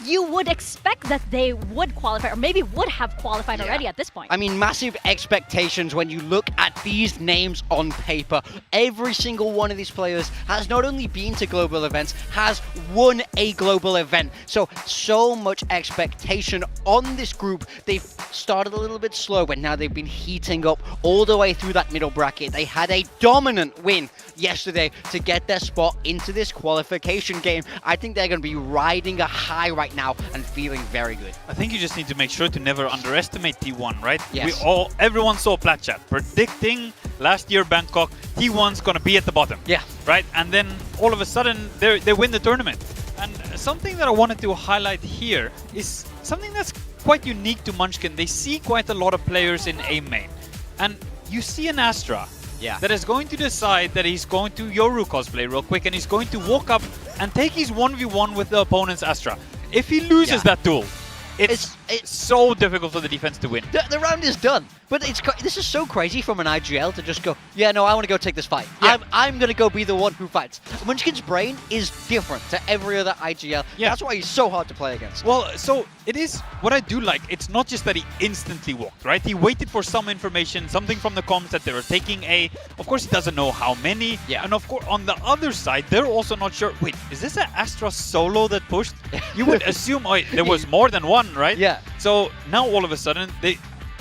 you would expect that they would qualify, or maybe would have qualified already at this point. I mean, massive expectations when you look at these names on paper. Every single one of these players has not only been to global events, has won a global event. So much expectation on this group. They've started a little bit slow, but now they've been heating up all the way through that middle bracket. They had a dominant win yesterday to get their spot into this qualification game. I think they're going to be riding a high right now and feeling very good. I think you just need to make sure to never underestimate T1, right? Yes. Everyone saw Plat Chat predicting last year Bangkok, T1's gonna be at the bottom. Yeah. Right? And then all of a sudden they win the tournament. And something that I wanted to highlight here is something that's quite unique to Munchkin. They see quite a lot of players in A main. And you see an Astra that is going to decide that he's going to Yoru cosplay real quick and he's going to walk up and take his 1v1 with the opponent's Astra. If he loses that duel, it's so difficult for the defense to win. The round is done. But this is so crazy from an IGL to just go, yeah, no, I want to go take this fight. Yeah. I'm going to go be the one who fights. Munchkin's brain is different to every other IGL. Yeah. That's why he's so hard to play against. Well, so it is what I do like. It's not just that he instantly walked, right? He waited for some information, something from the comms that they were taking A. Of course, he doesn't know how many. Yeah. And of course, on the other side, they're also not sure. Wait, is this an Astra solo that pushed? You would assume there was more than one, right? Yeah. So now all of a sudden,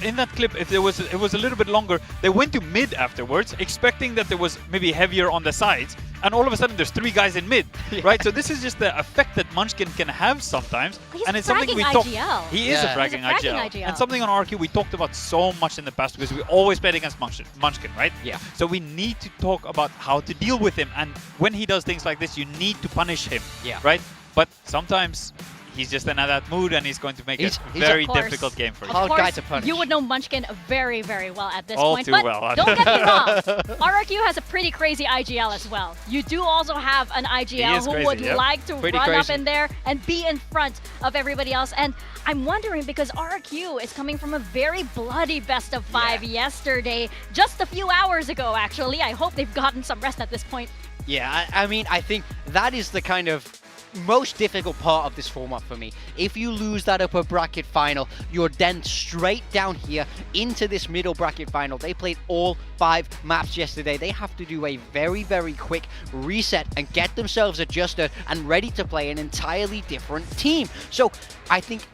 in that clip, if it was a little bit longer, they went to mid afterwards, expecting that there was maybe heavier on the sides, and all of a sudden there's 3 guys in mid, right? So this is just the effect that Munchkin can have sometimes, and it's something we talk. IGL. He is a fragging IGL. And something on RRQ we talked about so much in the past because we always played against Munchkin, right? Yeah. So we need to talk about how to deal with him, and when he does things like this, you need to punish him, right? But sometimes he's just in that mood and he's going to make He's a very of course. difficult game for you. Of course, you would know Munchkin very, very well at this All point. too But well. don't get me wrong, RRQ has a pretty crazy IGL as well. You do also have an IGL is who crazy, would yep. like to Pretty run up crazy. in there and be in front of everybody else. And I'm wondering because RRQ is coming from a very bloody best of 5 yesterday, just a few hours ago, actually. I hope they've gotten some rest at this point. Yeah, I mean, I think that is the kind of most difficult part of this format for me. If you lose that upper bracket final, you're then straight down here into this middle bracket final. They played all 5 maps yesterday. They have to do a very, very quick reset and get themselves adjusted and ready to play an entirely different team. So I think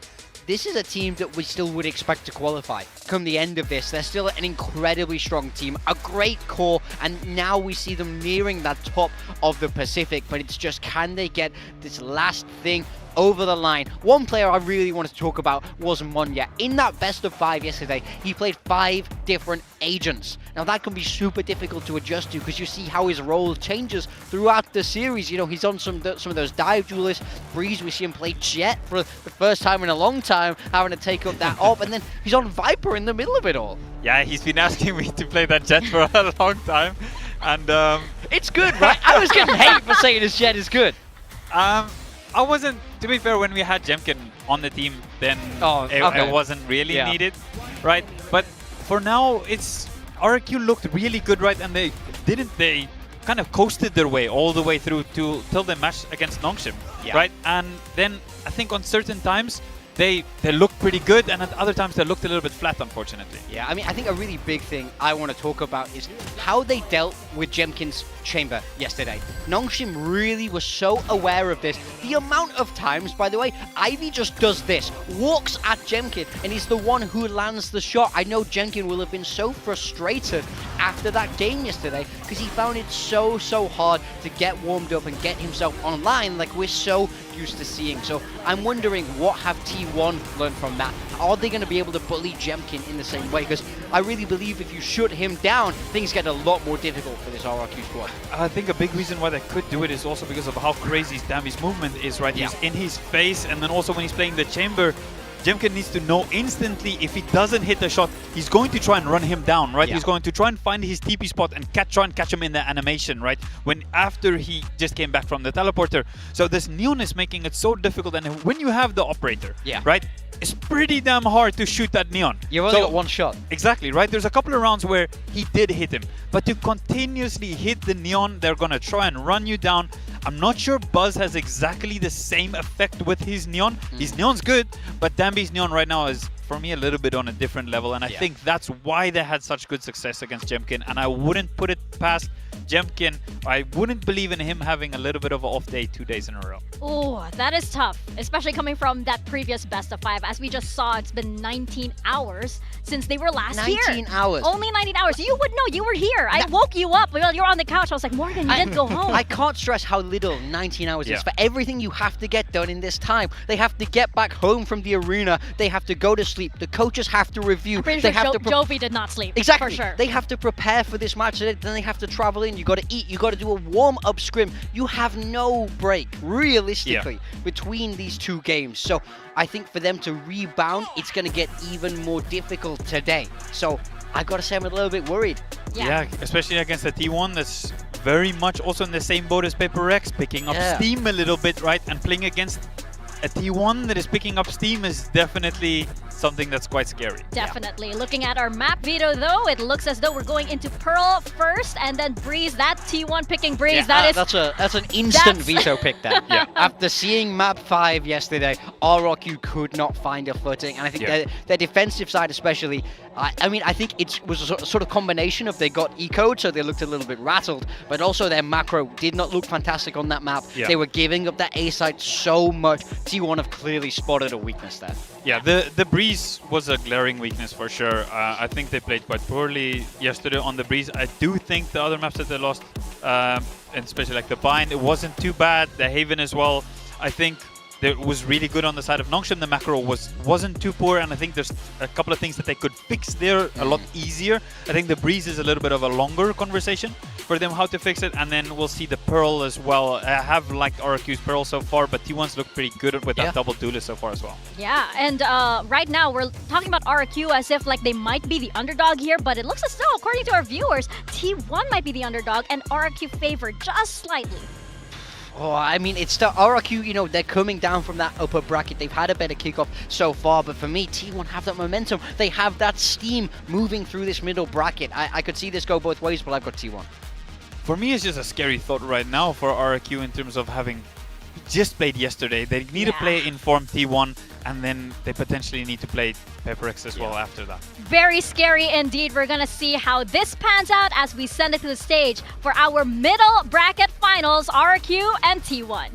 this is a team that we still would expect to qualify come the end of this. They're still an incredibly strong team, a great core, and now we see them nearing that top of the Pacific, but it's just, can they get this last thing over the line? One player I really wanted to talk about was Monya. In that best of 5 yesterday, he played 5 different agents. Now that can be super difficult to adjust to because you see how his role changes throughout the series. You know, he's on some of those dive duelists. Breeze, we see him play Jet for the first time in a long time, having to take up that op, and then he's on Viper in the middle of it all. Yeah, he's been asking me to play that Jet for a long time, and it's good, right? I was getting hate for saying his Jet is good. I wasn't, to be fair, when we had Jemkin on the team, then it wasn't really needed, right? But for now, it's RRQ looked really good, right? And they kind of coasted their way all the way through till the match against Nongshim, right? And then I think on certain times they looked pretty good, and at other times they looked a little bit flat, unfortunately. Yeah, I mean, I think a really big thing I want to talk about is how they dealt with Jemkin's chamber yesterday. Nongshim really was so aware of this. The amount of times, by the way, Ivy just does this, walks at Jemkin, and he's the one who lands the shot. I know Jemkin will have been so frustrated after that game yesterday because he found it so hard to get warmed up and get himself online like we're so used to seeing. So I'm wondering, what have T1 learned from that? Are they going to be able to bully Jemkin in the same way? Because I really believe if you shut him down, things get a lot more difficult for this RRQ squad. I think a big reason why they could do it is also because of how crazy Dammy's movement is, right? He's in his face, and then also when he's playing the chamber, Jemkin needs to know instantly if he doesn't hit the shot, he's going to try and run him down, right? He's going to try and find his TP spot and try and catch him in the animation, right? After he just came back from the teleporter. So this Neon is making it so difficult, and when you have the operator, right? It's pretty damn hard to shoot that Neon. You've only got one shot. Exactly, right? There's a couple of rounds where he did hit him, but to continuously hit the Neon, they're gonna try and run you down. I'm not sure Buzz has exactly the same effect with his Neon. His Neon's good, but Dambi's Neon right now is, for me, a little bit on a different level, and I think that's why they had such good success against Jemkin, and I wouldn't put it past Jemkin. I wouldn't believe in him having a little bit of an off day 2 days in a row. Oh, that is tough, especially coming from that previous best of 5. As we just saw, it's been 19 hours since they were last here. 19 hours. Only 19 hours. You would know. You were here. I woke you up while you were on the couch. I was like, Morgan, you didn't go home. I can't stress how little 19 hours is for everything you have to get done in this time. They have to get back home from the arena. They have to go to sleep. The coaches have to review. I'm pretty they sure have Jovi did not sleep. Exactly. For sure. They have to prepare for this match. Then they have to travel in. You got to eat. You got to do a warm-up scrim. You have no break, realistically, between these 2 games. So I think for them to rebound, it's going to get even more difficult today. So I got to say I'm a little bit worried. Yeah, especially against a T1 that's very much also in the same boat as PRX, picking up steam a little bit, right? And playing against a T1 that is picking up steam is definitely something that's quite scary. Definitely. Looking at our map veto, though, it looks as though we're going into Pearl first and then Breeze. That T1 picking Breeze, that's an instant veto pick there. After seeing map 5 yesterday, RRQ could not find a footing, and I think their defensive side especially, I mean, I think it was a sort of combination of they got ecoed, so they looked a little bit rattled, but also their macro did not look fantastic on that map. They were giving up that A side so much. T1 have clearly spotted a weakness there. Yeah, the Breeze was a glaring weakness for sure. I think they played quite poorly yesterday on the Breeze. I do think the other maps that they lost, and especially like the Bind, it wasn't too bad. The Haven as well, I think it was really good on the side of Nongshim. The macro wasn't too poor, and I think there's a couple of things that they could fix there a lot easier. I think the Breeze is a little bit of a longer conversation for them how to fix it, and then we'll see the Pearl as well. I have liked RRQ's Pearl so far, but T1's looked pretty good with that double duelist so far as well. Yeah, and right now we're talking about RRQ as if like they might be the underdog here, but it looks as though, according to our viewers, T1 might be the underdog and RRQ favored just slightly. Oh, I mean, it's the RRQ, you know, they're coming down from that upper bracket. They've had a better kickoff so far, but for me, T1 have that momentum. They have that steam moving through this middle bracket. I could see this go both ways, but I've got T1. For me, it's just a scary thought right now for RRQ in terms of having just played yesterday. They need to play Inform T1, and then they potentially need to play PRX as well after that. Very scary indeed. We're gonna see how this pans out as we send it to the stage for our middle bracket finals, RRQ and T1.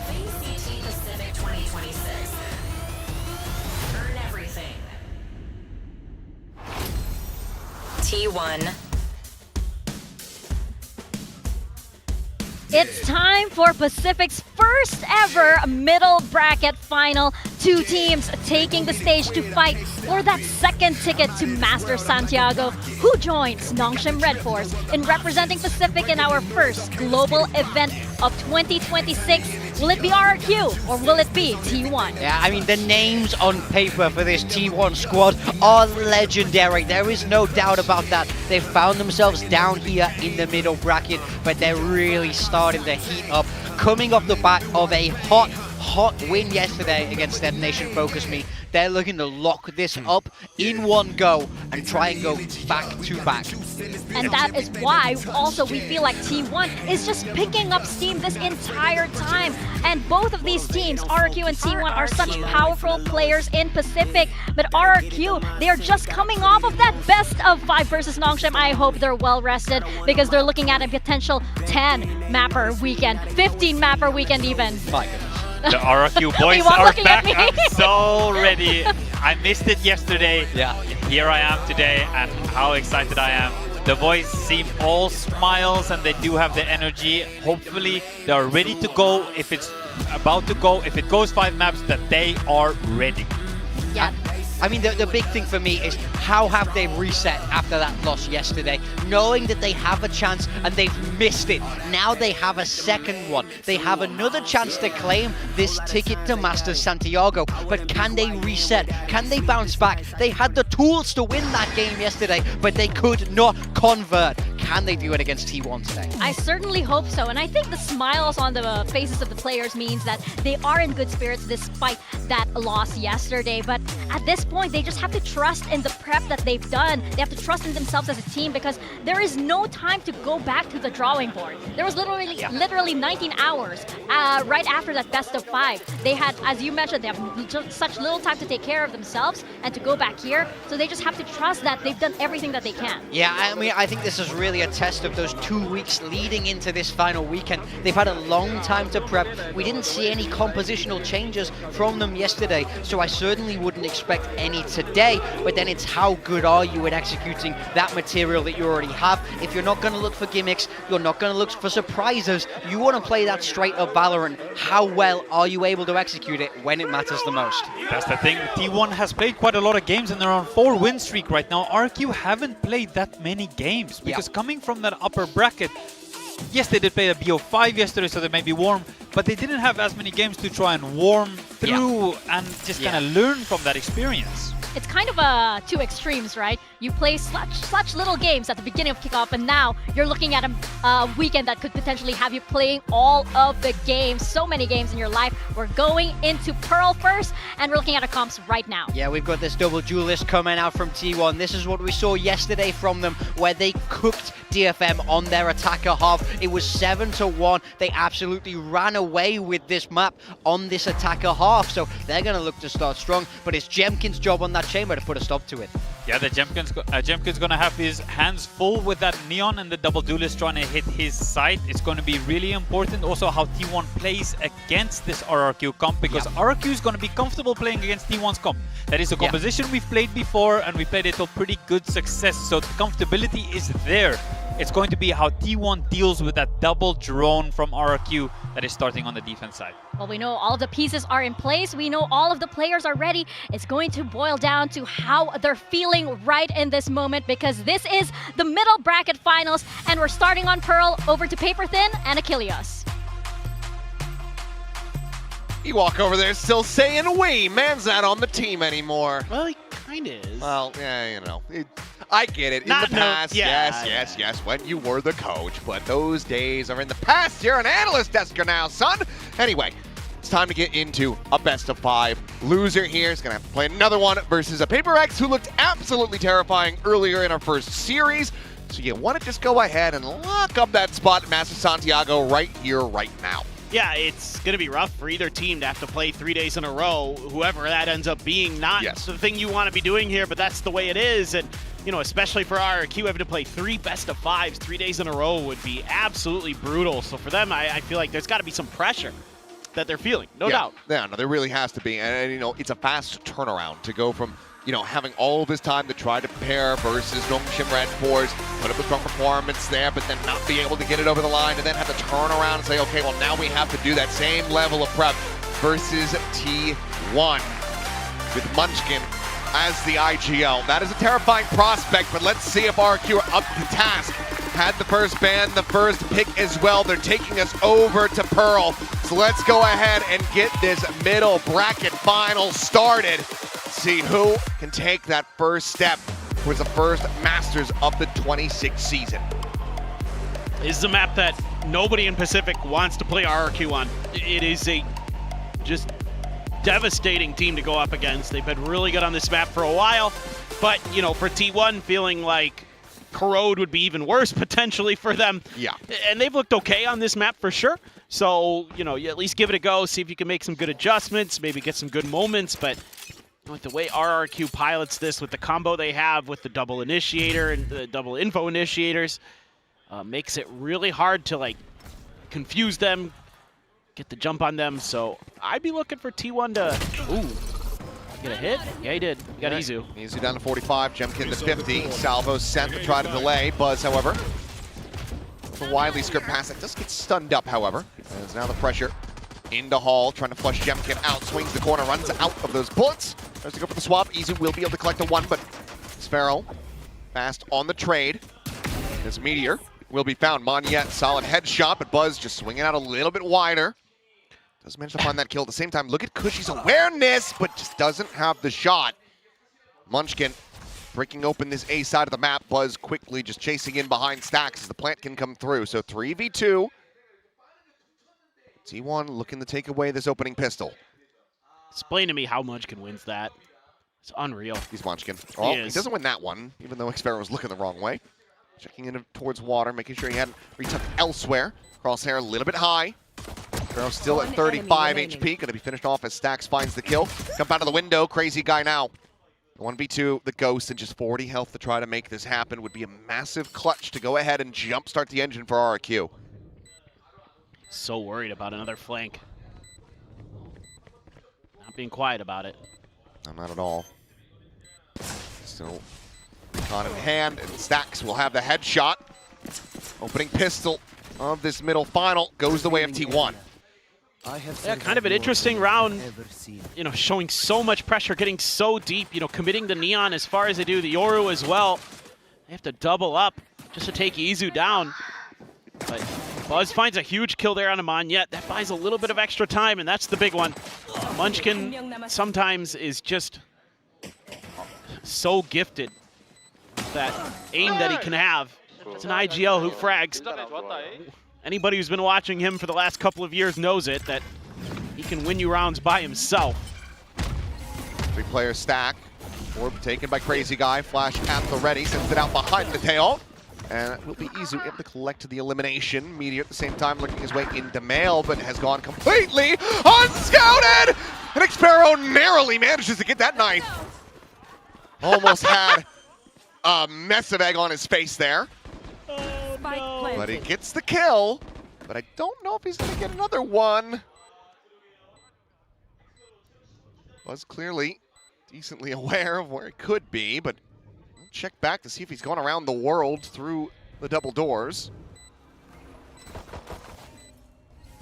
VCT Pacific 2026. Earn everything. T1. It's time for Pacific's first ever middle bracket final. Two teams taking the stage to fight for that second ticket to Master Santiago. Who joins Nongshim Red Force in representing Pacific in our first global event of 2026? Will it be RRQ or will it be T1? Yeah, I mean, the names on paper for this T1 squad are legendary. There is no doubt about that. They found themselves down here in the middle bracket, but they're really starting to heat up. Coming off the back of a hot win yesterday against Nation Focus Me, they're looking to lock this up in one go and try and go back to back. And that is why also we feel like T1 is just picking up steam this entire time. And both of these teams, RRQ and T1, are such powerful players in Pacific. But RRQ, they are just coming off of that best of 5 versus Nongshim. I hope they're well rested because they're looking at a potential 10 mapper weekend, 15 mapper weekend even. My goodness. The RRQ boys are back. I'm so ready. I missed it yesterday. Yeah. Here I am today, and how excited I am. The boys seem all smiles, and they do have the energy. Hopefully, they are ready to go. If it's about to go, if it goes 5 maps, that they are ready. Yeah. I mean, the big thing for me is how have they reset after that loss yesterday? Knowing that they have a chance and they've missed it. Now they have a second one. They have another chance to claim this ticket to Masters Santiago. But can they reset? Can they bounce back? They had the tools to win that game yesterday, but they could not convert. Can they do it against T1 today? I certainly hope so, and I think the smiles on the faces of the players means that they are in good spirits despite that loss yesterday. But at this point, they just have to trust in the prep that they've done. They have to trust in themselves as a team because there is no time to go back to the drawing board. There was literally 19 hours right after that best of 5. They had, as you mentioned, they have such little time to take care of themselves and to go back here. So they just have to trust that they've done everything that they can. Yeah, I mean, I think this is really a test of those 2 weeks leading into this final weekend. They've had a long time to prep. We didn't see any compositional changes from them yesterday, so I certainly wouldn't expect any today. But then it's how good are you at executing that material that you already have. If you're not going to look for gimmicks, you're not going to look for surprises. You want to play that straight up Valorant. How well are you able to execute it when it matters the most? That's the thing. T1 has played quite a lot of games and they're on 4 win streak right now. RRQ haven't played that many games because coming from that upper bracket, yes, they did play a BO5 yesterday, so they may be warm, but they didn't have as many games to try and warm through and just kind of learn from that experience. It's kind of two extremes, right? You play such little games at the beginning of Kickoff, and now you're looking at a weekend that could potentially have you playing all of the games. So many games in your life. We're going into Pearl first, and we're looking at a comps right now. Yeah, we've got this double duelist coming out from T1. This is what we saw yesterday from them, where they cooked DFM on their attacker half. It was 7-1. They absolutely ran away with this map on this attacker half, so they're going to look to start strong, but it's Jemkin's job on that chamber to put a stop to it. Yeah, the Jemkin's gonna have his hands full with that Neon, and the double duelist trying to hit his side. It's going to be really important also how T1 plays against this RRQ comp, because RRQ is going to be comfortable playing against T1's comp. That is a composition we've played before, and we played it to pretty good success, so the comfortability is there. It's going to be how T1 deals with that double drone from RRQ that is starting on the defense side. Well, we know all of the pieces are in place. We know all of the players are ready. It's going to boil down to how they're feeling right in this moment, because this is the middle bracket finals, and we're starting on Pearl, over to Paper Thin and Achilles. You walk over there still saying we. Man's not on the team anymore. Well, he kind of is. Well, yeah, you know. I get it. In the past, yes, when you were the coach. But those days are in the past. You're an analyst desker now, son. Anyway, it's time to get into a best of 5. Loser here is going to have to play another one versus a PRX who looked absolutely terrifying earlier in our first series. So you want to just go ahead and lock up that spot at Master Santiago right here, right now. Yeah, it's going to be rough for either team to have to play 3 days in a row, whoever that ends up being. Not the thing you want to be doing here, but that's the way it is. And, you know, especially for RRQ, having to play 3 best of 5s 3 days in a row would be absolutely brutal. So for them, I feel like there's got to be some pressure that they're feeling, no doubt. Yeah, no, there really has to be. And, you know, it's a fast turnaround to go from, you know, having all of this time to try to prepare versus Nongshim Red Force, put up a strong performance there, but then not be able to get it over the line, and then have to turn around and say, okay, well, now we have to do that same level of prep versus T1 with Munchkin as the IGL. That is a terrifying prospect, but let's see if RRQ are up to the task. Had the first ban, the first pick as well. They're taking us over to Pearl. So let's go ahead and get this middle bracket final started. See who can take that first step towards the first Masters of the 26th season. This is a map that nobody in Pacific wants to play RRQ on. It is a just devastating team to go up against. They've been really good on this map for a while, but, you know, for T1, feeling like Corrode would be even worse potentially for them. Yeah. And they've looked okay on this map for sure. So, you know, you at least give it a go, see if you can make some good adjustments, maybe get some good moments, but with the way RRQ pilots this, with the combo they have with the double initiator and the double info initiators, makes it really hard to, like, confuse them, get the jump on them. So I'd be looking for T1 to, get a hit? Yeah, he did. He got Izu. Izu down to 45, Jemkin to 50. Salvo sent to try to delay. Buzz, however, the widely script pass that just gets stunned up, however. As now the pressure into Hall, trying to flush Jemkin out, swings the corner, runs out of those bullets. Tries to go for the swap. Izu will be able to collect a 1, but Sparrow fast on the trade. This Meteor will be found. Monyet, solid headshot, but Buzz just swinging out a little bit wider. Does manage to find that kill at the same time. Look at Cushy's awareness, but just doesn't have the shot. Munchkin breaking open this A side of the map. Buzz quickly just chasing in behind Stacks as the plant can come through. So 3v2. T1 looking to take away this opening pistol. Explain to me how Munchkin wins that. It's unreal. He's Munchkin. Well, he doesn't win that one, even though Xpero was looking the wrong way. Checking in towards water, making sure he hadn't retucked elsewhere. Crosshair a little bit high. Xpero still at 35 HP. Going to be finished off as Stacks finds the kill. Jump out of the window. Crazy guy now. 1v2, the Ghost, and just 40 health to try to make this happen would be a massive clutch to go ahead and jumpstart the engine for RRQ. So worried about another flank. Not being quiet about it. No, not at all. Still recon in hand, and Stacks will have the headshot. Opening pistol of this middle final goes the way of T1. Yeah, kind of an interesting round, you know, showing so much pressure, getting so deep, you know, committing the Neon as far as they do, the Yoru as well. They have to double up just to take Izu down. But Buzz finds a huge kill there on Monyet. That buys a little bit of extra time, and that's the big one. Munchkin sometimes is just so gifted with that aim that he can have. It's an IGL who frags. Anybody who's been watching him for the last couple of years knows it, that he can win you rounds by himself. 3-player stack. Orb taken by Crazy Guy. Flash at the ready. Sends it out behind the tail. And it will be Izu able to collect the elimination. Meteor at the same time looking his way into Mail, but has gone completely unscouted! And Xpero narrowly manages to get that knife. Almost had a mess of egg on his face there. Oh, no. But he gets the kill. But I don't know if he's going to get another one. Was clearly decently aware of where it could be, but we'll check back to see if he's gone around the world through the double doors.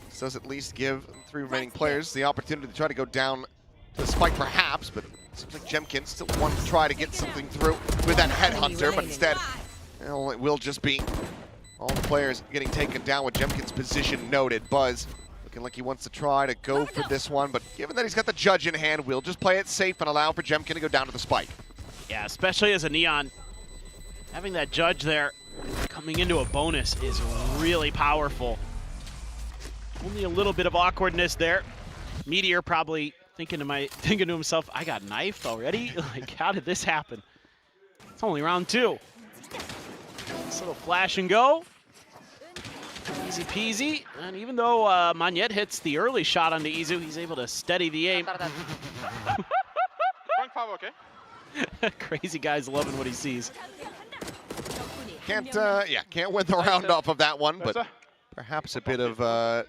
This does at least give the 3 remaining players the opportunity to try to go down to the spike perhaps, but it seems like Jemkin still wants to try to get something through with that headhunter, but instead, well, it will just be all the players getting taken down with Jemkin's position noted. Buzz looking like he wants to try to go for this one, but given that he's got the judge in hand, we'll just play it safe and allow for Jemkin to go down to the spike. Yeah, especially as a Neon, having that judge there coming into a bonus is really powerful. Only a little bit of awkwardness there. Meteor probably thinking to himself, I got knifed already? Like, how did this happen? It's only round 2. This little flash and go. Easy peasy. And even though Magnet hits the early shot onto Izu, he's able to steady the aim. Crazy guy's loving what he sees. Can't win the round off of that one, but perhaps a bit of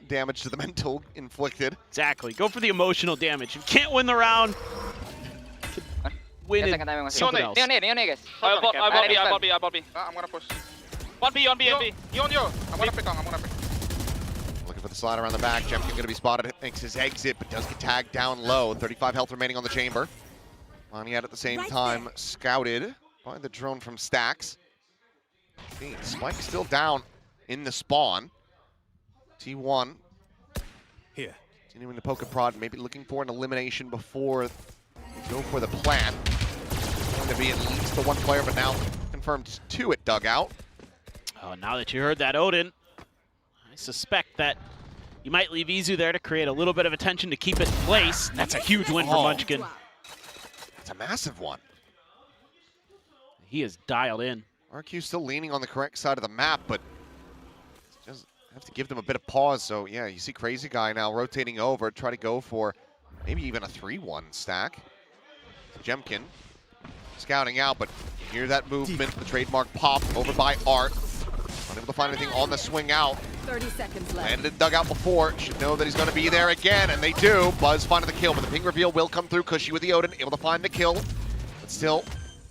damage to the mental inflicted. Exactly. Go for the emotional damage. You can't win the round. Win it something else. I'm gonna push. 1B. I'm gonna pick on. Looking for the slide around the back. Jemkin going to be spotted. Makes his exit, but does get tagged down low. 35 health remaining on the chamber. Maniat at the same time scouted by the drone from Stacks. Spike still down in the spawn. T1 here. Continuing to poke a prod, maybe looking for an elimination before they go for the plant. Going to be at least the 1 player, but now confirmed 2 at dugout. Oh, now that you heard that, Odin, I suspect that you might leave Izu there to create a little bit of attention to keep it in place. That's a huge win for Munchkin. It's a massive one. He is dialed in. RQ still leaning on the correct side of the map, but just have to give them a bit of pause. So yeah, you see Crazy Guy now rotating over, try to go for maybe even a 3-1 stack. Jemkin scouting out, but you hear that movement, the trademark pop over by Art. Unable to find anything on the swing out. 30 seconds left. Landed in dugout before, should know that he's going to be there again, and they do. Buzz finding the kill, but the ping reveal will come through. Cushy with the Odin, able to find the kill, but still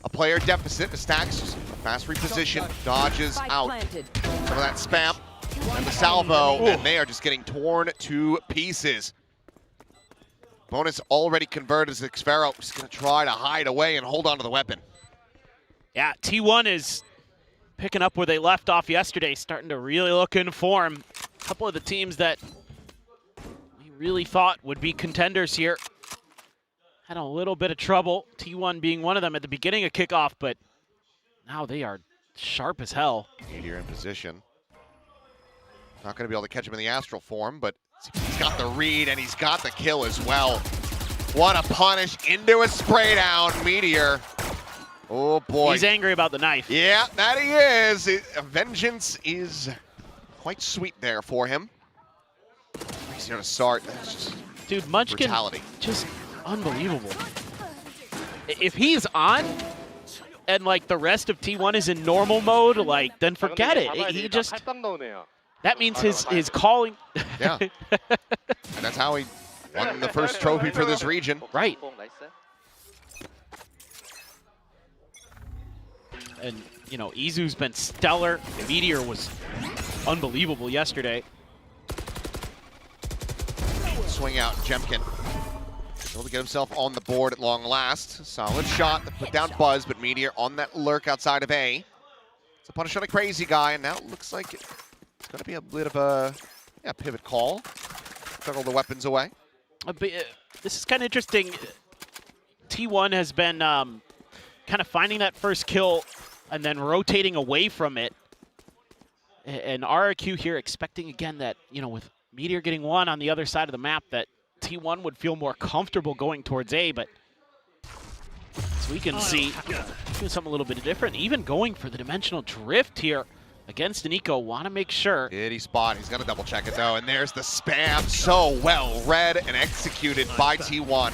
a player deficit. The Stacks just fast reposition, dodges out some of that spam, and the salvo, and they are just getting torn to pieces. Bonus already converted as Xfero just going to try to hide away and hold on to the weapon. Yeah, T1 is picking up where they left off yesterday, starting to really look in form. A couple of the teams that we really thought would be contenders here had a little bit of trouble, T1 being one of them at the beginning of kickoff, but now they are sharp as hell. Meteor in position. Not going to be able to catch him in the astral form, but he's got the read and he's got the kill as well. What a punish into a spray down, Meteor. Oh boy. He's angry about the knife. Yeah, that he is. Vengeance is quite sweet there for him. He's going to start. That's just dude, Munchkin, brutality. Just unbelievable. If he's on and like the rest of T1 is in normal mode, like then forget it. He just, that means his calling. Yeah. And that's how he won the first trophy for this region. Right. And, you know, Izu's been stellar. Meteor was unbelievable yesterday. Swing out, Jemkin. Able to get himself on the board at long last. Solid shot to put down Buzz, but Meteor on that lurk outside of A. It's a punish on a Crazy Guy, and now it looks like it's going to be a bit of a pivot call. Juggle the weapons away. This is kind of interesting. T1 has been kind of finding that first kill and then rotating away from it. And RRQ here expecting again that, you know, with Meteor getting one on the other side of the map, that T1 would feel more comfortable going towards A, but as we can see, doing something a little bit different, even going for the dimensional drift here against Nico. Want to make sure. Did he spot? He's going to double check it though, and there's the spam. So well read and executed by T1.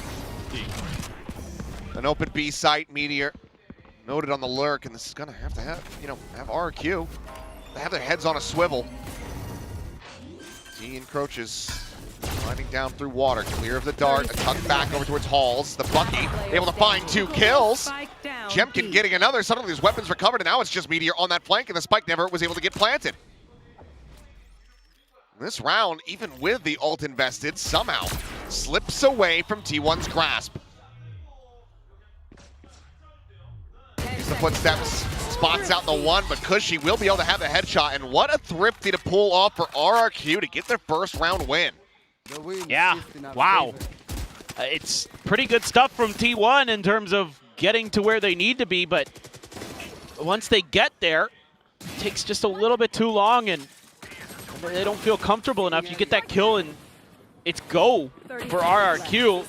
An open B site, Meteor noted on the lurk, and this is gonna have to have RRQ. They have their heads on a swivel. He encroaches, sliding down through water, clear of the dart, a tuck back over towards Halls. The Bucky able to find 2 kills. Jemkin getting another. Suddenly his weapons recovered, and now it's just Meteor on that flank, and the spike never was able to get planted. This round, even with the ult invested, somehow slips away from T1's grasp. Use the footsteps, spots out the one, but Cushy will be able to have the headshot, and what a thrifty to pull off for RRQ to get their first round win. Yeah, wow. It's pretty good stuff from T1 in terms of getting to where they need to be, but once they get there, it takes just a little bit too long, and they don't feel comfortable enough. You get that kill, and it's go for RRQ.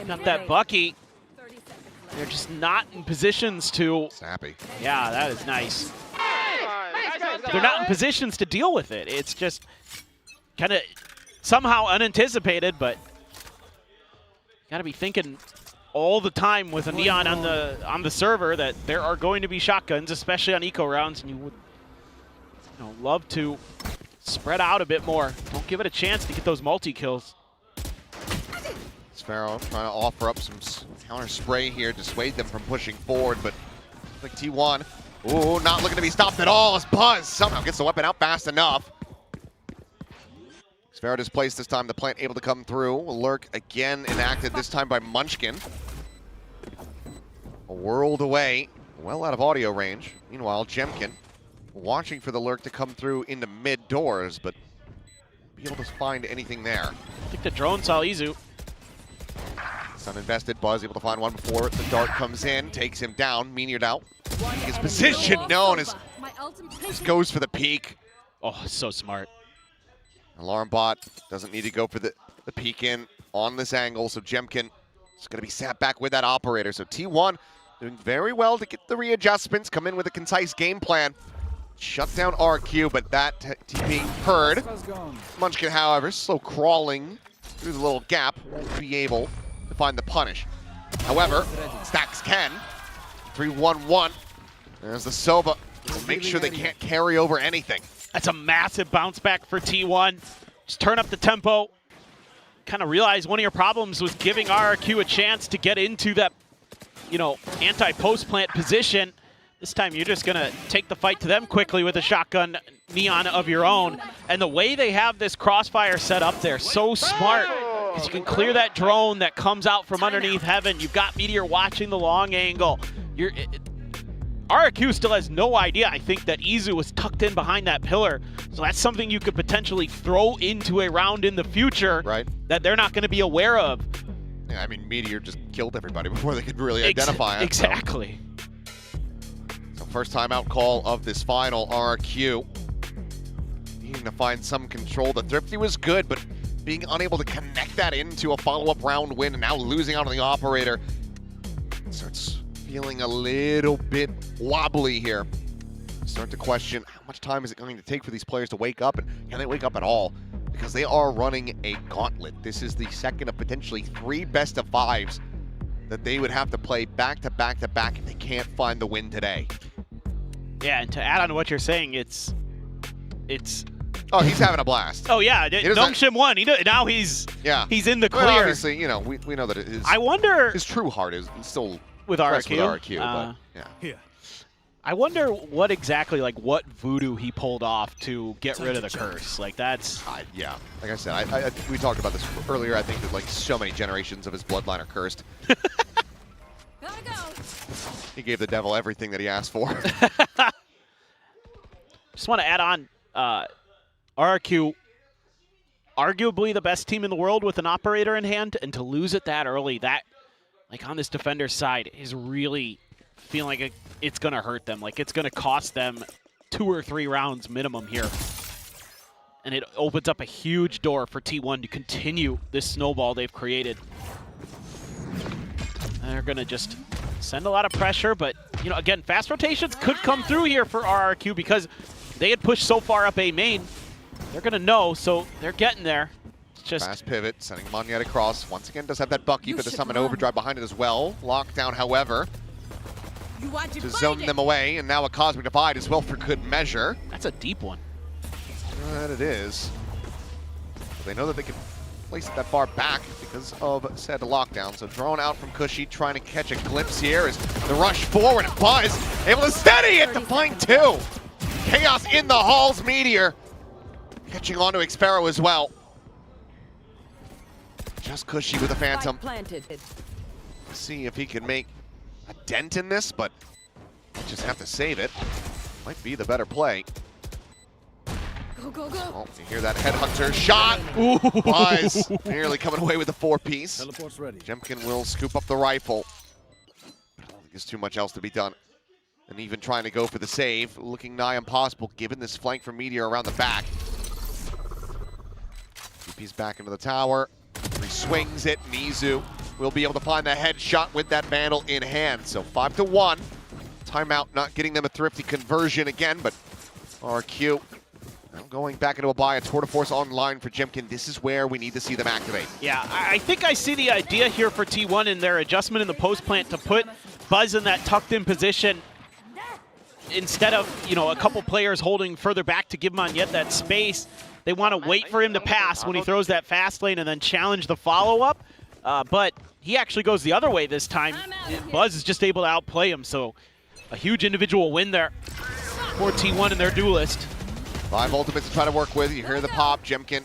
Got that Bucky. They're just not in positions to... Snappy. Yeah, that is nice. They're not in positions to deal with it. It's just kind of somehow unanticipated, but got to be thinking all the time with a Neon on the server that there are going to be shotguns, especially on eco rounds, and you would love to spread out a bit more. Don't give it a chance to get those multi-kills. Sparrow trying to offer up some counter spray here, dissuade them from pushing forward, but like T1, ooh, not looking to be stopped at all as Buzz somehow gets the weapon out fast enough. Sparrow displaced this time, the plant able to come through. Lurk again enacted, this time by Munchkin. A world away, well out of audio range. Meanwhile, Jemkin watching for the lurk to come through into mid doors, but be able to find anything there. I think the drone saw Izu. Sun invested, Buzz able to find one before the dart comes in, takes him down, Meteored out. His position known as just goes for the peek. Oh, so smart. Alarm bot doesn't need to go for the peek in on this angle, so Jemkin is going to be sat back with that operator. So T1 doing very well to get the readjustments, come in with a concise game plan. Shut down RQ, but that TP heard. Munchkin, however, slow crawling through the little gap, won't be able to find the punish. However, Stacks can. 3-1-1. There's the Sova. Make sure they can't carry over anything. That's a massive bounce back for T1. Just turn up the tempo. Kind of realize one of your problems was giving RRQ a chance to get into that, anti-post plant position. This time you're just gonna take the fight to them quickly with a shotgun Neon of your own. And the way they have this crossfire set up there, so smart. Because you can clear that drone that comes out from underneath heaven. You've got Meteor watching the long angle. RRQ still has no idea, I think, that Izu was tucked in behind that pillar. So that's something you could potentially throw into a round in the future that they're not going to be aware of. Yeah, I mean, Meteor just killed everybody before they could really identify him. Exactly. So first time out call of this final, RRQ. Needing to find some control. The Thrifty was good, but being unable to connect that into a follow-up round win and now losing out on the operator starts feeling a little bit wobbly here. Start to question how much time is it going to take for these players to wake up, and can they wake up at all? Because they are running a gauntlet. This is the second of potentially 3 best-of-5s that they would have to play back to back to back if they can't find the win today. Yeah, and to add on to what you're saying, it's. Oh, he's having a blast. Oh yeah, Nongshim won. Now he's in the clear. Well, obviously, we know that his true heart is still with RRQ. But yeah. I wonder what exactly, what voodoo he pulled off to get rid of the curse. That's... yeah, like I said, we talked about this earlier. I think that so many generations of his bloodline are cursed. He gave the devil everything that he asked for. Just want to add on, RRQ, arguably the best team in the world with an operator in hand, and to lose it that early, that, on this defender's side, is really feeling like it's going to hurt them. It's going to cost them 2 or 3 rounds minimum here. And it opens up a huge door for T1 to continue this snowball they've created. And they're going to just send a lot of pressure, but, again, fast rotations could come through here for RRQ because they had pushed so far up A main. They're going to know, so they're getting there. Just fast pivot, sending Monyet across. Once again, does have that Bucky, but there's some an overdrive behind it as well. Lockdown, however. to zone them away, and now a Cosmic Divide as well for good measure. That's a deep one. That it is. But they know that they can place it that far back because of said lockdown. So drawn out from Cushy, trying to catch a glimpse here as the rush forward, and Buzz able to steady it to find two. Chaos in the halls, Meteor catching on to Xpero as well. Just Cushy with a Phantom. See if he can make a dent in this, but just have to save it. Might be the better play. Go, go, go. Oh, you hear that Headhunter shot. Buzz nearly coming away with the 4-piece. Teleport's ready. Jemkin will scoop up the rifle. I don't think there's too much else to be done. And even trying to go for the save, looking nigh impossible given this flank from Meteor around the back. TP's back into the tower. He swings it. Nizu will be able to find the headshot with that Vandal in hand. So 5-1. Timeout not getting them a thrifty conversion again, but RRQ now going back into a buy. A Tour de Force online for Jemkin. This is where we need to see them activate. Yeah, I think I see the idea here for T1 in their adjustment in the post plant to put Buzz in that tucked in position instead of, you know, a couple players holding further back to give Monyet that space. They want to wait for him to pass when he throws that fast lane and then challenge the follow-up. But he actually goes the other way this time. Buzz is just able to outplay him, so a huge individual win there for T1 and their duelist. 5 ultimates to try to work with. You hear the pop. Jemkin,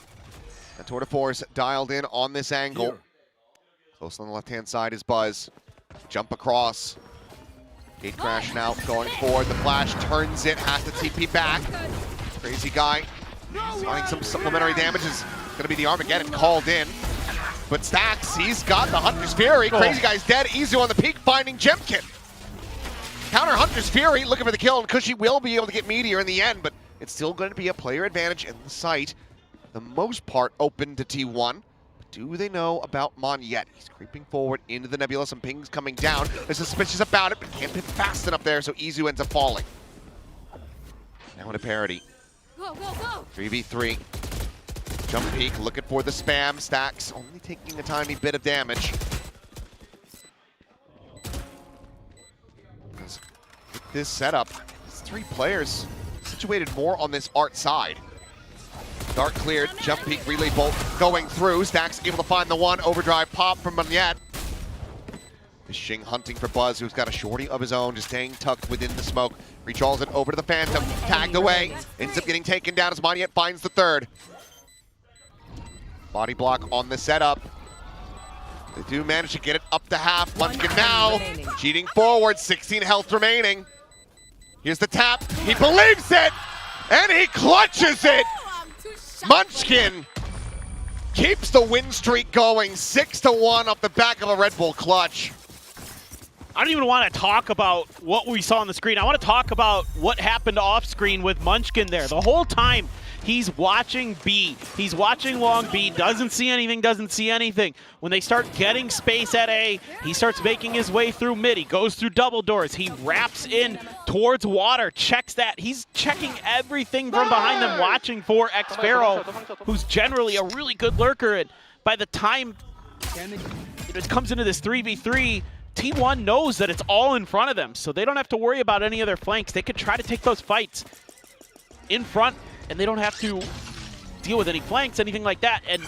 the Tour de Force dialed in on this angle. Close on the left-hand side is Buzz. Jump across. Gate crash now going forward. The flash turns it, has to TP back. Crazy guy. Finding some supplementary damage is going to be the Armageddon called in. But Stacks, he's got the Hunter's Fury. Crazy guy's dead. Izu on the peak, finding Jemkin. Counter Hunter's Fury, looking for the kill, and Cushy will be able to get Meteor in the end, but it's still going to be a player advantage in the site. For the most part open to T1. But do they know about Monyet? He's creeping forward into the nebula. Some pings coming down. They're suspicious about it, but can't pin fast enough there, so Izu ends up falling. Now in a parity. Go, go, go. 3v3. Jump peek, looking for the spam. Stacks only taking a tiny bit of damage. With this setup, it's 3 players situated more on this art side. Dark cleared, jump peek, relay bolt going through. Stacks able to find the one. Overdrive pop from Monyet. Fishing, hunting for Buzz, who's got a shorty of his own, just staying tucked within the smoke. Recalls it over to the Phantom, tagged away, ends up getting taken down as Monyet finds the third. Body block on the setup. They do manage to get it up to half. Munchkin now, cheating forward, 16 health remaining. Here's the tap, he believes it, and he clutches it! Munchkin keeps the win streak going, 6-1 off the back of a Red Bull clutch. I don't even want to talk about what we saw on the screen. I want to talk about what happened off screen with Munchkin there. The whole time he's watching B. He's watching long B, doesn't see anything. When they start getting space at A, he starts making his way through mid. He goes through double doors. He wraps in towards water, checks that. He's checking everything from behind them, watching for Xpero, who's generally a really good lurker. And by the time it comes into this 3v3, T1 knows that it's all in front of them, so they don't have to worry about any of their flanks. They could try to take those fights in front, and they don't have to deal with any flanks, anything like that. And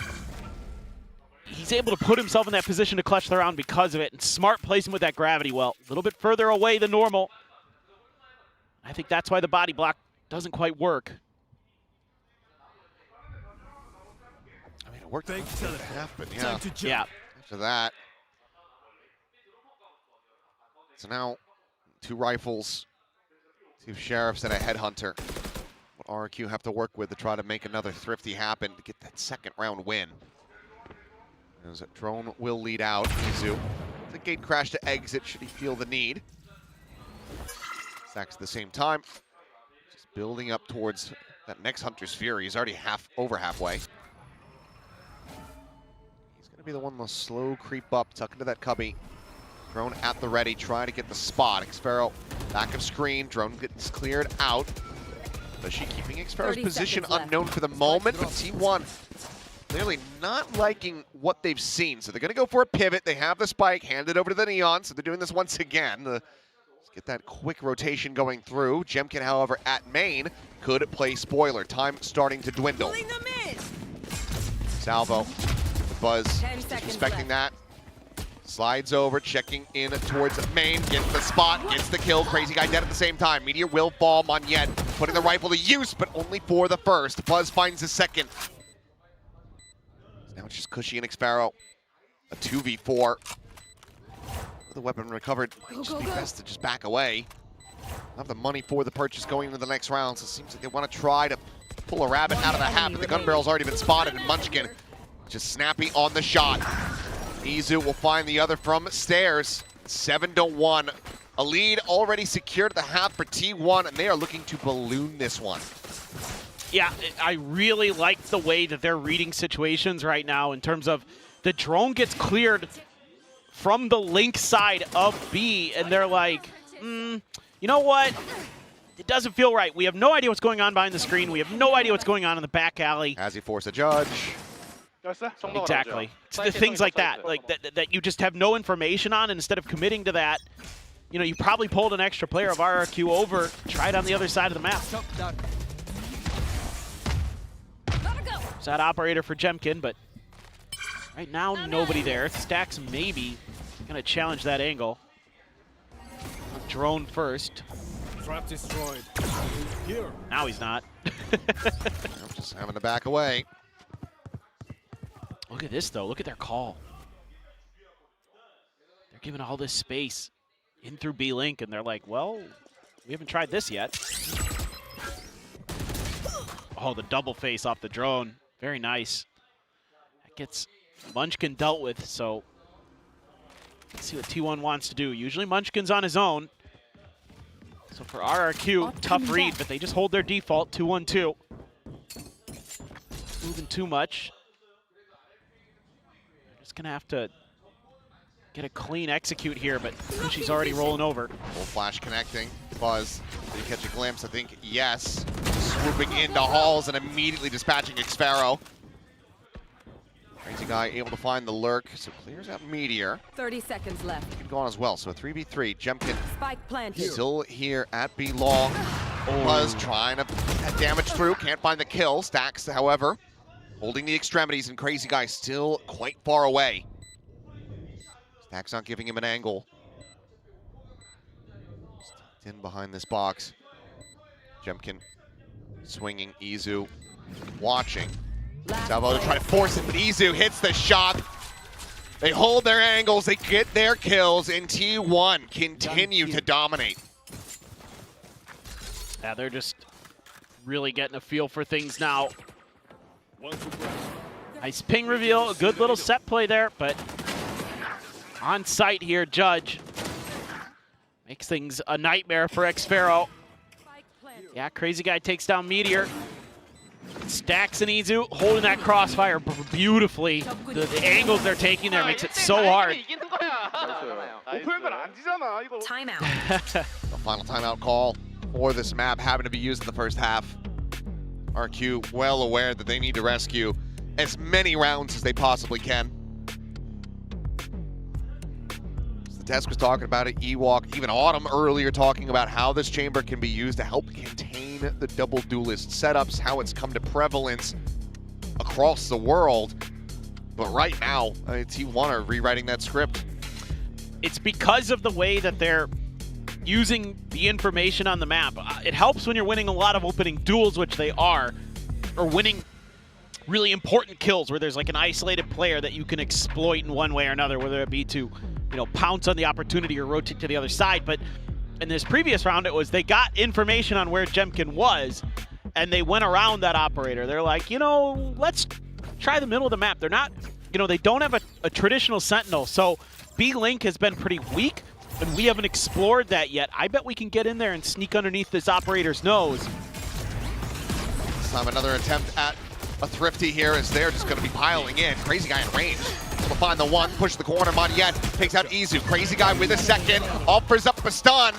he's able to put himself in that position to clutch the round because of it. And smart placement with that gravity well. A little bit further away than normal. I think that's why the body block doesn't quite work. I mean, it worked for half, but yeah. After that. So now, 2 rifles, 2 sheriffs, and a headhunter. What RRQ have to work with to try to make another thrifty happen to get that second round win. As a drone will lead out. Izu, the gate crash to exit should he feel the need. Stacks at the same time. Just building up towards that next Hunter's Fury. He's already over halfway. He's going to be the one to slow creep up, tuck into that cubby. Drone at the ready, trying to get the spot. Xpero back of screen, drone gets cleared out. But she keeping Xpero's position unknown for the moment, but T1 clearly not liking what they've seen. So they're gonna go for a pivot. They have the spike, hand it over to the Neon, so they're doing this once again. The Let's get that quick rotation going through. Jemkin, however, at main, could play spoiler. Time starting to dwindle. Salvo, with Buzz, respecting that. Slides over, checking in towards main, gets the spot, gets the kill. Crazy Guy dead at the same time. Meteor will fall. Monyet putting the rifle to use, but only for the first. Buzz finds the second. Now it's just Cushy and Xpharaoh. A 2v4. With the weapon recovered, might just be best to just back away. Have the money for the purchase going into the next round, so it seems like they want to try to pull a rabbit out of the hat, but the gun barrel's already been spotted, and Munchkin just snappy on the shot. Izu will find the other from stairs. 7-1. A lead already secured at the half for T1, and they are looking to balloon this one. Yeah, I really like the way that they're reading situations right now in terms of the drone gets cleared from the link side of B, and they're like, you know what? It doesn't feel right. We have no idea what's going on behind the screen. We have no idea what's going on in the back alley. As he forced a judge. Exactly. It's the things like that, that you just have no information on, and instead of committing to that, you know, you probably pulled an extra player of RRQ over, tried on the other side of the map. Sad operator for Jemkin, but right now nobody there. Stacks maybe gonna challenge that angle. Drone first. Trap destroyed. Here. Now he's not. Just having to back away. Look at this, though. Look at their call. They're giving all this space in through B-Link, and they're like, well, we haven't tried this yet. Oh, the double face off the drone. Very nice. That gets Munchkin dealt with, so let's see what T1 wants to do. Usually Munchkin's on his own. So for RRQ, tough read, but they just hold their default, 2-1-2. Moving too much. Gonna have to get a clean execute here, but Cushy's already rolling over. Full flash connecting. Buzz, did he catch a glimpse? I think yes. Swooping into halls and immediately dispatching Xpharaoh. Crazy Guy able to find the lurk, so clears out Meteor. 30 seconds left. Could go on as well, so a 3v3. Jemkin Spike planted. still here at B long. Buzz trying to get damage through, can't find the kill. Stacks, however, holding the extremities, and Crazy Guy still quite far away. Stacks not giving him an angle. Stuck in behind this box. Jemkin swinging, Izu watching. Salvo to try to force it, but Izu hits the shot. They hold their angles, they get their kills, and T1 continue to dominate. Yeah, they're just really getting a feel for things now. Nice ping reveal, a good little set play there, but on site here, Judge makes things a nightmare for Xpharaoh. Yeah, Crazy Guy takes down Meteor. Stacks and Izu holding that crossfire beautifully. The angles they're taking there makes it so hard. Timeout. The final timeout call for this map having to be used in the first half. RQ well aware that they need to rescue as many rounds as they possibly can. The desk was talking about it, Ewok, even Autumn earlier talking about how this chamber can be used to help contain the double duelist setups, how it's come to prevalence across the world. But right now, T1 are rewriting that script. It's because of the way that they're using the information on the map. It helps when you're winning a lot of opening duels, which they are, or winning really important kills where there's like an isolated player that you can exploit in one way or another, whether it be to, you know, pounce on the opportunity or rotate to the other side. But in this previous round, it was they got information on where Jemkin was, and they went around that operator. They're like, you know, let's try the middle of the map. They're not, you know, they don't have a traditional sentinel, so B-Link has been pretty weak, and we haven't explored that yet. I bet we can get in there and sneak underneath this operator's nose. This time another attempt at a thrifty here as they're just going to be piling in. Crazy Guy in range. Able to find the one, push the corner. Monyet takes out Izu. Crazy Guy with a second, offers up a stun,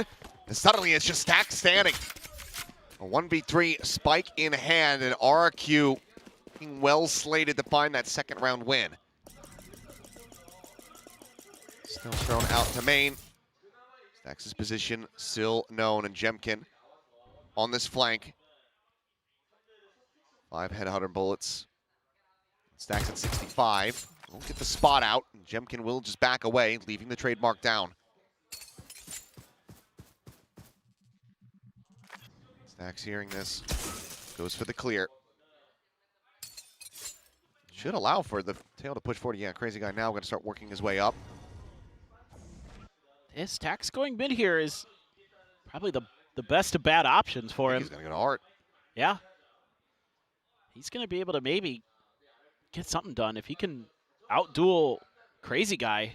and suddenly it's just Stack standing. A 1v3 spike in hand, and RRQ being well slated to find that second round win. Still thrown out to main. Stax' position still known, and Jemkin on this flank. 5 headhunter bullets. Stax at 65. Won't get the spot out. Jemkin will just back away, leaving the trademark down. Stax hearing this, goes for the clear. Should allow for the tail to push forward. Yeah, Crazy Guy now going to start working his way up. This Stax going mid here is probably the best of bad options for him. He's going to go to Art. Yeah. He's going to be able to maybe get something done. If he can outduel Crazy Guy,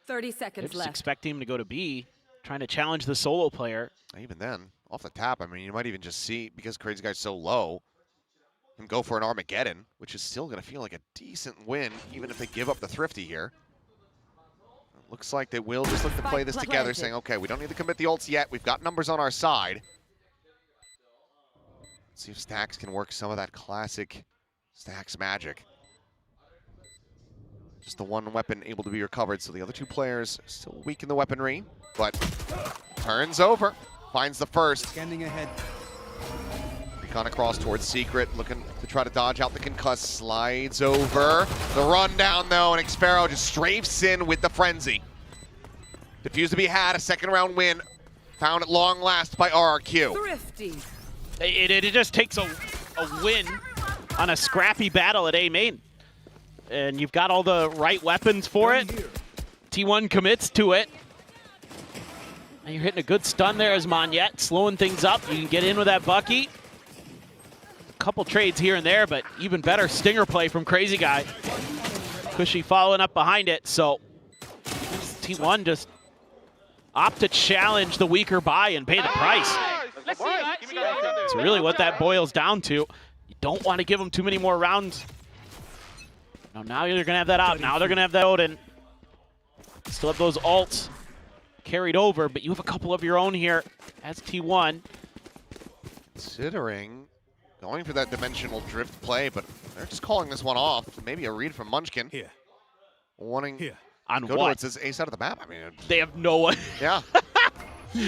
30 seconds just left. expecting him to go to B, trying to challenge the solo player. Even then, off the tap, I mean, you might even just see, because Crazy Guy's so low, him go for an Armageddon, which is still going to feel like a decent win, even if they give up the Thrifty here. It looks like they will just look to play this together, saying, okay, we don't need to commit the ults yet. We've got numbers on our side. Let's see if Stax can work some of that classic Stax magic. Just the one weapon able to be recovered, so the other two players still weak in the weaponry, but turns over, finds the first. Scanning ahead. Recon across towards Secret, looking to try to dodge out the concuss, slides over. The rundown though, and Xfero just strafes in with the frenzy. Diffuse to be had, a second round win, found at long last by RRQ. Thrifty. It just takes a win on a scrappy battle at A main. And you've got all the right weapons for it. T1 commits to it. And you're hitting a good stun there as Monyet, slowing things up. You can get in with that Bucky. A couple trades here and there, but even better stinger play from Crazy Guy. Cushy following up behind it, so T1 just opt to challenge the weaker buy and pay the price. It's really what that boils down to. You don't want to give them too many more rounds. Now you're going to have that out. Now they're going to have that Odin. Still have those ults carried over, but you have a couple of your own here as T1. Considering going for that dimensional drift play, but they're just calling this one off. Maybe a read from Munchkin. Here. Wanting here. On go what? towards this ace out of the map. I mean, they have no one. Yeah.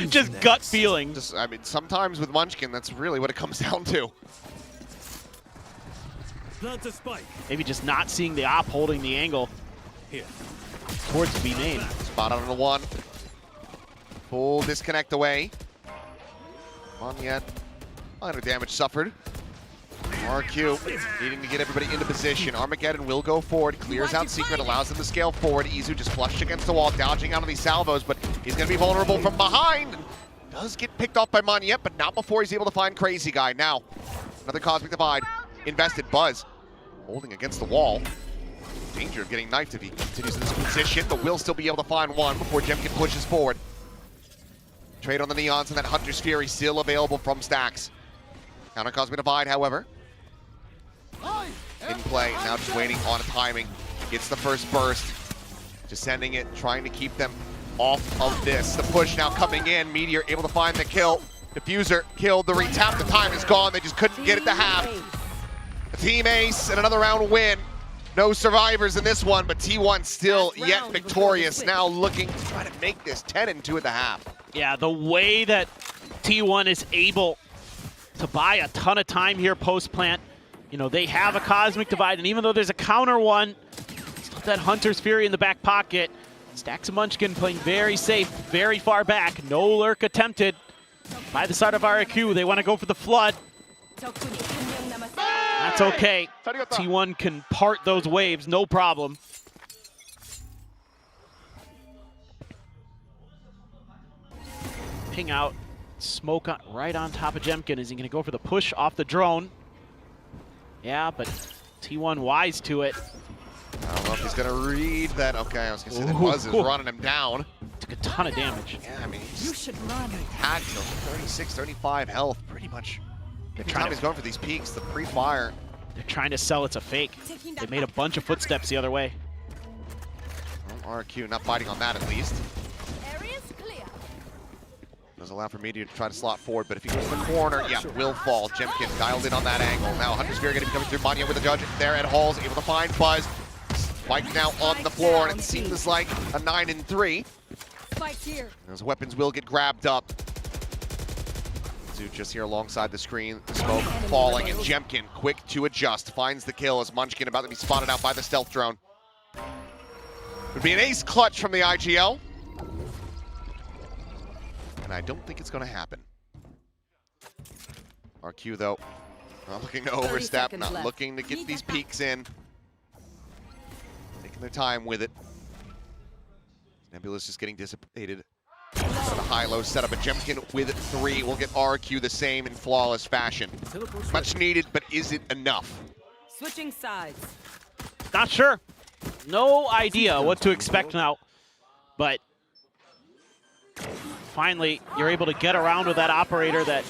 Just gut feeling. Just, I mean, sometimes with Munchkin, that's really what it comes down to. Plant a spike. Maybe just not seeing the op holding the angle here towards B main. Spot on the one. Full disconnect away. Monyet, minor damage suffered. RQ needing to get everybody into position. Armageddon will go forward, clears out Secret, allows them to scale forward. Izu just flushed against the wall, dodging out of these salvos, but he's going to be vulnerable from behind. Does get picked off by Monyet, but not before he's able to find Crazy Guy. Now, another Cosmic Divide. Invested. Buzz holding against the wall. Danger of getting knifed if he continues in this position, but will still be able to find one before Jemkin pushes forward. Trade on the Neons and that Hunter's Fury still available from Stax. Counter Cosmic Divide, however, in play. Now just waiting on timing. Gets the first burst. Just sending it, trying to keep them off of this. The push now coming in. Meteor able to find the kill. Diffuser killed the retap. The time is gone. They just couldn't get it to half. A team ace and another round win. No survivors in this one, but T1 still yet victorious. Now looking to try to make this 10-2 at the half. Yeah, the way that T1 is able to buy a ton of time here post-plant. You know, they have a Cosmic Divide, and even though there's a counter one, still that Hunter's Fury in the back pocket. Stax and Munchkin playing very safe, very far back. No lurk attempted by the side of RRQ. They want to go for the flood. That's okay. T1 can part those waves, no problem. Ping out, smoke right on top of Jemkin. Is he going to go for the push off the drone? Yeah, but T1 wise to it. I don't know if he's going to read that. Okay, I was going to say that Buzz is running him down. Took a ton of damage. Yeah, I mean, You should run. tagged him. 36, 35 health, pretty much. Every time he's going for these peaks, the pre-fire. They're trying to sell it's a fake. They made a bunch of footsteps the other way. Well, RQ not biting on that at least. Area's clear. Does allow for Meteor to try to slot forward, but if he goes to the corner, yeah, will fall. Jemkin dialed in on that angle. Now Hunter's Fury going to be coming through. Manya with the judge there at Halls, able to find Buzz. Spike now on the floor, and it seems like a 9-3. Spike's here. Those weapons will get grabbed up. Zoo just here alongside the screen. The smoke falling, and Jemkin quick to adjust. Finds the kill as Munchkin about to be spotted out by the stealth drone. Would be an ace clutch from the IGL. And I don't think it's going to happen. RQ, though, not looking to overstep, not looking to get these peaks in. Taking their time with it. Nebula's just getting dissipated. The high-low setup, but Jemkin with 3 will get RRQ the same in flawless fashion. Much needed, but is it enough? Switching sides. Not sure. No idea what to expect now. But finally, you're able to get around with that operator that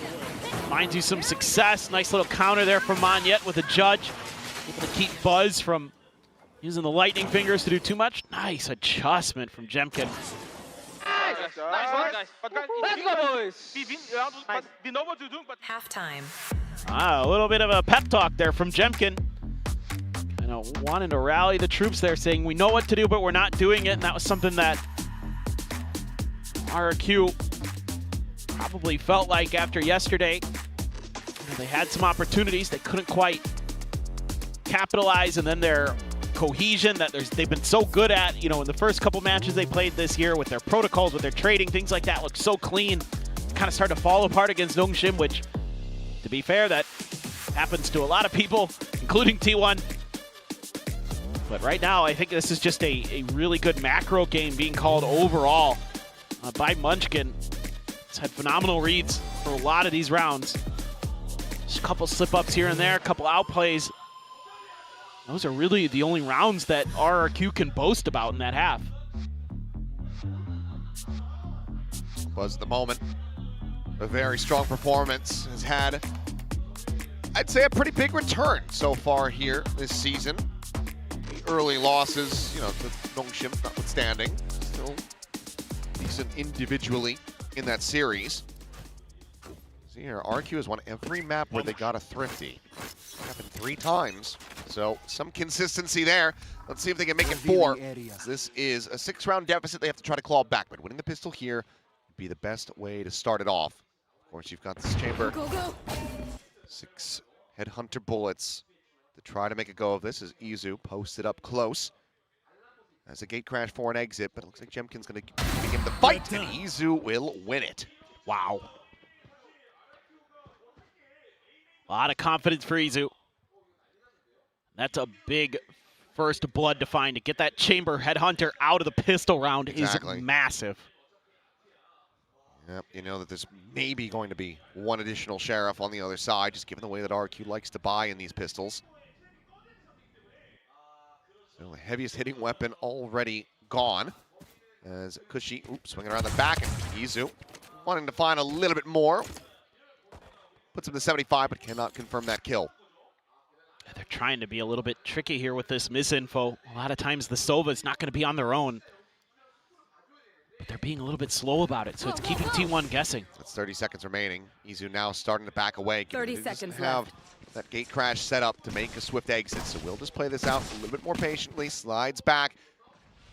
finds you some success. Nice little counter there from Monyet with a judge. Able to keep Buzz from using the lightning fingers to do too much. Nice adjustment from Jemkin. Nice one, guys. Let's go, boys. We know what to do, but halftime. A little bit of a pep talk there from Jemkin. Kind of wanting to rally the troops there, saying we know what to do, but we're not doing it. And that was something that RRQ probably felt like after yesterday. They had some opportunities, they couldn't quite capitalize, and then their cohesion that they've been so good at, in the first couple matches they played this year with their protocols, with their trading, things like that look so clean. Kind of started to fall apart against Nongshim, which, to be fair, that happens to a lot of people, including T1. But right now, I think this is just a really good macro game being called overall by Munchkin. It's had phenomenal reads for a lot of these rounds. Just a couple slip-ups here and there, a couple outplays. Those are really the only rounds that RRQ can boast about in that half. Was the moment. A very strong performance. Has had, I'd say, a pretty big return so far here this season. The early losses, to Nongshim notwithstanding. Still decent individually in that series. See here, RQ has won every map where they got a thrifty. Happened 3 times, so some consistency there. Let's see if they can make it 4. This is a 6-round deficit they have to try to claw back, but winning the pistol here would be the best way to start it off. Of course, you've got this chamber. 6 headhunter bullets to try to make a go of this as Izu posted up close. As a gate crash for an exit, but it looks like Jemkin's going to give him the fight, and Izu will win it. Wow. A lot of confidence for Izu. That's a big first blood to find. To get that chamber headhunter out of the pistol round is massive. Yep, you know that there's maybe going to be one additional sheriff on the other side, just given the way that RQ likes to buy in these pistols. So the heaviest hitting weapon already gone. As Kushi, swinging around the back, and Izu wanting to find a little bit more. Puts him to 75, but cannot confirm that kill. They're trying to be a little bit tricky here with this misinfo. A lot of times the Sova's not going to be on their own. But they're being a little bit slow about it, so it's keeping T1 guessing. That's 30 seconds remaining. Izu now starting to back away. 30 seconds have left. That gate crash set up to make a swift exit, so we'll just play this out a little bit more patiently. Slides back.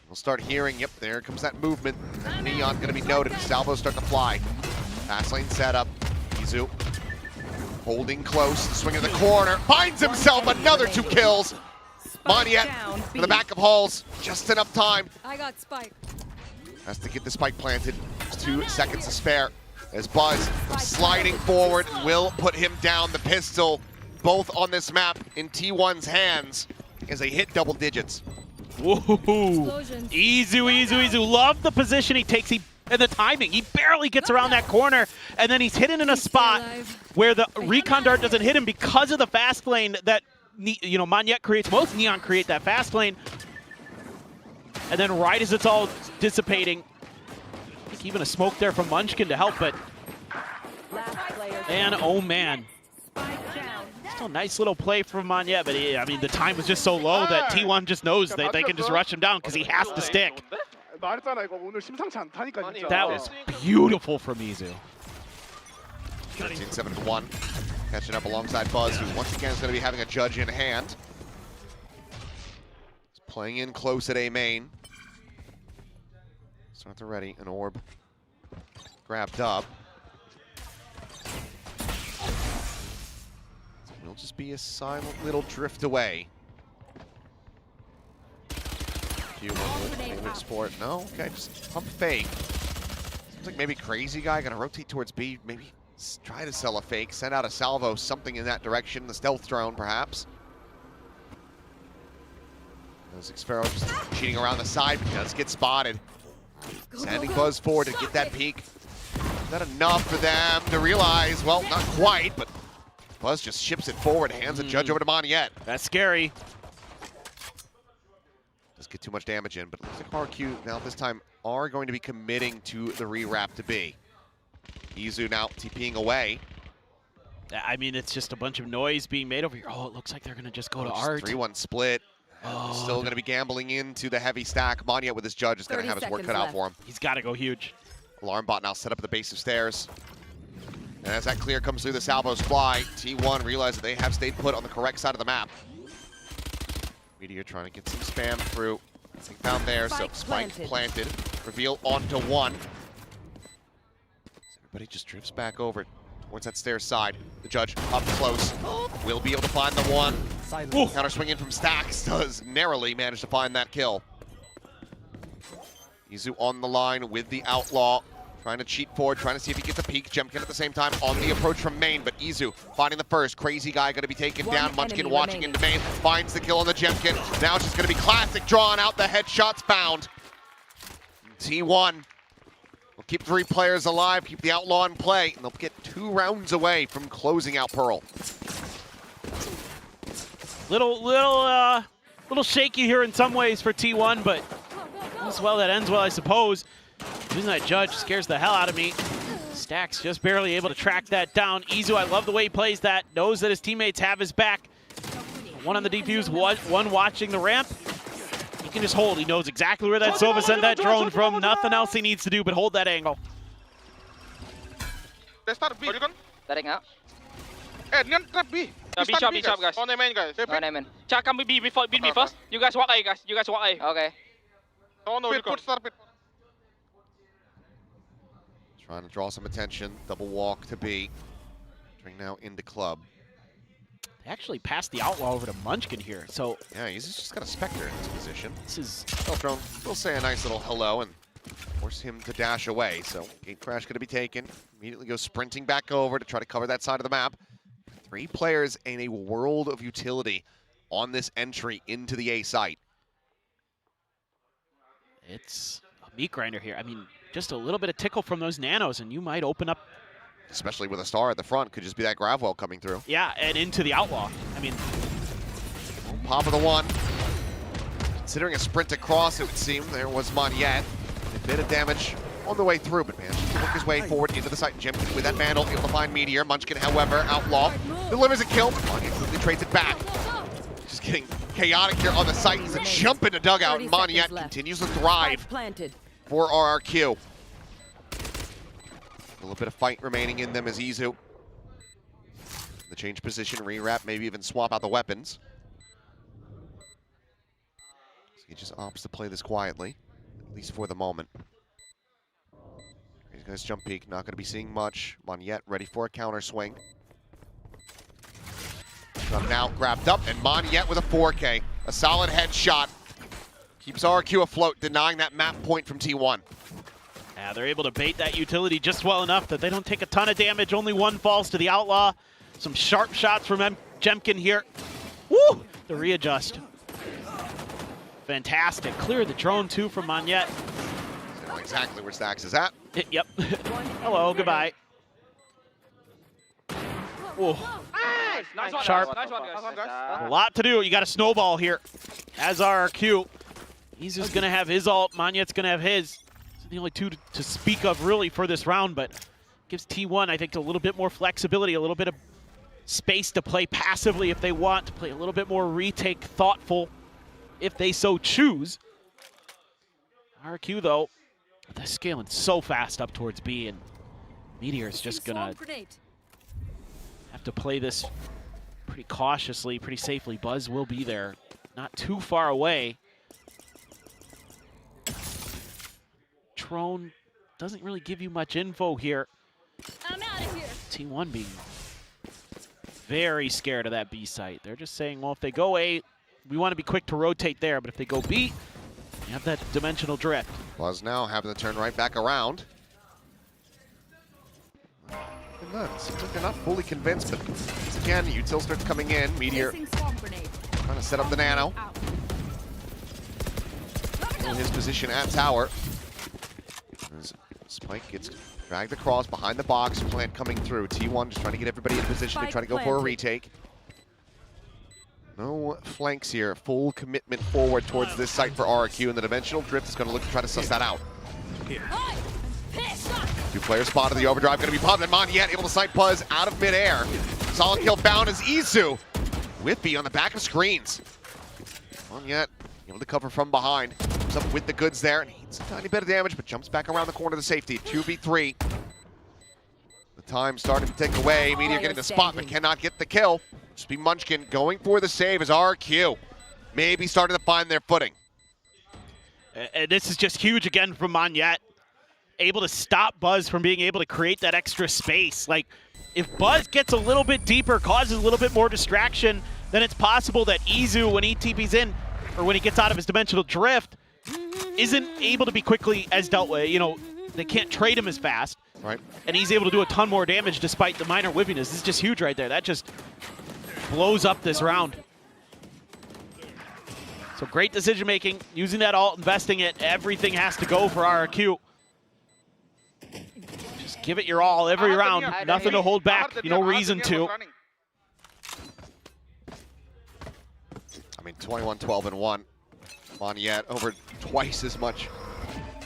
We'll start hearing, yep, there comes that movement. That Neon going to be noted. Salvo's starting to fly. Fast lane setup. Izu holding close, swinging in the corner, finds himself another 2 kills. Monyet in the back of Halls, just enough time. I got Spike. Has to get the spike planted. There's 2 seconds to spare. As Buzz sliding forward will put him down. The pistol, both on this map, in T1's hands as they hit double digits. Woohoo! Izu. Love the position he takes. And the timing, he barely gets around that corner, and then he's hidden in a spot where the recon dart doesn't hit him because of the fast lane that Monyet creates. Most Neon create that fast lane, and then right as it's all dissipating, I think even a smoke there from Munchkin to help, but and oh man, still a nice little play from Monyet, but I mean the time was just so low that T1 just knows that they can just rush him down because he has to stick. That was beautiful from Izu. 13-7-1. Catching up alongside Buzz, who once again is going to be having a judge in hand. He's playing in close at A main. So at the ready, an orb grabbed up. It'll just be a silent little drift away. Sport. No, okay, just pump fake. Seems like maybe Crazy Guy gonna rotate towards B, maybe try to sell a fake, send out a salvo, something in that direction, the stealth drone perhaps. Xfero just cheating around the side, but does get spotted. Sending Buzz forward to get that peek. Is that enough for them to realize? Well, not quite, but Buzz just ships it forward, hands the judge over to Moniette. That's scary. Does get too much damage in, but it looks like RRQ now this time are going to be committing to the rewrap to B. Izu now TPing away. I mean, it's just a bunch of noise being made over here. Oh, it looks like they're going to just go to Art. 3-1 split. Still going to be gambling into the heavy stack. Moniette with his judge is going to have his work cut out for him. He's got to go huge. Alarm bot now set up at the base of stairs. And as that clear comes through, the salvos fly. T1 realize that they have stayed put on the correct side of the map. Meteor trying to get some spam through. Nothing found there, so spike planted. Reveal onto one. Everybody just drifts back over towards that stairs side. The judge up close. Will be able to find the one. Counter swing in from Stacks does narrowly manage to find that kill. Izu on the line with the Outlaw. Trying to cheat forward, trying to see if he gets a peek. Jemkin at the same time on the approach from main, but Izu finding the first. Crazy Guy going to be taken down. Munchkin watching into main, finds the kill on the Jemkin. Now it's just going to be classic, drawing out the headshots found. T1 will keep 3 players alive, keep the Outlaw in play, and they'll get 2 rounds away from closing out Pearl. Little shaky here in some ways for T1, but as well that ends well, I suppose. Using that judge scares the hell out of me. Stacks just barely able to track that down. Izu, I love the way he plays that. Knows that his teammates have his back. One on the defuse, one watching the ramp. He can just hold. He knows exactly where that Sova sent that drone from. Nothing else he needs to do but hold that angle. Let's start B. Setting up. Trap B. B chop, guys. On the main, guys. On the main. Chak, come B before, beat me first. You guys walk A, guys. You guys walk A. Okay. Oh no, put start pit. Trying to draw some attention. Double walk to B. Entering now into club. They actually passed the Outlaw over to Munchkin here, so... Yeah, he's just got a Spectre in this position. This is... Drone will say a nice little hello and force him to dash away. So gate crash going to be taken. Immediately goes sprinting back over to try to cover that side of the map. 3 players in a world of utility on this entry into the A site. It's a meat grinder here. I mean, just a little bit of tickle from those nanos, and you might open up. Especially with a star at the front, could just be that Gravwell coming through. Yeah, and into the Outlaw. I mean, pop of the one. Considering a sprint across, it would seem, there was Moniette. A bit of damage on the way through, but managed to work his way forward into the site. Jemkin with that Vandal, able to find Meteor. Munchkin, however, Outlaw delivers a kill. Moniette quickly trades it back. Just getting chaotic here on the site. He's a jump into dugout. Moniette continues to thrive for RRQ. A little bit of fight remaining in them as Izu. The change position, rewrap, maybe even swap out the weapons. So he just opts to play this quietly, at least for the moment. He's going to jump peek, not going to be seeing much. Moniette ready for a counter swing. Now grabbed up, and Moniette with a 4K. A solid headshot. Keeps RRQ afloat, denying that map point from T1. Yeah, they're able to bait that utility just well enough that they don't take a ton of damage. Only one falls to the Outlaw. Some sharp shots from Jemkin here. Woo! The readjust. Fantastic. Clear the drone too from Moniette. Know exactly where Stacks is at. Yep. Hello, goodbye. Whoa. Nice one, Sharp. Nice one, guys. A lot to do. You got a snowball here. As RRQ. He's just going to have his ult. Moniette's going to have his. These are the only 2 to speak of really for this round, but gives T1, I think, a little bit more flexibility, a little bit of space to play passively if they want, to play a little bit more retake thoughtful if they so choose. RRQ, though, they're scaling so fast up towards B, and Meteor's just going to have to play this pretty cautiously, pretty safely. Buzz will be there, not too far away. drone doesn't really give you much info here. I'm out of here. T1 being very scared of that B site. They're just saying, well, if they go A, we want to be quick to rotate there, but if they go B, you have that dimensional drift. Buzz now having to turn right back around. Seems like they're not fully convinced, but once again, Util starts coming in. Meteor trying to set up the nano. In his position at tower. As Spike gets dragged across behind the box. Plant coming through. T1 just trying to get everybody in position to try to go for a retake. No flanks here. Full commitment forward towards this site for RRQ, and the dimensional drift is going to look to try to suss that out. Two players spotted the overdrive, going to be popped, and Monyet able to sight Buzz out of midair. Solid kill found as Izu. Whippy on the back of screens. Monyet able to cover from behind. Comes up with the goods there, and needs a tiny bit of damage, but jumps back around the corner to safety. 2v3. The time starting to tick away. Meteor getting the spot, but cannot get the kill. Just be Munchkin going for the save as RRQ maybe starting to find their footing. And this is just huge again from Monyet. Able to stop Buzz from being able to create that extra space. Like, if Buzz gets a little bit deeper, causes a little bit more distraction, then it's possible that Izu, when he TP's in, or when he gets out of his dimensional drift, isn't able to be quickly as dealt with. You know, they can't trade him as fast. Right. And he's able to do a ton more damage despite the minor whippiness. This is just huge right there. That just blows up this round. So great decision making, using that ult, investing it. Everything has to go for RRQ. Just give it your all every round. Nothing to hold back. No reason to. I mean, 21, 12, and 1. Monyet over twice as much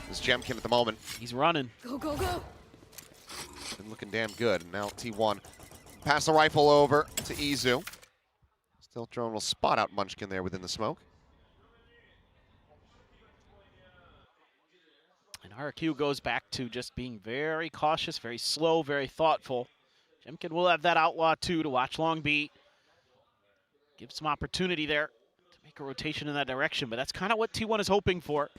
as Jemkin at the moment. He's running. Go, go, go. Been looking damn good. And now T1 pass the rifle over to Izu. Still drone will spot out Munchkin there within the smoke. And RRQ goes back to just being very cautious, very slow, very thoughtful. Jemkin will have that outlaw too to watch long B. Give some opportunity there to make a rotation in that direction, but that's kind of what T1 is hoping for.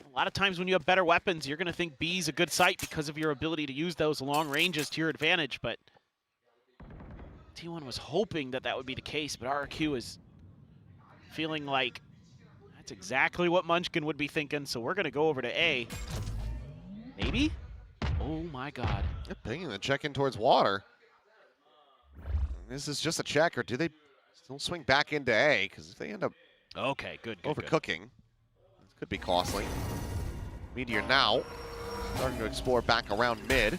A lot of times when you have better weapons, you're going to think B is a good site because of your ability to use those long ranges to your advantage, but T1 was hoping that that would be the case, but RRQ is feeling like that's exactly what Munchkin would be thinking, so we're going to go over to A. Maybe? Oh my god. They're pinging the check in towards water. This is just a check, or do they still swing back into A? Because if they end up overcooking, this could be costly. Meteor now starting to explore back around mid.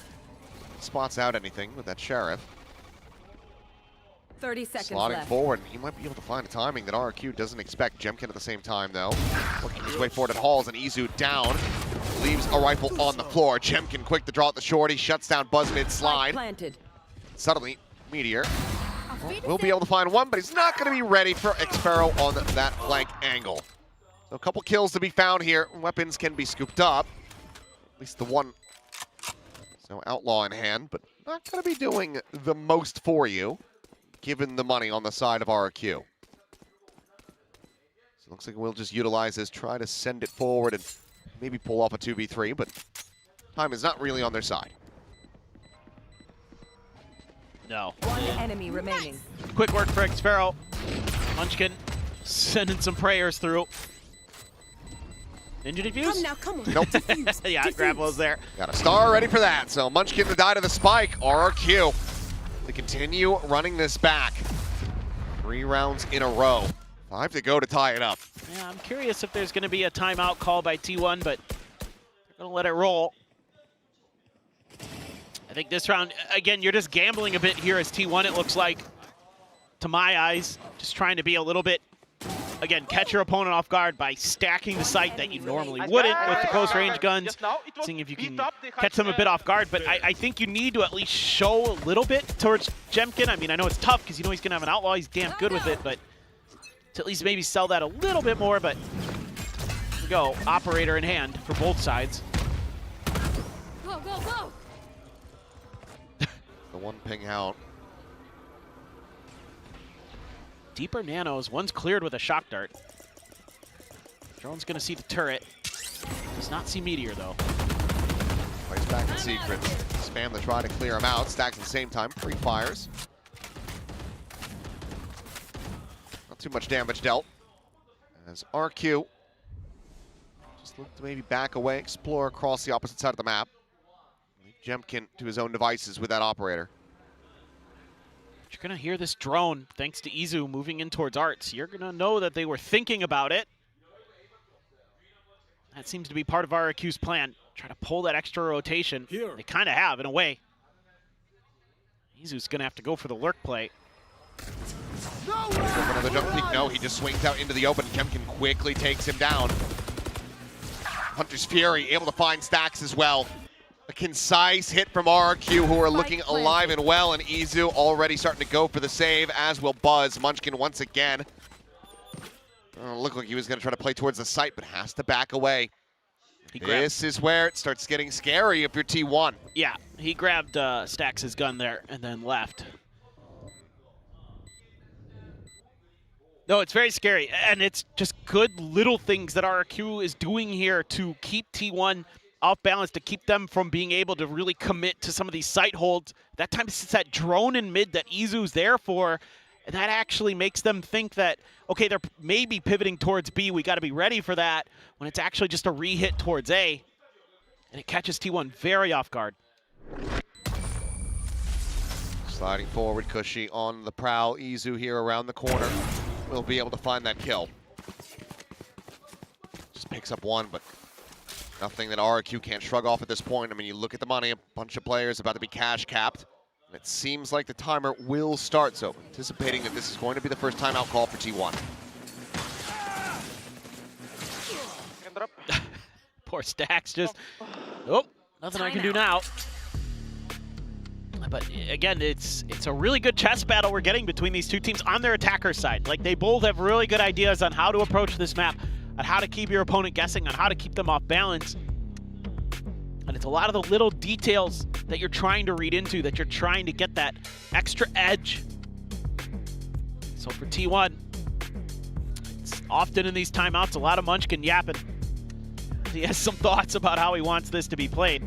Spots out anything with that Sheriff. 30 seconds Slotting left. forward, and he might be able to find a timing that RRQ doesn't expect. Jemkin at the same time, though. Working his way forward at Halls, and Izu down. Leaves a rifle on the floor. Jemkin quick to draw at the shorty, shuts down Buzz mid-slide. Suddenly, Meteor will be able to find one, but he's not going to be ready for Xpero on that flank angle. So a couple kills to be found here. Weapons can be scooped up. At least the one. So Outlaw in hand, but not going to be doing the most for you, given the money on the side of RRQ. So it looks like we'll just utilize this, try to send it forward and maybe pull off a 2v3, but time is not really on their side. No. One enemy remaining. Quick work for Xpero. Munchkin sending some prayers through. Ninja defuse? Come on. Nope. Yeah, Gravel's there. Got a star ready for that. So Munchkin to die to the spike. RRQ to continue running this back. 3 rounds in a row. 5 to go to tie it up. Yeah, I'm curious if there's going to be a timeout call by T1, but they're going to let it roll. I think this round, again, you're just gambling a bit here as T1, it looks like, to my eyes. Just trying to be a little bit, again, catch your opponent off guard by stacking the site that you normally wouldn't with the close range guns, seeing if you can catch them a bit off guard. But I think you need to at least show a little bit towards Jemkin. I mean, I know it's tough because you know he's going to have an outlaw. He's damn good with it, but to at least maybe sell that a little bit more. But here we go, operator in hand for both sides. Go, go, go. The one ping out. Deeper nanos, one's cleared with a shock dart. Drone's gonna see the turret. Does not see Meteor, though. Plays back in secret. Spam the try to clear him out. Stacks at the same time. Free fires. Not too much damage dealt. As RQ just look to maybe back away, explore across the opposite side of the map. Leave Jemkin to his own devices with that operator. You're going to hear this drone, thanks to Izu moving in towards Arts. You're going to know that they were thinking about it. That seems to be part of RRQ's plan. Try to pull that extra rotation. They kind of have, in a way. Izu's going to have to go for the lurk play. Go for another jump peek. No, he just swings out into the open. Jemkin quickly takes him down. Hunter's Fury able to find Stacks as well. A concise hit from RRQ, who are looking alive and well, and Izu already starting to go for the save, as will Buzz. Munchkin once again. Looked like he was going to try to play towards the site, but has to back away. This is where it starts getting scary if you're T1. Yeah, he grabbed Stacks' gun there and then left. No, it's very scary, and it's just good little things that RRQ is doing here to keep T1 off balance, to keep them from being able to really commit to some of these site holds. That time it's that drone in mid that Izu's there for, and that actually makes them think that, okay, they're maybe pivoting towards B, we got to be ready for that, when it's actually just a re-hit towards A, and it catches T1 very off guard. Sliding forward, Cushy on the prowl. Izu here around the corner will be able to find that kill. Just picks up one, but nothing that RRQ can't shrug off at this point. I mean, you look at the money, a bunch of players about to be cash capped. It seems like the timer will start, so anticipating that this is going to be the first timeout call for T1. Poor Stacks just, oh, nothing I can do now. But again, it's a really good chess battle we're getting between these two teams on their attacker side. Like, they both have really good ideas on how to approach this map, on how to keep your opponent guessing, on how to keep them off balance. And it's a lot of the little details that you're trying to read into, that you're trying to get that extra edge. So for T1, it's often in these timeouts, a lot of Munchkin yapping. He has some thoughts about how he wants this to be played.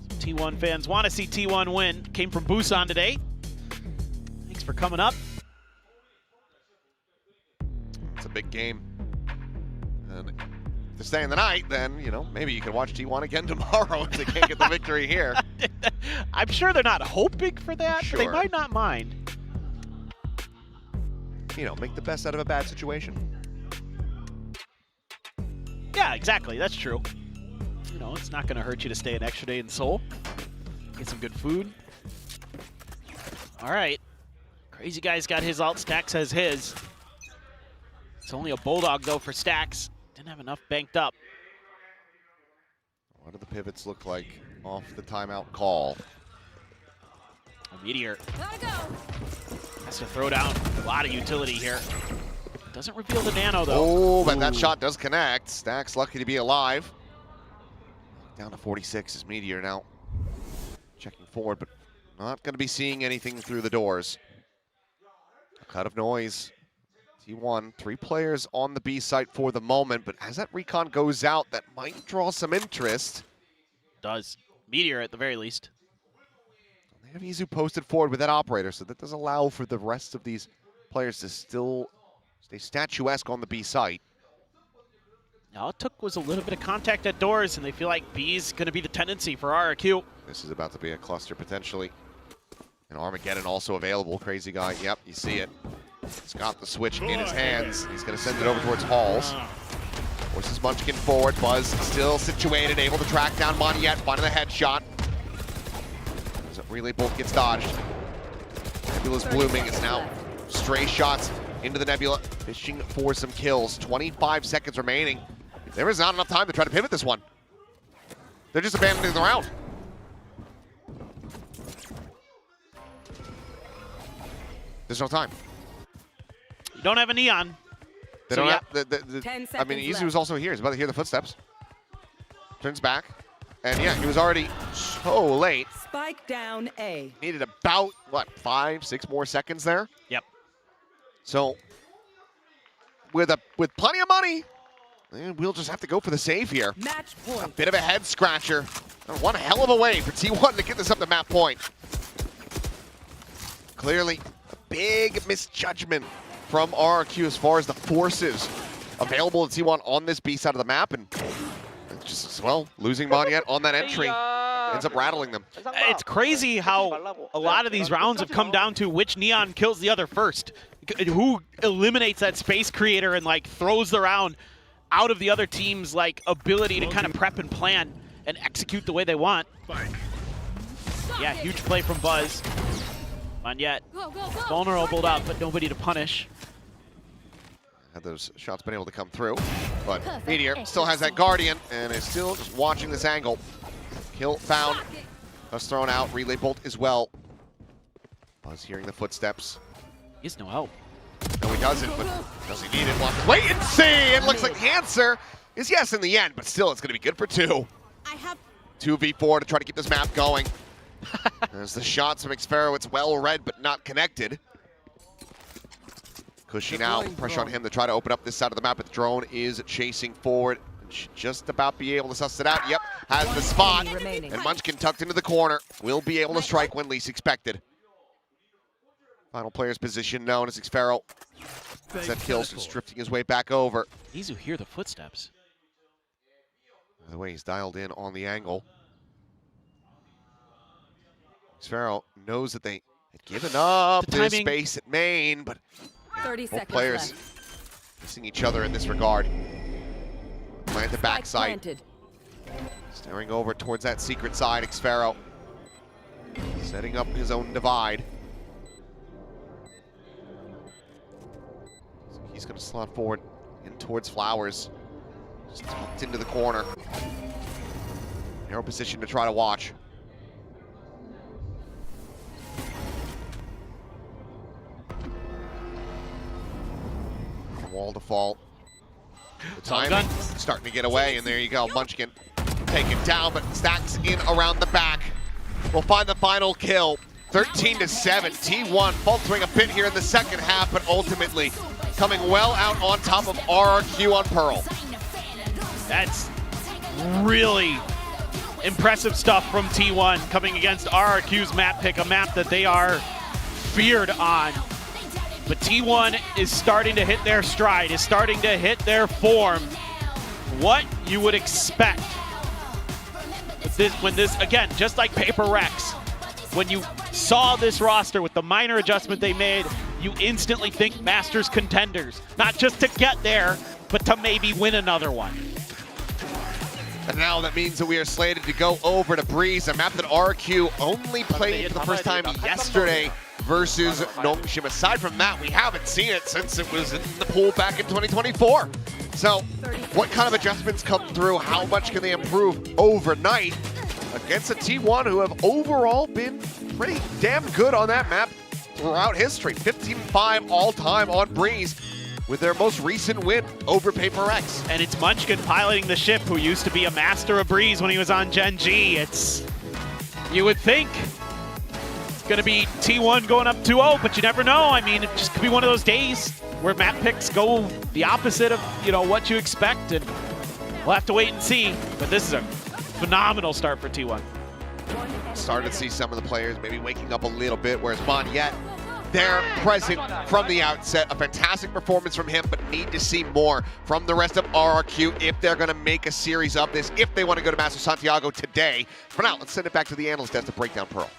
Some T1 fans want to see T1 win. Came from Busan today. Thanks for coming up. It's a big game. And if they're staying the night, then, you know, maybe you can watch T1 again tomorrow if they can't get the victory here. I'm sure they're not hoping for that, Sure. but they might not mind. You know, make the best out of a bad situation. Yeah, exactly. That's true. You know, it's not going to hurt you to stay an extra day in Seoul. Get some good food. All right. Crazy Guy's got his ult. Stacks has his. It's only a Bulldog, though, for Stacks. Didn't have enough banked up. What do the pivots look like off the timeout call? A Meteor. Has to throw down a lot of utility here. Doesn't reveal the nano, though. Oh, but that shot does connect. Stacks lucky to be alive. Down to 46 is Meteor now. Checking forward, but not going to be seeing anything through the doors. A cut of noise. T1, 3 players on the B site for the moment, but as that recon goes out, that might draw some interest. Does. Meteor at the very least. They have Izu posted forward with that operator, so that does allow for the rest of these players to still stay statuesque on the B site. All it took was a little bit of contact at doors, and they feel like B is going to be the tendency for RRQ. This is about to be a cluster potentially. And Armageddon also available. Crazy Guy, yep, you see it. He's got the switch in his hands. He's going to send it over towards Halls. Forces Munchkin forward. Buzz still situated, able to track down Moniette, finding the headshot. As a relay bolt gets dodged. Nebula's blooming. It's now stray shots into the Nebula, fishing for some kills. 25 seconds remaining. There is not enough time to try to pivot this one. They're just abandoning the round. There's no time. You don't have a neon. They So don't yeah. have I mean, Izu was also here. He's about to hear the footsteps. Turns back. And yeah, he was already so late. Spike down A. Needed about, what, 5, 6 more seconds there? Yep. So, with plenty of money, And we'll just have to go for the save here. Match A point. bit of a head scratcher. One hell of a way for T1 to get this up to map point. Clearly, a big misjudgment from RRQ as far as the forces available to T1 on this B side of the map, and just as well, losing Monyet on that entry ends up rattling them. It's crazy how a lot of these rounds have come down to which Neon kills the other first. Who eliminates that space creator and like throws the round out of the other team's like ability to kind of prep and plan and execute the way they want. Yeah, huge play from Buzz. Monyet vulnerable up, but nobody to punish. Had those shots been able to come through, but Meteor still has that Guardian and is still just watching this angle. Kill found. That's thrown out. Relay bolt as well. Buzz hearing the footsteps. He has no help. No, he doesn't, but does he need it? We'll have to wait and see. It looks like the answer is yes in the end, but still it's going to be good for 2. 2v4 to try to keep this map going. There's the shots from Xfero. It's well read, but not connected. Cushy now, pressure on him to try to open up this side of the map, but the drone is chasing forward. And should just about be able to suss it out. Yep, has the spot. And Munchkin tucked into the corner. Will be able to strike when least expected. Final player's position known as Xfero. Set kills, just drifting his way back over. Izu hear the footsteps. By the way, he's dialed in on the angle. Xfero knows that they had given up this space at main, but 30 both seconds players missing each other in this regard. Plant the backside. Staring over towards that secret side, Xfero. Setting up his own divide. So he's going to slot forward in towards Flowers. Just tucked into the corner. Narrow position to try to watch. Wall default. The timing starting to get away, and there you go. Munchkin taken down, but stacks in around the back. We'll find the final kill. 13-7. T1 faltering a bit here in the second half, but ultimately coming well out on top of RRQ on Pearl. That's really impressive stuff from T1 coming against RRQ's map pick, a map that they are feared on. But T1 is starting to hit their stride, is starting to hit their form. What you would expect when this, again, just like PRX, when you saw this roster with the minor adjustment they made, you instantly think Masters contenders. Not just to get there, but to maybe win another one. And now that means that we are slated to go over to Breeze, a map that RRQ only played for the first time yesterday versus Nongshim. Aside from that, we haven't seen it since it was in the pool back in 2024. So what kind of adjustments come through? How much can they improve overnight against a T1 who have overall been pretty damn good on that map throughout history? 15-5 all-time on Breeze with their most recent win over PRX. And it's Munchkin piloting the ship, who used to be a master of Breeze when he was on Gen G. You would think it's going to be T1 going up 2-0, but you never know. I mean, it just could be one of those days where map picks go the opposite of, what you expect, and we'll have to wait and see. But this is a phenomenal start for T1. Started to see some of the players maybe waking up a little bit, whereas Monyet, they're present from the outset. A fantastic performance from him, but need to see more from the rest of RRQ if they're going to make a series of this, if they want to go to Master Santiago today. For now, let's send it back to the analyst desk to break down Pearl.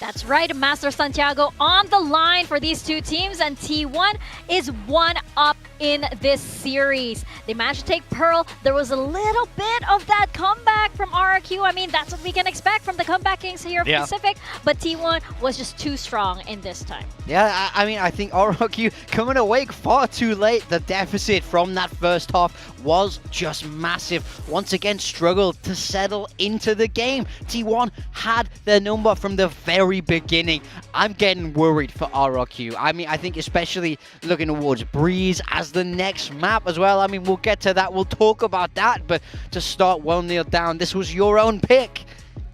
That's right, Master Santiago on the line for these two teams, and T1 is one up in this series. They managed to take Pearl. There was a little bit of that comeback from RRQ. I mean, that's what we can expect from the comeback kings here of Pacific, but T1 was just too strong in this time. Yeah, I mean, I think RRQ coming awake far too late. The deficit from that first half was just massive. Once again, struggled to settle into the game. T1 had their number from the very beginning. I'm getting worried for RRQ. I mean, I think especially looking towards Breeze as the next map as well. I mean, we'll get to that. We'll talk about that. But to start 1-0 down, this was your own pick.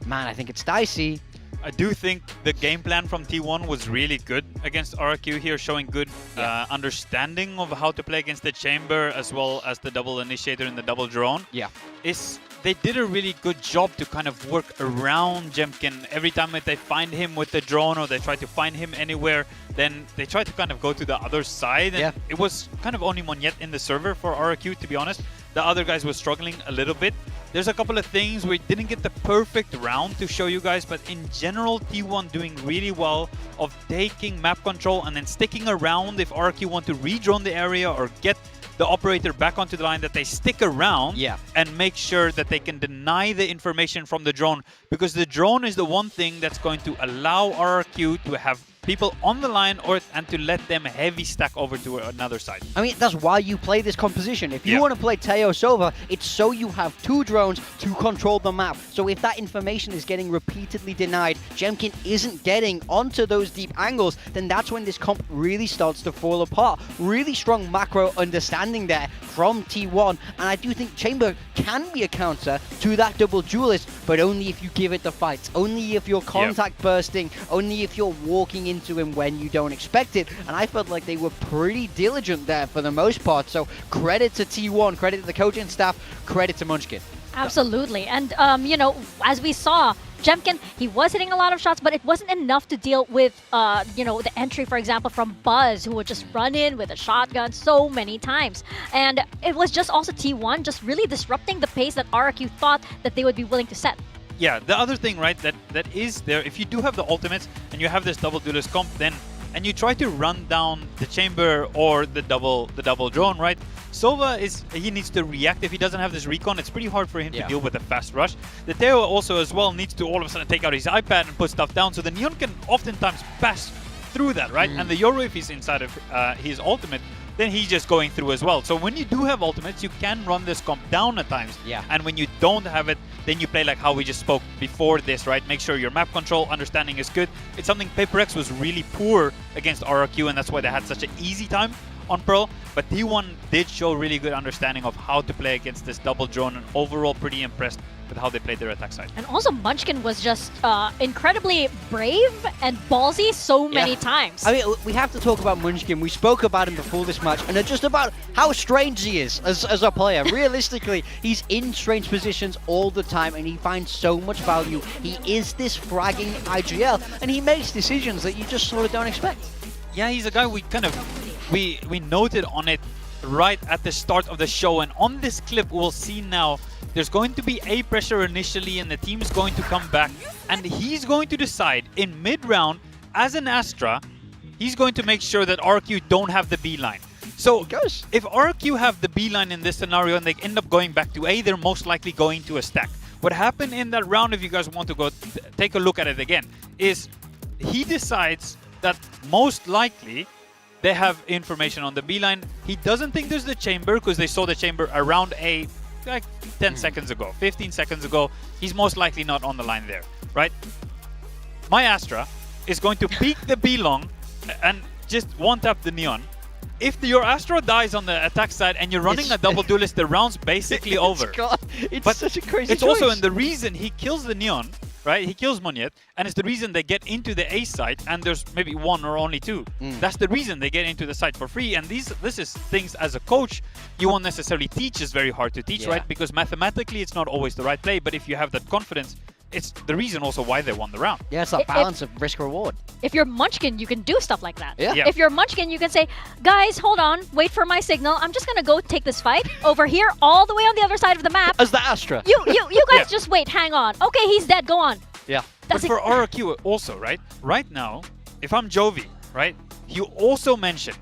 Man, I think it's dicey. I do think the game plan from T1 was really good against RRQ here, showing good understanding of how to play against the chamber as well as the double initiator and the double drone. Yeah. They did a really good job to kind of work around Jemkin. Every time that they find him with the drone or they try to find him anywhere, then they try to kind of go to the other side. And it was kind of only Monyet in the server for RRQ, to be honest. The other guys were struggling a little bit. There's a couple of things we didn't get the perfect round to show you guys, but in general, T1 doing really well of taking map control and then sticking around if RRQ want to re-drone the area or get the operator back onto the line, that they stick around and make sure that they can deny the information from the drone, because the drone is the one thing that's going to allow RRQ to have people on the line and to let them heavy stack over to another side. I mean, that's why you play this composition. If you want to play Teo Sova, it's so you have 2 drones to control the map. So if that information is getting repeatedly denied, Jemkin isn't getting onto those deep angles, then that's when this comp really starts to fall apart. Really strong macro understanding there from T1, and I do think Chamber can be a counter to that double duelist, but only if you give it the fight, only if you're contact bursting, only if you're walking into him when you don't expect it. And I felt like they were pretty diligent there for the most part. So credit to T1, credit to the coaching staff, credit to Munchkin. Absolutely. And, you know, as we saw, Jemkin, he was hitting a lot of shots, but it wasn't enough to deal with, you know, the entry, for example, from Buzz, who would just run in with a shotgun so many times. And it was just also T1 just really disrupting the pace that RRQ thought that they would be willing to set. Yeah, the other thing, right, that is there, if you do have the ultimates and you have this double duelist comp, then and you try to run down the chamber or the double drone, right? Sova he needs to react. If he doesn't have this recon, it's pretty hard for him to deal with a fast rush. The Teo also as well needs to all of a sudden take out his iPad and put stuff down, so the Neon can oftentimes pass through that, right? And the Yoru, if he's inside of his ultimate, then he's just going through as well. So when you do have ultimates, you can run this comp down at times. And when you don't have it, then you play like how we just spoke before this, right? Make sure your map control understanding is good. It's something PRX was really poor against RRQ, and that's why they had such an easy time on Pearl. But T1 did show really good understanding of how to play against this double drone, and overall pretty impressed with how they played their attack side. And also Munchkin was just incredibly brave and ballsy so many times. I mean, we have to talk about Munchkin. We spoke about him before this match, and just about how strange he is as a player. Realistically, he's in strange positions all the time, and he finds so much value. He is this fragging IGL, and he makes decisions that you just sort of don't expect. Yeah, he's a guy we kind of we noted on it right at the start of the show, and on this clip we'll see now there's going to be A pressure initially, and the team's going to come back, and he's going to decide in mid-round as an Astra, he's going to make sure that RQ don't have the B line. So if RQ have the B line in this scenario and they end up going back to A, they're most likely going to a stack. What happened in that round, if you guys want to go take a look at it again, is he decides that most likely they have information on the B line. He doesn't think there's the chamber because they saw the chamber around A like 10 seconds ago, 15 seconds ago. He's most likely not on the line there, right? My Astra is going to peek the B long and just one-tap the Neon. If your Astra dies on the attack side and you're running a double duelist, the round's basically over. It's such a crazy It's choice. also in the reason he kills the Neon, right? He kills Monyet, and it's the reason they get into the A site, and there's maybe one or only two. That's the reason they get into the site for free. And this is things as a coach you won't necessarily teach. Is very hard to teach, right? Because mathematically it's not always the right play, but if you have that confidence, it's the reason also why they won the round. Yeah, it's that balance of risk-reward. If you're Munchkin, you can do stuff like that. Yeah. If you're Munchkin, you can say, guys, hold on, wait for my signal. I'm just going to go take this fight over here, all the way on the other side of the map. As the Astra. You guys just wait, hang on. Okay, he's dead, go on. Yeah. But for RRQ also, right? Right now, if I'm Jovi, right? You also mentioned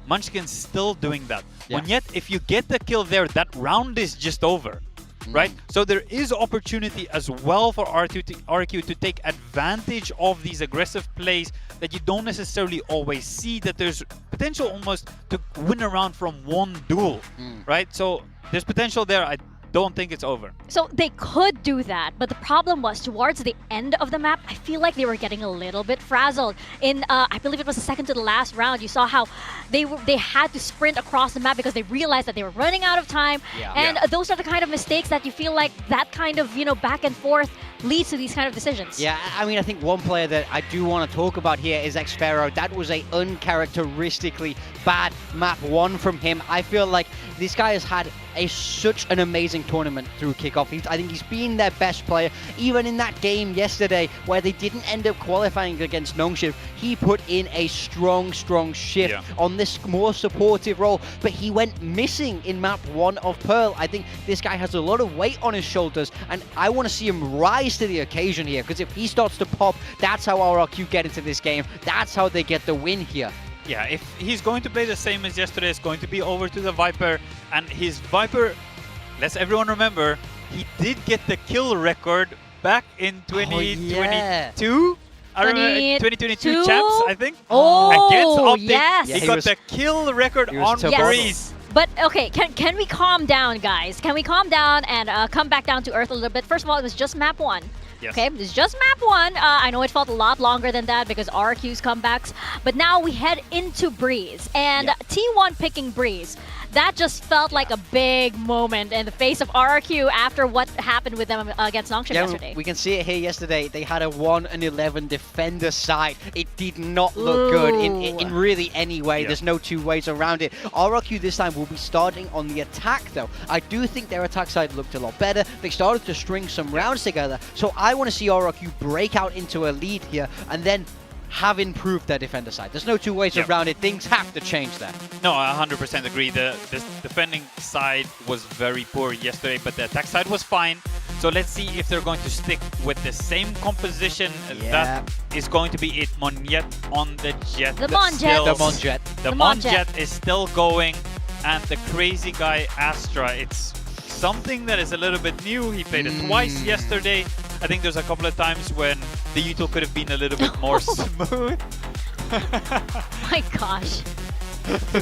Munchkin's still doing that. And yet, if you get the kill there, that round is just over. Right? So there is opportunity as well for RRQ to take advantage of these aggressive plays that you don't necessarily always see, that there's potential almost to win a round from one duel, right? So there's potential there. I don't think it's over. So they could do that, but the problem was towards the end of the map, I feel like they were getting a little bit frazzled. In I believe it was the second to the last round, you saw how they had to sprint across the map because they realized that they were running out of time. And those are the kind of mistakes that you feel like that kind of, you know, back and forth leads to these kind of decisions. Yeah, I mean, I think one player that I do want to talk about here is Xfero. That was a uncharacteristically bad map 1 from him. I feel like this guy has had such an amazing tournament through Kickoff. I think he's been their best player. Even in that game yesterday where they didn't end up qualifying against Nongshim, he put in a strong shift on this more supportive role, but he went missing in map 1 of Pearl. I think this guy has a lot of weight on his shoulders, and I want to see him rise to the occasion here, because if he starts to pop, that's how RRQ get into this game. That's how they get the win here. Yeah, if he's going to play the same as yesterday, it's going to be over to the Viper. And his Viper, let's everyone remember, he did get the kill record back in 2022. I remember 2022 champs, I think. Against Optic, yes. he got the kill record on Breeze. But okay, can we calm down, guys? Can we calm down and come back down to earth a little bit? First of all, it was just map 1. Yes. Okay, it's just map 1. I know it felt a lot longer than that because RRQ's comebacks. But now we head into Breeze. And T1 picking Breeze. That just felt like a big moment in the face of RRQ after what happened with them against Nongshim yesterday. We can see it here yesterday. They had a 1-11 defender side. It did not look good in really any way. There's no two ways around it. RRQ this time will be starting on the attack, though. I do think their attack side looked a lot better. They started to string some rounds together. So I want to see RRQ break out into a lead here and then have improved their defender side. There's no two ways around it. Things have to change there. No, I 100% agree. The defending side was very poor yesterday, but the attack side was fine. So let's see if they're going to stick with the same composition. That is going to be it. Monjet on the jet. The Monjet. The Monjet. The Monjet is still going, and the crazy guy Astra. It's something that is a little bit new. He played it twice yesterday. I think there's a couple of times when the util could have been a little bit more smooth. My gosh.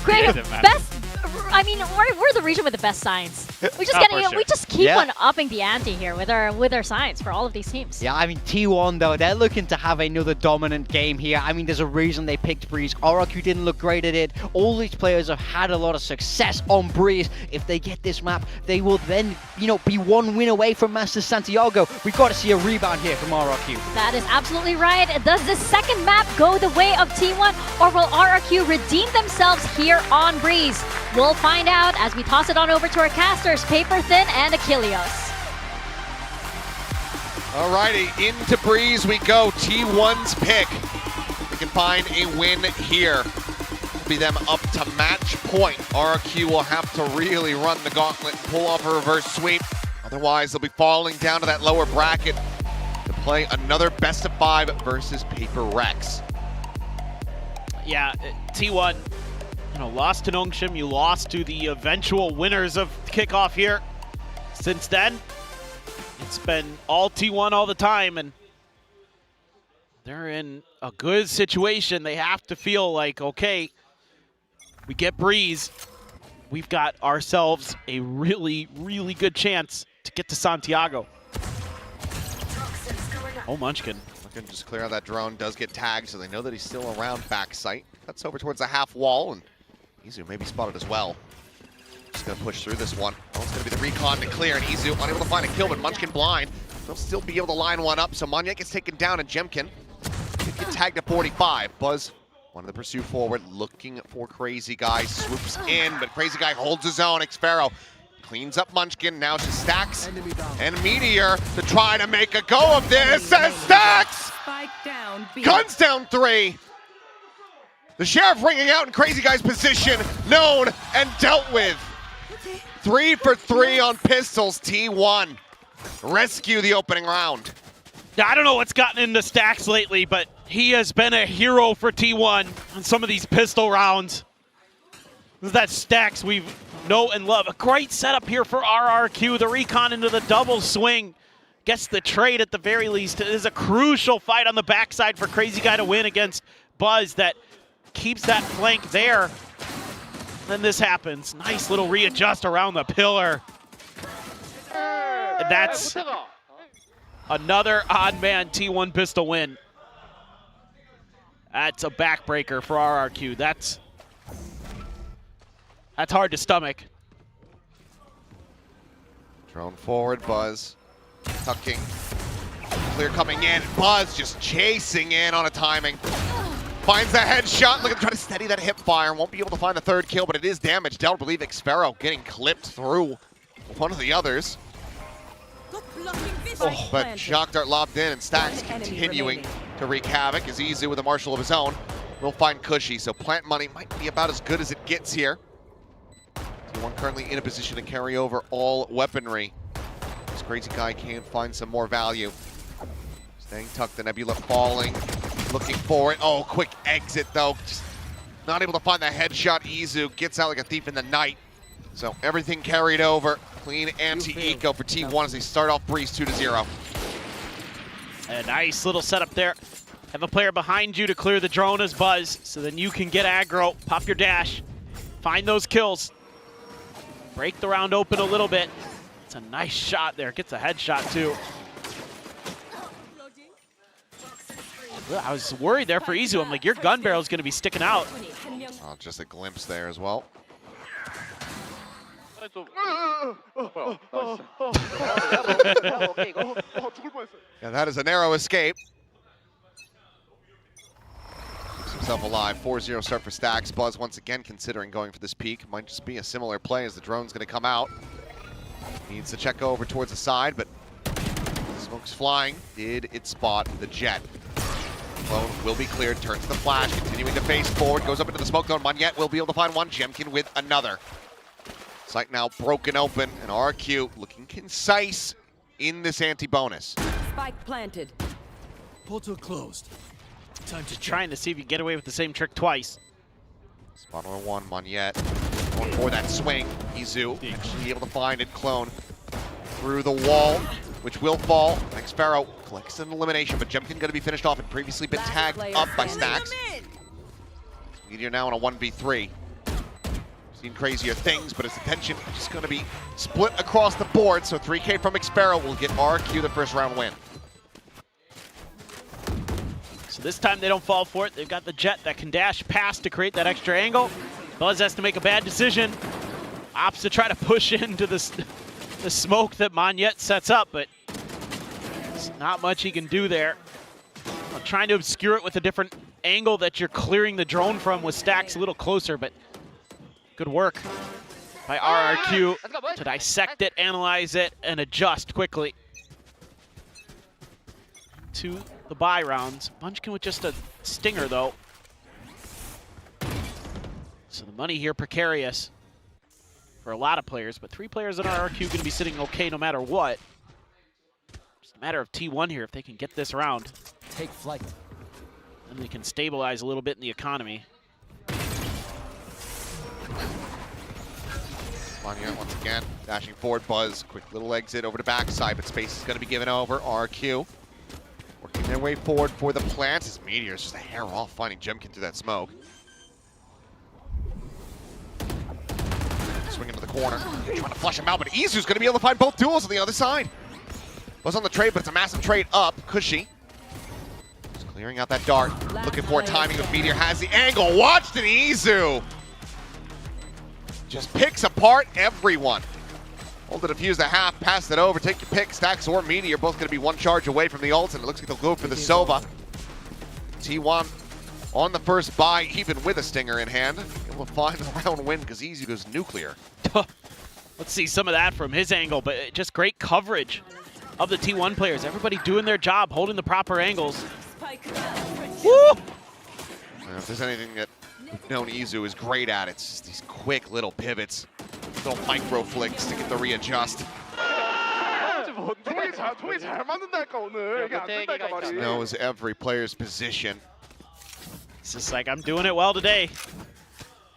Great, best. I mean, we're the region with the best signs. We just keep on upping the ante here with our signs for all of these teams. Yeah, I mean T1 though, they're looking to have another dominant game here. I mean, there's a reason they picked Breeze. RRQ didn't look great at it. All these players have had a lot of success on Breeze. If they get this map, they will then, be one win away from Masters Santiago. We've got to see a rebound here from RRQ. That is absolutely right. Does the second map go the way of T1, or will RRQ redeem themselves here on Breeze? We'll find out as we toss it on over to our casters, Paper Thin and Achilleos. Alrighty, into Breeze we go. T1's pick. We can find a win here. Be them up to match point. RRQ will have to really run the gauntlet and pull off a reverse sweep. Otherwise, they'll be falling down to that lower bracket to play another best of 5 versus PRX. Yeah, T1. Lost to Nongshim, you lost to the eventual winners of Kickoff here. Since then, it's been all T1 all the time, and they're in a good situation. They have to feel like, okay, we get Breeze. We've got ourselves a really, really good chance to get to Santiago. Oh, Munchkin. Looking to just clear out that drone, does get tagged, so they know that he's still around backside. Cuts over towards the half wall, and Izu may be spotted as well. Just gonna push through this one. Oh, it's gonna be the recon to clear, and Izu unable to find a kill, but Munchkin blind. They'll still be able to line one up, so Monjet gets taken down, and Jemkin could get tagged at 45. Buzz, one of the pursue forward, looking for Crazy Guy, swoops in, but Crazy Guy holds his own. Xfero cleans up Munchkin, now to Stacks, and Meteor to try to make a go of this, as Stacks! Guns down 3! The Sheriff ringing out in Crazy Guy's position, known and dealt with. 3 for 3 on pistols, T1. Rescue the opening round. I don't know what's gotten into Stacks lately, but he has been a hero for T1 on some of these pistol rounds. This is that Stacks we know and love. A great setup here for RRQ. The recon into the double swing. Gets the trade at the very least. It is a crucial fight on the backside for Crazy Guy to win against Buzz that keeps that flank there. Then this happens. Nice little readjust around the pillar. And that's another odd man T1 pistol win. That's a backbreaker for RRQ. That's hard to stomach. Drone forward, Buzz. Tucking. clear coming in. Buzz just chasing in on a timing. Finds the headshot, looking to try to steady that hip fire. Won't be able to find the third kill, but it is damage dealt. I believe Xfero getting clipped through one of the others. Oh, but Shock Dart lobbed in, and Stacks continuing to wreak havoc as Izu with a Marshal of his own will find Cushy. So plant money might be about as good as it gets here. T1 currently in a position to carry over all weaponry. This crazy guy can find some more value. Staying tucked, the Nebula falling, looking for it. Oh, quick exit though. Just not able to find the headshot. Izu gets out like a thief in the night. So everything carried over. Clean anti-eco for T1 as they start off Breeze 2-0. A nice little setup there. Have a player behind you to clear the drone as Buzz, so then you can get aggro, pop your dash, find those kills, break the round open a little bit. It's a nice shot there, gets a headshot too. I was worried there for Izu. I'm like, your gun barrel's gonna be sticking out. Oh, just a glimpse there as well. Yeah, that is a narrow escape. Keeps himself alive. 4-0 start for Stacks. Buzz once again considering going for this peak. Might just be a similar play as the drone's going to come out. Needs to check over towards the side, but smoke's flying. Did it spot the jet? Clone will be cleared. Turns the flash, continuing to face forward. Goes up into the smoke zone. Monyet will be able to find one. Jemkin with another. Site now broken open, and RRQ looking concise in this anti-bonus. Spike planted. Portal closed. Time to trying to see if you get away with the same trick twice. Spot on one, Monyet going for that swing. Izu actually able to find it. Clone through the wall, which will fall. Xfero collects an elimination, but Jemkin going to be finished off and previously been tagged up by Stacks. Meteor now on a 1v3. Seen crazier things, but his attention is just going to be split across the board. So 3K from Xfero will get RRQ the first round win. So this time they don't fall for it. They've got the jet that can dash past to create that extra angle. Buzz has to make a bad decision. Opts to try to push into the smoke that Monyet sets up, but there's not much he can do there. Trying to obscure it with a different angle that you're clearing the drone from with Stacks a little closer, but good work by RRQ to dissect it, analyze it, and adjust quickly to the buy rounds. Munchkin with just a stinger, though. So the money here precarious for a lot of players, but 3 players in RRQ going to be sitting okay no matter what. Just a matter of T1 here if they can get this round. take flight. And they can stabilize a little bit in the economy. Monyet once again, dashing forward. Buzz, quick little exit over to backside, but space is going to be given over. RRQ working their way forward for the plants. As Meteor's just a hair off finding Jemkin through that smoke. Swing into the corner, trying to flush him out, but Izu's going to be able to find both duels on the other side. Buzz on the trade, but it's a massive trade up. Cushy just clearing out that dart, looking for timing with Meteor, has the angle. Watch the Izu. Just picks apart everyone. Hold the defuse the half, pass it over, take your pick. Stacks or Meteor, both going to be one charge away from the ult, and it looks like they'll go for the Sova. T1 on the first buy, even with a stinger in hand. Able to find the round win because Izu goes nuclear. Let's see some of that from his angle, but just great coverage of the T1 players. Everybody doing their job, holding the proper angles. Woo! If there's anything that we've known Izu is great at, it's just these quick little pivots, little micro flicks to get the readjust. Knows every player's position. It's just like, I'm doing it well today.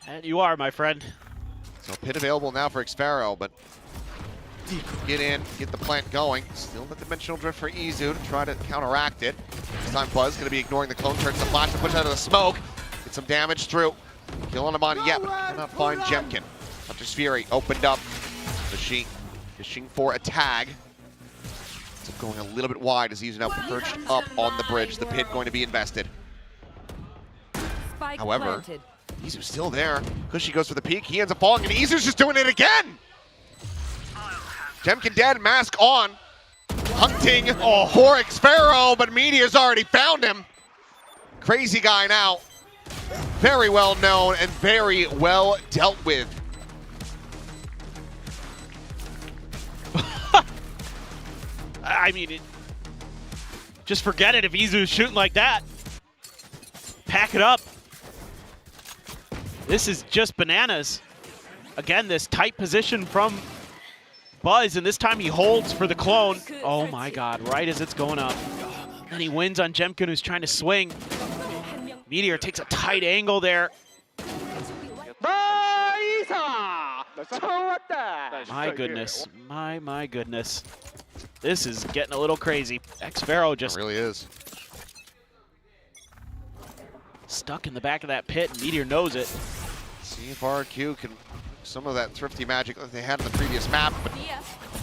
And you are, my friend. So pit available now for Xfero, but get in, get the plant going. Still the dimensional drift for Izu to try to counteract it. This time Buzz going to be ignoring the clone, turns the flash to push out of the smoke. Get some damage through. Killing him on yet, but cannot find Jemkin. Hunter's Fury opened up. Machine fishing for a tag. It's going a little bit wide as Izu now perched up on the bridge. The pit going to be invested. However, Izu's still there. Cushy goes for the peek. He ends up falling, and Izu's just doing it again! Jemkin dead, mask on. hunting for Xfero, but Meteor's already found him. Crazy guy now. Very well known and very well dealt with. I mean, just forget it if Izu's shooting like that. Pack it up. This is just bananas. Again, this tight position from Buzz, and this time he holds for the clone. Oh my god, right as it's going up. And he wins on Jemkin, who's trying to swing. Meteor takes a tight angle there. My goodness, my goodness. This is getting a little crazy. Xfero just really is stuck in the back of that pit, and Meteor knows it. See if RRQ can some of that thrifty magic that they had in the previous map, but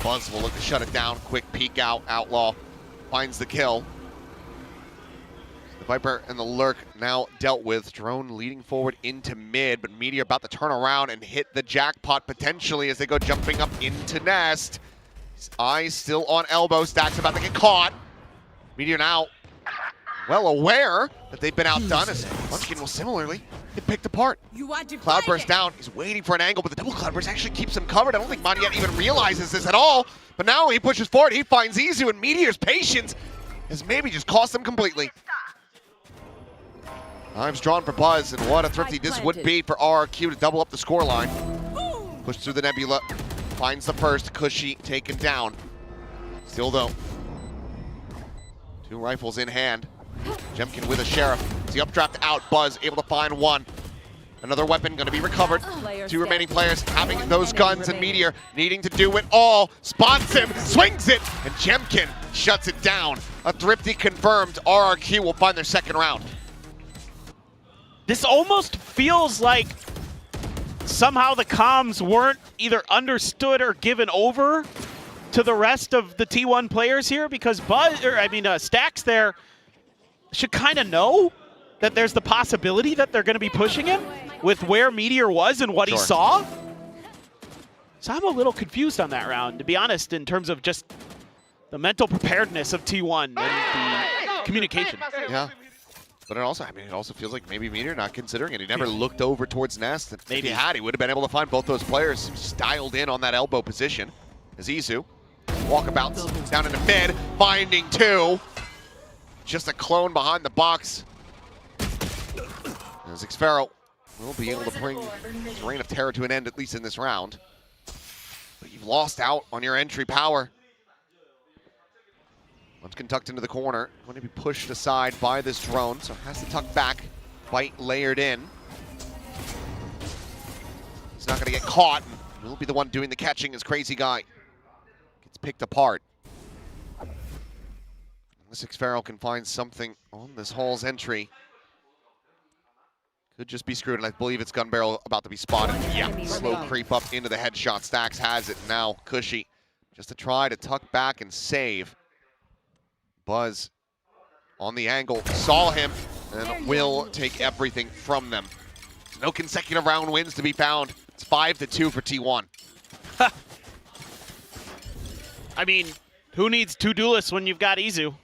Buzz will look to shut it down. Quick peek out. Outlaw finds the kill. The Viper and the Lurk now dealt with. Drone leading forward into mid, but Meteor about to turn around and hit the jackpot potentially as they go jumping up into Nest. His eyes still on elbow. Stack's about to get caught. Meteor now well aware that they've been outdone, as Munchkin will similarly get picked apart. Cloudburst down. He's waiting for an angle, but the double Cloudburst actually keeps him covered. I don't think Manyet even realizes this at all. But now he pushes forward. He finds Izu, and Meteor's patience has maybe just cost him completely. Knives drawn for Buzz, and what a thrifty this would be for RRQ to double up the scoreline. Push through the Nebula. Finds the first. Cushy taken down. Still though. 2 rifles in hand. Jemkin with a Sheriff. The updraft out. Buzz able to find one. Another weapon going to be recovered. 2 remaining players having those guns, and Meteor needing to do it all. Spots him, swings it, and Jemkin shuts it down. A thrifty confirmed. RRQ will find their second round. This almost feels like somehow the comms weren't either understood or given over to the rest of the T1 players here, because Stacks there should kind of know that there's the possibility that they're going to be pushing him with where Meteor was and what he saw. So I'm a little confused on that round, to be honest, in terms of just the mental preparedness of T1 and the communication. Yeah. But it also feels like maybe Meteor not considering it. He never looked over towards Nest. And if he had, he would have been able to find both those players styled in on that elbow position. As Izu, walkabouts down into mid, finding 2. Just a clone behind the box. As Xfero will be able to bring his reign of terror to an end, at least in this round. But you've lost out on your entry power. Munchkin tucked into the corner, going to be pushed aside by this drone, so has to tuck back. Bite layered in. He's not going to get caught. He'll be the one doing the catching as Crazy Guy gets picked apart. Unless Xfero can find something on this Hall's entry. Could just be screwed, and I believe it's Gun Barrel about to be spotted. Yeah, slow creep up into the headshot. Stacks has it now. Cushy just to try to tuck back and save. Buzz on the angle, saw him, and will take everything from them. No consecutive round wins to be found. It's 5-2 for T1. I mean, who needs 2 duelists when you've got Izu?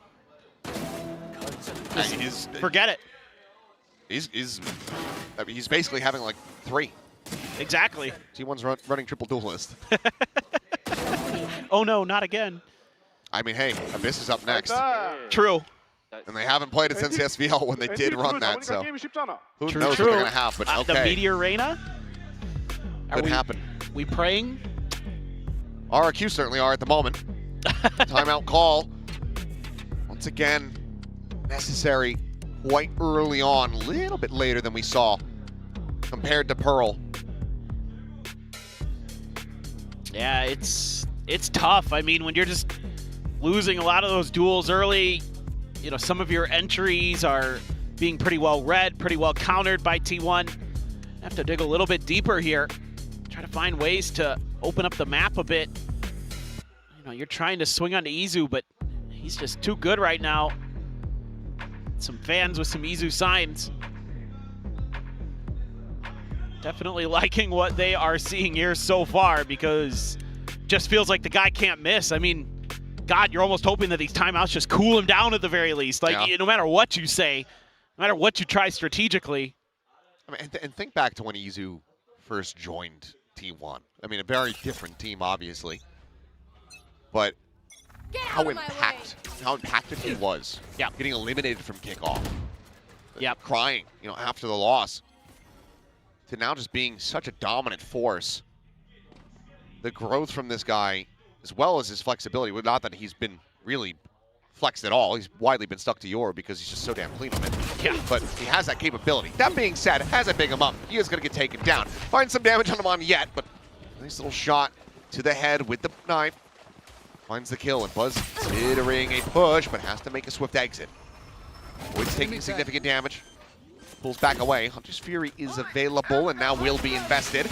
Forget it. He's basically having like 3. Exactly. T1's running triple duelist. Oh no, not again. I mean, hey, Abyss is up next. True. And they haven't played it since the SVL when they did run that, so who knows what they're going to have, but okay. The Meteor Reina? Could happen. We praying? RRQ certainly are at the moment. Timeout call. Once again, necessary quite early on, a little bit later than we saw compared to Pearl. Yeah, it's tough. I mean, when you're just losing a lot of those duels early, you know, some of your entries are being pretty well read, pretty well countered by T1. Have to dig a little bit deeper here. Try to find ways to open up the map a bit. You know, you're trying to swing onto Izu, but he's just too good right now. Some fans with some Izu signs. Definitely liking what they are seeing here so far, because just feels like the guy can't miss. I mean, God, you're almost hoping that these timeouts just cool him down at the very least. Like, no matter what you say, no matter what you try strategically. I mean, and think back to when Izu first joined T1. I mean, a very different team, obviously. But how impacted he was. Yeah. Getting eliminated from kickoff. Yeah. Crying, after the loss. To now just being such a dominant force. The growth from this guy, as well as his flexibility, well, not that he's been really flexed at all. He's widely been stuck to Yoru because he's just so damn clean on it. Yeah. But he has that capability. That being said, as I big him up, he is going to get taken down. Find some damage on him on yet, but nice little shot to the head with the knife. Finds the kill, and Buzz considering a push, but has to make a swift exit. Void's taking significant damage. Pulls back away. Hunter's Fury is available and now will be invested.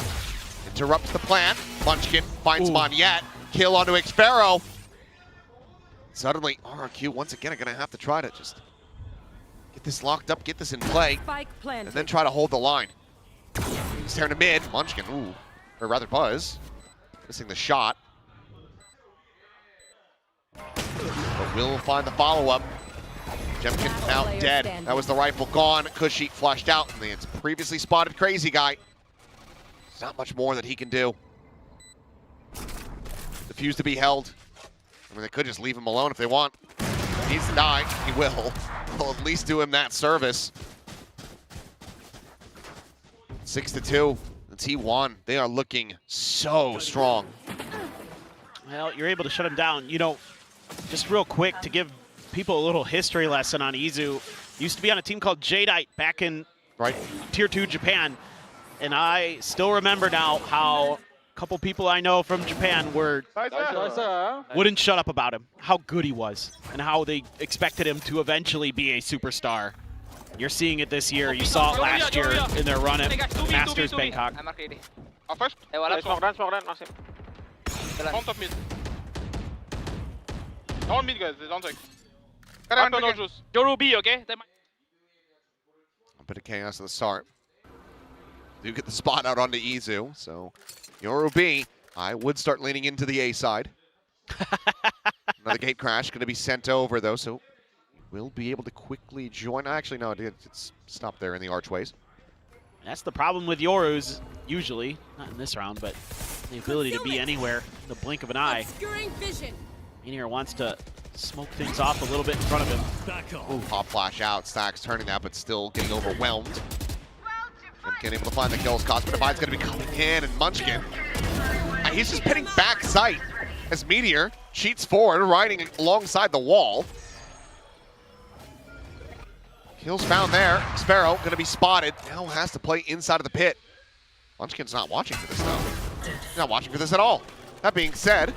Interrupts the plan. Munchkin finds Monyet. Kill onto Xfero. Suddenly, RRQ once again are going to have to try to just get this locked up, get this in play, and then try to hold the line. He's tearing to mid. Munchkin, or rather Buzz, missing the shot. But will find the follow-up. Jemkin now dead. That was the rifle gone. Kushi flushed out, and the previously spotted Crazy Guy. There's not much more that he can do. The fuse to be held. I mean, they could just leave him alone if they want. If he needs to die, he will. They'll at least do him that service. 6-2. The T1, they are looking so strong. Well, you're able to shut him down. Just real quick to give people a little history lesson on Izu. Used to be on a team called Jadeite back in Tier 2 Japan. And I still remember now how a couple people I know from Japan wouldn't shut up about him, how good he was, and how they expected him to eventually be a superstar. You're seeing it this year. You saw it last year in their run at Masters Bangkok. First. Run, smoke, Maxim. On top mid. On mid, guys. Don't take. Yoru B, okay? A bit of chaos at the start. Do get the spot out onto Izu, so Yoru B, I would start leaning into the A side. Another gate crash going to be sent over, though, so we'll be able to quickly join. Actually, no, it's stopped there in the archways. That's the problem with Yoru's, usually. Not in this round, but the ability to be anywhere in the blink of an eye. Meteor wants to smoke things off a little bit in front of him. Ooh, pop flash out. Stack's turning that, but still getting overwhelmed. Jemkin able to find the kills. Cosmic Divide's going to be coming in, and Munchkin. He's just pitting back sight as Meteor cheats forward, riding alongside the wall. Kills found there. Xfero going to be spotted. Now has to play inside of the pit. Munchkin's not watching for this, though. He's not watching for this at all. That being said,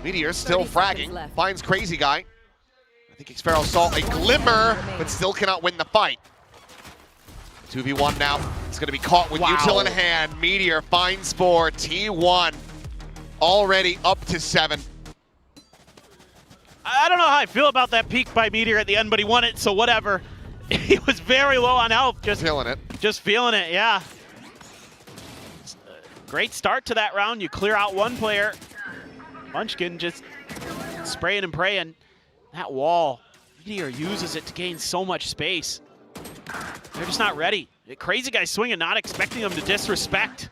Meteor still fragging. Finds Crazy Guy. I think Xfero saw a glimmer, but still cannot win the fight. 2v1 now. It's going to be caught with util in hand. Meteor finds for T1. Already up to 7. I don't know how I feel about that peak by Meteor at the end, but he won it, so whatever. He was very low on health. Just feeling it. Just feeling it, yeah. Great start to that round. You clear out one player. Munchkin just spraying and praying. That wall, Meteor uses it to gain so much space. They're just not ready. The Crazy Guy swinging, not expecting them to disrespect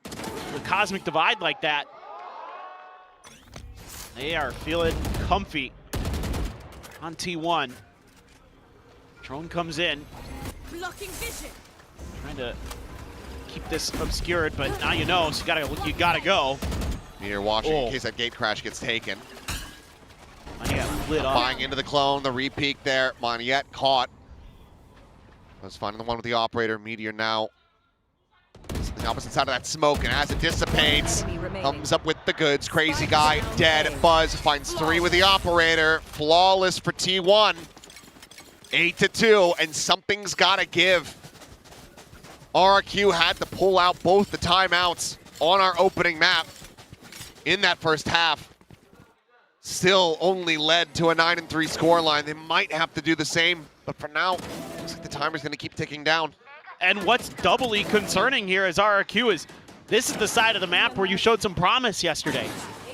the Cosmic Divide like that. They are feeling comfy on T1. Drone comes in. Blocking vision. Trying to keep this obscured, but now you know, so you gotta go. Meteor watching in case that gate crash gets taken. Monyet lit up. Buying into the clone, the re-peek there. Monyet caught. Was finding the one with the operator. Meteor now the opposite side of that smoke, and as it dissipates, comes up with the goods. Crazy Guy dead. Buzz finds 3 with the operator. Flawless for T1. 8-2, and something's got to give. RRQ had to pull out both the timeouts on our opening map in that first half. Still only led to a 9-3 scoreline. They might have to do the same, but for now, looks like the timer's going to keep ticking down. And what's doubly concerning here is RRQ is this is the side of the map where you showed some promise yesterday.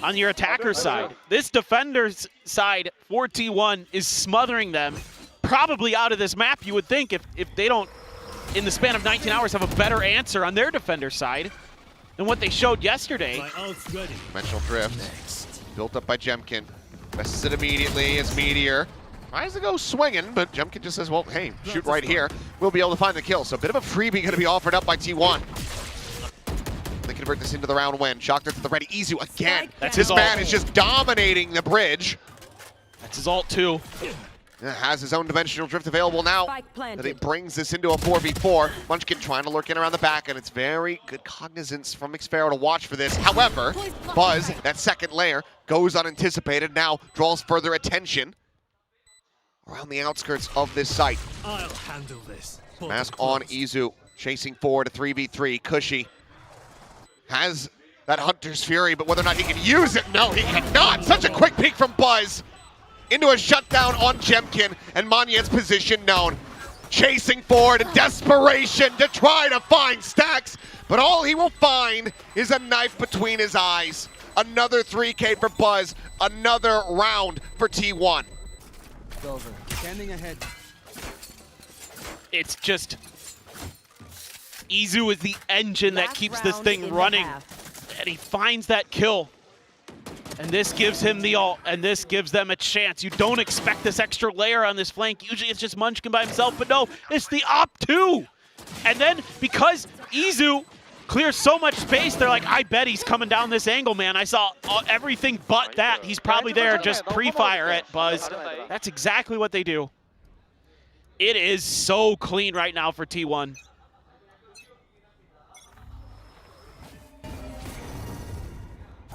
on your attacker side. This defender's side for T1 is smothering them probably out of this map, you would think, if they don't, in the span of 19 hours, have a better answer on their defender side than what they showed yesterday. Dimensional drift, built up by Jemkin. Messes it immediately as Meteor tries to go swinging, but Jemkin just says, well, hey, shoot right here. We'll be able to find the kill. So a bit of a freebie going to be offered up by T1. They convert this into the round win. Shocker to the ready. Izu again. This man is just dominating the bridge. That's his ult too. Has his own dimensional drift available now. That it brings this into a 4v4. Munchkin trying to lurk in around the back, and it's very good cognizance from Xpharaoh to watch for this. However, Buzz, that second layer, goes unanticipated, now draws further attention around the outskirts of this site. I'll handle this. Mask on Izu, chasing forward a 3v3. Cushy has that Hunter's Fury, but whether or not he can use it, no, he cannot. Such a quick peek from Buzz into a shutdown on Jemkin, and Manyen's position known. Chasing forward in desperation to try to find Stacks, but all he will find is a knife between his eyes. Another 3K for Buzz, another round for T1. It's over. Standing ahead. It's just Izu is the engine that keeps this thing running, and he finds that kill. And this gives him the ult, and this gives them a chance. You don't expect this extra layer on this flank. Usually it's just Munchkin by himself, but no, it's the op too. And then because Izu clears so much space, they're like, I bet he's coming down this angle, man. I saw everything but that. He's probably there just pre-fire at Buzz. That's exactly what they do. It is so clean right now for T1.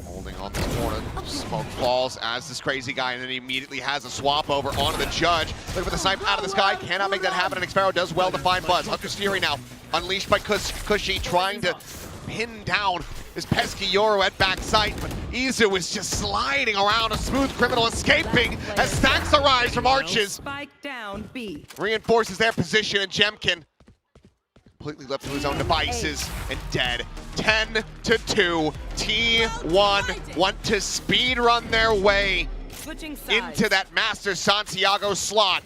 Holding on this corner, smoke falls as this crazy guy, and then he immediately has a swap over onto the Judge. Look for the snipe out of the sky, cannot make that happen, and Xpharaoh does well to find Buzz. Hunter's Fury now, unleashed by Cushy, trying to pin down this pesky Yoru at backside, but Izu is just sliding around, a smooth criminal escaping as Stacks arrives from Arches. Spike down B. Reinforces their position, and Jemkin completely left to his own devices and dead. 10-2, T1 want to speed run their way into that Master Santiago slot.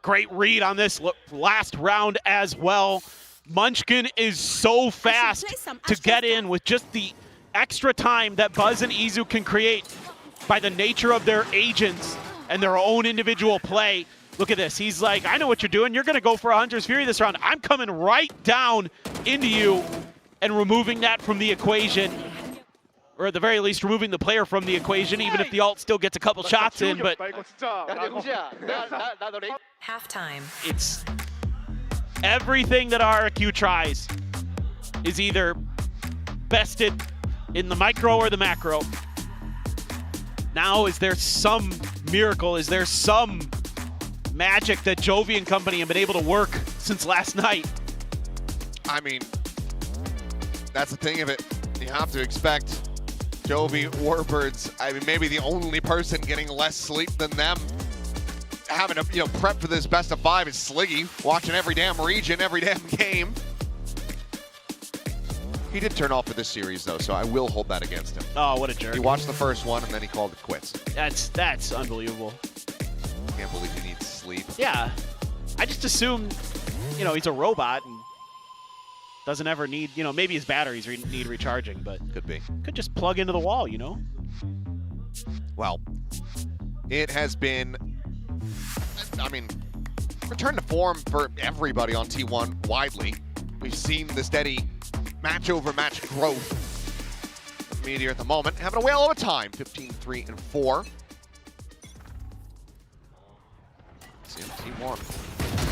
Great read on this last round as well. Munchkin is so fast to get in with just the extra time that Buzz and Izu can create by the nature of their agents and their own individual play. Look at this. He's like, I know what you're doing. You're going to go for a Hunter's Fury this round. I'm coming right down into you and removing that from the equation. Or at the very least, removing the player from the equation, even if the ult still gets a couple shots in. But Halftime. it's everything that RRQ tries is either bested in the micro or the macro. Now, is there some miracle? Is there some magic that Jovi and company have been able to work since last night? I mean, that's the thing of it. You have to expect Jovi, Warbirds, I mean, maybe the only person getting less sleep than them, having to prep for this best of 5 is Sliggy, watching every damn region, every damn game. He did turn off for this series though, so I will hold that against him. Oh, what a jerk. He watched the first one and then he called it quits. That's unbelievable. Can't believe he needs sleep. Yeah, I just assume, he's a robot and doesn't ever need, maybe his batteries need recharging, but could just plug into the wall, Well, it has been, return to form for everybody on T1 widely. We've seen the steady match-over-match growth. Meteor at the moment having a whale of a time, 15-3-4. T1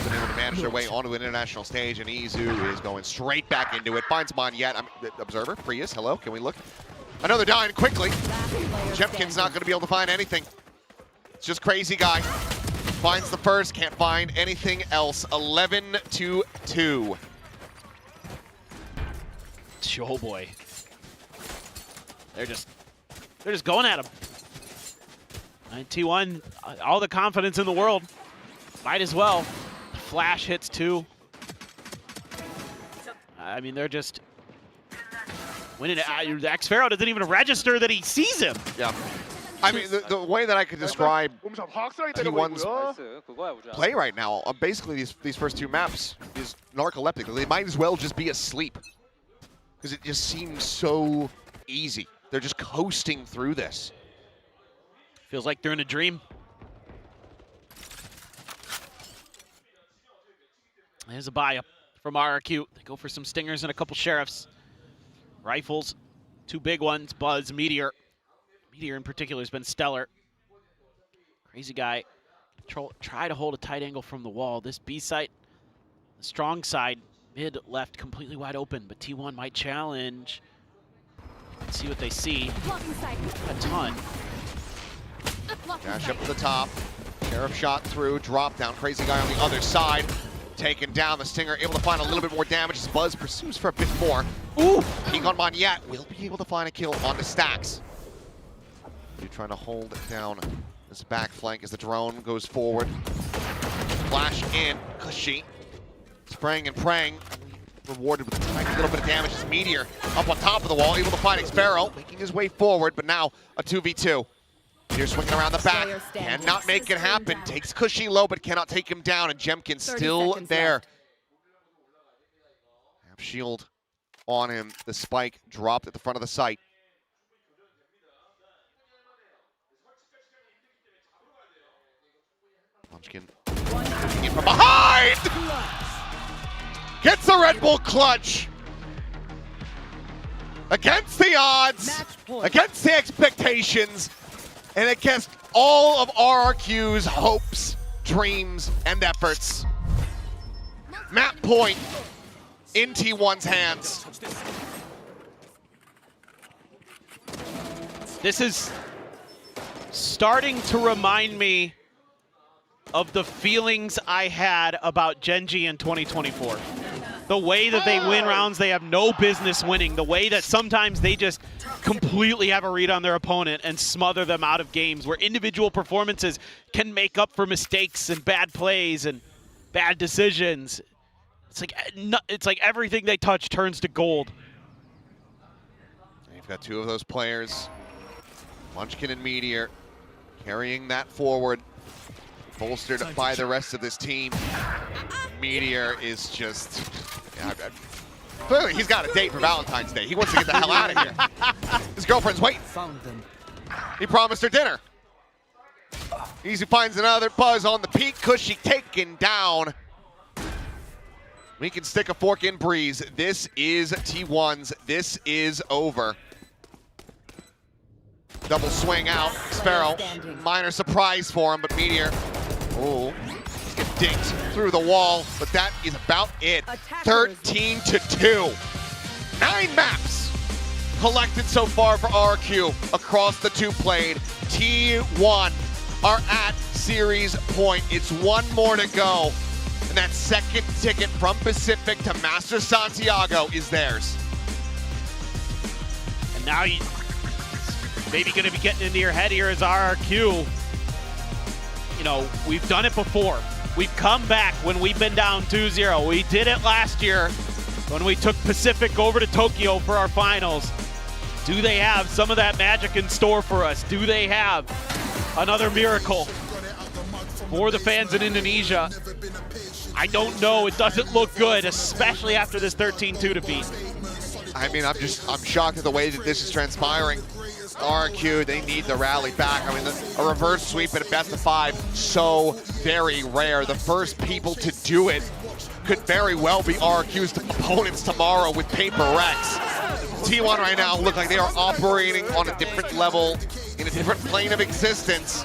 been able to manage their way onto an international stage, and Izu is going straight back into it. Finds Monyet. Observer, Prius, hello, can we look? Another dying quickly. Jemkin's not going to be able to find anything. It's just crazy guy. Finds the first, can't find anything else. 11-2. Oh boy. They're just going at him. T1, all the confidence in the world. Might as well. Flash hits too. They're just Winning it, Xfero doesn't even register that he sees him. Yeah. I mean, the way that I could describe T1's play right now, basically these first two maps, is narcoleptic. They might as well just be asleep. Because it just seems so easy. They're just coasting through this. Feels like they're in a dream. There's a buy-up from RRQ. They go for some stingers and a couple sheriffs. Rifles, 2 big ones, Buzz, Meteor. Meteor in particular has been stellar. Crazy guy. Try to hold a tight angle from the wall. This B site, the strong side, mid left completely wide open, but T1 might challenge. Let's see what they see. A ton. Dash up to the top. Sheriff shot through, drop down. Crazy guy on the other side. Taken down. The Stinger able to find a little bit more damage as Buzz pursues for a bit more. Ooh! Peek on Monyet will be able to find a kill on the Stacks. You're trying to hold down this back flank as the drone goes forward. Flash in. Cushy. Spraying and praying. Rewarded with a tiny little bit of damage as Meteor up on top of the wall, able to find Xfero, making his way forward, but now a 2v2. Meteor swinging around the back, cannot make it happen. Takes Cushy low, but cannot take him down, and Jemkin still there. Have shield on him. The spike dropped at the front of the site. Munchkin in from behind! Gets a Red Bull clutch! Against the odds, against the expectations, and against all of RRQ's hopes, dreams, and efforts. Map point in T1's hands. This is starting to remind me of the feelings I had about Gen.G in 2024. The way that they win rounds they have no business winning. The way that sometimes they just completely have a read on their opponent and smother them out of games, where individual performances can make up for mistakes and bad plays and bad decisions. It's like everything they touch turns to gold. You've got two of those players, Munchkin and Meteor, carrying that forward, bolstered by the rest of this team. Meteor is just... clearly, he's got a date for Valentine's Day. He wants to get the hell out of here. His girlfriend's waiting. He promised her dinner. Easy finds another Buzz on the peak. Cushy taken down. We can stick a fork in Breeze. This is T1's. This is over. Double swing out. Sparrow. Minor surprise for him, but Meteor. Oh. Get dinked through the wall, but that is about it. 13-2. 9 maps collected so far for RRQ across the two played. T1 are at series point. It's one more to go. And that second ticket from Pacific to Master Santiago is theirs. And now you maybe going to be getting into your head here as RRQ. You know, we've done it before. We've come back when we've been down 2-0. We did it last year when we took Pacific over to Tokyo for our finals. Do they have some of that magic in store for us? Do they have another miracle for the fans in Indonesia? I don't know. It doesn't look good, especially after this 13-2 defeat. I mean, I'm shocked at the way that this is transpiring. RRQ, they need the rally back. I mean, a reverse sweep at a best of 5, so very rare. The first people to do it could very well be RRQ's opponents tomorrow with PRX. T1 right now look like they are operating on a different level, in a different plane of existence.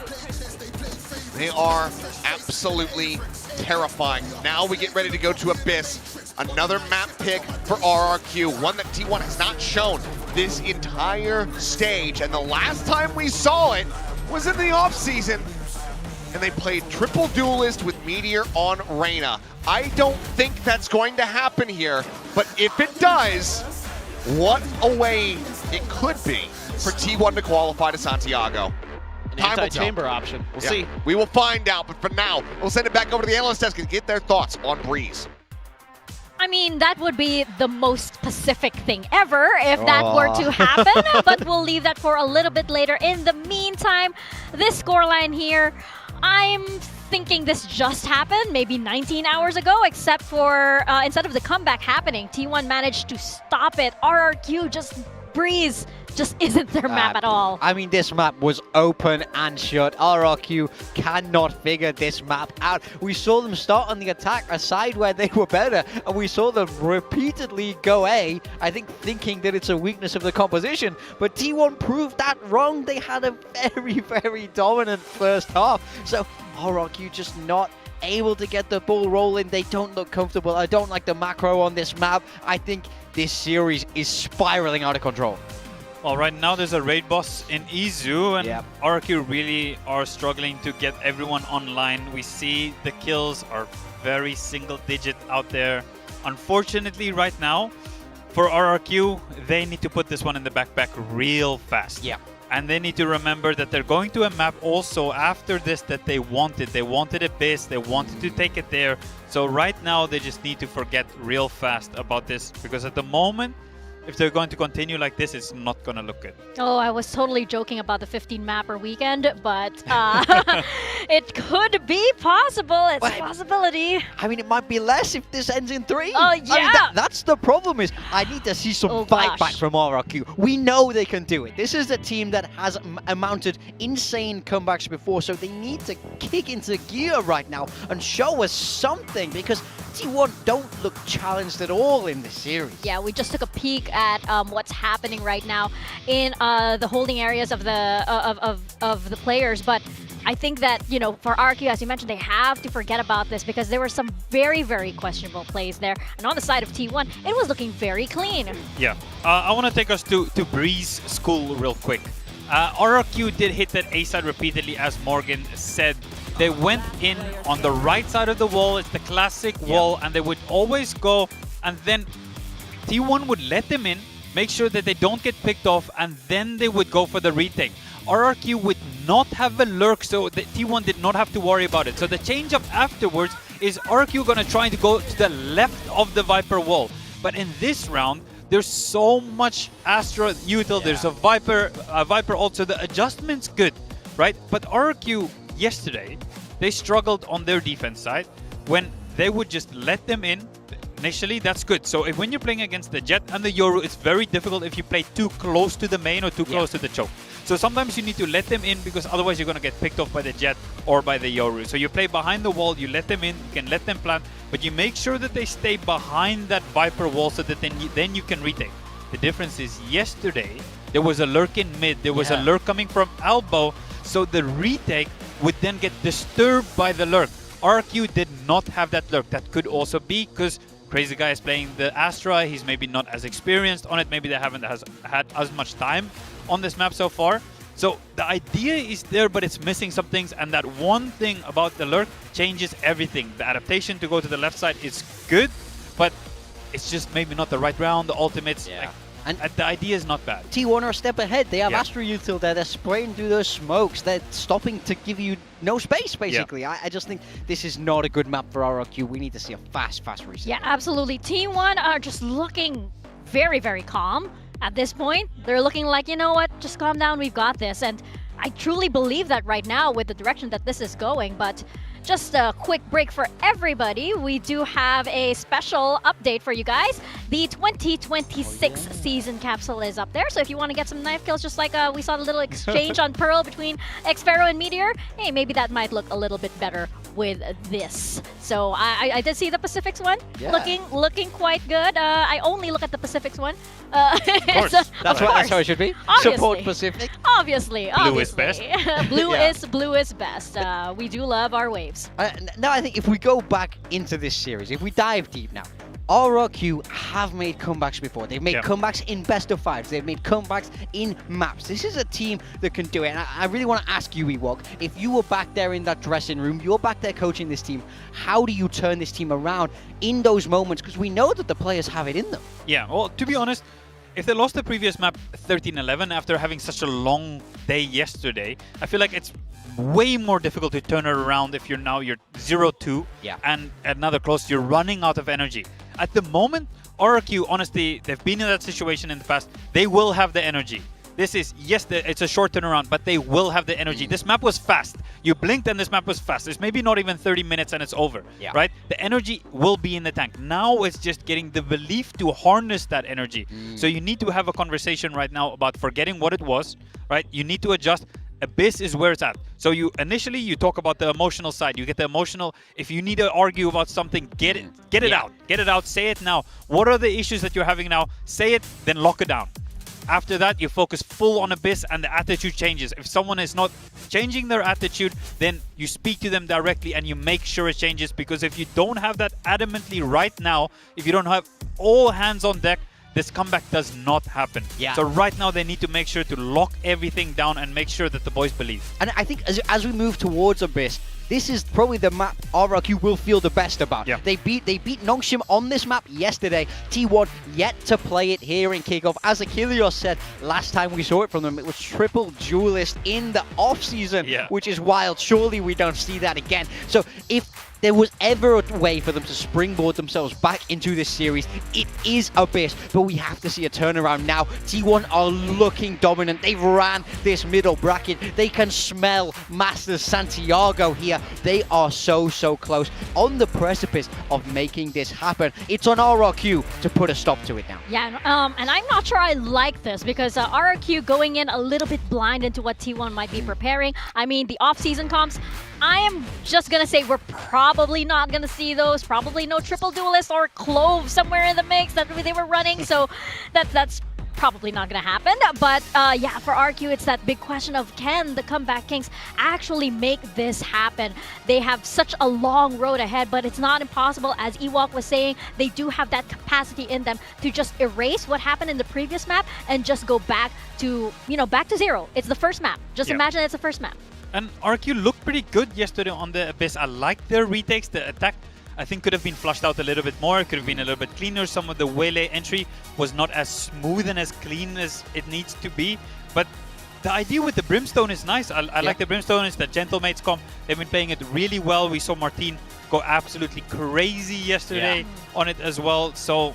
They are absolutely terrifying. Now we get ready to go to Abyss. Another map pick for RRQ, one that T1 has not shown this entire stage. And the last time we saw it was in the offseason. And they played triple duelist with Meteor on Reyna. I don't think that's going to happen here, but if it does, what a way it could be for T1 to qualify to Santiago. An anti-chamber option. We'll see. We will find out, but for now, we'll send it back over to the analyst desk and get their thoughts on Breeze. I mean, that would be the most Pacific thing ever if that were to happen, but we'll leave that for a little bit later. In the meantime, this scoreline here, I'm thinking this just happened maybe 19 hours ago, except for instead of the comeback happening, T1 managed to stop it. RRQ just breeze. Just isn't their map at all. I mean, this map was open and shut. RRQ cannot figure this map out. We saw them start on the attack, a side where they were better, and we saw them repeatedly go A, I think thinking that it's a weakness of the composition, but T1 proved that wrong. They had a very, very dominant first half. So RRQ just not able to get the ball rolling. They don't look comfortable. I don't like the macro on this map. I think this series is spiraling out of control. Well, right now there's a raid boss in Izu, and RRQ really are struggling to get everyone online. We see the kills are very single digit out there. Unfortunately, right now, for RRQ, they need to put this one in the backpack real fast. Yeah. And they need to remember that they're going to a map also after this that they wanted. They wanted Abyss, they wanted to take it there. So right now, they just need to forget real fast about this, because at the moment, if they're going to continue like this, it's not going to look good. Oh, I was totally joking about the 15 mapper weekend, but it could be possible. It's a possibility. I mean, it might be less if this ends in 3. Oh, yeah. I mean, that's the problem is I need to see some fight back from RRQ. We know they can do it. This is a team that has mounted insane comebacks before, so they need to kick into gear right now and show us something, because T1 don't look challenged at all in this series. Yeah, we just took a peek at what's happening right now in the holding areas of the players, but I think that, you know, for RRQ, as you mentioned, they have to forget about this, because there were some very, very questionable plays there. And on the side of T1, it was looking very clean. Yeah, I want to take us to Breeze School real quick. RRQ did hit that A side repeatedly, as Morgan said. They went in on the right side of the wall. It's the classic wall, and they would always go, and then T1 would let them in, make sure that they don't get picked off, and then they would go for the retake. RRQ would not have a lurk, so the T1 did not have to worry about it. So the change up afterwards is RRQ going to try to go to the left of the Viper wall. But in this round, there's so much Astra util, there's a Viper also, the adjustment's good, right? But RRQ yesterday, they struggled on their defense side when they would just let them in. Initially, that's good. So when you're playing against the Jet and the Yoru, it's very difficult if you play too close to the main or too close to the choke. So sometimes you need to let them in, because otherwise you're going to get picked off by the Jet or by the Yoru. So you play behind the wall, you let them in, you can let them plant, but you make sure that they stay behind that Viper wall so that then you can retake. The difference is yesterday, there was a lurk in mid, there was a lurk coming from elbow, so the retake would then get disturbed by the lurk. RRQ did not have that lurk. That could also be because Crazy Guy is playing the Astra. He's maybe not as experienced on it. Maybe they haven't had as much time on this map so far. So the idea is there, but it's missing some things. And that one thing about the lurk changes everything. The adaptation to go to the left side is good, but it's just maybe not the right round. The ultimates, and the idea is not bad. T1 are a step ahead. They have Astra util there. They're spraying through those smokes. They're stopping to give you no space, basically. I just think this is not a good map for RRQ. We need to see a fast reset. Yeah, absolutely. T1 are just looking very, very calm at this point. They're looking like, you know what, just calm down, we've got this. And I truly believe that right now with the direction that this is going, but just a quick break for everybody. We do have a special update for you guys. The 2026 season capsule is up there. So if you want to get some knife kills, just like we saw the little exchange on Pearl between Xpharaoh and Meteor, hey, maybe that might look a little bit better with this. So I did see the Pacifics one, looking quite good. I only look at the Pacifics one. Of course, that's how it should be. Obviously. Support Pacific. Obviously. Blue is best. Blue is best. We do love our waves. Now I think if we go back into this series, if we dive deep now, RRQ have made comebacks before. They've made comebacks in best of fives. They've made comebacks in maps. This is a team that can do it. And I really want to ask you, Ewok, if you were back there in that dressing room, you're back there coaching this team, how do you turn this team around in those moments? Because we know that the players have it in them. Yeah, well, to be honest, if they lost the previous map 13-11 after having such a long day yesterday, I feel like it's way more difficult to turn it around if you're 0-2 and another close, you're running out of energy. At the moment, RRQ, honestly, they've been in that situation in the past. They will have the energy. This is, yes, it's a short turnaround, but they will have the energy. This map was fast. You blinked and this map was fast. It's maybe not even 30 minutes and it's over, right? The energy will be in the tank. Now it's just getting the belief to harness that energy. So you need to have a conversation right now about forgetting what it was, right? You need to adjust. Abyss is where it's at. So initially you talk about the emotional side. You get the emotional. If you need to argue about something, get it out. Get it out. Say it now. What are the issues that you're having now? Say it, then lock it down. After that, you focus full on Abyss and the attitude changes. If someone is not changing their attitude, then you speak to them directly and you make sure it changes. Because if you don't have that adamantly right now, if you don't have all hands on deck, this comeback does not happen. So right now they need to make sure to lock everything down and make sure that the boys believe. And I think as we move towards Abyss, this is probably the map RRQ will feel the best about. They beat Nongshim on this map yesterday. T1 yet to play it here in Kickoff. As Achilles said, last time we saw it from them, it was triple duelist in the off-season, which is wild. Surely we don't see that again. So if there was ever a way for them to springboard themselves back into this series, it is Abyss, but we have to see a turnaround now. T1 are looking dominant. They've ran this middle bracket. They can smell Masters Santiago here. They are so close, on the precipice of making this happen. It's on RRQ to put a stop to it now. Yeah, and I'm not sure I like this because RRQ going in a little bit blind into what T1 might be preparing. I mean, the off-season comps, I am just going to say we're probably not going to see those. Probably no triple duelist or Clove somewhere in the mix that they were running. So that's probably not going to happen. But yeah, for RQ, it's that big question of can the Comeback Kings actually make this happen? They have such a long road ahead, but it's not impossible. As Ewok was saying, they do have that capacity in them to just erase what happened in the previous map and just go back to, back to zero. It's the first map. Just imagine it's the first map. And RQ looked pretty good yesterday on the Abyss. I like their retakes. The attack, I think, could have been flushed out a little bit more. It could have been a little bit cleaner. Some of the Waylay entry was not as smooth and as clean as it needs to be. But the idea with the Brimstone is nice. I like the Brimstone. It's the Gentlemates comp. They've been playing it really well. We saw Martin go absolutely crazy yesterday on it as well. So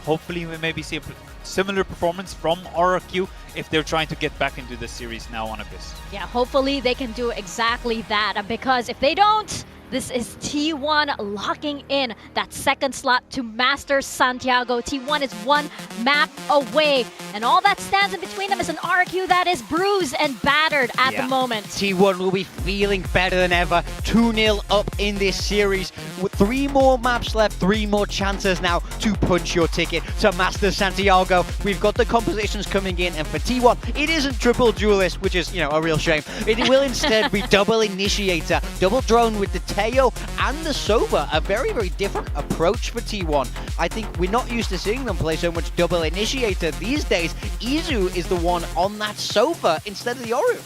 hopefully we maybe see a similar performance from RRQ if they're trying to get back into the series now on Abyss. Yeah, hopefully they can do exactly that, because if they don't, this is T1 locking in that second slot to Master Santiago. T1 is one map away, and all that stands in between them is an RRQ that is bruised and battered at the moment. T1 will be feeling better than ever. 2-0 up in this series. With 3 more maps left, 3 more chances now to punch your ticket to Master Santiago. We've got the compositions coming in, and for T1, it isn't triple duelist, which is, a real shame. It will instead be double initiator, double drone with the Teo and the Sova. A very different approach for T1. I think we're not used to seeing them play so much double initiator these days. Izu is the one on that Sova instead of the Oru.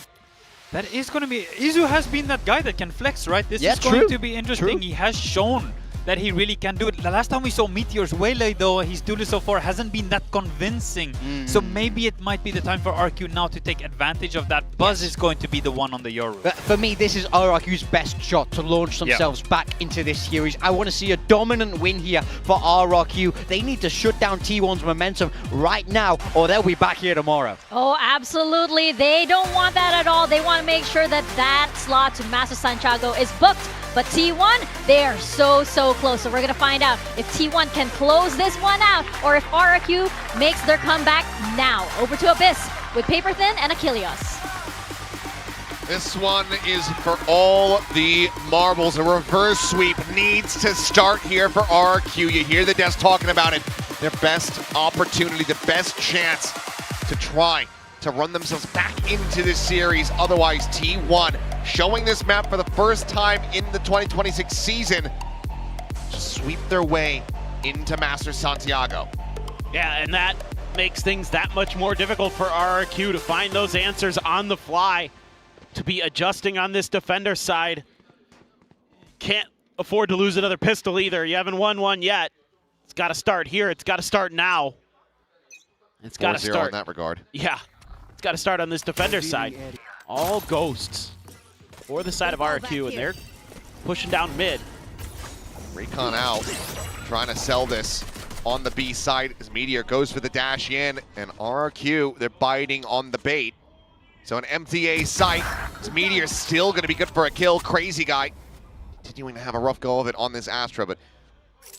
That is going to be... Izu has been that guy that can flex, right? This is going to be interesting. He has shown that he really can do it. The last time we saw Meteor's Waylay, though, his duelist so far hasn't been that convincing. So maybe it might be the time for RQ now to take advantage of that. Buzz is going to be the one on the Yoru. For me, this is RRQ's best shot to launch themselves back into this series. I want to see a dominant win here for RRQ. They need to shut down T1's momentum right now, or they'll be back here tomorrow. Oh, absolutely. They don't want that at all. They want to make sure that that slot to Master Santiago is booked. But T1, they are so close. So we're going to find out if T1 can close this one out or if RRQ makes their comeback now. Over to Abyss with Paper Thin and Achilles. This one is for all the marbles. A reverse sweep needs to start here for RRQ. You hear the devs talking about it. Their best opportunity, the best chance to try to run themselves back into this series. Otherwise, T1 showing this map for the first time in the 2026 season to sweep their way into Master Santiago. Yeah, and that makes things that much more difficult for RRQ to find those answers on the fly, to be adjusting on this defender side. Can't afford to lose another pistol either. You haven't won one yet. It's got to start here. It's got to start now. It's got to start in that regard. Yeah, it's got to start on this defender side. All ghosts for the side of RRQ, and they're pushing down mid. Recon out, trying to sell this. on the B side as Meteor goes for the dash in, and RRQ, they're biting on the bait. So an empty A site. Meteor still going to be good for a kill. Crazy Guy continuing to have a rough go of it on this Astra, but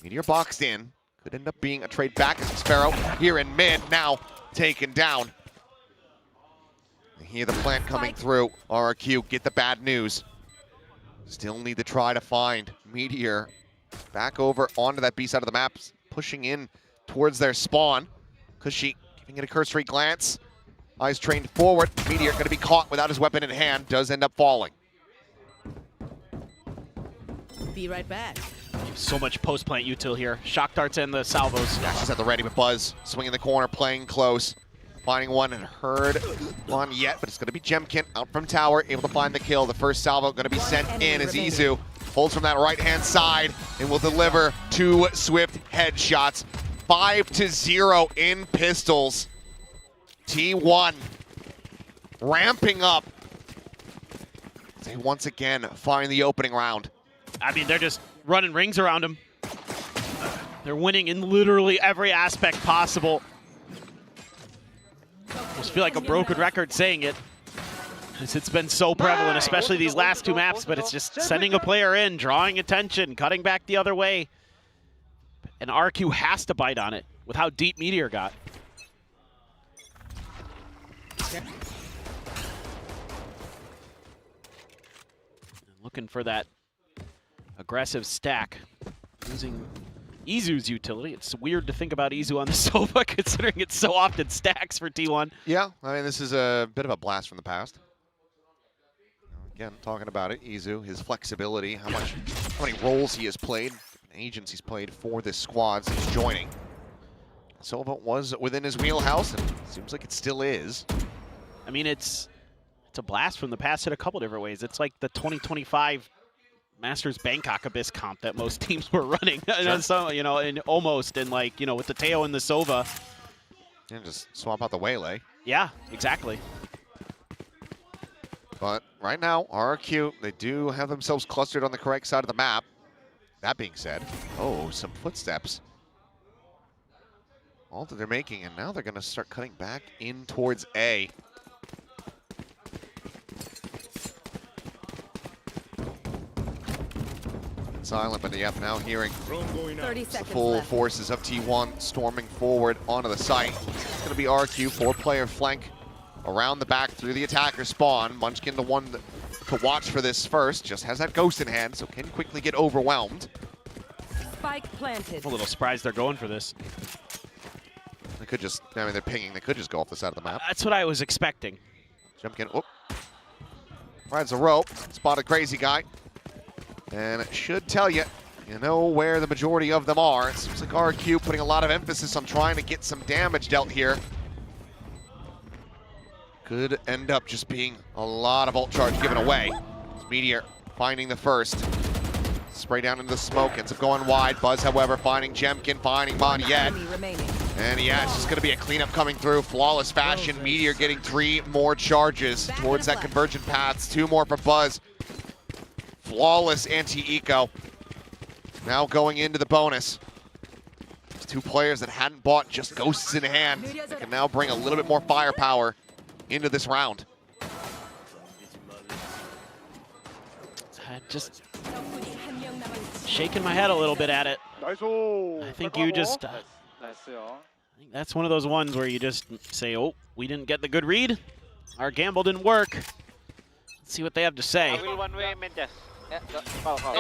Meteor boxed in. Could end up being a trade back as Sparrow here in mid, now taken down. And here the plant coming through. RRQ get the bad news. Still need to try to find Meteor back over onto that B side of the map, pushing in towards their spawn. Kushi giving it a cursory glance. Eyes trained forward. Meteor going to be caught without his weapon in hand. Does end up falling. Be right back. So much post-plant util here. Shock darts and the salvos. Dashes at the ready, but Buzz swinging the corner, playing close. Finding one and heard one yet, but it's going to be Jemkin out from tower, able to find the kill. The first salvo going to be sent in as Izu holds from that right-hand side and will deliver 2 swift headshots. 5-0 in pistols. T1 ramping up. They once again find the opening round. I mean, they're just running rings around him. They're winning in literally every aspect possible. I just feel like a broken record saying it. It's been so prevalent, especially these last 2 maps, but it's just sending a player in, drawing attention, cutting back the other way. And RQ has to bite on it with how deep Meteor got. Looking for that aggressive stack. Using Izu's utility. It's weird to think about Izu on the Sova considering it so often stacks for T1. Yeah, I mean, this is a bit of a blast from the past. Again, talking about it, Izu, his flexibility, how many roles he has played, agents he's played for this squad since joining. Sova was within his wheelhouse, and it seems like it still is. I mean, it's a blast from the past in a couple different ways. It's like the 2025 Masters Bangkok Abyss comp that most teams were running. Sure. So, you know, and almost, and like, you know, with the Teo and the Sova. Yeah, just swap out the Waylay. Yeah, exactly. But right now, RRQ, they do have themselves clustered on the correct side of the map. That being said, oh, some footsteps. All that they're making, and now they're going to start cutting back in towards A. Silent, but yeah, now hearing the full forces of T1 storming forward onto the site. It's going to be RQ, 4-player flank around the back through the attacker spawn. Munchkin the one to watch for this first, just has that ghost in hand, so can quickly get overwhelmed. Spike planted. I'm a little surprised they're going for this. They could just, I mean, they're pinging, they could just go off the side of the map. That's what I was expecting. Jumpkin, whoop. Rides a rope, spotted Crazy Guy. And it should tell you, you know where the majority of them are. It seems like RQ putting a lot of emphasis on trying to get some damage dealt here. Could end up just being a lot of ult charge given away. Meteor finding the first. Spray down into the smoke, ends up going wide. Buzz, however, finding Jemkin, finding Monyet. And yeah, it's just going to be a cleanup coming through. Flawless fashion. Meteor getting 3 more charges towards that convergent paths. 2 more for Buzz. Flawless anti-eco. Now going into the bonus. There's 2 players that hadn't bought just ghosts in hand. They can now bring a little bit more firepower into this round. Just shaking my head a little bit at it. I think you just, I think that's one of those ones where you just say, oh, we didn't get the good read. Our gamble didn't work. Let's see what they have to say. No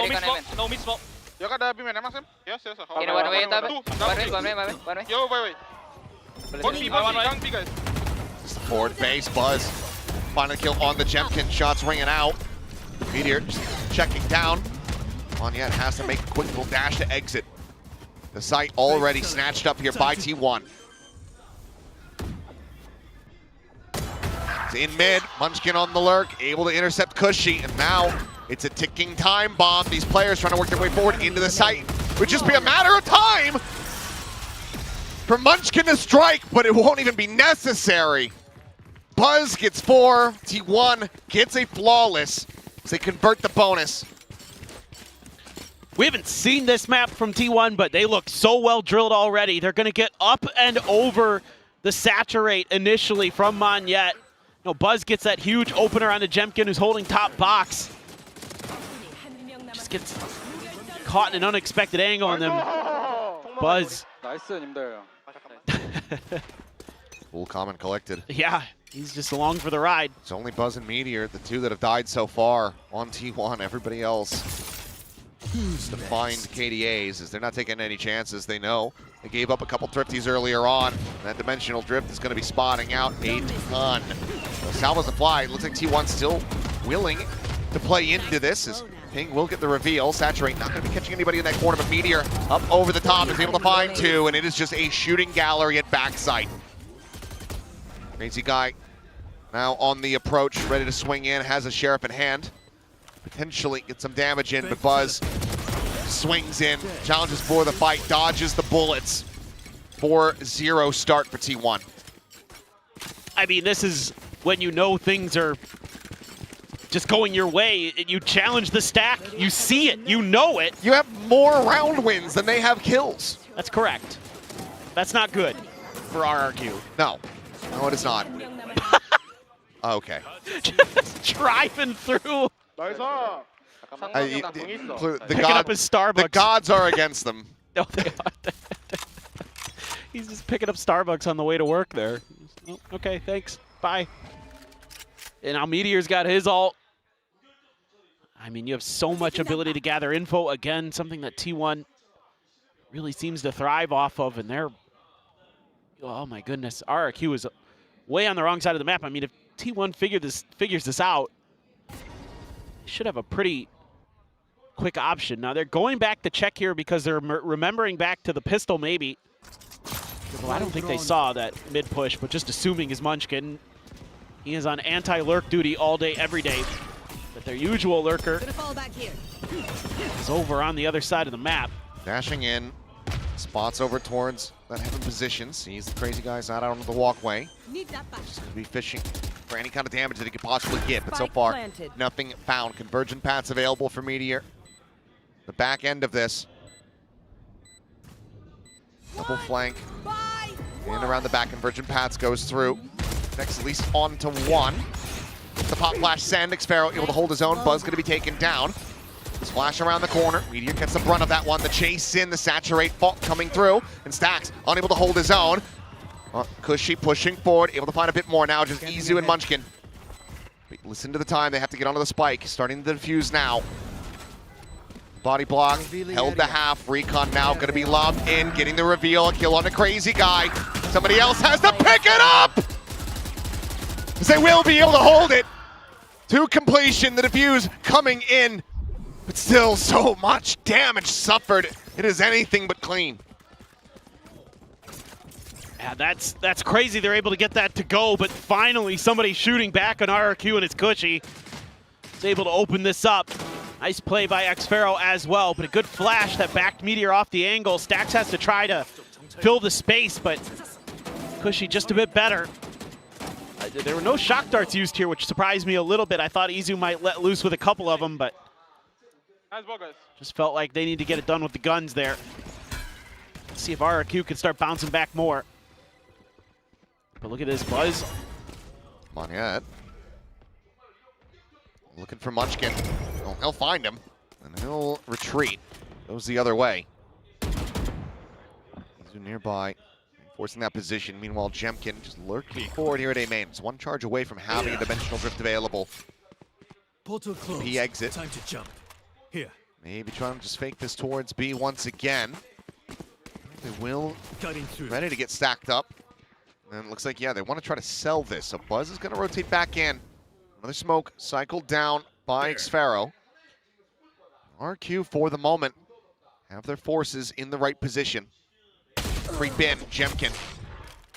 mid smoke, no mid smoke. You got the B man, Maxim? Yes. One way. Yo, wait. One B, guys. Forward base, Buzz. Final kill on the Jemkin, shots ringing out. Meteor just checking down. Monyet has to make a quick little dash to exit. The site already snatched up here by T1. It's in mid, Munchkin on the lurk, able to intercept Kushi, and now it's a ticking time bomb. These players trying to work their way forward into the site. It would just be a matter of time for Munchkin to strike, but it won't even be necessary. Buzz gets 4, T1 gets a flawless as they convert the bonus. We haven't seen this map from T1, but they look so well drilled already. They're going to get up and over the saturate initially from Monyet. Buzz gets that huge opener on the Jemkin, who's holding top box. Just gets caught in an unexpected angle on them. Buzz. Cool, calm, and collected. Yeah, he's just along for the ride. It's only Buzz and Meteor, the two that have died so far on T1. Everybody else to find KDAs as they're not taking any chances. They know they gave up a couple thrifties earlier on. That dimensional drift is going to be spotting out a ton. Salvos the fly. It looks like T1 still willing to play into this as Ping will get the reveal. Saturate not going to be catching anybody in that corner, but Meteor up over the top is able to find two, and it is just a shooting gallery at backside. Crazy guy now on the approach, ready to swing in, has a sheriff in hand. Potentially get some damage in, but Buzz swings in, challenges for the fight, dodges the bullets. 4-0 start for T1. I mean, this is when you know things are just going your way. You challenge the stack, you see it, you know it. You have more round wins than they have kills. That's correct. That's not good for RRQ. No, no it is not. Okay. Just driving through. The up his Starbucks. The gods are against them. No, they are. He's just picking up Starbucks on the way to work there. Oh, okay, thanks. Bye. And now Meteor's got his ult. I mean, you have so much ability to gather info. Again, something that T1 really seems to thrive off of, and they're, oh my goodness, RRQ is way on the wrong side of the map. I mean, if T1 figures this out, should have a pretty quick option. Now they're going back to check here because they're remembering back to the pistol maybe. Well, I don't think they saw that mid push, but just assuming is Munchkin. He is on anti-lurk duty all day, every day. But their usual lurker is over on the other side of the map. Dashing in, spots over towards that heaven position. Sees the crazy guys out on the walkway. Just going to be fishing for any kind of damage that he could possibly get, but so far, nothing found. Convergent paths available for Meteor. The back end of this. Double flank. In around the back, Convergent paths goes through. Next, at least on to one. The pop flash send, Xfero able to hold his own. Buzz going to be taken down. Splash around the corner. Meteor gets the brunt of that one. The chase in, the saturate fault coming through. And Stax unable to hold his own. Cushy pushing forward, able to find a bit more now. Just Izu and Munchkin. But listen to the time. They have to get onto the spike. Starting to defuse now. Body block, held the half. Recon now going to be lobbed in, getting the reveal. A kill on the crazy guy. Somebody else has to pick it up! Because they will be able to hold it to completion. The defuse coming in. But still, so much damage suffered. It is anything but clean. Yeah, that's crazy. They're able to get that to go, but finally somebody shooting back on RRQ, and it's Cushy. He's able to open this up. Nice play by Xfero as well, but a good flash that backed Meteor off the angle. Stax has to try to fill the space, but Cushy just a bit better. There were no shock darts used here, which surprised me a little bit. I thought Izu might let loose with a couple of them, but just felt like they need to get it done with the guns there. Let's see if RRQ can start bouncing back more. But look at this, Buzz. Monyet. Looking for Munchkin. Well, he'll find him, and he'll retreat. Goes the other way. He's nearby, forcing that position. Meanwhile, Jemkin just lurking forward here at A main. It's one charge away from having a dimensional drift available. Portal closed. B exit. Time to jump. Here. Maybe trying to just fake this towards B once again. They will ready to get stacked up. And it looks like, yeah, they want to try to sell this. So Buzz is going to rotate back in. Another smoke cycled down by Xfero. RQ for the moment have their forces in the right position. Creep in, Jemkin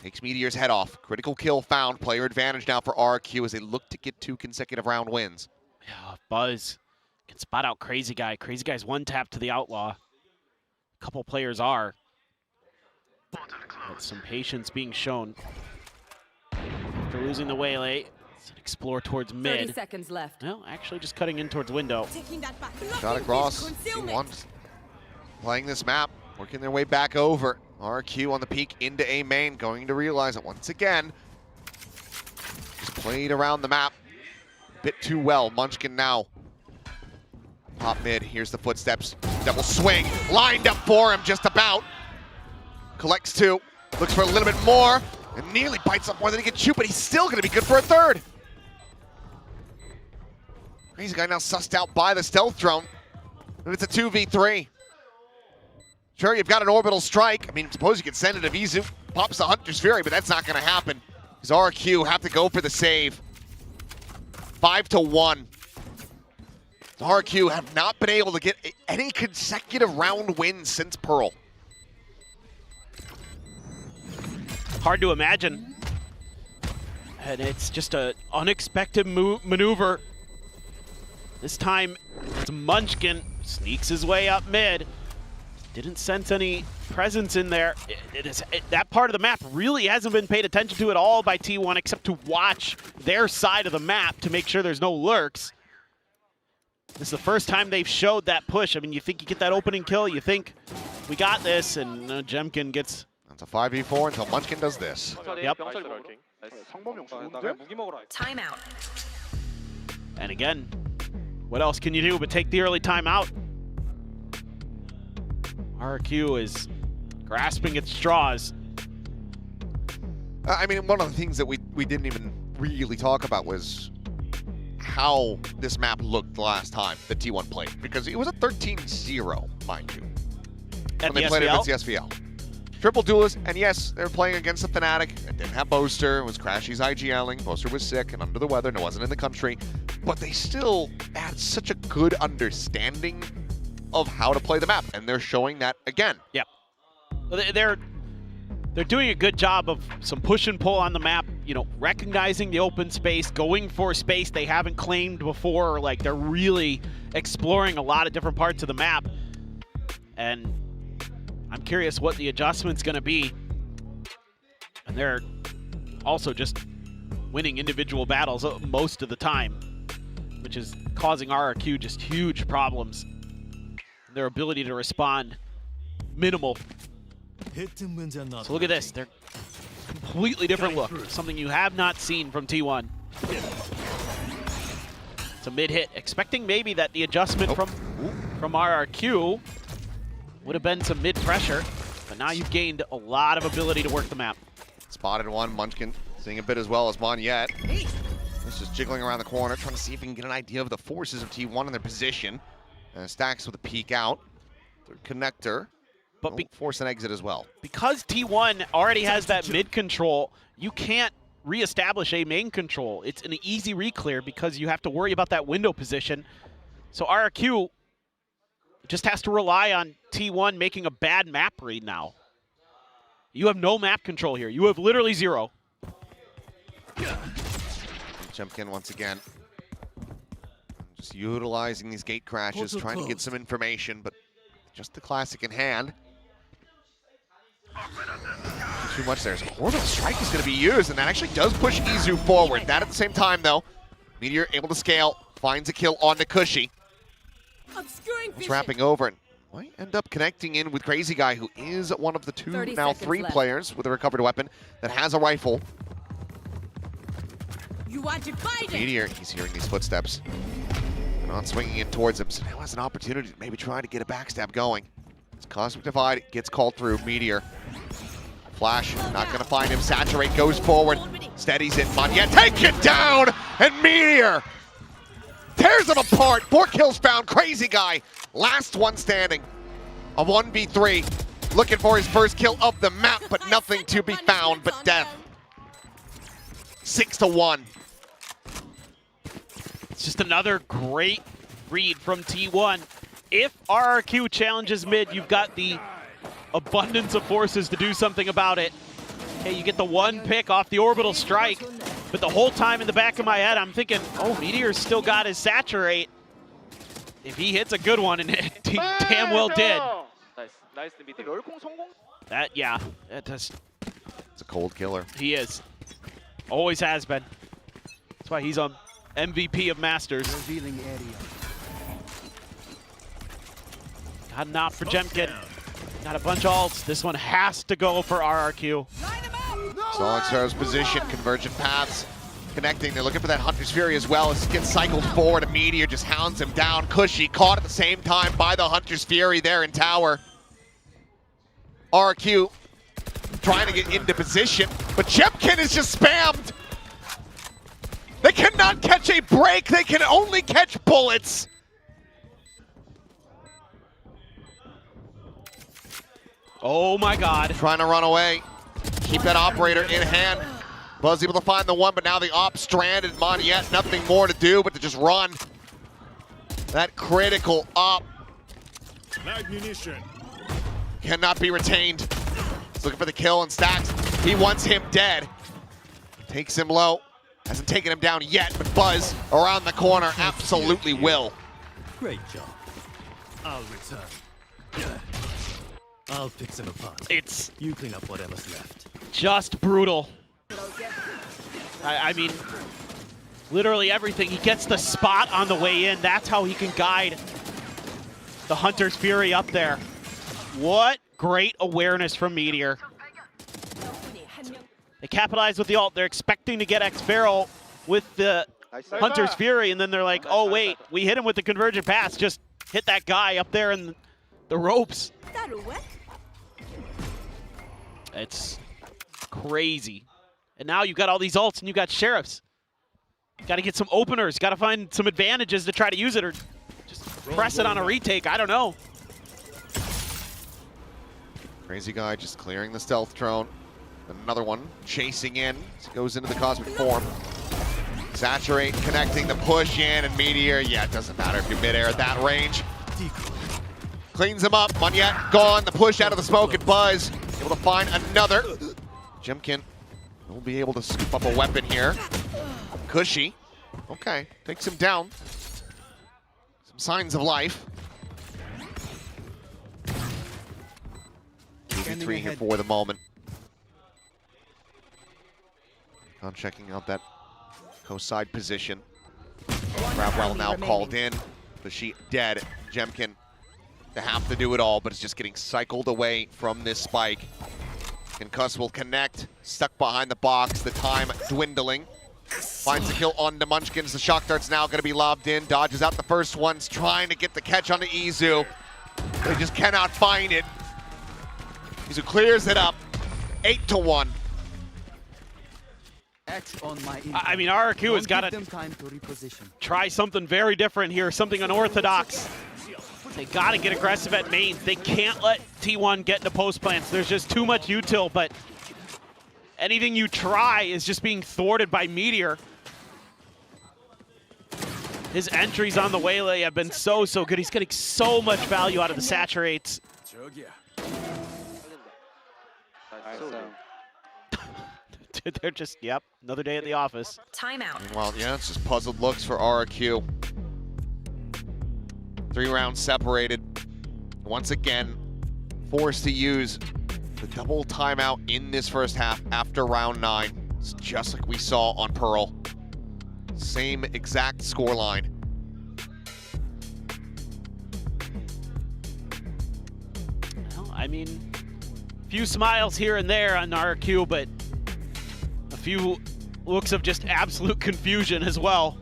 takes Meteor's head off. Critical kill found. Player advantage now for RQ as they look to get 2 consecutive round wins. Yeah, Buzz can spot out Crazy Guy. Crazy Guy's one tap to the Outlaw. A couple players are. But some patience being shown. After losing the Waylay, let's explore towards mid. 30 seconds left. No, actually just cutting in towards window. Shot across. T1 playing this map, working their way back over. RRQ on the peak into A main, going to realize it once again. Just played around the map a bit too well. Munchkin now. Top mid, here's the footsteps. Double swing, lined up for him just about. Collects two, looks for a little bit more, and nearly bites up more than he can chew, but he's still gonna be good for a third. Crazy guy now sussed out by the stealth drone, and it's a 2v3. Sure, you've got an orbital strike. I mean, suppose you could send it to Vizu, pops the Hunter's Fury, but that's not gonna happen. Because RRQ have to go for the save. 5-1. RRQ have not been able to get any consecutive round wins since Pearl. Hard to imagine. And it's just an unexpected maneuver. This time, it's Munchkin. Sneaks his way up mid. Didn't sense any presence in there. That part of the map really hasn't been paid attention to at all by T1 except to watch their side of the map to make sure there's no lurks. This is the first time they've showed that push. I mean, you think you get that opening kill, you think we got this, and Jemkin gets... That's a 5v4 until Munchkin does this. Yep. Timeout. And again, what else can you do but take the early timeout? RRQ is grasping at straws. I mean, one of the things that we didn't even really talk about was how this map looked the last time that T1 played, because it was a 13-0, mind you, when they played against the SVL. Triple duelist, and yes, they were playing against the Fnatic. It didn't have Boaster, it was Crashy's IGLing. Boaster was sick and under the weather and it wasn't in the country, but they still had such a good understanding of how to play the map, and they're showing that again. Yep. They're doing a good job of some push and pull on the map, you know, recognizing the open space, going for space they haven't claimed before. Like, they're really exploring a lot of different parts of the map. And I'm curious what the adjustment's going to be. And they're also just winning individual battles most of the time, which is causing RRQ just huge problems. Their ability to respond minimal. So look at this, they're completely different look. Something you have not seen from T1. It's a mid hit, expecting maybe that the adjustment from RRQ would have been some mid pressure, but now you've gained a lot of ability to work the map. Spotted one, Munchkin seeing a bit as well as Monyet. He's just jiggling around the corner, trying to see if he can get an idea of the forces of T1 and their position. Stacks with a peek out. Third connector. But force an exit as well. Because T1 already has that mid control, you can't reestablish a main control. It's an easy reclear because you have to worry about that window position. So RRQ just has to rely on T1 making a bad map read now. You have no map control here. You have literally zero. Jemkin once again. Just utilizing these gate crashes, trying to get some information, but just the classic in hand. Too much there. So orbital strike is going to be used, and that actually does push Izu forward. That at the same time, though, Meteor able to scale, finds a kill on Nikushi. It's wrapping over, and might end up connecting in with Crazy Guy, who is one of the two, now three players with a recovered weapon that has a rifle. You want to fight Meteor, he's hearing these footsteps. They're not swinging in towards him, so now has an opportunity to maybe try to get a backstab going. As Cosmic Divide gets called through, Meteor. Flash, not gonna find him. Saturate goes forward, steadies it. Monyet taken down, and Meteor tears him apart. 4 kills found, Crazy Guy. Last one standing. A 1v3. Looking for his first kill of the map, but nothing to be found but death. 6-1. It's just another great read from T1. If RRQ challenges mid, you've got the abundance of forces to do something about it. Hey, you get the one pick off the orbital strike, but the whole time in the back of my head, I'm thinking, oh, Meteor's still got his saturate. If he hits a good one, and he damn well did. Nice. That, yeah, it's a cold killer. He is. Always has been. That's why he's on MVP of Masters. Got an op for Jemkin. Got a bunch of ults. This one has to go for RRQ. Solid Star's position, convergent paths. Connecting, they're looking for that Hunter's Fury as well. As he gets cycled forward, a Meteor just hounds him down. Cushy caught at the same time by the Hunter's Fury there in tower. RRQ trying to get into position, but Jemkin is just spammed. They cannot catch a break, they can only catch bullets. Oh my god. Trying to run away. Keep that operator in hand. Buzz able to find the one, but now the op stranded. Moniette, nothing more to do but to just run. That critical op cannot be retained. He's looking for the kill and Stacks. He wants him dead. Takes him low. Hasn't taken him down yet, but Buzz around the corner absolutely will. Great job. I'll return. I'll pick them apart. You clean up whatever's left. Just brutal. I mean, literally everything. He gets the spot on the way in. That's how he can guide the Hunter's Fury up there. What great awareness from Meteor. They capitalize with the ult. They're expecting to get X-Barrel with the Hunter's Fury, and then they're like, oh wait, we hit him with the convergent pass. Just hit that guy up there in the ropes. It's crazy. And now you've got all these ults and you've got Sheriffs. Got to get some openers. Got to find some advantages to try to use it, or just press it on a retake. I don't know. Crazy guy just clearing the stealth drone. Another one chasing in. Goes into the cosmic form. Saturate, connecting the push in, and Meteor. Yeah, it doesn't matter if you're midair at that range. Cleans him up. Moniette gone. The push out of the smoke, and Buzz able to find another. Jemkin will be able to scoop up a weapon here. Cushy. Okay, takes him down. Some signs of life. 2v3 here for the moment. On checking out that coast side position. Gravwell now called in. Cushy dead. Jemkin to have to do it all, but it's just getting cycled away from this spike. And Cuss will connect, stuck behind the box, the time dwindling. Finds the kill on the Munchkins. The shock dart's now going to be lobbed in. Dodges out the first ones, trying to get the catch on the Izu. They just cannot find it. Izu clears it up, 8-1. I mean, RRQ has got to try something very different here, something unorthodox. They got to get aggressive at main. They can't let T1 get into post plants. There's just too much util, but anything you try is just being thwarted by Meteor. His entries on the Waylay have been so good. He's getting so much value out of the saturates. They're just, yep, another day at the office. Timeout. Well, yeah, it's just puzzled looks for RRQ. 3 rounds separated. Once again, forced to use the double timeout in this first half after round 9. It's just like we saw on Pearl. Same exact scoreline. Well, I mean, a few smiles here and there on RRQ, but a few looks of just absolute confusion as well.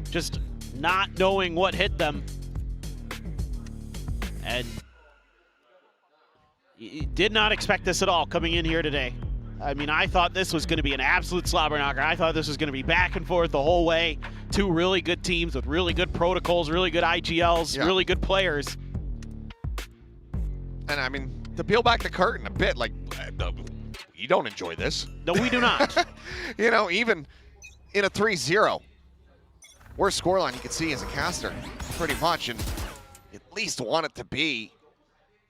Just not knowing what hit them. And did not expect this at all coming in here today. I mean, I thought this was going to be an absolute slobber knocker. I thought this was going to be back and forth the whole way. 2 really good teams with really good protocols, really good IGLs, really good players. And I mean, to peel back the curtain a bit, like, you don't enjoy this. No, we do not. You know, even in a 3-0, worst scoreline you can see as a caster, pretty much, and at least want it to be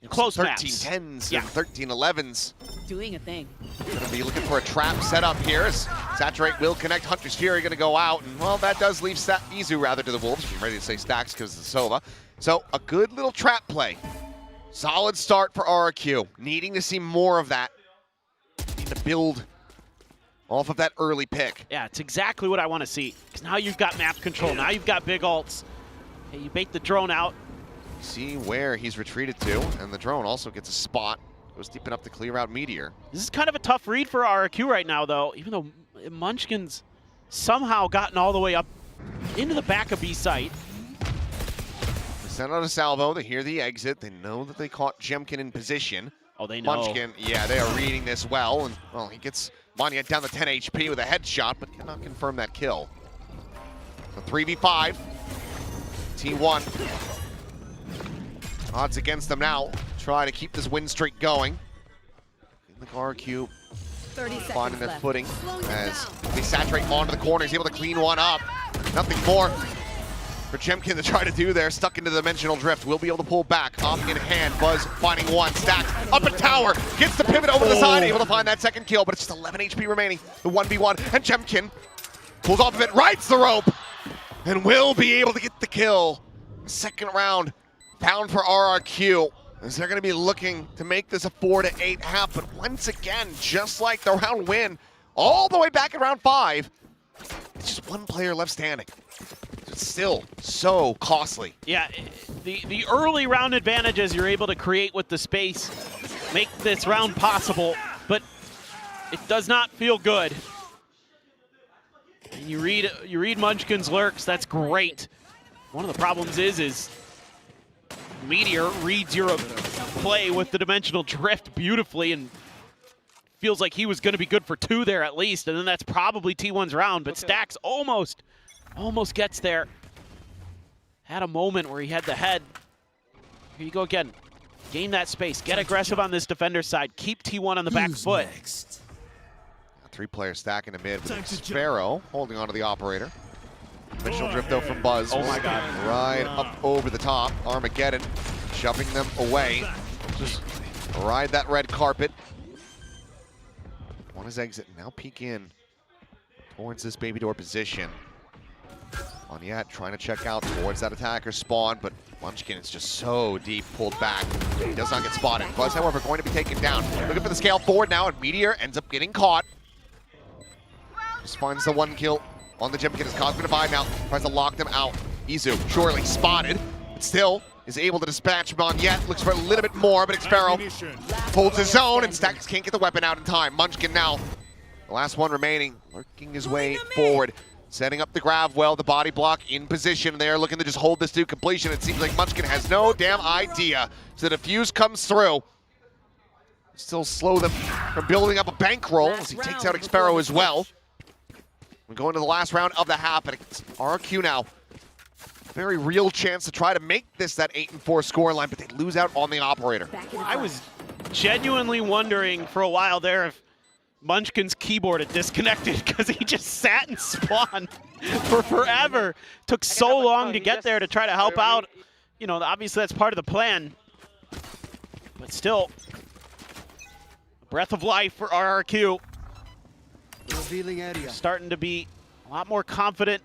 close 13-10s and 13-11s. Doing a thing. Gonna be looking for a trap setup here as Saturate will connect. Hunter's Fury gonna go out, and well, that does leave Izu rather to the Wolves. I'm ready to say Stacks because of the Sova. So a good little trap play. Solid start for RRQ. Needing to see more of that. Need to build off of that early pick. Yeah, it's exactly what I want to see. Because now you've got map control. Now you've got big ults. Hey, you bait the drone out. See where he's retreated to, and the drone also gets a spot. Goes deep enough to clear out Meteor. This is kind of a tough read for RRQ right now, though, even though Munchkin's somehow gotten all the way up into the back of B site. They send out a salvo, they hear the exit, they know that they caught Jemkin in position. Oh, they know. Munchkin, yeah, they are reading this well, and well, he gets Monya down to 10 HP with a headshot, but cannot confirm that kill. So 3v5, T1. Odds against them now. Try to keep this win streak going. The RRQ finding their footing as they saturate onto the corner. He's able to clean one up. Nothing more for Jemkin to try to do there. Stuck into the dimensional drift. Will be able to pull back. Op in hand. Buzz finding one. Stacked up a tower. Gets the pivot over the side. Able to find that second kill, but it's just 11 HP remaining. The 1v1. And Jemkin pulls off of it. Rides the rope. And will be able to get the kill. Second round found for RRQ. As they're going to be looking to make this a 4-8 half, but once again, just like the round win, all the way back in round 5, it's just one player left standing. It's still so costly. Yeah, the early round advantages you're able to create with the space make this round possible, but it does not feel good. And you read Munchkin's lurks, that's great. One of the problems is Meteor reads your play with the dimensional drift beautifully and feels like he was going to be good for 2 there at least, and then that's probably T1's round, but Stacks almost gets there. Had a moment where he had the head. Here you go again. Gain that space. Get aggressive on this defender side. Keep T1 on the back foot. 3-player stack in the mid with Sparrow holding onto the operator. Dimensional drift though from Buzz. Oh my god. Right up over the top. Armageddon shoving them away. Just ride that red carpet. Want his exit. Now peek in towards this baby door position. Onyet trying to check out towards that attacker spawn, but Munchkin is just so deep pulled back. He does not get spotted. Buzz, however, going to be taken down. Looking for the scale forward now, and Meteor ends up getting caught. Just finds the 1 kill on the Jemkin as Cosmic Divide now. Tries to lock them out. Izu surely spotted, but still is able to dispatch Onyet. Looks for a little bit more, but Xpero holds his zone, and Stacks can't get the weapon out in time. Munchkin now, the last one remaining, lurking his way forward. Setting up the grab well, the body block in position there, looking to just hold this to completion. It seems like Munchkin has no damn idea. So the defuse comes through. Still slow them from building up a bankroll as he takes out Xpero as well. We're going to the last round of the half, and it's RRQ now. Very real chance to try to make this that 8-4 scoreline, but they lose out on the operator. I was genuinely wondering for a while there if Munchkin's keyboard had disconnected because he just sat and spawned for forever. Took so long to get there to try to help out. You know, obviously that's part of the plan. But still, a breath of life for RRQ. Revealing area. Starting to be a lot more confident,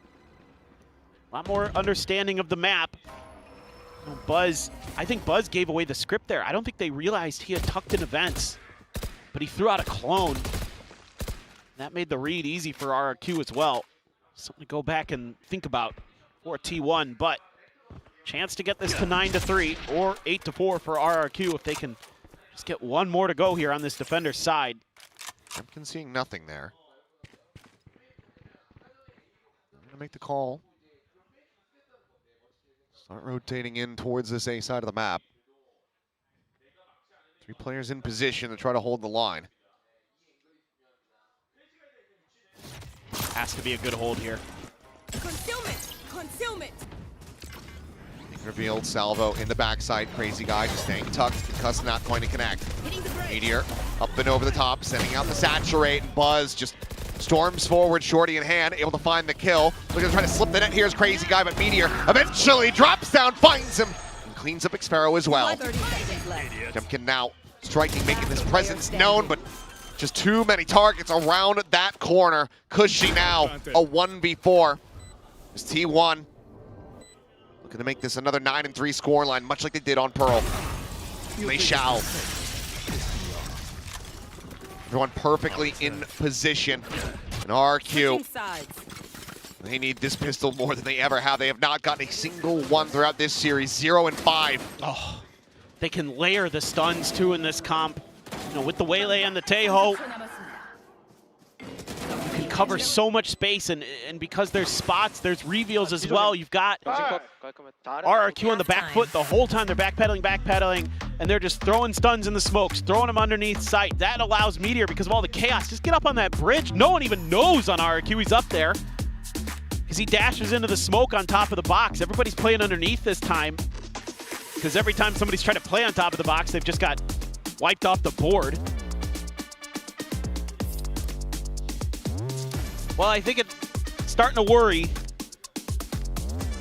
a lot more understanding of the map. Buzz, I think Buzz gave away the script there. I don't think they realized he had tucked in events, but he threw out a clone. That made the read easy for RRQ as well. Something to go back and think about for T1, but chance to get this to 9-3 or 8-4 for RRQ if they can just get one more to go here on this defender's side. Jemkin seeing nothing there. I'm gonna make the call. Start rotating in towards this A side of the map. 3 players in position to try to hold the line. Has to be a good hold here. Concealment! Concealment! Revealed salvo in the backside. Crazy guy just staying tucked. Concuss not going to connect. Meteor up and over the top, sending out the saturate. Buzz just storms forward, shorty in hand, able to find the kill. Looking to try to slip the net here is Crazy guy, but Meteor eventually drops down, finds him, and cleans up Xpero as well. Jemkin now striking, making his presence known, but just too many targets around that corner. Cushy now, a 1v4. It's T1. Looking to make this another 9-3 scoreline, much like they did on Pearl. They shall. Everyone perfectly in position. And RRQ They need this pistol more than they ever have. They have not gotten a single one throughout this series. 0 and 5. Oh, they can layer the stuns too in this comp. You know, with the Waylay and the Teho, you can cover so much space, and because there's spots, there's reveals as well. You've got RRQ on the back foot the whole time. They're backpedaling, and they're just throwing stuns in the smokes, throwing them underneath sight. That allows Meteor, because of all the chaos, just get up on that bridge. No one even knows on RRQ he's up there, because he dashes into the smoke on top of the box. Everybody's playing underneath this time, because every time somebody's trying to play on top of the box, they've just got wiped off the board. Well, I think it's starting to worry.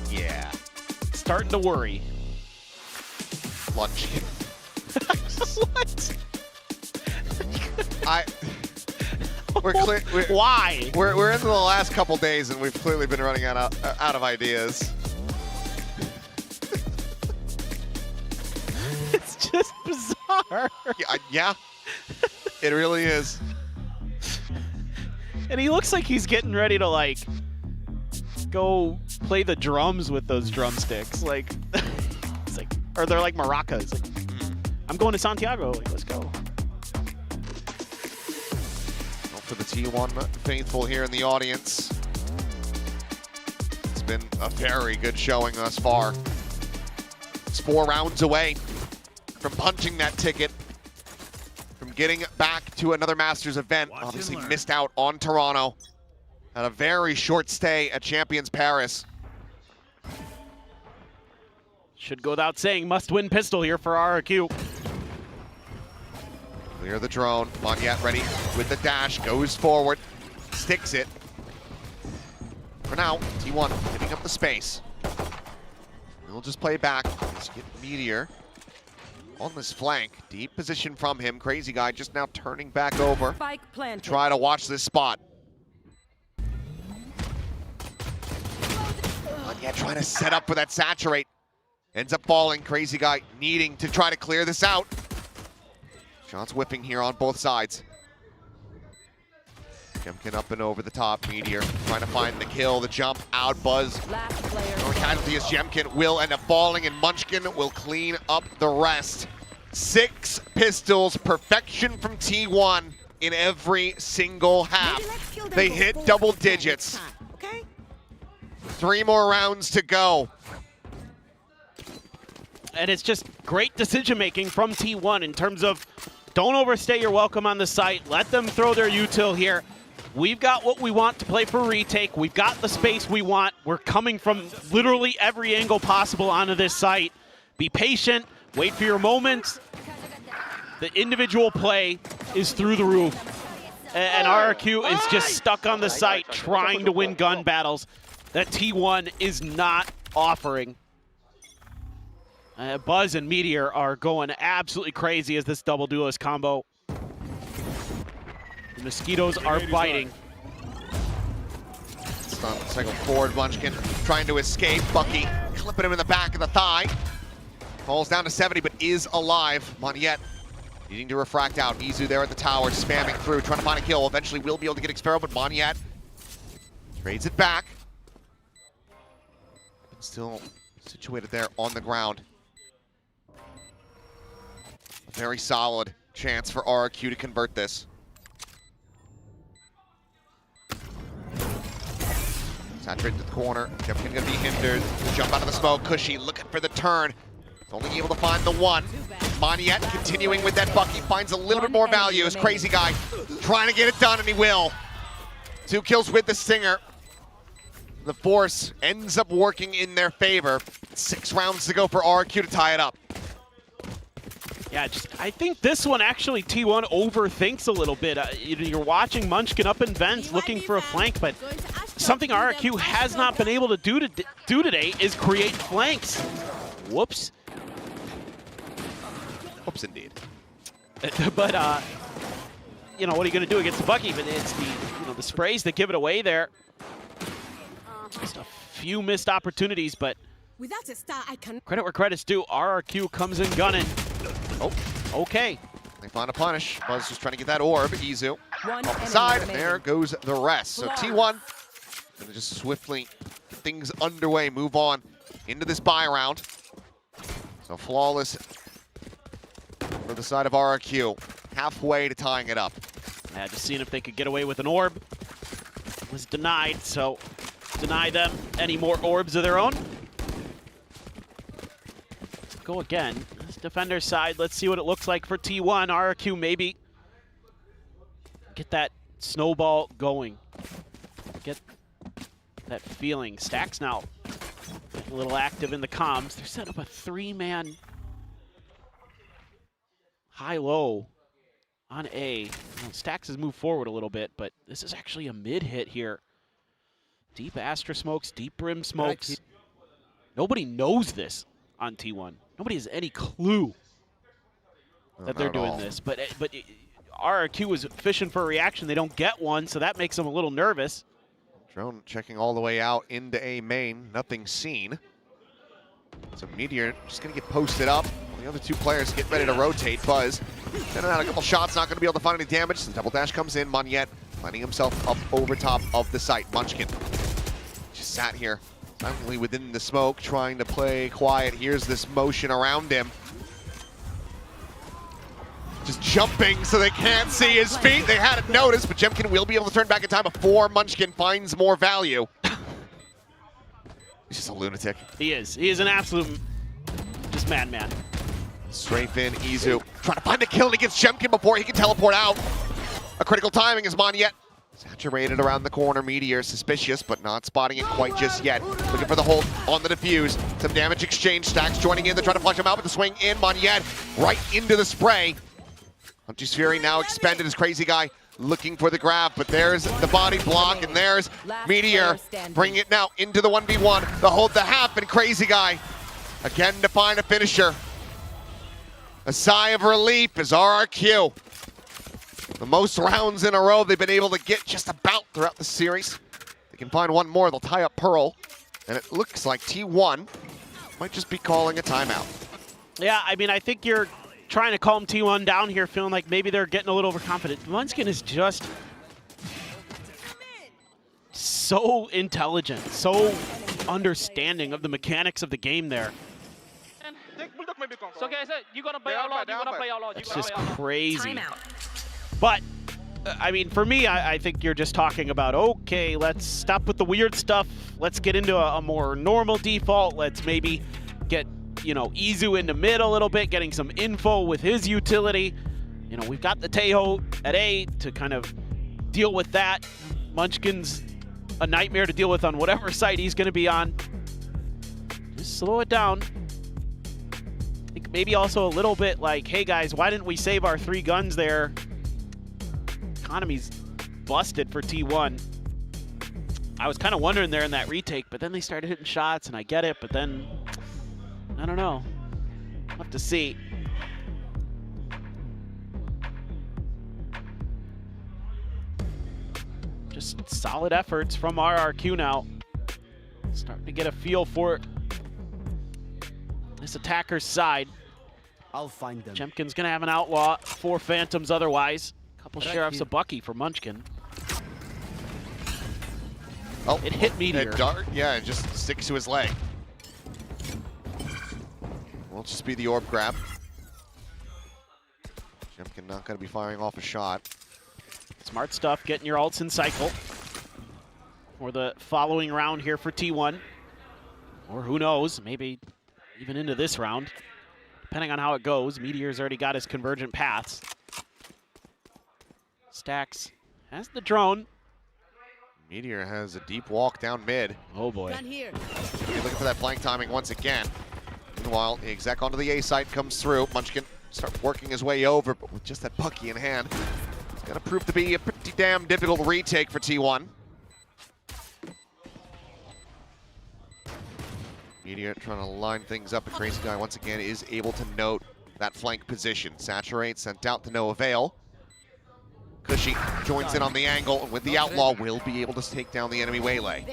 Yeah. It's starting to worry. Lunch. What? We're clear. Why? We're into the last couple days, and we've clearly been running out of ideas. It's just bizarre. Yeah, it really is. And he looks like he's getting ready to, like, go play the drums with those drumsticks. Like, it's like, or they're like maracas. Like, I'm going to Santiago. Like, let's go. For the T1 faithful here in the audience, it's been a very good showing thus far. It's 4 rounds away from punching that ticket, from getting back to another Masters event. Obviously missed out on Toronto. Had a very short stay at Champions Paris. Should go without saying, must-win pistol here for RRQ. Clear the drone. Monyet ready with the dash, goes forward, sticks it. For now, T1 hitting up the space. We'll just play back. Let's get Meteor on this flank. Deep position from him. Crazy Guy just now turning back over. Try to watch this spot. Monyet trying to set up for that saturate. Ends up falling. Crazy Guy needing to try to clear this out. Shots whipping here on both sides. Jemkin up and over the top. Meteor trying to find the kill, the jump out. Buzz. The only casualty is Jemkin will end up falling, and Munchkin will clean up the rest. 6 pistols, perfection from T1 in every single half. They hit double digits. 3 more rounds to go. And it's just great decision-making from T1 in terms of don't overstay your welcome on the site. Let them throw their util here. We've got what we want to play for retake. We've got the space we want. We're coming from literally every angle possible onto this site. Be patient. Wait for your moments. The individual play is through the roof. And RRQ is just stuck on the site trying to win gun battles that T1 is not offering. Buzz and Meteor are going absolutely crazy as this double duelist combo. The mosquitoes are biting. Stun, cycle forward, Munchkin trying to escape. Bucky clipping him in the back of the thigh. Falls down to 70, but is alive. Monyet needing to refract out. Izu there at the tower, spamming through, trying to find a kill. Eventually will be able to get Xfero, but Monyet trades it back. Still situated there on the ground. Very solid chance for RRQ to convert this. Saturated to the corner. Jemkin gonna be hindered. Jump out of the smoke. Cushy looking for the turn. Only able to find the one. Monyet continuing with that Bucky. Finds a little bit more value as Crazy Guy trying to get it done, and he will. 2 kills with the Stinger. The force ends up working in their favor. 6 rounds to go for RRQ to tie it up. Yeah, I think this one actually T1 overthinks a little bit. You're watching Munchkin up in vents looking for a flank, but something RRQ has not been able to do today is create flanks. Whoops. Whoops, indeed. But you know, what are you going to do against the Bucky? But it's the sprays that give it away there. Just a few missed opportunities, but without a star, I can. Credit where credit's due. RRQ comes in gunning. Oh, okay. They find a punish. Buzz just trying to get that orb. Izu off the side, and there goes the rest. So T1 Gonna just swiftly get things underway, move on into this buy round. So flawless for the side of RRQ, halfway to tying it up. Yeah, just seeing if they could get away with an orb. Was denied, so deny them any more orbs of their own. Let's go again. This defender side, let's see what it looks like for T1. RRQ maybe get that snowball going. Get that feeling. Stacks now a little active in the comms. They're setting up a 3-man high-low on A. Well, Stacks has moved forward a little bit, but this is actually a mid hit here. Deep Astra smokes, deep Brim smokes. Nobody knows this on T1. Nobody has any clue that they're doing this. But RRQ is fishing for a reaction. They don't get one, so that makes them a little nervous. Drone checking all the way out into A main. Nothing seen. So Meteor just going to get posted up. The other two players get ready to rotate. Buzz sending out a couple shots, not going to be able to find any damage. The double dash comes in. Monyet finding himself up over top of the site. Munchkin just sat here silently within the smoke, trying to play quiet. Here's this motion around him. Just jumping so they can't see his feet. They hadn't noticed, but Jemkin will be able to turn back in time before Munchkin finds more value. He's just a lunatic. He is. He is an absolute just madman. Strafe in, Izu trying to find the kill, and he gets Jemkin before he can teleport out. A critical timing is Monyet. Saturated around the corner. Meteor suspicious, but not spotting it quite just yet. Looking for the hold on the defuse. Some damage exchange. Stacks joining in. They're trying to flush him out with the swing in. Monyet right into the spray. Hunter's Fury now expended as Crazy Guy looking for the grab, but there's the body block, and there's Meteor bringing it now into the 1v1. The hold, the half, and Crazy Guy again to find a finisher. A sigh of relief as RRQ, the most rounds in a row they've been able to get just about throughout the series. They can find one more, they'll tie up Pearl, and it looks like T1 might just be calling a timeout. Yeah, I mean, I think you're trying to calm T1 down here, feeling like maybe they're getting a little overconfident. Munchkin is just so intelligent, so understanding of the mechanics of the game there. So guys, you're gonna play out loud, you're gonna play out loud. It's just crazy. But, I mean, for me, I think you're just talking about, okay, let's stop with the weird stuff. Let's get into a more normal default. Let's maybe get, you know, Izu into mid a little bit, getting some info with his utility. You know, we've got the Tejo at A to kind of deal with that. Munchkin's a nightmare to deal with on whatever site he's going to be on. Just slow it down. I think maybe also a little bit like, hey guys, why didn't we save our 3 guns there? Economy's busted for T1. I was kind of wondering there in that retake, but then they started hitting shots, and I get it, but then, I don't know. We'll have to see. Just solid efforts from RRQ now. Starting to get a feel for this attacker's side. I'll find them. Jemkin's gonna have an outlaw, 4 Phantoms otherwise. Couple Sheriffs of Bucky for Munchkin. Oh, it hit Meteor. Dart, yeah, it just sticks to his leg. Will just be the orb grab. Jemkin not going to be firing off a shot. Smart stuff, getting your ults in cycle for the following round here for T1. Or who knows, maybe even into this round. Depending on how it goes, Meteor's already got his convergent paths. Stacks has the drone. Meteor has a deep walk down mid. Oh boy. Here. Looking for that flank timing once again. Meanwhile, the exec onto the A side comes through. Munchkin starts working his way over, but with just that Bucky in hand, it's going to prove to be a pretty damn difficult retake for T1. Meteor trying to line things up, and Crazy Guy once again is able to note that flank position. Saturate, sent out to no avail. Cushy joins in on the angle, and with the Outlaw, will be able to take down the enemy waylay.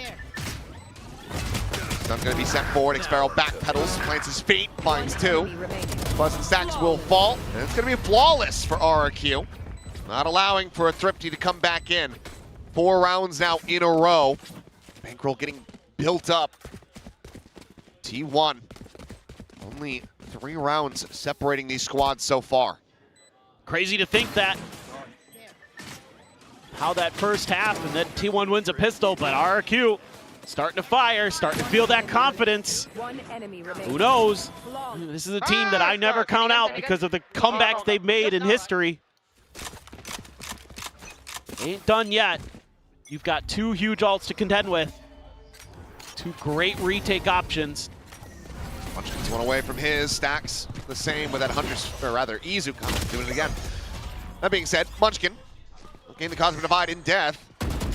Stun's going to be sent forward. Xparrow backpedals, plants his feet, finds 2. Buzz and Stacks will fall, and it's going to be flawless for RRQ. Not allowing for a Thrifty to come back in. 4 rounds now in a row. Bankroll getting built up. T1. Only 3 rounds separating these squads so far. Crazy to think that how that first half and then T1 wins a pistol, but RRQ starting to fire, starting to feel that confidence. Who knows? This is a team that I never count out because of the comebacks they've made in history. Ain't done yet. You've got 2 huge ults to contend with. 2 great retake options. Munchkin's one away from his. Stacks the same with that 100, or rather Izu doing it again. That being said, Munchkin gain the Cosmic Divide in death.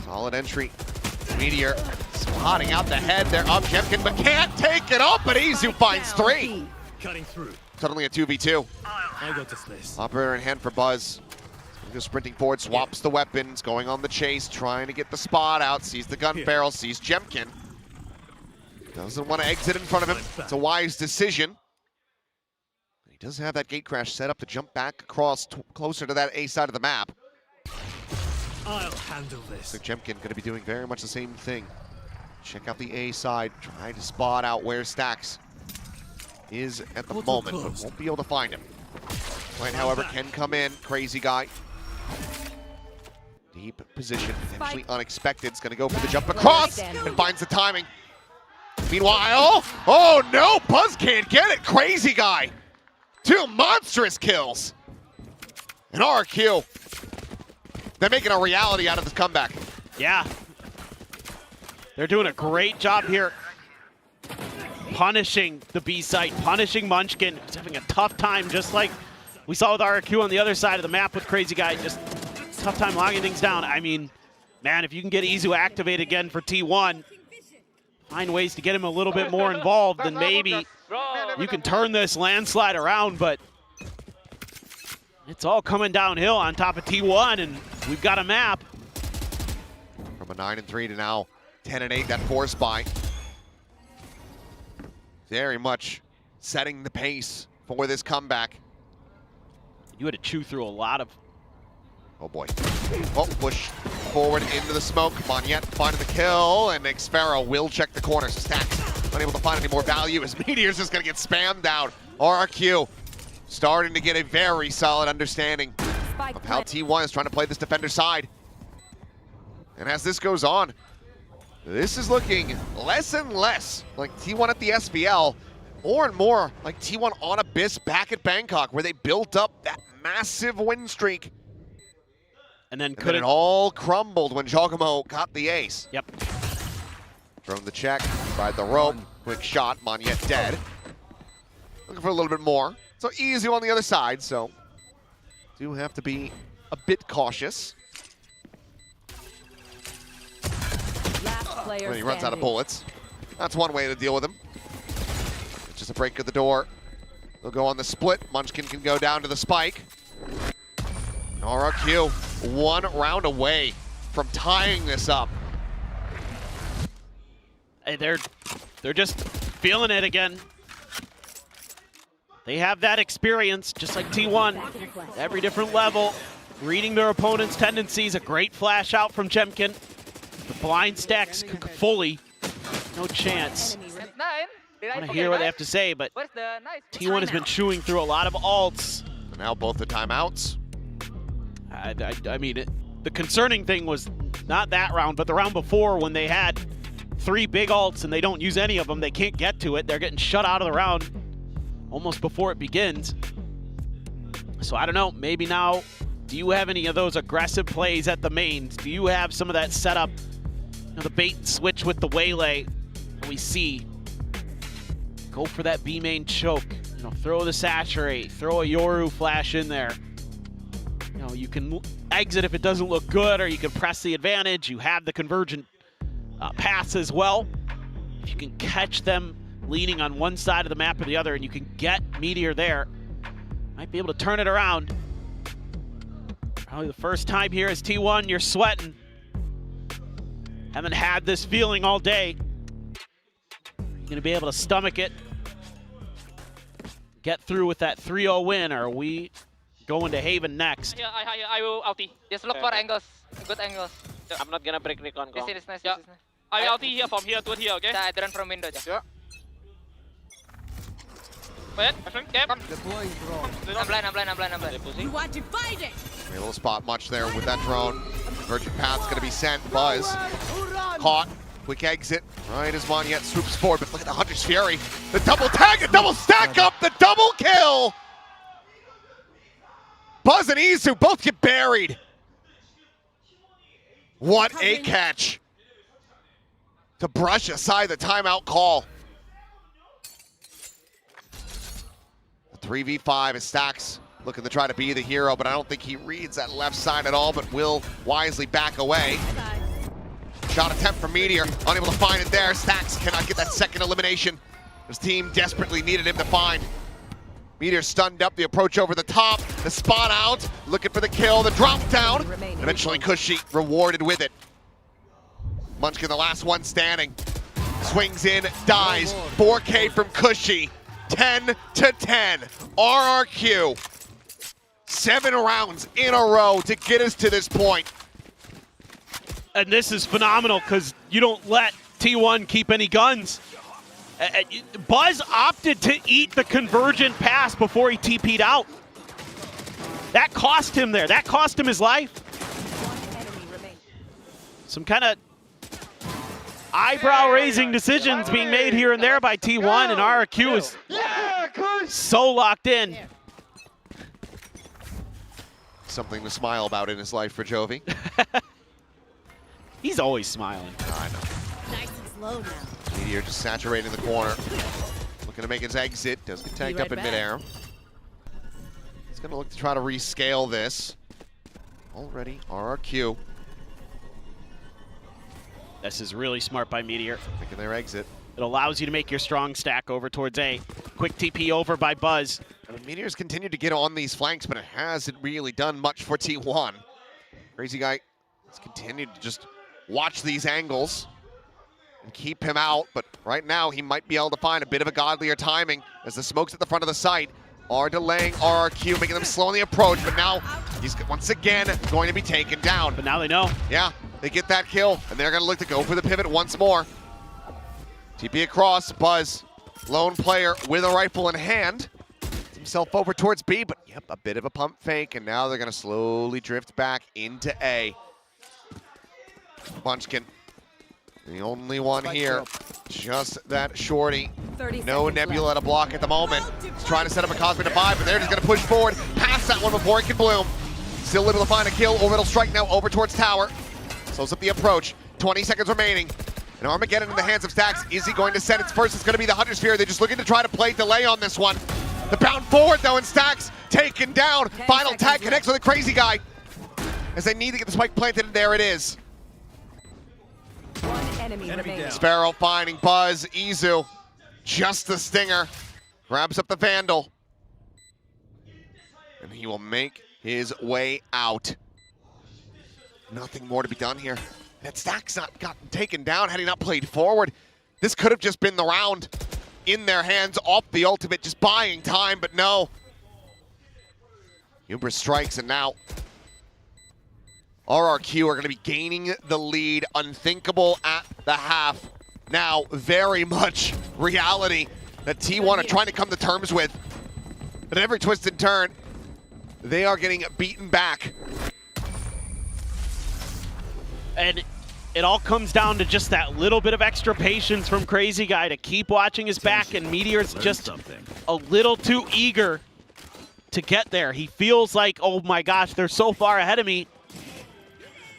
Solid entry. Meteor spotting out the head there of Jemkin, but can't take it up, but Izu finds 3. Cutting through. Suddenly a 2v2. I got this place. Operator in hand for Buzz. Goes sprinting forward, swaps the weapons, going on the chase, trying to get the spot out, sees the gun barrel, sees Jemkin. Doesn't want to exit in front of him. It's a wise decision. He does have that gate crash set up to jump back across closer to that A side of the map. I'll handle this. So Jemkin going to be doing very much the same thing. Check out the A side, try to spot out where Stacks is at the moment, but won't be able to find him. Plant, however, can come in. Crazy guy. Deep position, potentially unexpected. It's going to go for the jump across and finds the timing. Meanwhile, oh no, Buzz can't get it. Crazy guy. 2 monstrous kills. And RRQ, they're making a reality out of this comeback. Yeah. They're doing a great job here punishing the B site, punishing Munchkin. He's having a tough time, just like we saw with RRQ on the other side of the map with Crazy Guy. Just tough time logging things down. I mean, man, if you can get Izu activated again for T1, find ways to get him a little bit more involved, then maybe you can turn this landslide around, but it's all coming downhill on top of T1, and we've got a map. From a 9-3 to now 10-8, that force buy. Very much setting the pace for this comeback. You had to chew through a lot of... Oh boy. Oh, push forward into the smoke. Monyet finding the kill, and Xfero will check the corner. Stacks unable to find any more value as Meteor's just gonna get spammed out. RRQ starting to get a very solid understanding of how T1 is trying to play this defender side. And as this goes on, this is looking less and less like T1 at the SVL, more and more like T1 on Abyss back at Bangkok, where they built up that massive win streak. And then it all crumbled when Giacomo got the ace. Yep. Thrown the check, tried the rope, quick shot, Monyet dead. Looking for a little bit more. So Izu on the other side, so do have to be a bit cautious. When he runs out of bullets. That's one way to deal with him. It's just a break of the door. They'll go on the split. Munchkin can go down to the spike. And RRQ 1 round away from tying this up. Hey, they're just feeling it again. They have that experience, just like T1. Every different level, reading their opponent's tendencies. A great flash out from Jemkin. The blind Stacks fully, no chance. I want to hear what they have to say, but T1 has been chewing through a lot of ults. Now both the timeouts. I mean, the concerning thing was not that round, but the round before when they had 3 big ults and they don't use any of them, they can't get to it. They're getting shut out of the round almost before it begins. So I don't know, maybe now, do you have any of those aggressive plays at the mains? Do you have some of that setup, you know, the bait and switch with the waylay we see? Go for that B main choke, you know, throw the saturate, throw a Yoru flash in there. You know, you can exit if it doesn't look good, or you can press the advantage. You have the convergent pass as well. If you can catch them leaning on one side of the map or the other, and you can get Meteor there, might be able to turn it around. Probably the first time here as T1, you're sweating. Haven't had this feeling all day. You're gonna be able to stomach it, get through with that 3-0 win, or are we going to Haven next? Yeah, I will ulti. Just look for angles, good angles. I'm not gonna break recon. This is nice, this is nice. I will ulti here from here to here, okay? I run from window. Yeah. Wait, cap. I'm blind. You are divided. A little spot much there with that drone. Virgin Path's gonna be sent. Buzz caught. Quick exit. Right as Monyet swoops forward, but look at the Hunter's Fury. The double tag, the double stack up, the double kill. Buzz and Izu both get buried. What a catch to brush aside the timeout call. 3v5 is Stacks looking to try to be the hero, but I don't think he reads that left side at all, but will wisely back away. Shot attempt from Meteor, unable to find it there. Stacks cannot get that second elimination. His team desperately needed him to find. Meteor stunned up, the approach over the top, the spot out, looking for the kill, the drop down. Eventually Cushy rewarded with it. Munchkin, the last one standing. Swings in, dies. 4K from Cushy. 10-10. RRQ. 7 rounds in a row to get us to this point. And this is phenomenal because you don't let T1 keep any guns. Buzz opted to eat the convergent pass before he TP'd out. That cost him there. That cost him his life. Some kind of eyebrow-raising decisions being made here and there by T1, and RRQ is so locked in. Something to smile about in his life for Jovi. He's always smiling. I know. Nice and slow now. Meteor just saturating the corner. Looking to make his exit. Does get tagged up in midair. He's going to look to try to rescale this. Already RRQ. This is really smart by Meteor. Making their exit. It allows you to make your strong stack over towards A. Quick TP over by Buzz. I mean, Meteor's continued to get on these flanks, but it hasn't really done much for T1. Crazy Guy has continued to just watch these angles and keep him out, but right now he might be able to find a bit of a godlier timing as the smokes at the front of the site are delaying RRQ, making them slow on the approach, but now he's once again going to be taken down. But now they know. Yeah, they get that kill, and they're going to look to go for the pivot once more. TP across, Buzz, lone player with a rifle in hand. Gets himself over towards B, but yep, a bit of a pump fake, and now they're going to slowly drift back into A. Munchkin, the only one here, just that shorty. No Nebula to block at the moment. He's trying to set up a Cosmic Divide, but they're just going to push forward, past that one before it can bloom. Still able to find a kill. Orbital strike now over towards tower. Slows up the approach. 20 seconds remaining. And Armageddon in the hands of Stacks. Is he going to send it first? It's going to be the Hunter's Sphere. They're just looking to try to play delay on this one. The bound forward though, and Stacks taken down. Final tag connects with a Crazy Guy. As they need to get the spike planted, and there it is. Sparrow finding Buzz. Izu, just the stinger. Grabs up the Vandal. And he will make his way out. Nothing more to be done here. That Stack's not gotten taken down had he not played forward. This could have just been the round in their hands off the ultimate, just buying time, but no. Hubris strikes, and now RRQ are going to be gaining the lead. Unthinkable at the half. Now very much reality that T1 are trying to come to terms with. But at every twist and turn, they are getting beaten back. And it all comes down to just that little bit of extra patience from Crazy Guy to keep watching his back, and Meteor's just a little too eager to get there. He feels like, oh my gosh, they're so far ahead of me.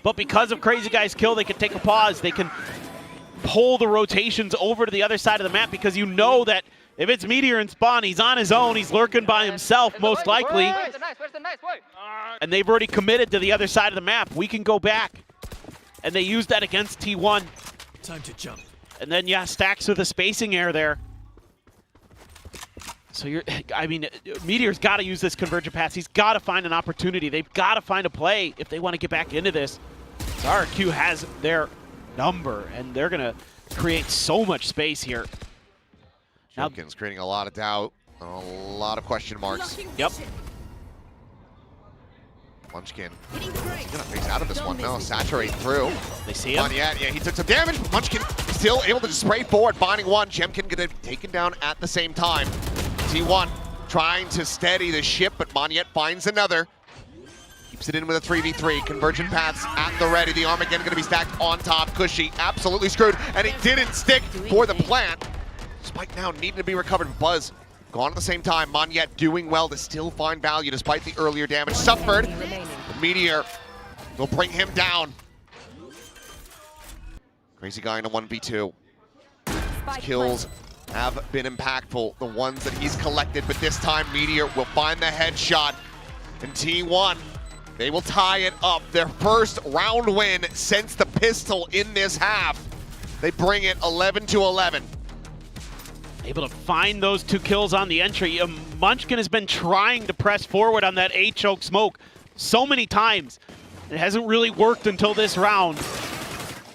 But because of Crazy Guy's kill, they can take a pause. They can pull the rotations over to the other side of the map, because you know that if it's Meteor and Spawn, he's on his own. He's lurking by himself, most likely. And they've already committed to the other side of the map. We can go back. And they used that against T1. Time to jump. And then, yeah, Stacks with a spacing error there. So Meteor's got to use this convergent pass. He's got to find an opportunity. They've got to find a play if they want to get back into this. So RRQ has their number, and they're going to create so much space here. Jenkins creating a lot of doubt, a lot of question marks. Yep. Munchkin, he's gonna face out of this one. No, saturate through. They see him? Yeah, he took some damage, but Munchkin still able to just spray forward, binding one. Jemkin gonna be taken down at the same time. T1 trying to steady the ship, but Monyet finds another. Keeps it in with a 3v3. Convergent paths at the ready. The Armageddon gonna be stacked on top. Cushy absolutely screwed, and it didn't stick for the plant. Spike now needing to be recovered. Buzz gone at the same time. Monyet doing well to still find value despite the earlier damage suffered. The Meteor will bring him down. Crazy guy in a 1v2. His kills have been impactful, the ones that he's collected, but this time Meteor will find the headshot. And T1, they will tie it up. Their first round win since the pistol in this half. They bring it 11-11. Able to find those 2 kills on the entry. Munchkin has been trying to press forward on that A-choke smoke so many times. It hasn't really worked until this round.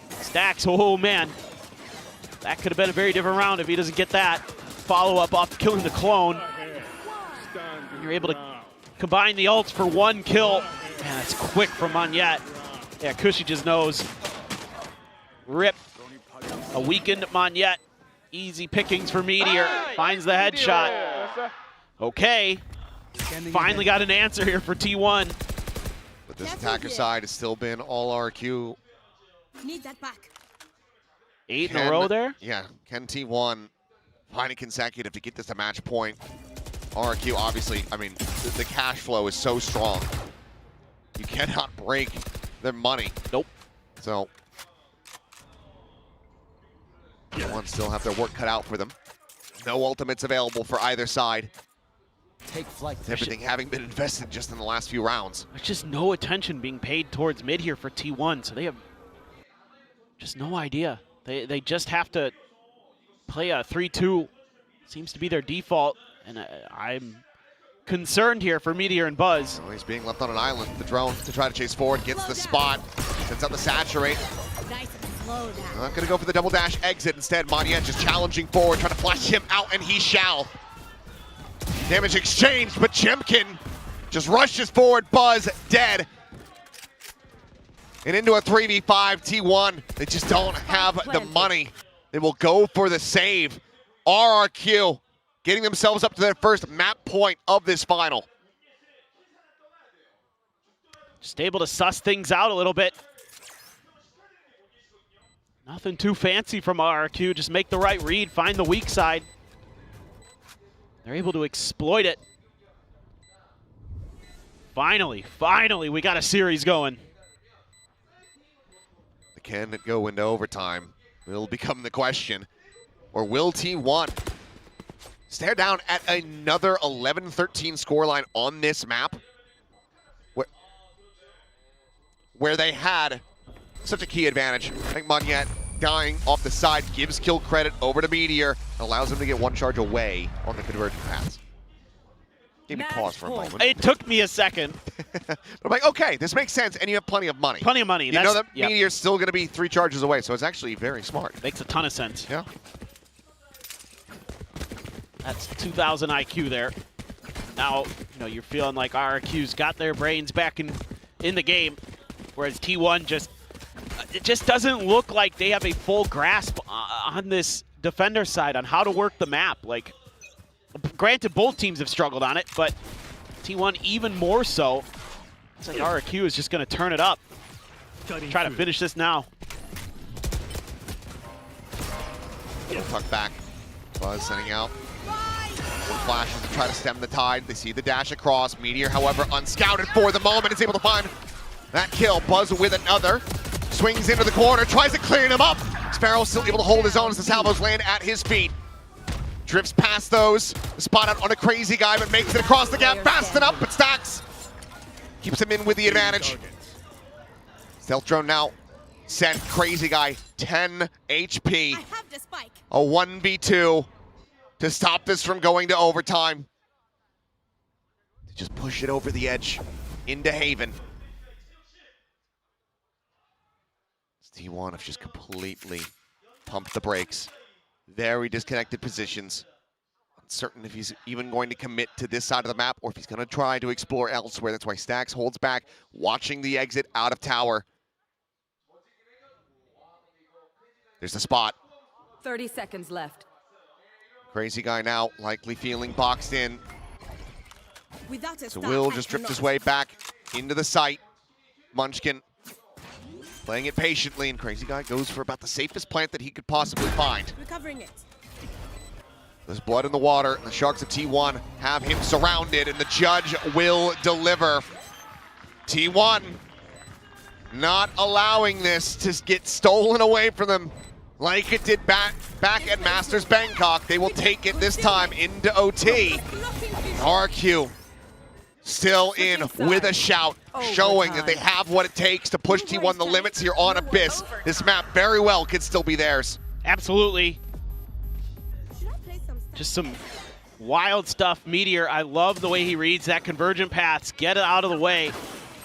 Stacks, oh man. That could have been a very different round if he doesn't get that follow-up off killing the clone. And you're able to combine the ults for 1 kill. Man, that's quick from Monyet. Yeah, Cushy just knows. Rip. A weakened Monyet. Easy pickings for Meteor. Finds the headshot. Okay. Finally got an answer here for T1. But this attacker side has still been all RRQ. Need that back. 8 in a row there? Yeah, can T1 find it consecutive to get this to match point? RRQ, obviously, I mean, the cash flow is so strong. You cannot break their money. Nope. So, T1 still have their work cut out for them. No ultimates available for either side. Take flight. With everything having been invested just in the last few rounds. There's just no attention being paid towards mid here for T1, so they have just no idea. They just have to play a 3-2. Seems to be their default, and I'm concerned here for Meteor and Buzz. Oh, he's being left on an island. The drone to try to chase forward, gets the spot, sends out the saturate. Nice and slow now. Not gonna go for the double dash exit. Instead, Monyet just challenging forward, trying to flash him out, and he shall. Damage exchanged, but Jemkin just rushes forward. Buzz dead. And into a 3v5, T1. They just don't have the money. They will go for the save. RRQ getting themselves up to their first map point of this final. Just able to suss things out a little bit. Nothing too fancy from RRQ. Just make the right read, find the weak side. They're able to exploit it. Finally, we got a series going. Can it go into overtime? Will become the question. Or will T1 stare down at another 11-13 scoreline on this map? Where they had such a key advantage. I think Monyet dying off the side gives kill credit over to Meteor, allows him to get 1 charge away on the convergent paths. Gave me pause for a moment. It took me a second. But I'm like, okay, this makes sense, and you have plenty of money. Plenty of money. You know that Meteor's still going to be 3 charges away, so it's actually very smart. Makes a ton of sense. Yeah. That's 2,000 IQ there. Now, you're feeling like RRQ's got their brains back in the game, whereas T1 it just doesn't look like they have a full grasp on this defender side on how to work the map. Like, granted, both teams have struggled on it, but T1 even more so. It's like RRQ is just going to turn it up. Try to finish this now. Tuck back. Buzz sending out some flashes to try to stem the tide. They see the dash across. Meteor, however, unscouted for the moment, is able to find that kill. Buzz with another. Swings into the corner, tries to clean him up. Sparrow still able to hold his own as the salvos land at his feet. Drifts past those, spot out on a crazy guy, but makes it across the gap fast enough, but Stacks keeps him in with the advantage. Stealth drone now sent. Crazy guy, 10 HP. I have the spike. A 1v2 to stop this from going to overtime. To just push it over the edge into Haven. T1 have just completely pumped the brakes. Very disconnected positions. Certain if he's even going to commit to this side of the map or if he's going to try to explore elsewhere. That's why Stax holds back, watching the exit out of tower. There's the spot. 30 seconds left. Crazy guy now likely feeling boxed in. Without a So star, Will I just drift his cannot. way back into the site. Munchkin playing it patiently, and Crazy Guy goes for about the safest plant that he could possibly find. Recovering it. There's blood in the water. The Sharks of T1 have him surrounded, and the judge will deliver. T1 not allowing this to get stolen away from them like it did back at Masters Bangkok. They will take it this time into OT. RRQ still in with a shout, showing that they have what it takes to push T1 the limits here on Abyss. This map very well could still be theirs. Absolutely. Just some wild stuff. Meteor, I love the way he reads that convergent paths. Get it out of the way.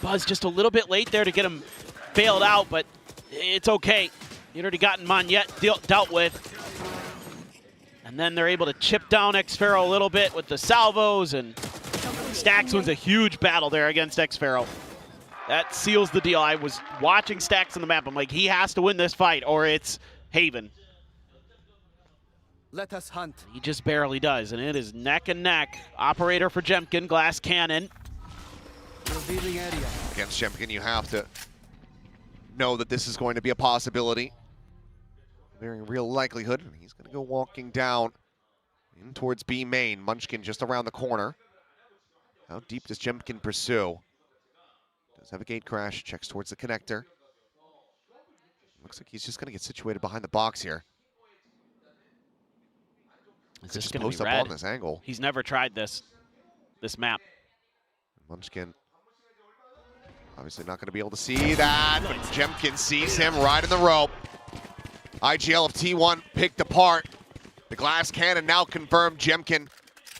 Buzz just a little bit late there to get him bailed out, but it's okay. He'd already gotten Monyet dealt with. And then they're able to chip down Xpharaoh a little bit with the salvos, and Stax wins a huge battle there against Xpharaoh. That seals the deal. I was watching Stax on the map. I'm like, he has to win this fight or it's Haven. Let us hunt. He just barely does, and it is neck and neck. Operator for Jemkin, glass cannon. Revealing area. Against Jemkin, you have to know that this is going to be a possibility. Very real likelihood. He's going to go walking down in towards B main. Munchkin just around the corner. How deep does Jemkin pursue? Does have a gate crash, checks towards the connector. Looks like he's just going to get situated behind the box here. Is Could this just going to post be up red? on this angle. He's never tried this map. Munchkin obviously not going to be able to see that, but Jemkin sees him right in the rope. IGL of T1 picked apart. The glass cannon now confirmed. Jemkin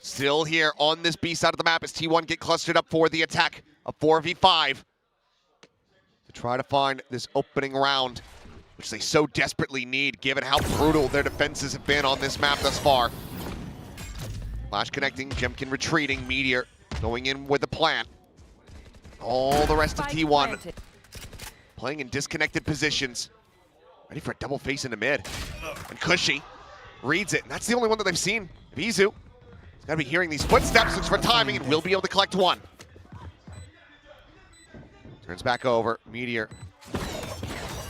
still here on this B side of the map as T1 get clustered up for the attack of 4v5 to try to find this opening round, which they so desperately need given how brutal their defenses have been on this map thus far. Flash connecting, Jemkin retreating, Meteor going in with the plant. All the rest of T1 playing in disconnected positions. Ready for a double face into mid. And Cushy reads it, and that's the only one that they've seen. Vizu, he's got to be hearing these footsteps, looks for timing, and will be able to collect one. Turns back over, Meteor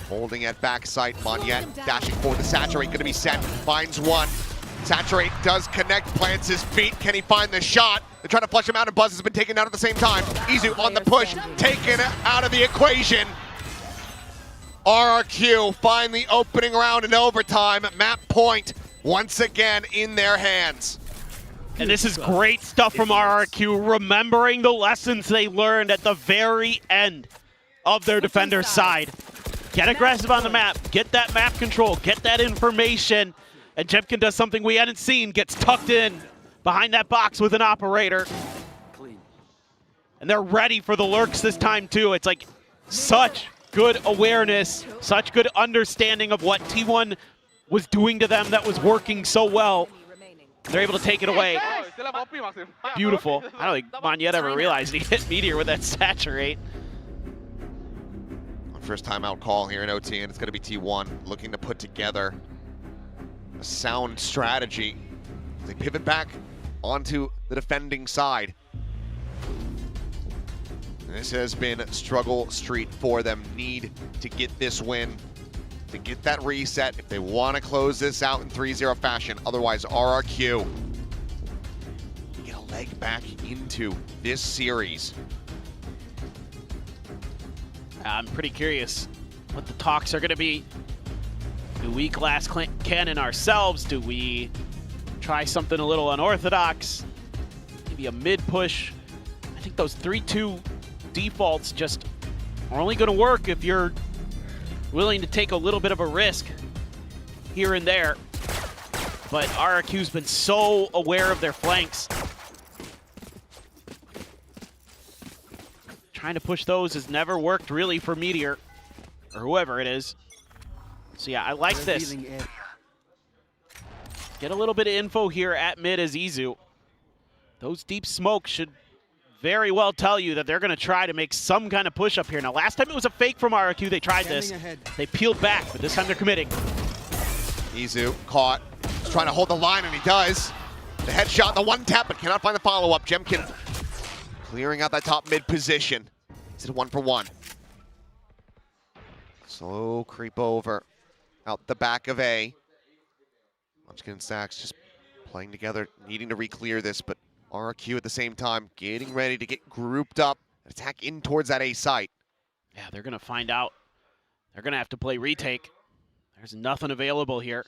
holding at backside. Monyet dashing forward the Saturate, going to be set, finds one. Saturate does connect, plants his feet. Can he find the shot? They're trying to flush him out, and Buzz has been taken out at the same time. Izu on the push, taken out of the equation. RRQ find the opening round in overtime. Map point once again in their hands. And this is great stuff from RRQ, remembering the lessons they learned at the very end of their defender's side. Get aggressive on the map, get that map control, get that information, and Jemkin does something we hadn't seen, gets tucked in behind that box with an operator. And they're ready for the lurks this time too. It's like such good awareness, such good understanding of what T1 was doing to them that was working so well. They're able to take it away. Beautiful. I don't think Monyet ever realized he hit Meteor with that Saturate. First timeout call here in OT, and it's going to be T1 looking to put together a sound strategy. They pivot back onto the defending side. And this has been struggle street for them. Need to get this win, to get that reset if they want to close this out in 3-0 fashion. Otherwise, RRQ get a leg back into this series. I'm pretty curious what the talks are going to be. Do we glass cannon ourselves? Do we try something a little unorthodox? Maybe a mid push? I think those 3-2 defaults just are only going to work if you're willing to take a little bit of a risk here and there. But RRQ's been so aware of their flanks. Trying to push those has never worked really for Meteor, or whoever it is. So yeah, I like this. Get a little bit of info here at mid as Izu. Those deep smokes should very well tell you that they're going to try to make some kind of push up here. Now, last time it was a fake from RRQ. They tried this. They peeled back, but this time they're committing. Izu caught. He's trying to hold the line, and he does. The headshot, the one tap, but cannot find the follow-up. Jemkin clearing out that top mid position. Is it a 1-for-1? Slow creep over. Out the back of A. Munchkin and Stacks just playing together, needing to re-clear this, but RRQ at the same time getting ready to get grouped up and attack in towards that A site. Yeah, they're going to find out. They're going to have to play retake. There's nothing available here.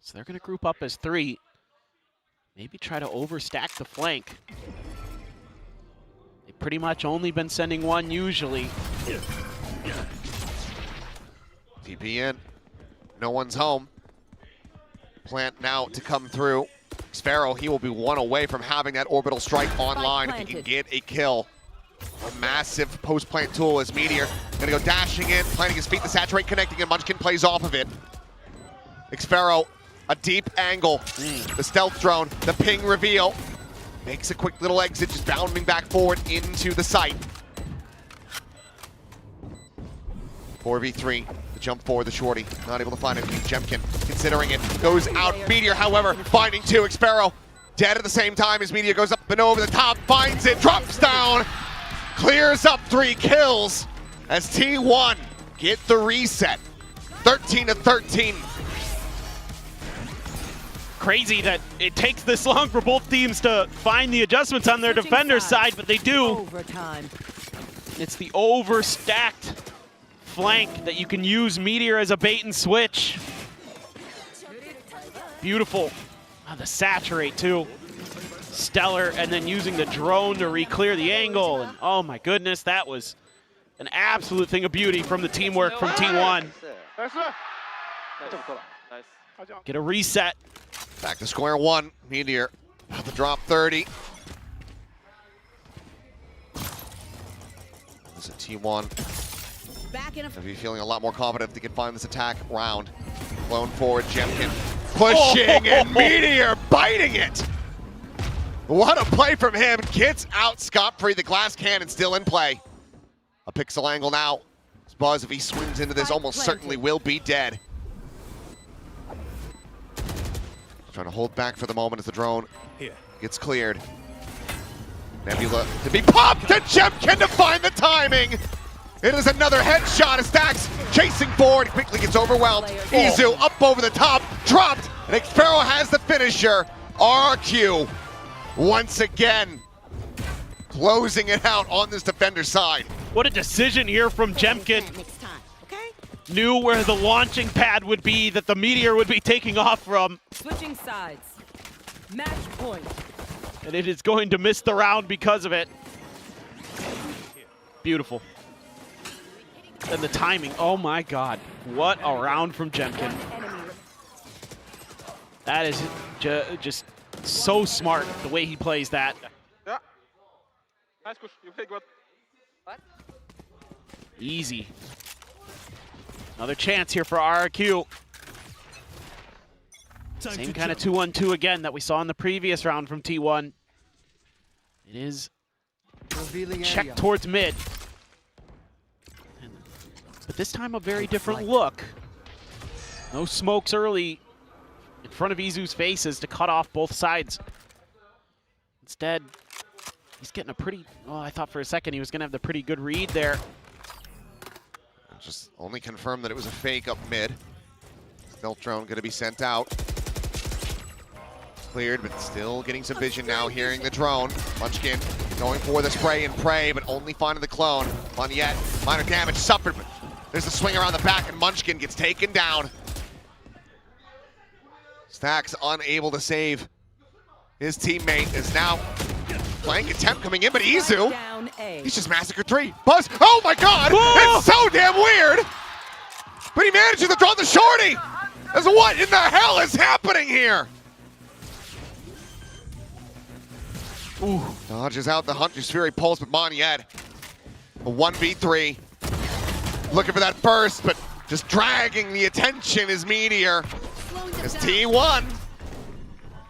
So they're going to group up as 3. Maybe try to overstack the flank. They've pretty much only been sending 1 usually. TP in. No one's home. Plant now to come through. Sparrow, he will be 1 away from having that orbital strike online if he can get a kill. A massive post-plant tool as Meteor gonna go dashing in, planting his feet, the saturate connecting, and Munchkin plays off of it. Sparrow, a deep angle. The stealth drone, the ping reveal. Makes a quick little exit, just bounding back forward into the site. 4v3, the jump forward, the shorty, not able to find it. Jemkin considering it, goes out. Meteor, however, finding 2. Sparrow dead at the same time as Meteor goes up and over the top, finds it, drops down, clears up 3 kills as T1 get the reset. 13-13. Crazy that it takes this long for both teams to find the adjustments on their defender's side, but they do. Overtime. It's the overstacked flank that you can use Meteor as a bait and switch. Beautiful. Oh, the saturate too. Stellar, and then using the drone to re-clear the angle. And oh my goodness, that was an absolute thing of beauty from the teamwork from T1. Get a reset. Back to square 1. Meteor about to drop 30. This is a T1. Gonna be feeling a lot more confident if they can find this attack round. Blown forward, Jemkin pushing, and Meteor biting it. What a play from him. Gets out scot-free. The glass cannon still in play. A pixel angle now. Buzz, if he swings into this, almost certainly will be dead. Trying to hold back for the moment as the drone gets cleared. Nebula to be popped, and Jemkin to find the timing. It is another headshot as Stacks chasing forward, quickly gets overwhelmed. Izu up over the top, dropped, and Sparrow has the finisher. RRQ once again closing it out on this defender side. What a decision here from Jemkin. Knew where the launching pad would be that the Meteor would be taking off from. Switching sides. Match point. And it is going to miss the round because of it. Beautiful. And the timing, oh my God. What a round from Jemkin. That is just so smart, the way he plays that. Yeah. Nice push, you play good. Easy. Another chance here for RRQ. Same kind of 2-1-2 again that we saw in the previous round from T1. It is checked towards mid. But this time a very different look. No smokes early in front of Izu's faces to cut off both sides. Instead, he's getting a pretty, well, I thought for a second he was gonna have the pretty good read there. Just only confirmed that it was a fake up mid. Stealth drone gonna be sent out. Cleared, but still getting some vision now, hearing the drone. Munchkin going for the spray and pray, but only finding the clone. On yet, minor damage suffered, but there's a swing around the back, and Munchkin gets taken down. Stacks unable to save his teammate. Is now flank attempt coming in, but Izu, he's just massacred 3. Buzz, oh my God, whoa! It's so damn weird. But he manages to draw the shorty. As what in the hell is happening here? Ooh, dodges out the Hunter's Fury Pulse, but Monyet, a 1v3. Looking for that burst, but Just dragging the attention is Meteor. As T1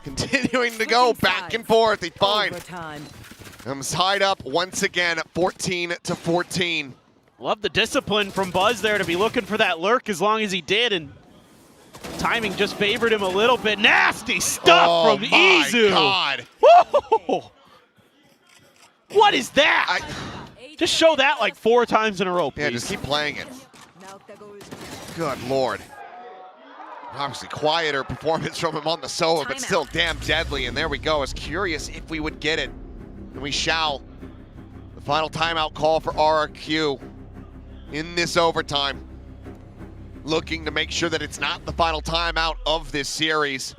continuing to go back and forth. They find them tied up once again at 14-14. Love the discipline from Buzz there to be looking for that lurk as long as he did, and timing just favored him a little bit. Nasty stuff from Izu. God. Whoa! What is that? Just show that like 4 times in a row, please. Yeah, just keep playing it. Good Lord. Obviously quieter performance from him on the Sova, but still damn deadly. And there we go. I was curious if we would get it. And we shall. The final timeout call for RRQ in this overtime. Looking to make sure that it's not the final timeout of this series.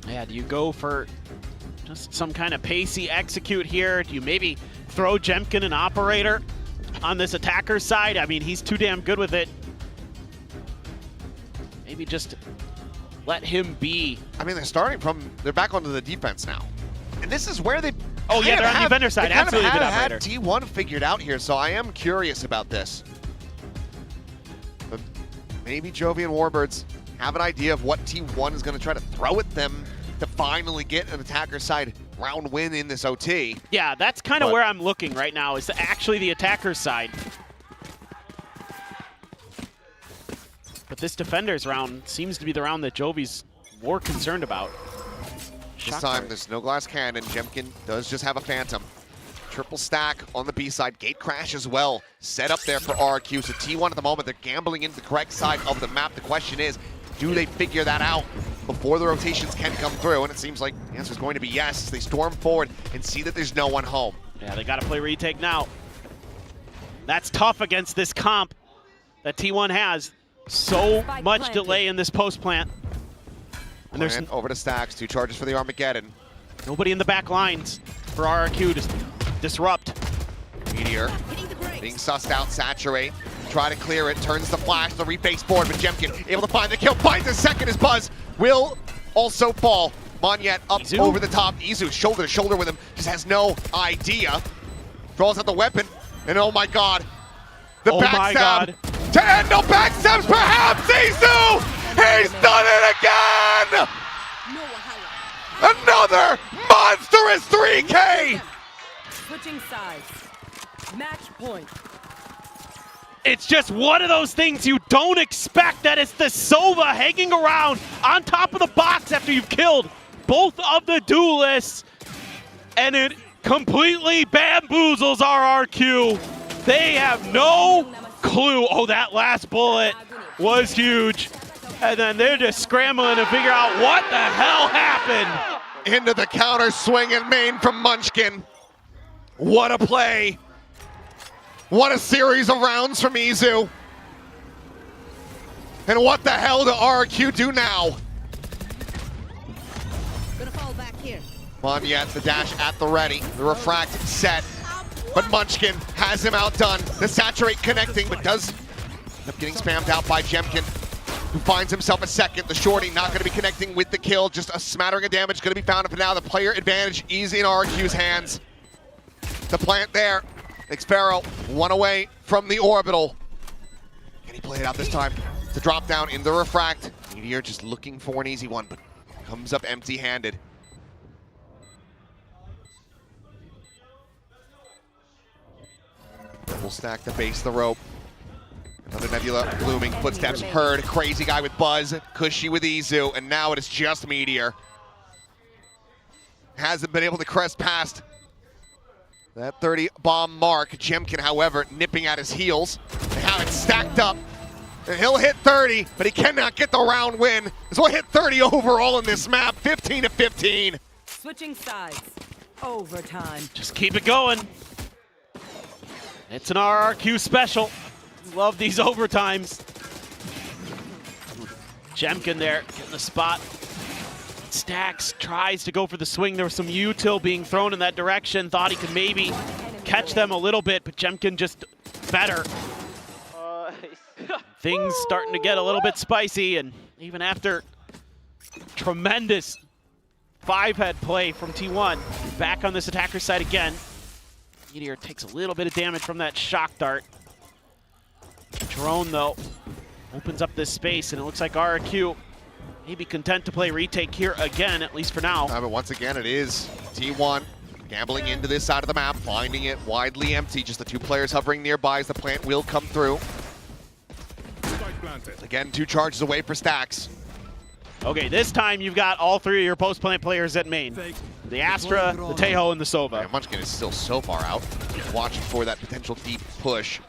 Yeah, do you go for just some kind of pacey execute here? Do you maybe throw Jemkin an operator on this attacker side? I mean, he's too damn good with it. Maybe just let him be. I mean, they're back onto the defense now. And this is where they Oh yeah, they're on the defender side. Absolutely good operator. Had T1 figured out here, so I am curious about this. But maybe Jovi and Warbirds have an idea of what T1 is going to try to throw at them to finally get an attacker side round win in this OT. Yeah, that's kind of where I'm looking right now, is actually the attacker's side. But this defender's round seems to be the round that Jovi's more concerned about. This time, there's no glass cannon. Jemkin does just have a Phantom. Triple stack on the B side. Gate crash as well. Set up there for RRQ. So T1 at the moment, they're gambling into the correct side of the map. The question is, do they figure that out before the rotations can come through? And it seems like the answer is going to be yes. They storm forward and see that there's no one home. Yeah, they got to play retake now. That's tough against this comp that T1 has. So much delay in this post plant. And there's over to Stacks, 2 charges for the Armageddon. Nobody in the back lines for RRQ to disrupt. Meteor being sussed out, saturate, try to clear it, turns the flash, the reface board, but Jemkin able to find the kill, finds the second as Buzz will also fall. Monyet up over the top, Izu shoulder to shoulder with him, just has no idea. Draws out the weapon, and oh my god, the backstab to end no backstabs perhaps, Izu! He's done it again! Another monstrous 3K! Switching sides. Match point. It's just one of those things you don't expect, that it's the Sova hanging around on top of the box after you've killed both of the duelists, and it completely bamboozles RRQ. They have no clue. Oh, that last bullet was huge. And then they're just scrambling to figure out what the hell happened. Into the counter swing and main from Munchkin. What a play. What a series of rounds from Izu. And what the hell do RRQ do now? Gonna fall back here. Monyet, the dash at the ready. The refract set. But Munchkin has him outdone. The saturate connecting, but does end up getting spammed out by Jemkin, who finds himself a second. The shorty not going to be connecting with the kill. Just a smattering of damage going to be found. But now the player advantage is in RRQ's hands. The plant there. Xpero one away from the orbital. Can he play it out this time? To drop down in the refract. Meteor just looking for an easy one, but comes up empty-handed. Double stack the base of the rope. Another Nebula blooming, footsteps heard. Crazy guy with Buzz, Cushy with Izu, and now it is just Meteor. Hasn't been able to crest past that 30 bomb mark. Jemkin, however, nipping at his heels. They have it stacked up. And he'll hit 30, but he cannot get the round win. So he'll hit 30 overall in this map, 15-15. Switching sides. Overtime. Just keep it going. It's an RRQ special. Love these overtimes. Jemkin there, getting the spot. Stacks tries to go for the swing. There was some util being thrown in that direction. Thought he could maybe catch them a little bit, but Jemkin just better. Things starting to get a little bit spicy, and even after tremendous 5-head play from T1, back on this attacker side again. Meteor takes a little bit of damage from that shock dart. Drone, though, opens up this space, and it looks like RRQ may be content to play retake here again, at least for now. But once again, it is T1 gambling into this side of the map, finding it widely empty. Just the two players hovering nearby as the plant will come through. Again, 2 charges away for Stacks. Okay, this time you've got all 3 of your post-plant players at main. The Astra, the Tejo, and the Sova. Yeah, Munchkin is still so far out. Watching for that potential deep push.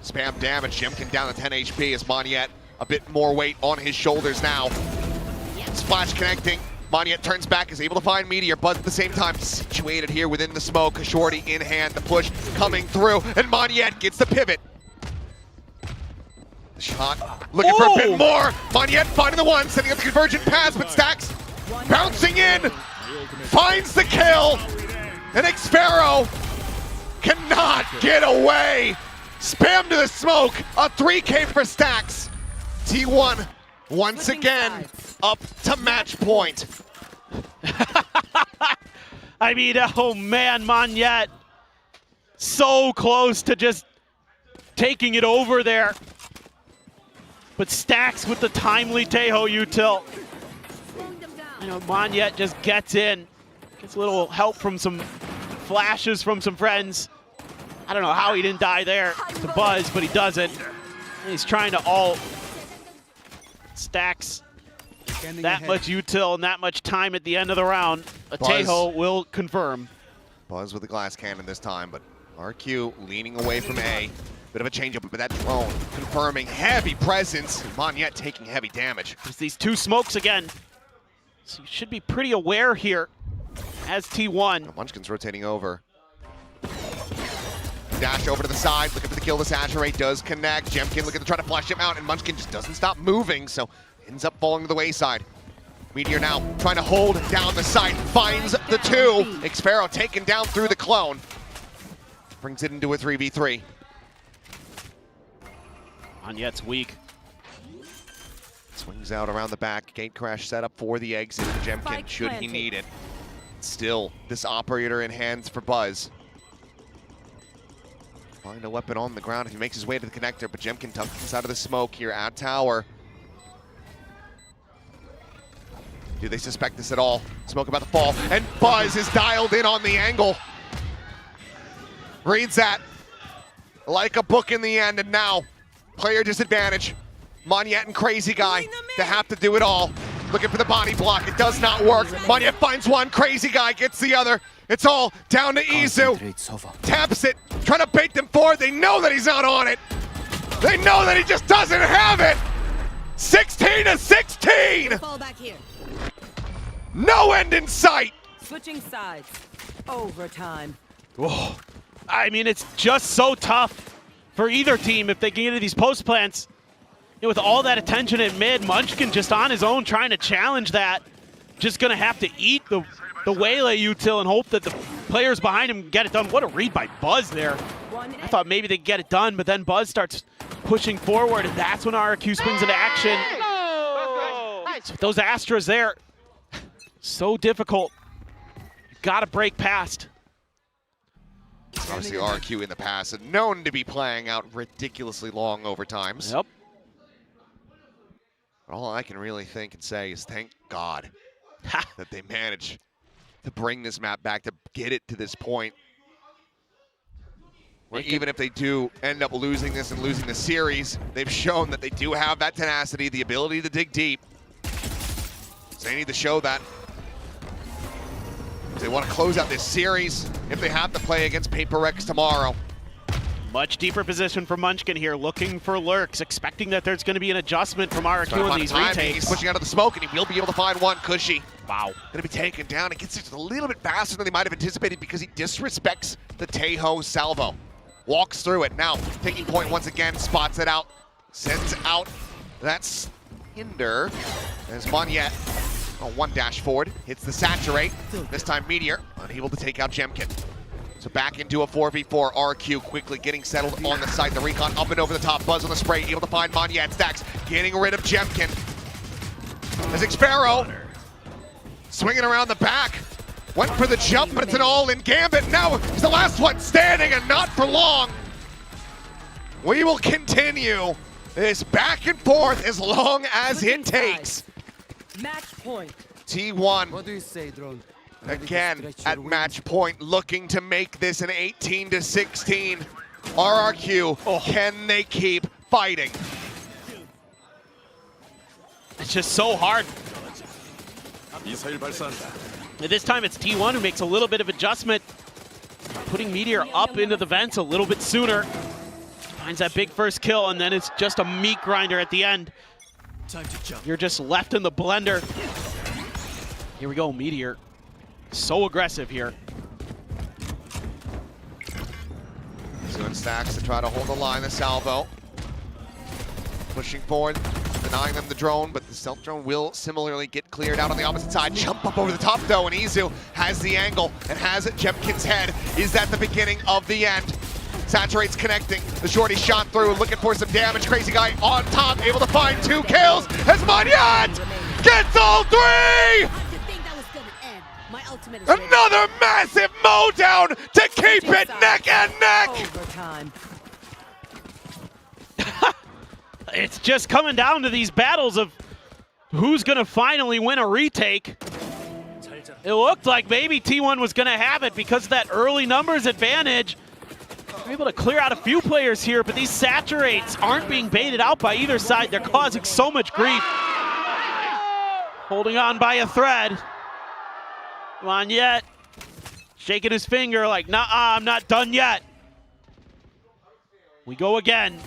Spam damage, Jemkin down to 10 HP as Monyet a bit more weight on his shoulders now. Splash connecting. Monyet turns back, is able to find Meteor, but at the same time situated here within the smoke. Shorty in hand, the push coming through, and Monyet gets the pivot. The shot, looking for a bit more. Monyet finding the one, setting up the convergent pass, but Stacks bouncing in, finds the kill, and Xpharaoh cannot get away. Spam to the smoke, a 3K for Stacks. T1 once again up to match point. I mean, oh man, Monyet so close to just taking it over there. But Stacks with the timely Tejo util. You know, Monyet just gets in, gets a little help from some flashes from some friends. I don't know how he didn't die there to Buzz, but he doesn't. And he's trying to ult. Stacks that much util and that much time at the end of the round. Tejo will confirm. Buzz with the glass cannon this time, but RQ leaning away from A. Bit of a change-up, but that drone confirming heavy presence. Monyet taking heavy damage. There's these 2 smokes again. So you should be pretty aware here as T1. Munchkin's rotating over. Dash over to the side, looking for the kill. The saturate does connect. Jemkin looking to try to flash him out, and Munchkin just doesn't stop moving, so ends up falling to the wayside. Meteor now trying to hold down the site, finds the 2. Xpharaoh taken down through the clone. Brings it into a 3v3. Monyet's weak. Swings out around the back. Gate crash set up for the exit for Jemkin, should he need it. Still, this operator in hands for Buzz. Find a weapon on the ground if he makes his way to the connector, but Jemkin tucked inside of the smoke here at tower. Do they suspect this at all? Smoke about to fall, and Buzz is dialed in on the angle. Reads that like a book in the end, and now player disadvantage. Monyet and Crazy Guy to have to do it all. Looking for the body block, it does not work. Monyet finds one, Crazy Guy gets the other. It's all down to Izu. Taps it, trying to bait them forward. They know that he's not on it. They know that he just doesn't have it. 16 to 16. Fall back here. No end in sight. Switching sides. Overtime. Whoa. I mean, it's just so tough for either team if they get into these post plants. You know, with all that attention at mid, Munchkin just on his own trying to challenge that. Just gonna have to eat the waylay util and hope that the players behind him get it done. What a read by Buzz there. I thought maybe they'd get it done, but then Buzz starts pushing forward, and that's when RRQ swings into action. So those Astras there, so difficult. You gotta break past. Obviously RRQ in the past and known to be playing out ridiculously long overtimes. Yep. All I can really think and say is thank God that they managed to bring this map back, to get it to this point. Where even if they do end up losing this and losing the series, they've shown that they do have that tenacity, the ability to dig deep. So they need to show that. If they want to close out this series, if they have to play against PRX tomorrow. Much deeper position for Munchkin here, looking for lurks, expecting that there's going to be an adjustment from RRQ in these retakes. He's pushing out of the smoke, and he will be able to find one. Cushy. Wow. Going to be taken down. It gets just a little bit faster than they might have anticipated because he disrespects the Tejo salvo. Walks through it. Now, taking point once again, spots it out, sends out. That's Hinder. There's Monyet. One dash forward, hits the saturate. This time Meteor, unable to take out Jemkin. So back into a 4v4. RQ quickly getting settled on the site. The recon up and over the top. Buzz on the spray, able to find Monyet. Stacks getting rid of Jemkin. As Xpharaoh swinging around the back. Went for the jump, but it's an all-in gambit. Now he's the last one standing, and not for long. We will continue this back and forth as long as it takes. Match point. T1. What do you say, Drone? Again at match point, looking to make this an 18-16. RRQ, can they keep fighting? It's just so hard. And this time it's T1 who makes a little bit of adjustment, putting Meteor up into the vents a little bit sooner. Finds that big first kill, and then it's just a meat grinder at the end. Time to jump. You're just left in the blender. Here we go, Meteor. So aggressive here. Doing stacks to try to hold the line, the salvo. Pushing forward, denying them the drone, but the stealth drone will similarly get cleared out on the opposite side. Jump up over the top though, and Izu has the angle and has Jemkin's head. Is that the beginning of the end? Saturate's connecting. The shorty shot through, looking for some damage. Crazy guy on top, able to find 2 kills. As Manyat gets all 3! Another massive mowdown to keep it neck and neck! Overtime. It's just coming down to these battles of who's going to finally win a retake. It looked like maybe T1 was going to have it because of that early numbers advantage. They're able to clear out a few players here, but these saturates aren't being baited out by either side. They're causing so much grief. Holding on by a thread. Come on, yet. Shaking his finger like, nah, I'm not done yet. We go again.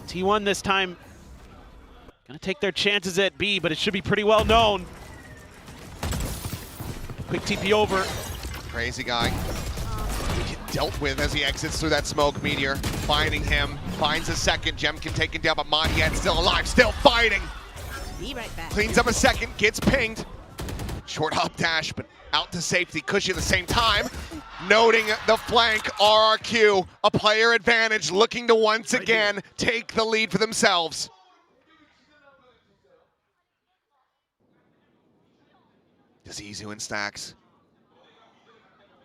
T1 this time gonna take their chances at B, but it should be pretty well known. Quick TP over. Crazy guy. Get dealt with as he exits through that smoke. Meteor finding him. Finds a second. Jemkin taken down, but Manyat still alive, still fighting. Be right back. Cleans up a second, gets pinged. Short hop dash, but out to safety. Cushy at the same time. Noting the flank, RRQ, a player advantage, looking to once again take the lead for themselves. Izu in stacks.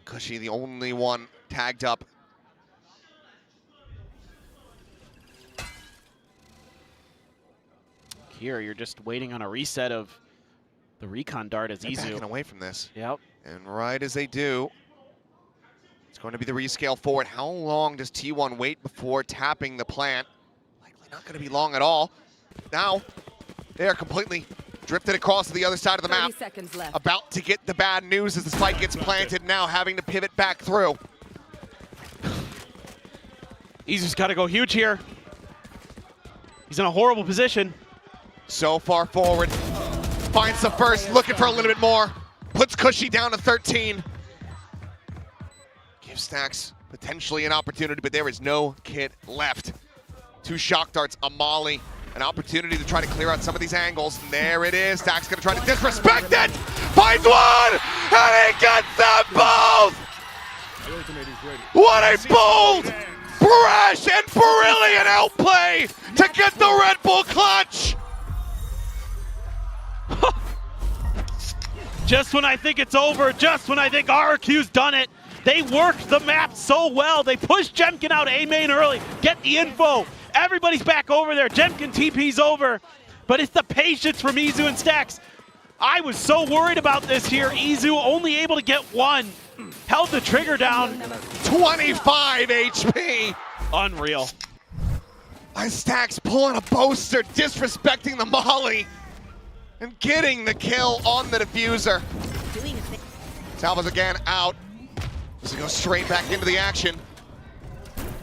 Cushy, the only one tagged up. Here, you're just waiting on a reset of the recon dart as They're Izu. backing away from this. Yep. And right as they do, it's going to be the rescale forward. How long does T1 wait before tapping the plant? Likely not going to be long at all. Now, they are completely drifted across to the other side of the map. 30 seconds left. About to get the bad news as the spike gets planted, now having to pivot back through. Izu's got to go huge here. He's in a horrible position. So far forward. Finds the first, looking for a little bit more. Puts Cushy down to 13. Gives Stacks potentially an opportunity, but there is no kit left. 2 shock darts, a molly. An opportunity to try to clear out some of these angles. And there it is. Stacks gonna try to disrespect it. Finds one, and he gets them both. What a bold, brash, and brilliant outplay to get the Red Bull clutch. Just when I think it's over, just when I think RRQ's done it, they worked the map so well. They pushed Jemkin out A main early, get the info. Everybody's back over there. Jemkin TP's over, but it's the patience from Izu and Stacks. I was so worried about this here. Izu only able to get 1. Held the trigger down. 25 HP. Unreal. Stacks pulling a poster, disrespecting the molly, and getting the kill on the diffuser. Salvas again out. This goes straight back into the action.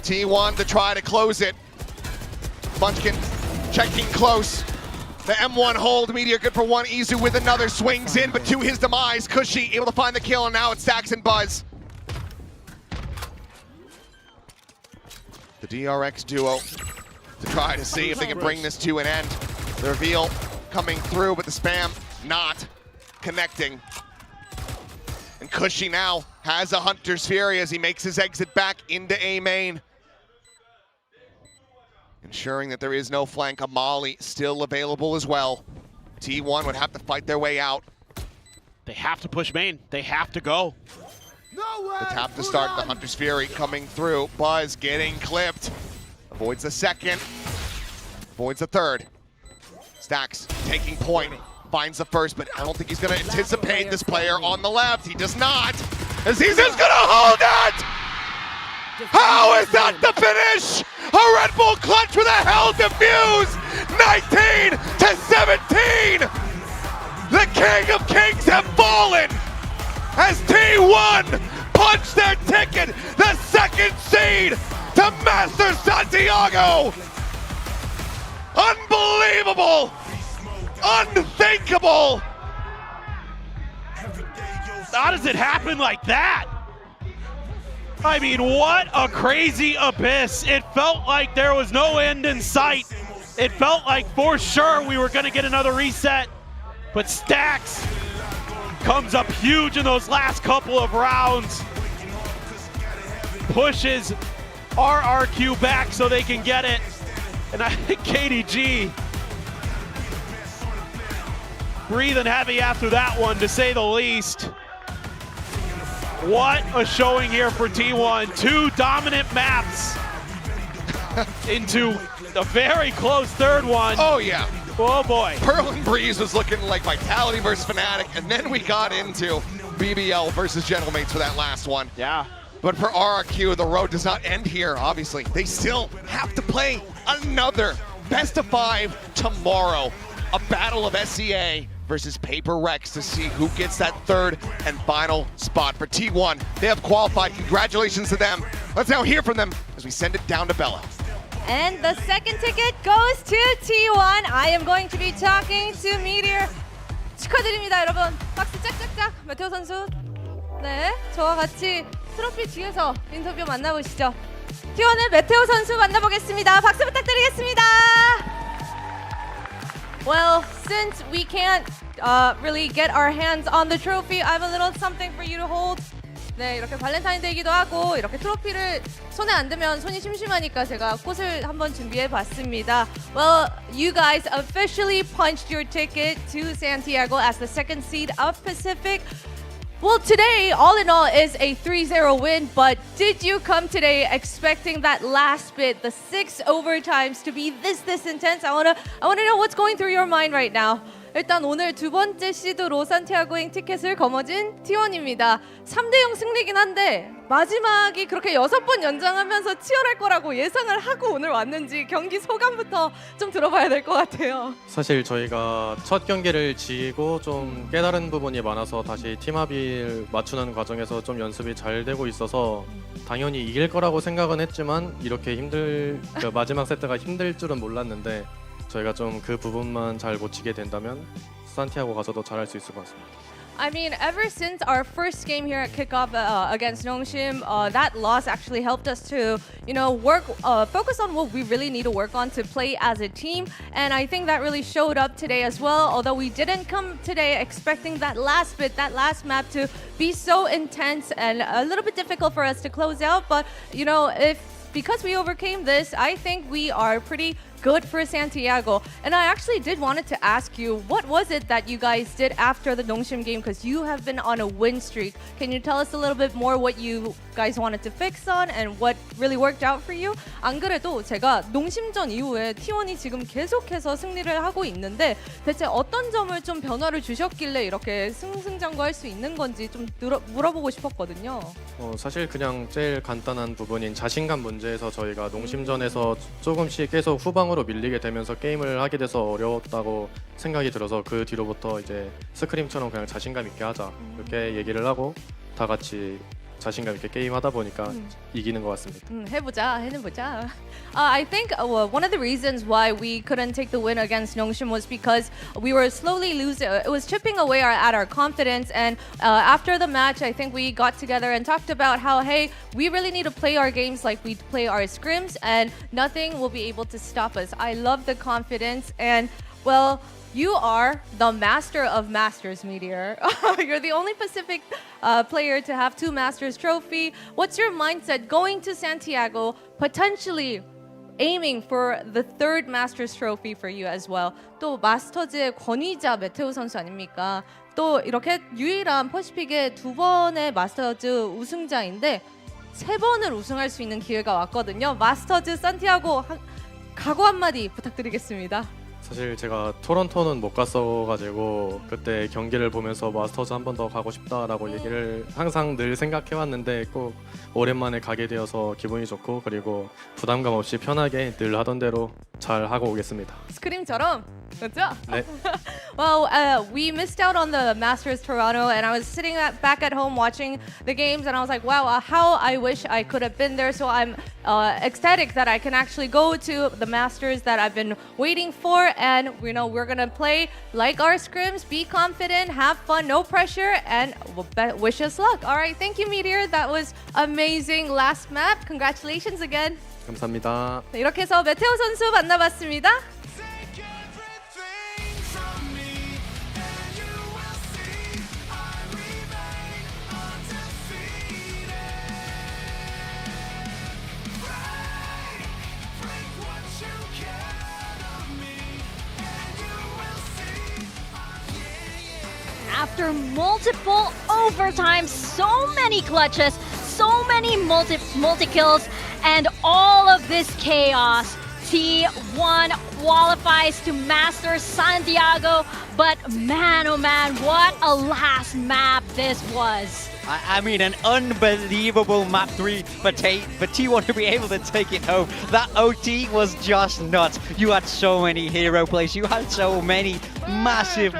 T1 to try to close it. Munchkin checking close. The M1 hold, Meteor good for 1. Izu with another, swings in, but to his demise. Cushy able to find the kill, and now it's Stacks and Buzz. The DRX duo to try to see if they can bring this to an end. The reveal coming through, but the spam not connecting. And Cushy now has a Hunter's Fury as he makes his exit back into A main. Ensuring that there is no flank. A molly still available as well. T1 would have to fight their way out. They have to push main. They have to go. The tap to start, the Hunter's Fury coming through. Buzz getting clipped. Avoids the second. Avoids the third. Stacks taking point. Finds the first, but I don't think he's going to anticipate this player on the left. He does not. As he's just going to hold it! How is that the finish? A Red Bull clutch with a hell diffuse! 19 to 17! The King of Kings have fallen! As T1 punched their ticket, the second seed to Master Santiago! Unbelievable! Unthinkable! How does it happen like that? I mean, what a crazy abyss. It felt like there was no end in sight. It felt like for sure we were gonna get another reset, but Stacks comes up huge in those last couple of rounds. Pushes RRQ back so they can get it. And I think KDG breathing heavy after that one, to say the least. What a showing here for T1. 2 dominant maps into a very close third one. Oh yeah. Oh boy. Pearl and Breeze was looking like Vitality versus Fnatic, and then we got into BBL versus Gentlemates for that last one. Yeah. But for RRQ, the road does not end here, obviously. They still have to play another best of 5 tomorrow. A battle of SCA versus PRX to see who gets that third and final spot for T1. They have qualified. Congratulations to them. Let's now hear from them as we send it down to Bella. And the second ticket goes to T1. I am going to be talking to Meteor. 축하드립니다, 여러분. 박수 짝짝짝. 메테오 선수. 네, 저와 같이 트로피 뒤에서 인터뷰 만나보시죠. T1의 메테오 선수 만나보겠습니다. 박수 부탁드리겠습니다. Well, since we can't really get our hands on the trophy, I have a little something for you to hold. 네, 이렇게 발렌타인데이기도 하고 이렇게 트로피를 손에 안 대면 손이 심심하니까 제가 꽃을 한번 준비해 봤습니다. Well, you guys officially punched your ticket to Santiago as the second seed of Pacific. Well, today, all in all, is a 3-0 win, but did you come today expecting that last bit, the 6 overtimes, to be this intense? I wanna know what's going through your mind right now. 일단 오늘 두 번째 시드 로산티아고행 티켓을 거머쥔 T1입니다. 3대0 승리긴 한데 마지막이 그렇게 6번 연장하면서 치열할 거라고 예상을 하고 오늘 왔는지 경기 소감부터 좀 들어봐야 될 것 같아요. 사실 저희가 첫 경기를 지고 좀 깨달은 부분이 많아서 다시 팀합을 맞추는 과정에서 좀 연습이 잘 되고 있어서 당연히 이길 거라고 생각은 했지만 이렇게 그 마지막 세트가 힘들 줄은 몰랐는데 저희가 좀 그 부분만 잘 고치게 된다면 산티아고 가서도 잘할 수 있을 것 같습니다. I mean, ever since our first game here at Kickoff against Nongshim, that loss actually helped us to, focus on what we really need to work on to play as a team. And I think that really showed up today as well. Although we didn't come today expecting that last bit, that last map to be so intense and a little bit difficult for us to close out. But, because we overcame this, I think we are pretty good for Santiago. And I actually did wanted to ask you, what was it that you guys did after the Nongshim game? Because you have been on a win streak. Can you tell us a little bit more what you guys wanted to fix on and what really worked out for you? 안 그래도 제가 농심전 이후에 T1이 지금 계속해서 승리를 하고 있는데 대체 어떤 점을 좀 변화를 주셨길래 이렇게 승승장구할 수 있는 건지 좀 물어보고 싶었거든요. 사실 그냥 제일 간단한 부분인 자신감 문제에서 저희가 농심전에서 조금씩 계속 후방으로 밀리게 되면서 게임을 하게 돼서 어려웠다고 생각이 들어서 그 뒤로부터 이제 스크림처럼 그냥 자신감 있게 하자 이렇게 얘기를 하고 다 같이 자신감 있게 게임하다 보니까 이기는 것 같습니다. 해보자. I think one of the reasons why we couldn't take the win against Nongshim was because we were slowly losing. It was chipping away at our confidence. And after the match, I think we got together and talked about how, hey, we really need to play our games like we play our scrims, and nothing will be able to stop us. I love the confidence, and well, you are the master of masters, Meteor. You're the only Pacific player to have 2 Masters trophy. What's your mindset going to Santiago, potentially aiming for the third Masters trophy for you as well. 또 마스터즈의 권위자 메테오 선수 아닙니까? 또 이렇게 유일한 퍼시픽의 2번의 마스터즈 우승자인데 3번을 우승할 수 있는 기회가 왔거든요. 마스터즈 산티아고 각오 한마디 부탁드리겠습니다. 사실 제가 토론토는 못 갔어가지고 그때 경기를 보면서 마스터즈 한 번 더 가고 싶다라고 얘기를 항상 늘 생각해왔는데 꼭 오랜만에 가게 되어서 기분이 좋고 그리고 부담감 없이 편하게 늘 하던 대로 잘 하고 오겠습니다. 스크림처럼 그렇죠? 네. Well, we missed out on the Masters Toronto, and I was sitting back at home watching the games, and I was like, wow, how I wish I could have been there. So I'm ecstatic that I can actually go to the Masters that I've been waiting for, and we're gonna play like our scrims, be confident, have fun, no pressure, and wish us luck. All right, thank you, Meteor. That was amazing last map. Congratulations again. 감사합니다. 네, 이렇게 해서 메테오 선수 만나봤습니다. After multiple overtimes, so many clutches, so many multi-kills, and all of this chaos, T1 qualifies to Masters Santiago, but man, oh man, what a last map this was. I mean, an unbelievable map 3 for T1 to be able to take it home. That OT was just nuts. You had so many hero plays. You had so many massive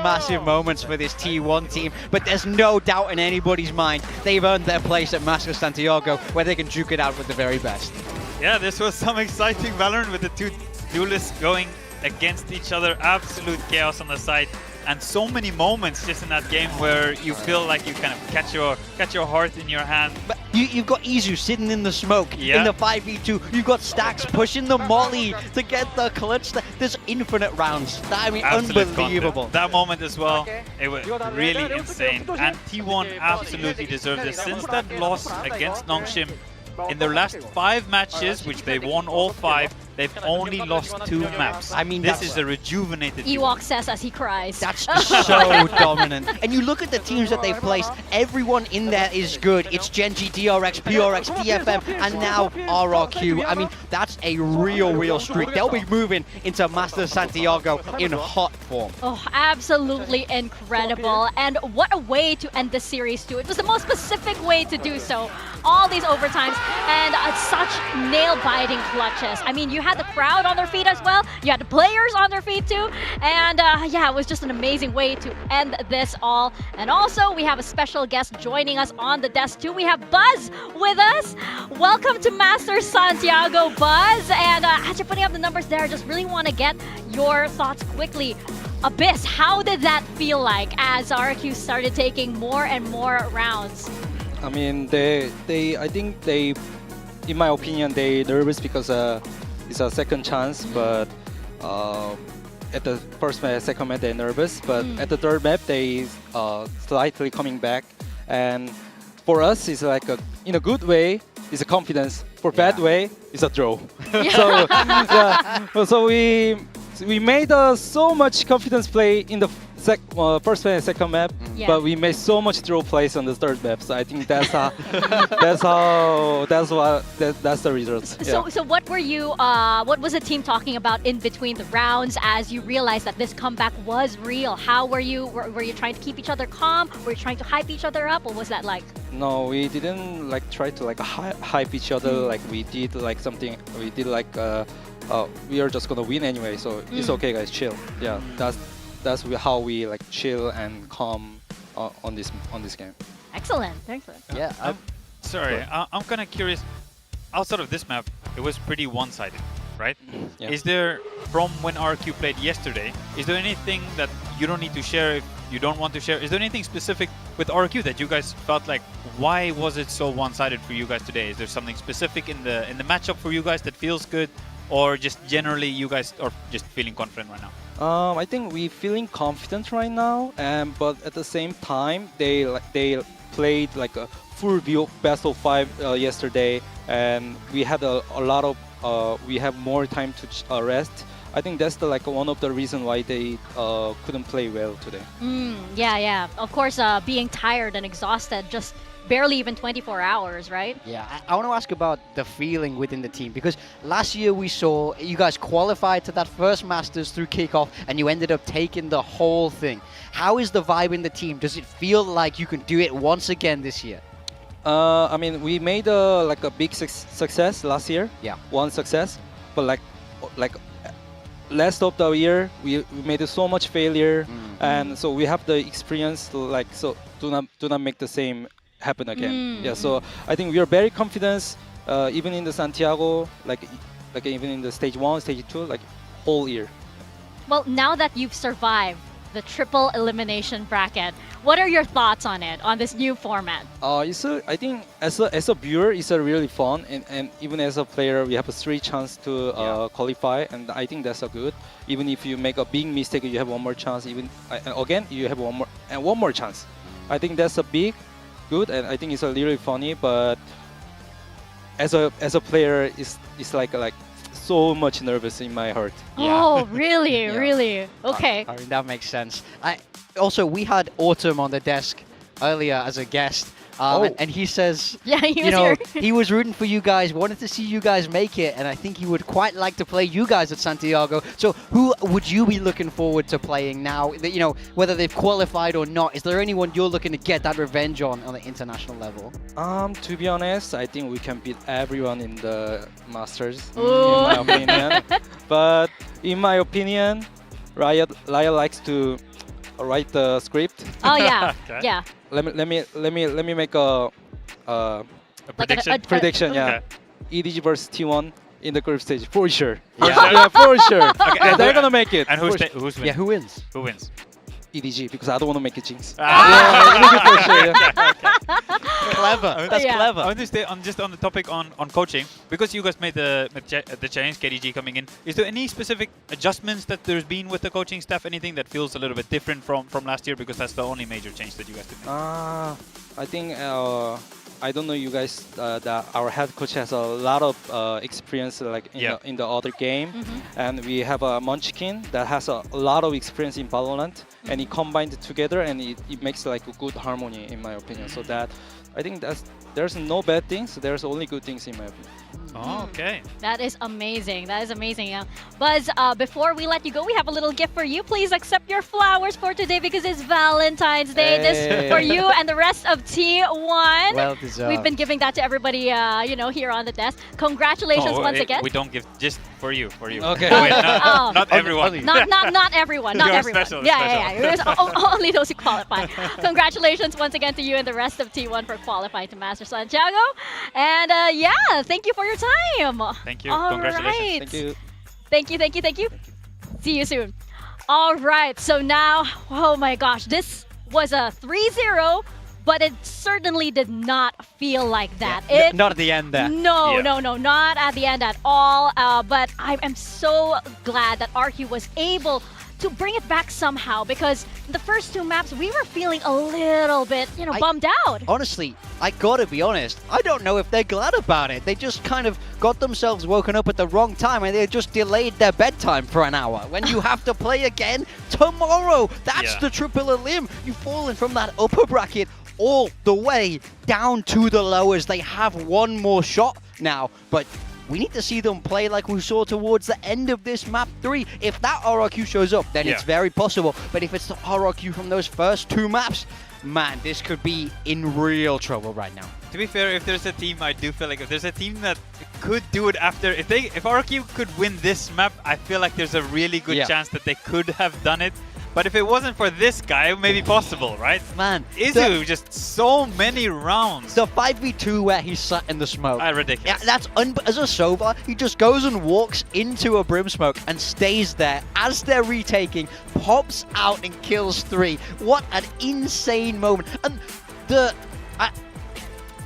moments for this T1 team. But there's no doubt in anybody's mind they've earned their place at Masters Santiago where they can duke it out with the very best. Yeah, this was some exciting Valorant with the two duelists going against each other. Absolute chaos on the side. And so many moments just in that game where you feel like you kind of catch your heart in your hand. But you've got Izu sitting in the smoke in the 5v2. You've got Stacks pushing the molly to get the clutch. There's infinite rounds. I mean, Absolute unbelievable. Content. That moment as well, it was really insane. And T1 absolutely deserved it. Since that loss against Nongshim, in their last 5 matches, which they won all 5, they've only lost 2 maps. I mean, this is a rejuvenated Ewok says as he cries. That's so dominant. And you look at the teams that they've placed, everyone in there is good. It's Genji, DRX, PRX, DFM, and now RRQ. I mean, that's a real streak. They'll be moving into Masters Santiago in hot form. Oh, absolutely incredible. And what a way to end the series too. It was the most specific way to do so. All these overtimes and such nail-biting clutches. I mean, you had the crowd on their feet as well. You had the players on their feet too. And yeah, it was just an amazing way to end this all. And also, we have a special guest joining us on the desk too. We have Buzz with us. Welcome to Masters Santiago, Buzz. And as you're putting up the numbers there, I just really want to get your thoughts quickly. Abyss, how did that feel like as RRQ started taking more and more rounds? I mean, I think they, in my opinion, they nervous because it's a second chance. But at the first map, second map, they're nervous. But at the third map, they slightly coming back. And for us, it's like in a good way, it's a confidence. For bad way, it's a draw. So yeah, so we made so much confidence play in the first map and second map, but we made so much draw plays on the third map. So I think that's that's the results. So what were you? What was the team talking about in between the rounds as you realized that this comeback was real? How were you? Were you trying to keep each other calm? Were you trying to hype each other up? What was that like? No, we didn't try to hype each other like we did something. We did we are just gonna win anyway, so it's okay, guys, chill. Yeah, that's how we chill and calm on this game. Excellent. Yeah. Sorry, I'm kind of curious. Outside of this map, it was pretty one-sided, right? Yeah. Is there, from when RQ played yesterday, is there anything that you don't need to share if you don't want to share? Is there anything specific with RQ that you guys felt like, why was it so one-sided for you guys today? Is there something specific in the matchup for you guys that feels good, or just generally you guys are just feeling confident right now? I think we're feeling confident right now, but at the same time, they played a full view best of 5 yesterday, and we had a lot of we have more time to rest. I think that's one of the reason why they couldn't play well today. Yeah. Of course, being tired and exhausted, just barely even 24 hours, right? Yeah, I want to ask about the feeling within the team, because last year we saw you guys qualified to that first Masters through Kickoff and you ended up taking the whole thing. How is the vibe in the team? Does it feel like you can do it once again this year? I mean, we made a big success last year. Yeah. One success, but like last of the year we made so much failure, and so we have the experience to do not make the same happen again. Yeah, so I think we are very confident, even in the Santiago, like even in the stage 1, stage 2, whole year. Well, now that you've survived the triple elimination bracket, what are your thoughts on it, on this new format? I think as a viewer, it's really fun, and even as a player, we have a 3 chance to qualify, and I think that's good. Even if you make a big mistake, you have one more chance. Even again, you have one more chance. I think that's a big good, and I think it's really funny. But as a player, it's like so much nervous in my heart. Oh, really? Really? Okay. I mean, that makes sense. We had Autumn on the desk earlier as a guest, and he says, he was rooting for you guys, wanted to see you guys make it, and I think he would quite like to play you guys at Santiago. So who would you be looking forward to playing now, whether they've qualified or not? Is there anyone you're looking to get that revenge on the international level? To be honest, I think we can beat everyone in the Masters, in my opinion. But in my opinion, Riot likes to write the script. Oh yeah, yeah. Let me make a prediction. Prediction, yeah. Okay. EDG versus T1 in the group stage for sure. Yeah, for sure. Okay, Yeah, they're gonna make it. And who's wins? Yeah, who wins? Who wins? EDG, because I don't want to make a jinx. Ah. For sure, yeah. Clever. That's clever. I want to stay on the topic on coaching, because you guys made the change, KDG coming in. Is there any specific adjustments that there's been with the coaching staff? Anything that feels a little bit different from last year, because that's the only major change that you guys did make? I think I don't know you guys that our head coach has a lot of experience in the other game, and we have a Munchkin that has a lot of experience in Valorant, and it combined together and it makes a good harmony in my opinion. So that I think there's no bad things, there's only good things in my opinion. Oh, okay. That is amazing. That is amazing. Buzz, before we let you go, we have a little gift for you. Please accept your flowers for today because it's Valentine's Day. This for you and the rest of T1. Well deserved. We've been giving that to everybody, here on the desk. Congratulations once again. We don't give just for you. Okay. Wait, not everyone. Not everyone. Not You're everyone. special, Yeah. Only those who qualify. Congratulations once again to you and the rest of T1 for qualifying to Master Santiago. And thank you for your time. Thank you. All Congratulations. right. Thank you. See you soon. All right. So now, oh my gosh, this was a 3-0, but it certainly did not feel like that. Yeah. Not at the end there. No, not at the end at all. But I am so glad that RRQ was able to bring it back somehow, because the first 2 maps we were feeling a little bit, bummed out. Honestly, I gotta be honest, I don't know if they're glad about it. They just kind of got themselves woken up at the wrong time and they just delayed their bedtime for an hour. When you have to play again tomorrow, that's the triple elim. You've fallen from that upper bracket all the way down to the lowers. They have one more shot now, but we need to see them play like we saw towards the end of this map 3. If that RRQ shows up, then it's very possible. But if it's the RRQ from those first 2 maps, man, this could be in real trouble right now. To be fair, if there's a team, I do feel like if there's a team that could do it after, if RRQ could win this map, I feel like there's a really good chance that they could have done it. But if it wasn't for this guy, it may be possible, right? Man, Izu, just so many rounds. The 5v2 where he sat in the smoke. Ridiculous. Yeah, that's as a Sova, he just goes and walks into a brim smoke and stays there as they're retaking, pops out and kills 3. What an insane moment. And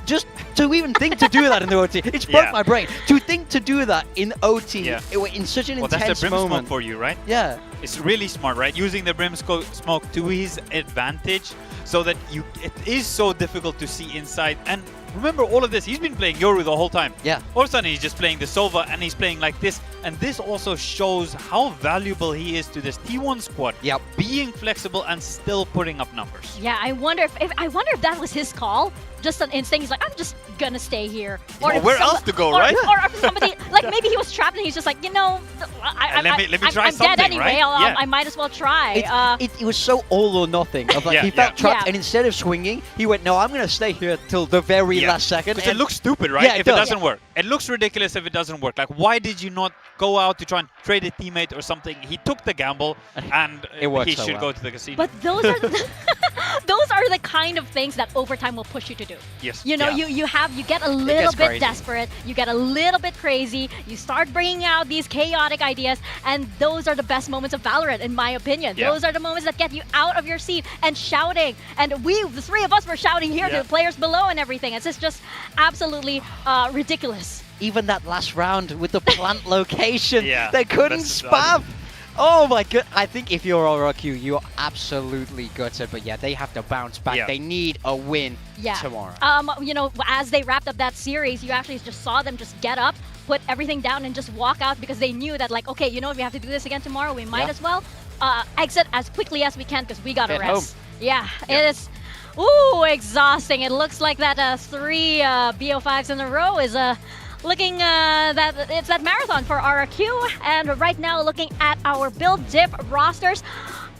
just to even think to do that in the OT, it's broke my brain. To think to do that in OT, in such an intense that's the brim moment. smoke for you, right? Yeah. It's really smart, right? Using the brim smoke to his advantage, so that it is so difficult to see inside. And remember all of this, he's been playing Yoru the whole time. Yeah. All of a sudden he's just playing the Sova and he's playing like this. And this also shows how valuable he is to this T1 squad. Yep. Being flexible and still putting up numbers. Yeah, I wonder if that was his call. Just an instinct. He's like, I'm just gonna stay here. Or where else to go, right? Or if somebody, like maybe he was trapped and he's just like, you know, let me try I'm something, dead anyway. right? I might as well try. It was so all or nothing. Of like, he felt trapped, and instead of swinging, he went, no, I'm going to stay here till the very last second. Because it looks stupid, right? Yeah, if it doesn't work. It looks ridiculous if it doesn't work. Like, why did you not go out to try and trade a teammate or something? He took the gamble, and he should go to the casino. But those are those are the kind of things that overtime will push you to do. Yes. You know, you get a little bit crazy. desperate, you get a little bit crazy, you start bringing out these chaotic ideas, and those are the best moments of Valorant, in my opinion. Those are the moments that get you out of your seat and shouting. And the three of us were shouting here to the players below and everything. It's just absolutely ridiculous. Even that last round with the plant location, they couldn't that's spam. Oh my god! I think if you're RRQ, you're absolutely gutted. But yeah, they have to bounce back. Yeah. They need a win tomorrow. You know, as they wrapped up that series, you actually just saw them just get up, put everything down, and just walk out because they knew that, like, okay, you know, if we have to do this again tomorrow, we might as well exit as quickly as we can because we gotta rest. Yeah, it is. Ooh, exhausting. It looks like that 3 BO5s in a row is looking that it's that marathon for RRQ, and right now looking at our build Diff rosters,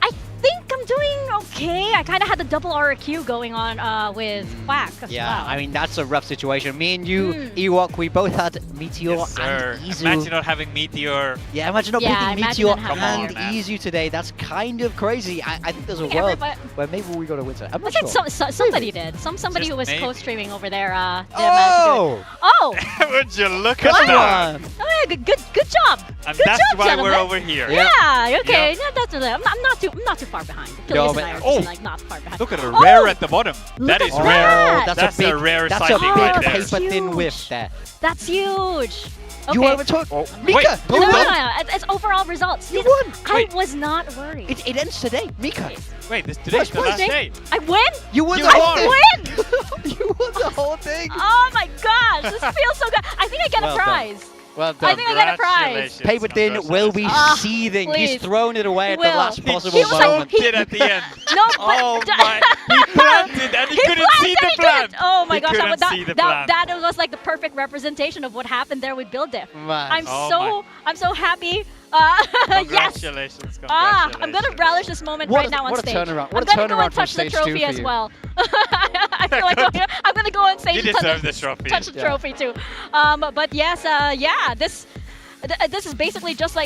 I think I'm doing okay. I kind of had the double RRQ going on with Quack as well. I mean, that's a rough situation. Me and you, Ewok, we both had Meteor and Izu. Imagine not having Meteor. Yeah, imagine not picking Meteor and Izu today. That's kind of crazy. I think there's a world where maybe we got to win today. I'm not sure. Somebody did. Somebody who was co-streaming over there did Oh! manage to do it. Oh! Would you look at that? Oh, yeah, good job. And good that's job, why gentlemen. we're over here. Yeah, okay. Yeah, that's really, I'm not too far behind. Achilles and I are just, like, not far behind. Look at a rare at the bottom. That is rare. That's a rare that's sighting right there. paper thin whiff there. That's huge. Okay. You haven't talked. Mika, you no. It's overall results. You won. I was not worried. It ends today, Mika. Wait, today's the last day. I win? You won. I win. You won the whole thing. Oh my gosh, this feels so good. I think I get a prize. Well done. I think I get a prize. Paper Thin will be seething. Please. He's thrown it away at the last possible He was like- moment. he- Did at the end. No, but Oh my! He planted and he couldn't see the plant. Oh my He gosh, couldn't see the plant. that was like the perfect representation of what happened there with Build Diff. Man. I'm so happy. Yes. Congratulations! I'm gonna relish this moment right now on stage. turnaround. I'm gonna go and touch the trophy as well. I feel like I'm gonna go on stage You and deserve the trophy. touch the trophy too. But yes, this is basically just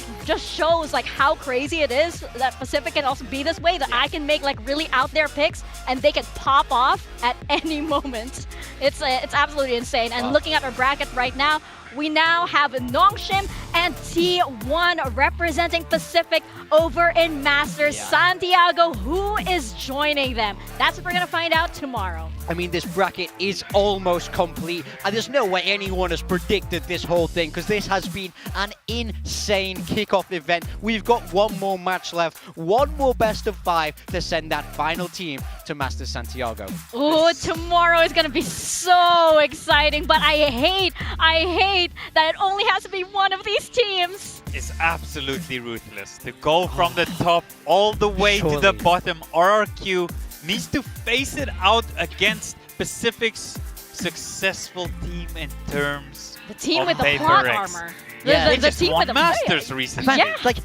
shows like how crazy it is that Pacific can also be this way, that I can make like really out there picks and they can pop off at any moment. It's absolutely insane. And looking at our bracket right now, we now have Nongshim and T1 representing Pacific over in Masters. Santiago, who is joining them? That's what we're gonna find out tomorrow. I mean, this bracket is almost complete, and there's no way anyone has predicted this whole thing, because this has been an insane kickoff event. We've got one more match left, one more best of 5 to send that final team to Masters Santiago. Ooh, tomorrow is gonna be so exciting, but I hate that it only has to be one of these teams. It's absolutely ruthless to go from the top all the way to the bottom. RRQ needs to face it out against Pacific's successful team in terms The team of with the PRX. plot armor. Yeah. The team with the Masters recently. Man, Yeah. like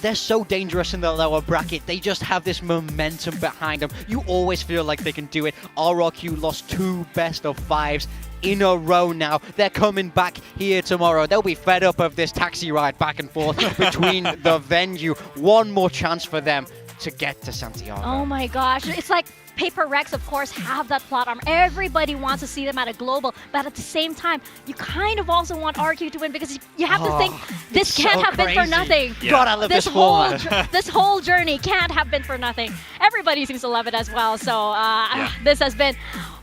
they're so dangerous in the lower bracket. They just have this momentum behind them. You always feel like they can do it. RRQ lost 2 best of 5s in a row now. They're coming back here tomorrow. They'll be fed up of this taxi ride back and forth between the venue. One more chance for them to get to Santiago. Oh my gosh, it's like PRX, of course, have that plot armor. Everybody wants to see them at a global, but at the same time, you kind of also want RRQ to win because you have to think this can't have been for nothing. God, I love this format. This whole journey can't have been for nothing. Everybody seems to love it as well. So this has been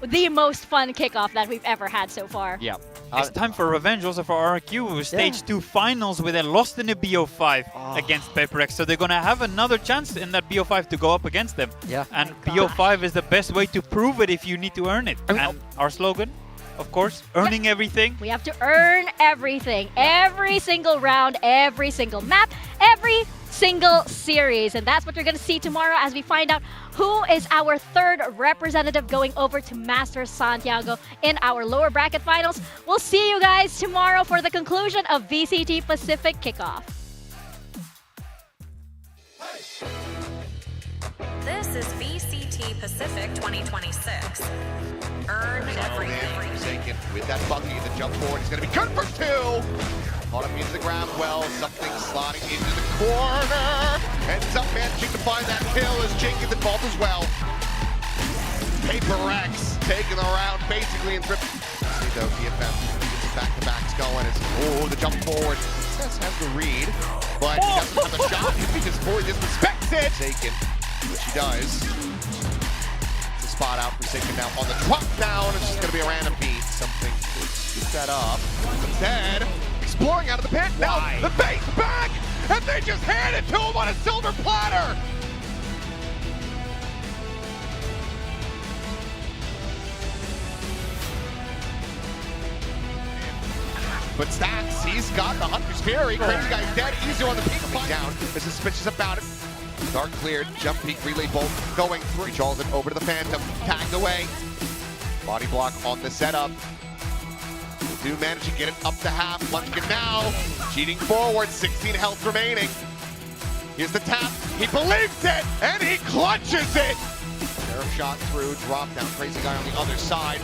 the most fun kickoff that we've ever had so far. Yeah. It's time for revenge also for RRQ. Stage 2 finals where they lost in the BO5 against PRX. So they're going to have another chance in that BO5 to go up against them. Yeah. And BO5 is the best way to prove it if you need to earn it. And our slogan, of course, earning everything. We have to earn everything. Every single round, every single map, every single series. And that's what you're going to see tomorrow as we find out who is our third representative going over to Masters Santiago in our lower bracket finals. We'll see you guys tomorrow for the conclusion of VCT Pacific Kickoff. This is VCT Pacific 2026. Earn everything. Forsaken with that bucky, the jump forward is going to be good for 2. Caught up into the ground well, something sliding into the corner. Ends up managing to find that kill as Jenkins involved as well. PRX taking the round basically in trip. See though, DFM back-to-backs going as, the jump forward. Has the read, but he doesn't have the shot. He just fully disrespects it. Forsaken, which he does. It's a spot out. Forsaken now on the drop down. It's just going to be a random beat. Something to scoop that up. Instead, exploring out of the pit. Now the base back, and they just hand it to him on a silver platter. But Stacks, he's got the Hunter's Fury. Crazy guy's dead. Easy on the peak. Down. Is suspicious about it. Dark cleared. Jump peak relay bolt going through. He draws it over to the Phantom. Tagged away. Body block on the setup. Do manage to get it up to half. Lunkin now. Cheating forward. 16 health remaining. Here's the tap. He believes it, and he clutches it. Arrow shot through. Drop down. Crazy guy on the other side.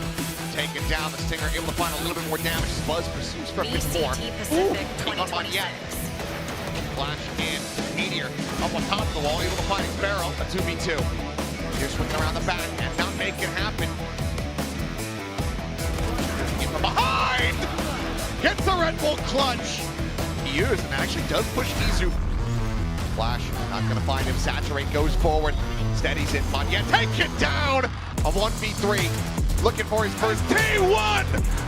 Taken down, the Stinger able to find a little bit more damage. Buzz pursues for a bit more. On one yet. Flash in, Meteor up on top of the wall, able to find his barrel. A 2v2. Here's swinging around the back and not making it happen. In from behind! Gets the Red Bull clutch. He used and actually does push Izu. Flash, not gonna find him. Saturate goes forward. Steadies it. Manya take it down! A 1v3. Looking for his first T1!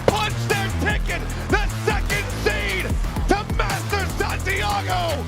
Punch their ticket! The second seed to Master Santiago!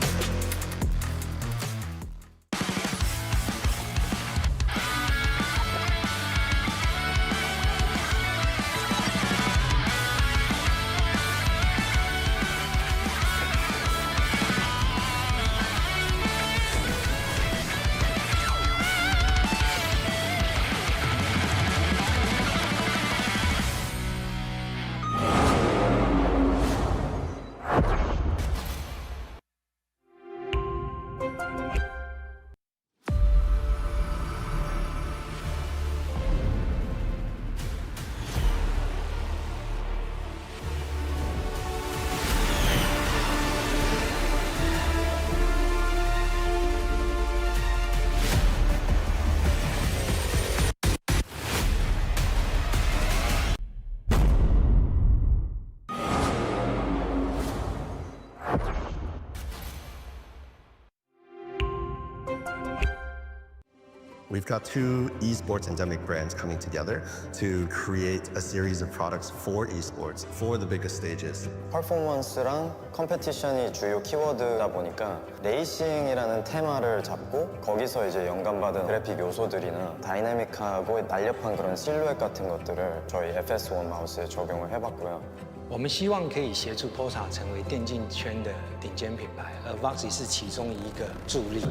We've got two esports endemic brands coming together to create a series of products for esports, for the biggest stages. 퍼포먼스랑 컴페티션이 주요 키워드다 보니까 레이싱이라는 테마를 잡고 거기서 이제 영감받은 그래픽 요소들이나 다이내믹하고 날렵한 그런 실루엣 같은 것들을 저희 FS1 마우스에 적용을 해봤고요. 我们希望可以协助 POSA 成为电竞圈的顶尖品牌，而 Voxy 是其中一个助力。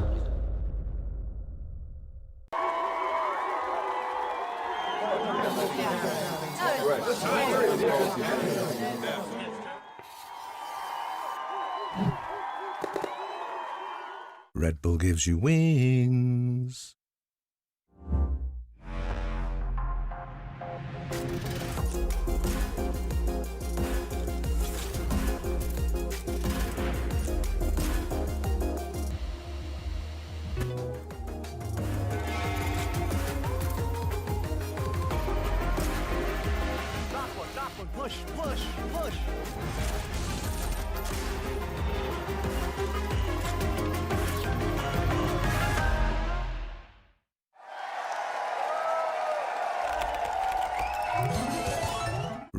Red Bull gives you wings.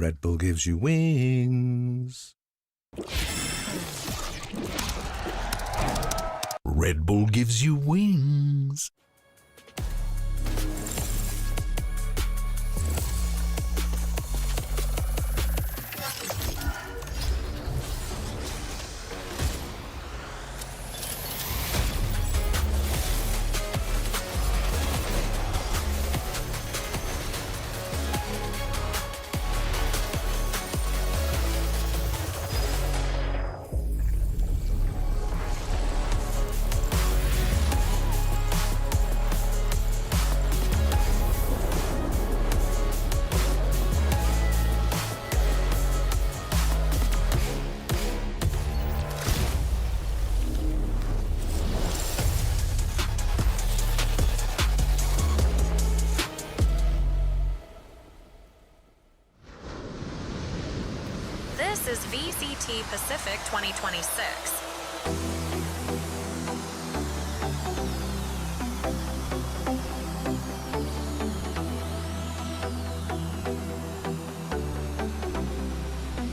Red Bull gives you wings. Red Bull gives you wings. This is VCT Pacific 2026.